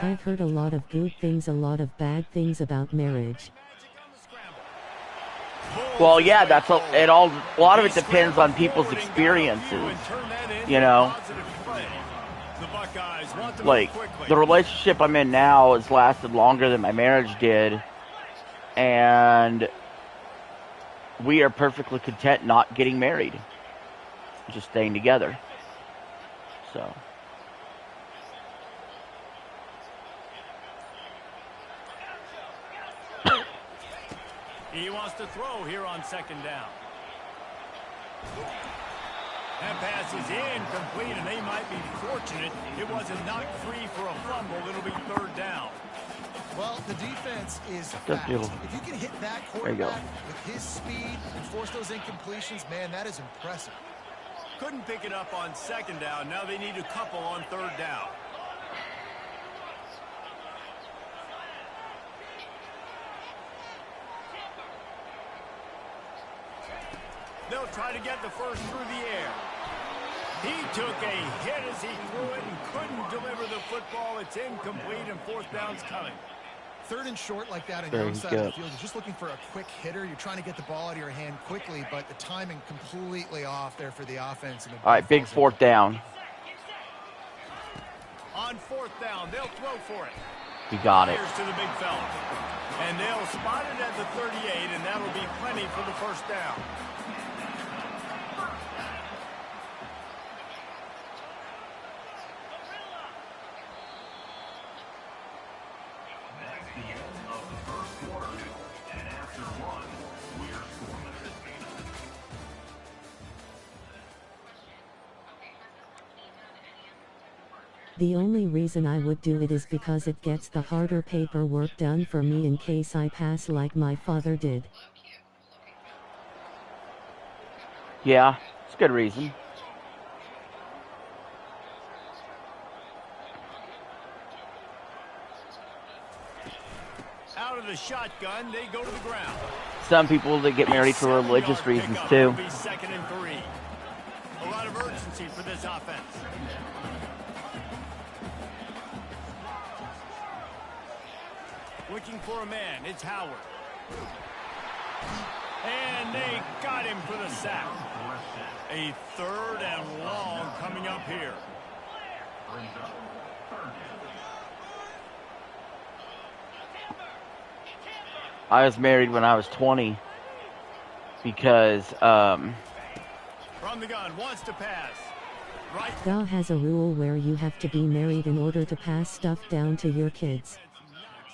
I've heard a lot of good things, a lot of bad things about marriage. Well, yeah, that's a lot of it depends on people's experiences. You know, like the relationship I'm in now has lasted longer than my marriage did, and we are perfectly content not getting married, just staying together. So. He wants to throw here on second down. That pass is incomplete, and they might be fortunate it wasn't knocked free for a fumble. It'll be third down. Well, the defense is fast. If you can hit that quarterback with his speed and force those incompletions, man, that is impressive. Couldn't pick it up on second down. Now they need a couple on third down. They'll try to get the first through the air. He took a hit as he threw it and couldn't deliver the football. It's incomplete, and fourth down's coming. Third and short like that on your own side of the field. You're just looking for a quick hitter. You're trying to get the ball out of your hand quickly, but the timing completely off there for the offense. And all right, big fourth down. On fourth down, they'll throw for it. You got it. To the big fella. And they'll spot it at the 38, and that'll be plenty for the first down. The only reason I would do it is because it gets the harder paperwork done for me in case I pass like my father did. Yeah, it's a good reason. Out of the shotgun, they go to the ground. Some people that get married for religious reasons too. Second and 3. A lot of urgency for this offense. Looking for a man, it's Howard. And they got him for the sack. A third and long coming up here. I was married when I was 20 because from the gun wants to pass. Right. God has a rule where you have to be married in order to pass stuff down to your kids.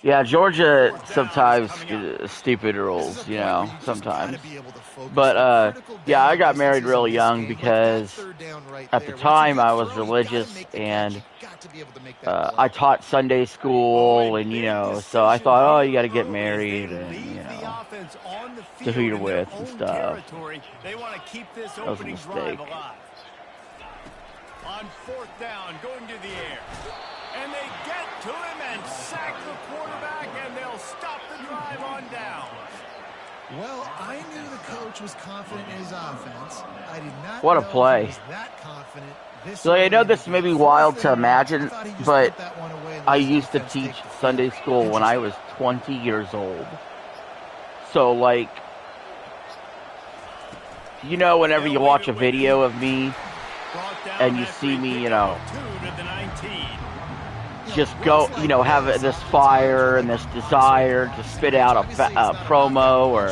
Yeah, Georgia sometimes stupid rules, you know, sometimes. But, yeah, I got married real young because at the time I was religious and I taught Sunday school and, you know, so I thought, oh, you got to get married and, you know, to who you're with and stuff. That was a mistake. On fourth down, going to the air. And they get to him and sack the quarterback, and they'll stop the drive on down. Well, I knew the coach was confident in his offense. I did not what a know play. he was that confident. So I know this may be wild to imagine, but I used to teach Sunday school when I was 20 years old. So, like, you know, whenever you watch a video of me and you see me, you know, just go, you know, have this fire and this desire to spit out a promo or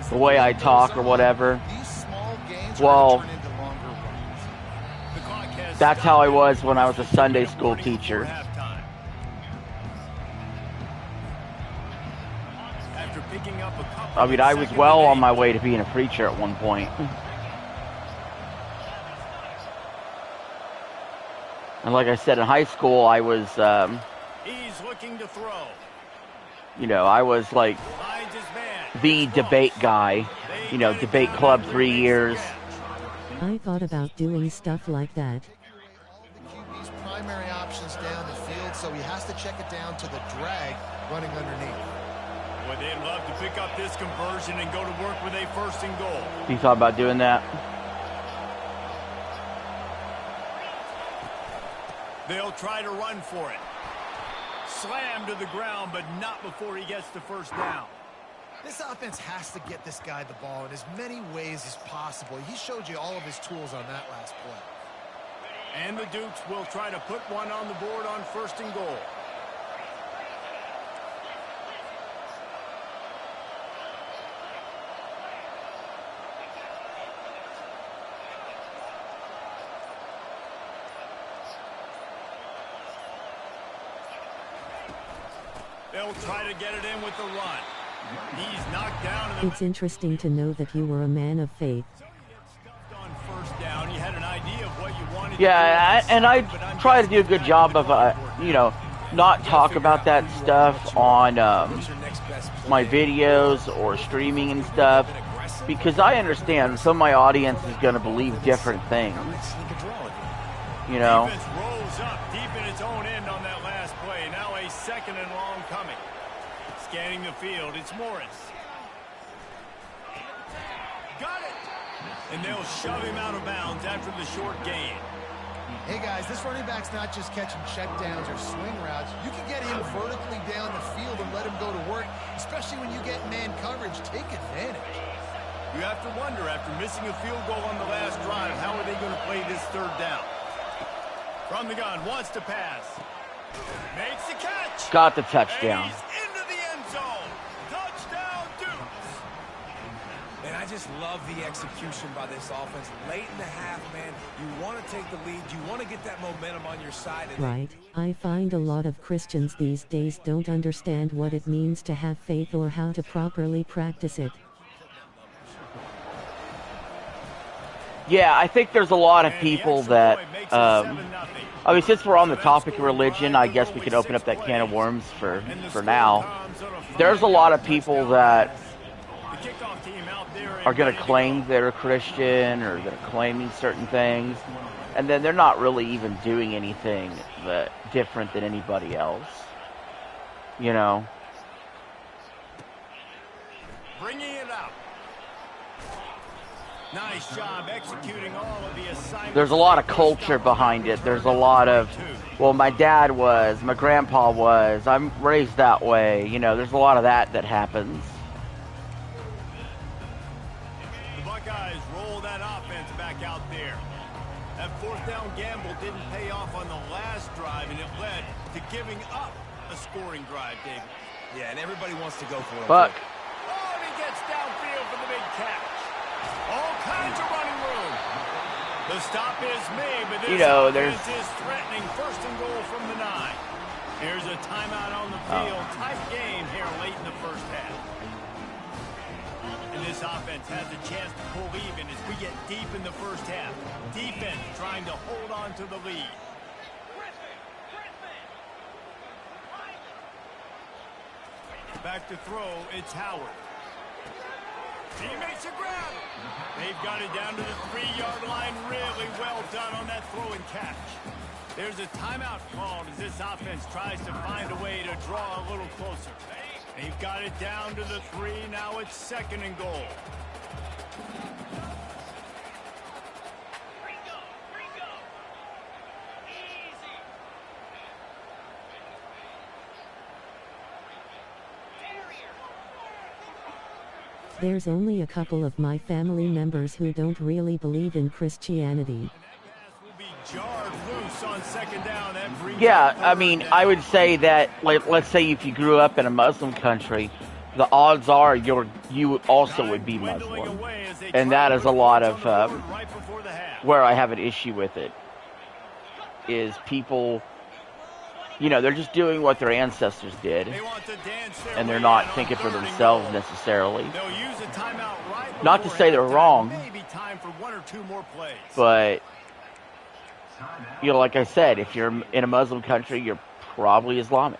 the way I talk or whatever. Well, that's how I was when I was a Sunday school teacher. I mean, I was well on my way to being a preacher at one point. And like I said, in high school, I was, he's looking to throw. You know, I was like the debate guy. You know, debate club 3 years. I thought about doing stuff like that. QB's primary options down the field, so he has to check it down to the drag running underneath. Well, they'd love to pick up this conversion and go to work with a first and goal. You thought about doing that? They'll try to run for it. Slam to the ground, but not before he gets the first down. This offense has to get this guy the ball in as many ways as possible. He showed you all of his tools on that last play. And the Dukes will try to put one on the board on first and goal. They'll try to get it in with the run. He's knocked down. It's interesting to know that you were a man of faith. On first down, you had an idea of what you wanted. Yeah, and I try to do a good job of, you know, not talk about that stuff on my videos or streaming and stuff, because I understand some of my audience is going to believe different things. You know. Defense rolls up deep in its own end on that last play. Now a second and long coming. Scanning the field, it's Morris. Got it! And they'll shove him out of bounds after the short gain. Hey guys, this running back's not just catching checkdowns or swing routes. You can get him vertically down the field and let him go to work, especially when you get man coverage. Take advantage. You have to wonder, after missing a field goal on the last drive, how are they going to play this third down? From the gun, wants to pass. Makes the catch. Got the touchdown. And he's into the end zone. Touchdown, Dukes. And I just love the execution by this offense. Late in the half, man, you want to take the lead. You want to get that momentum on your side. Right. I find a lot of Christians these days don't understand what it means to have faith or how to properly practice it. Yeah, I think there's a lot of people that, I mean, since we're on the topic of religion, I guess we could open up that can of worms for now. There's a lot of people that are going to claim they're Christian or they're claiming certain things, and then they're not really even doing anything that different than anybody else, you know? Bringing it up. Nice job executing all of the assignments. There's a lot of culture behind it. There's a lot of, well, my dad was, my grandpa was, I'm raised that way. You know, there's a lot of that happens. The Buckeyes roll that offense back out there. That fourth down gamble didn't pay off on the last drive, and it led to giving up a scoring drive, David. Yeah, and everybody wants to go for it. Buck. Oh, and he gets downfield for the big catch. All kinds of running room. The stop is made, but this offense is threatening 1st and goal from the 9. Here's a timeout on the field. Tight game here late in the first half. And this offense has a chance to pull even as we get deep in the first half. Defense trying to hold on to the lead. Back to throw, it's Howard. He makes a grab. They've got it down to the 3-yard line. Really well done on that throw and catch. There's a timeout called as this offense tries to find a way to draw a little closer. They've got it down to the 3. Now it's 2nd and goal. There's only a couple of my family members who don't really believe in Christianity. Yeah, I mean, I would say that, like, let's say if you grew up in a Muslim country, the odds are you also would be Muslim. And that is a lot of where I have an issue with it, is people, you know, they're just doing what their ancestors did, and they're not thinking for themselves necessarily. Not to say they're wrong, but, you know, like I said, if you're in a Muslim country, you're probably Islamic.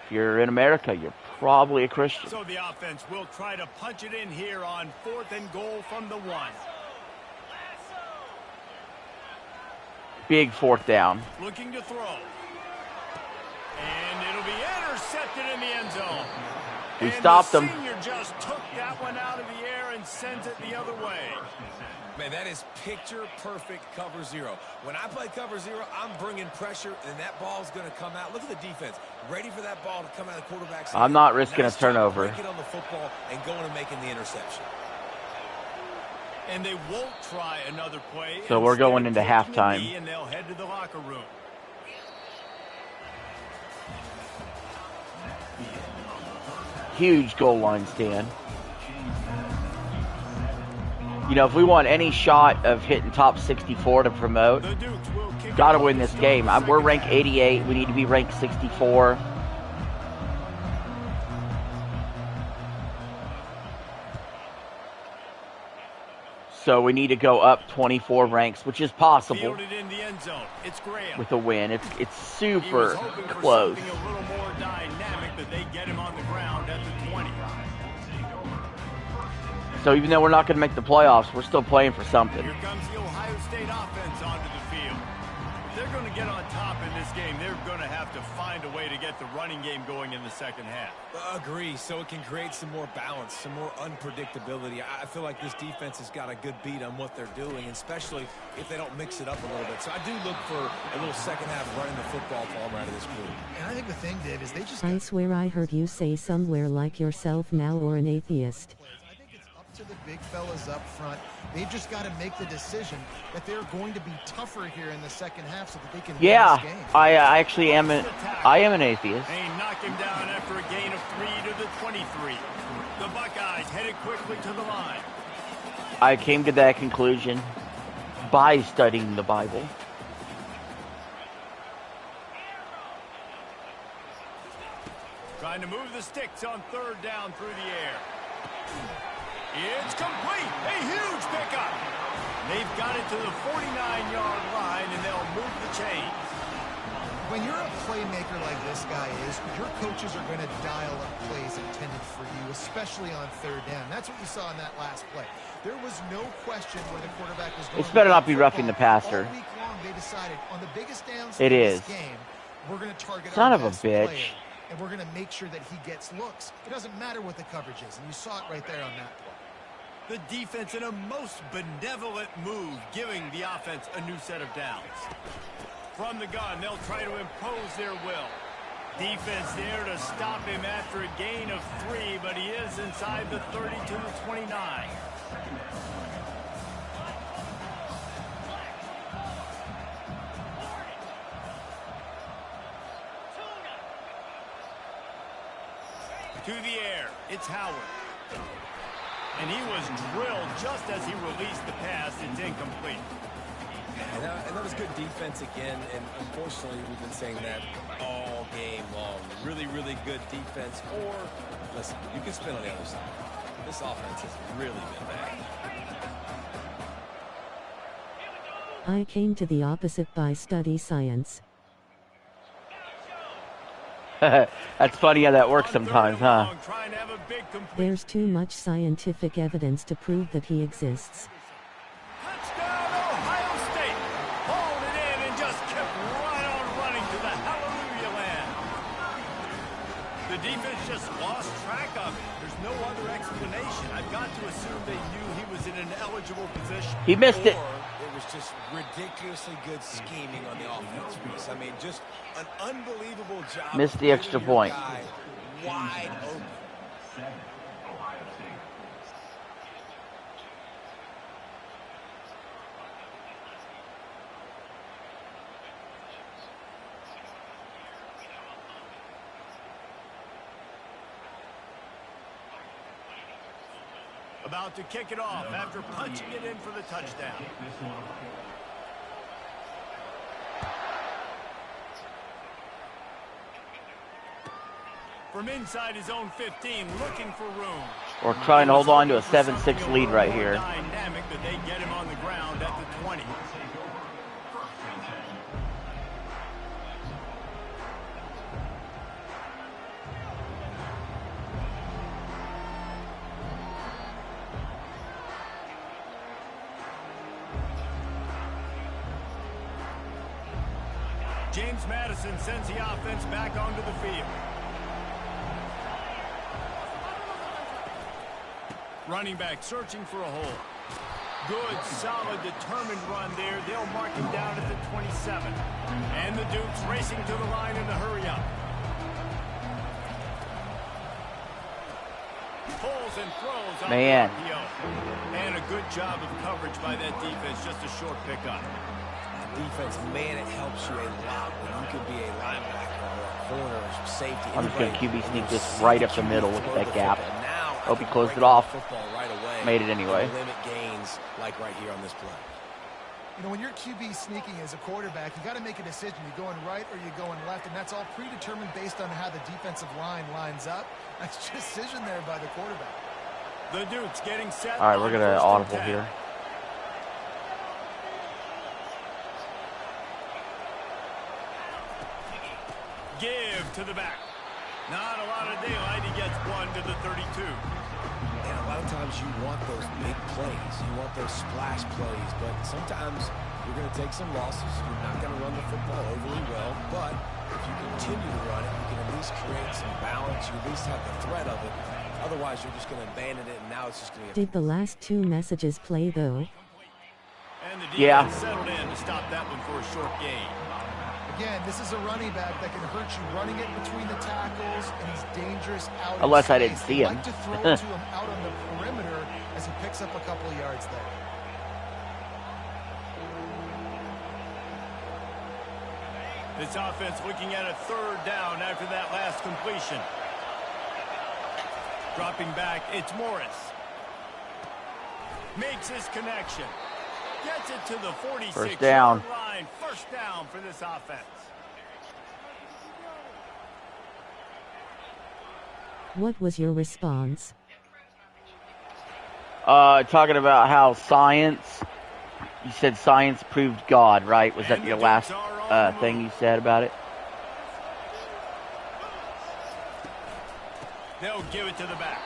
If you're in America, you're probably a Christian. So the offense will try to punch it in here on 4th and goal from the 1. Big 4th down. Looking to throw. And it'll be intercepted in the end zone. We stopped them. Senior just took that one out of the air and sends it the other way. Man, that is picture-perfect cover 0. When I play cover 0, I'm bringing pressure, and that ball's going to come out. Look at the defense. Ready for that ball to come out of the quarterback's hand. I'm not risking a turnover. Break it on the football and going and making the interception. And they won't try another play. So we're going into halftime. And they'll head to the locker room. Huge goal line stand. You know, if we want any shot of hitting top 64 to promote, got to win this game. We're ranked 88. We need to be ranked 64. So we need to go up 24 ranks, which is possible with a win. It's super close. So even though we're not going to make the playoffs, we're still playing for something. Here comes the Ohio State offense onto the field. If they're going to get on top in this game, they're going to have to find a way to get the running game going in the second half. Agree, so it can create some more balance, some more unpredictability. I feel like this defense has got a good beat on what they're doing, especially if they don't mix it up a little bit. So I do look for a little second half running the football ball out of this group. And I think the thing, Dave, is they just... I swear I heard you say somewhere like yourself now or an atheist. To the big fellas up front, they've just got to make the decision that they're going to be tougher here in the second half so that they can win this game. I actually am an atheist. They knock him down after a gain of 3 to the 23. The Buckeyes headed quickly to the line. I came to that conclusion by studying the Bible. Trying to move the sticks on 3rd down through the air. It's complete. A huge pickup. They've got it to the 49-yard line, and they'll move the chains. When you're a playmaker like this guy is, your coaches are going to dial up plays intended for you, especially on 3rd down. That's what you saw in that last play. There was no question when the quarterback was going. It's better not be roughing the passer. All week long, they decided on the biggest downs in this game, we're going to target Son our of a best bitch. player, and we're going to make sure that he gets looks. It doesn't matter what the coverage is, and you saw it right there on that play. The defense in a most benevolent move, giving the offense a new set of downs. From the gun, they'll try to impose their will. Defense there to stop him after a gain of 3, but he is inside the 30 to the 29. To the air, it's Howard. And he was drilled just as he released the pass. It's incomplete. And that was good defense again, and unfortunately we've been saying that all game long. Really, really good defense. Or, listen, you can spin on the other side. This offense has really been bad. I came to the opposite by study science. That's funny how that works sometimes, huh? There's too much scientific evidence to prove that he exists. Touchdown, Ohio State. Hauled it in and just kept right on running to the hallelujah land. The defense just lost track of it. There's no other explanation. I've got to assume they knew he was in an eligible position. He missed it. It was just ridiculously good scheming on the offense, Reese. I mean, just an unbelievable job. Missed the extra point. Wide open. About to kick it off after punching it in for the touchdown. From inside his own 15, looking for room. We're trying to hold on to a 7-6 lead right here. Dynamic that they get him on the ground at the 20. James Madison sends the offense back onto the field. Running back searching for a hole. Good, solid, determined run there. They'll mark him down at the 27. And the Dukes racing to the line in the hurry up. Pulls and throws on Man. the RPO. And a good job of coverage by that defense. Just a short pickup. Defense, man, it helps you a lot when you can be a linebacker or a corner or safety. I'm just going to QB sneak this right up the middle. Look at that gap. Hope he closed it off. Made it anyway. Limit gains like right here on this play. You know, when you're QB sneaking as a quarterback, you got to make a decision. You're going right or you're going left, and that's all predetermined based on how the defensive line lines up. That's decision there by the quarterback. The Dukes getting set. All right, we're going to audible here. Give to the back. Not a lot of daylight. He gets one to the 32. And a lot of times you want those big plays. You want those splash plays. But sometimes you're going to take some losses. You're not going to run the football overly well. But if you continue to run it, you can at least create some balance. You at least have the threat of it. Otherwise, you're just going to abandon it, and now it's just going to be... Did the last two messages play, though? And the defense settled in to stop that one for a short gain. Again, this is a running back that can hurt you running it between the tackles, and he's dangerous out Unless of I didn't see him. Like to throw it to him out on the perimeter as he picks up a couple of yards there. This offense looking at a third down after that last completion. Dropping back, it's Morris. Makes his connection. Gets it to the 46-yard line. First down for this offense. What was your response? Talking about how science, you said science proved God, right? Was that your last thing you said about it? They'll give it to the back.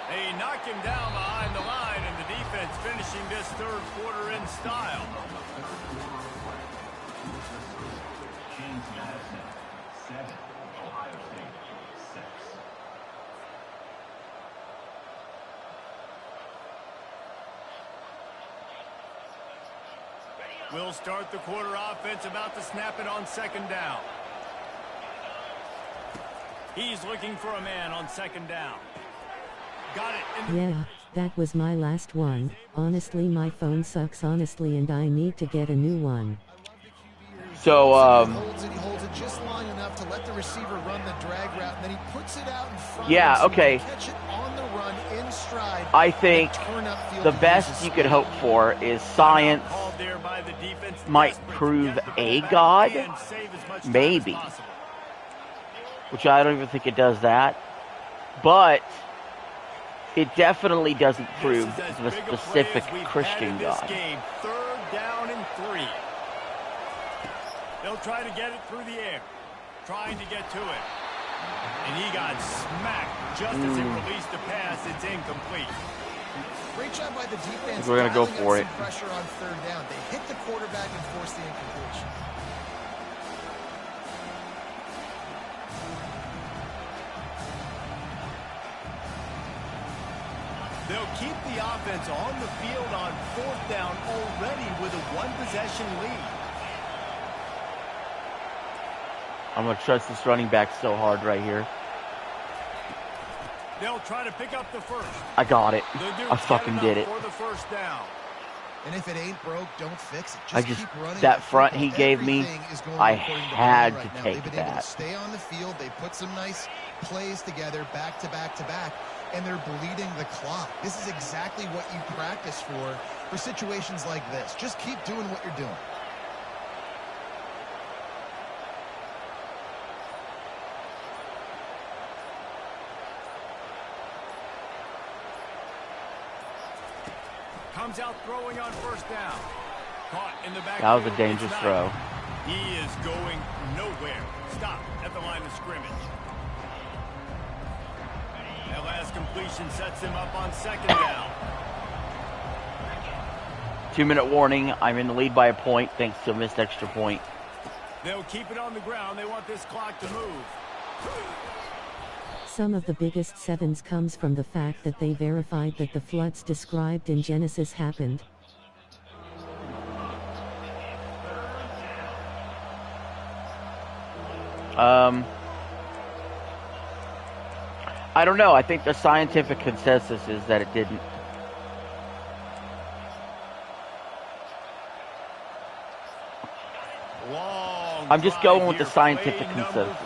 They knock him down behind the line, and the defense finishing this third quarter in style. James Madison, 7. Ohio State, 6. We'll start the quarter offense, about to snap it on second down. He's looking for a man on second down. Got it. Yeah, that was my last one. Honestly, my phone sucks honestly, and I need to get a new one. So, just long enough to let the receiver run the drag route, and then he puts it out in front. Yeah, so okay. Catch it on the run in stride. I think the best you could hope for is science might prove a god, maybe, which I don't even think it does that, but it definitely doesn't prove the specific Christian god. Third down and 3. They'll try to get it through the air, trying to get to it. And he got smacked just as he released the pass. It's incomplete. Great job by the defense. We're going to go for it. Pressure on third down. They hit the quarterback and forced the incompletion. They'll keep the offense on the field on fourth down already with a one-possession lead. I'm going to trust this running back so hard right here. They'll try to pick up the first. I got it. I fucking did it. For the first down. And if it ain't broke, don't fix it. Keep that front he gave me, I had to take that. They've been able to stay on the field. They put some nice plays together, back to back to back, and they're bleeding the clock. This is exactly what you practice for situations like this. Just keep doing what you're doing. Comes out throwing on first down. Caught in the back. That was a dangerous throw. He is going nowhere. Stop at the line of scrimmage. That last completion sets him up on second down. 2-minute warning. I'm in the lead by a point thanks to a missed extra point. They'll keep it on the ground. They want this clock to move. Some of the biggest sevens comes from the fact that they verified that the floods described in Genesis happened. I don't know. I think the scientific consensus is that it didn't. I'm just going with the scientific consensus.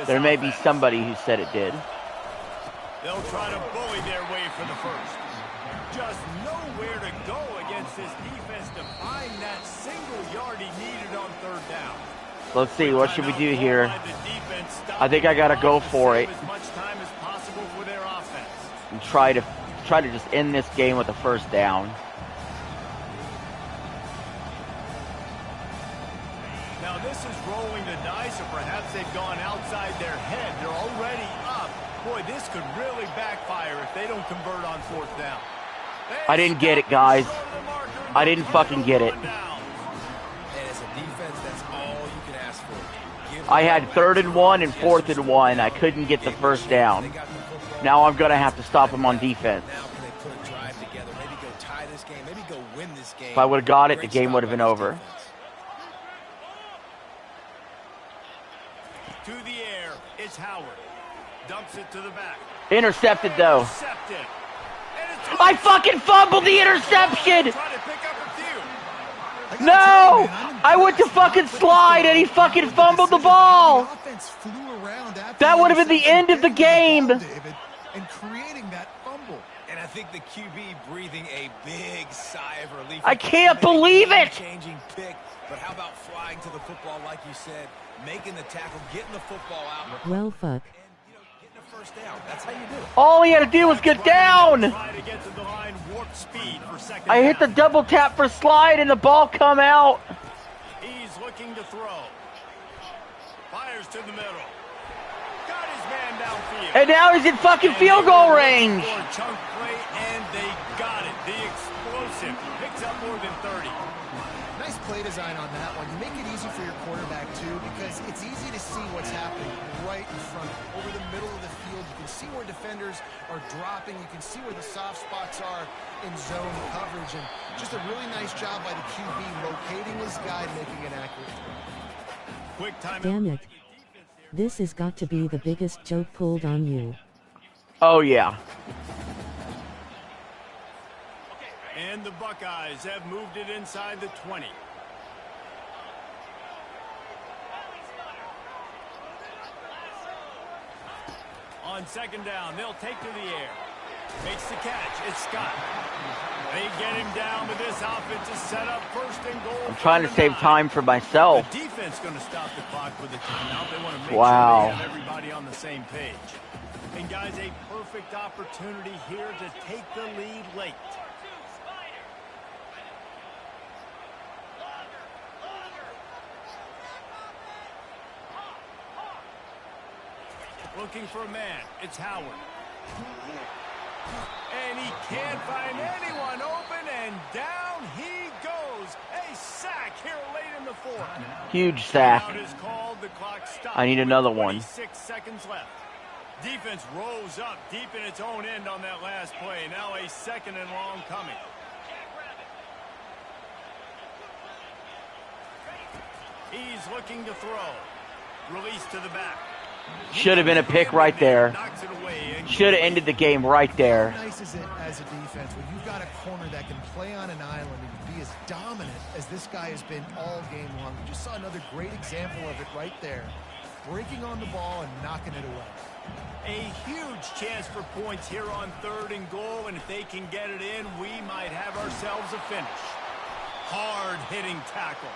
There may be somebody who said it did. They'll try to bully their way for the first. Just nowhere to go against this defense to find that single yard he needed on third down. Let's see, what should we do here? I think I gotta go for it. As much time as possible for their offense. And try to just end this game with a first down. Now this is rolling the dice, or perhaps they've gone outside their head. They're already up. Boy, this could really backfire if they don't convert on fourth down. I didn't get it, guys. I didn't fucking get it. I had 3rd and 1 and 4th and 1. I couldn't get the first down. Now I'm going to have to stop them on defense. If I would have got it, the game would have been over. To the air, it's Howard. Dumps it to the back. Intercepted, though. I fucking fumbled the interception! No! I went to fucking slide and he fucking fumbled the ball! That would have been the end of the game! And creating that fumble. And I think the QB breathing a big sigh of relief. I can't believe it! Changing pick, but how about flying to the football like you said, making the tackle, getting the football out. Well, fuck. First down. That's how you do it. All he had to do was get down. I hit the double tap for slide and the ball come out. He's looking to throw. Fires to the middle. Got his man downfield. And now he's in fucking field goal range. Chunk play and they got it. The explosive picks up more than 30. Nice play design on that one. You make it easy for your quarterback too, because it's easy to see what's happening right in front, over the middle of the field. You can see where defenders are dropping. You can see where the soft spots are in zone coverage. And just a really nice job by the QB locating his guy, making an accurate throw. Quick time. Damn it. This has got to be the biggest joke pulled on you. Oh, yeah. And the Buckeyes have moved it inside the 20. On second down, they'll take to the air. Makes the catch. It's Scott. They get him down with this offensive setup. First and goal. I'm trying to save time for myself. The defense going to stop the clock with a timeout. They want to make sure they have everybody on the same page. And guys, a perfect opportunity here to take the lead late. Looking for a man. It's Howard. And he can't find anyone open, and down he goes. A sack here late in the fourth. Huge sack. I need another one. 6 seconds left. Defense rose up deep in its own end on that last play. Now a second and long coming. He's looking to throw. Release to the back. Should have been a pick right there. Should have ended the game right there. How nice is it as a defense when you've got a corner that can play on an island and be as dominant as this guy has been all game long. We just saw another great example of it right there. Breaking on the ball and knocking it away. A huge chance for points here on third and goal, and if they can get it in, we might have ourselves a finish. Hard-hitting tackle.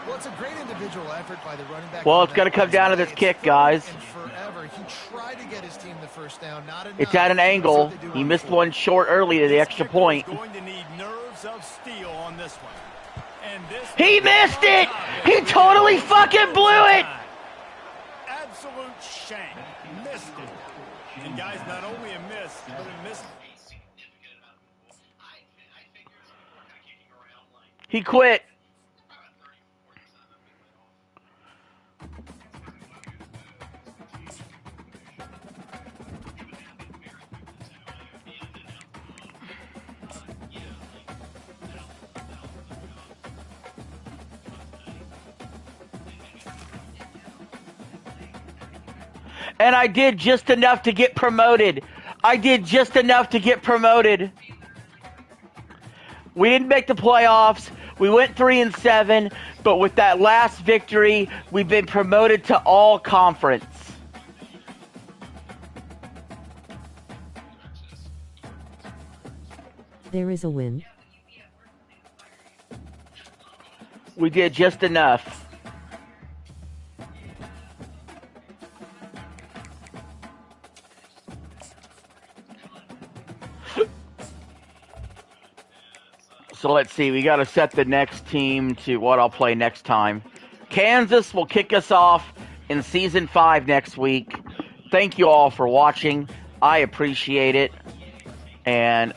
Well, it's a great individual effort by the running back. Well, it's going to come down to this kick, guys. And forever, he tried to get his team the first down. Not enough. It's at an angle. He missed one short early to the extra point. Going to need nerves of steel on this one. And this he missed it! He totally fucking blew it! Absolute shame. Missed it. And guys, not only a miss, but a miss. He quit. And I did just enough to get promoted. I did just enough to get promoted. We didn't make the playoffs. We went 3-7, but with that last victory, we've been promoted to all conference. There is a win. We did just enough. So let's see, we got to set the next team to what I'll play next time. Kansas will kick us off in Season 5 next week. Thank you all for watching. I appreciate it. And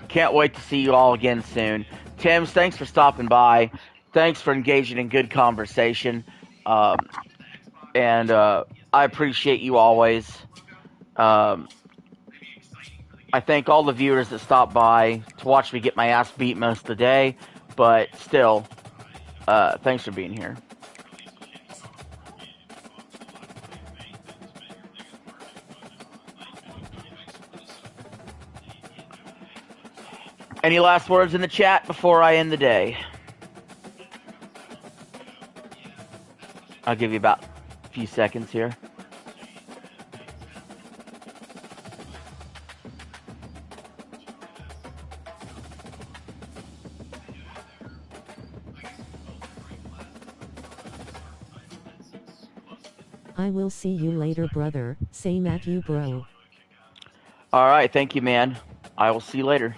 can't wait to see you all again soon. Tim's, thanks for stopping by. Thanks for engaging in good conversation. And I appreciate you always. I thank all the viewers that stopped by to watch me get my ass beat most of the day, but still, thanks for being here. Any last words in the chat before I end the day? I'll give you about a few seconds here. I will see you later, brother. Same at you, bro. All right, thank you, man. I will see you later.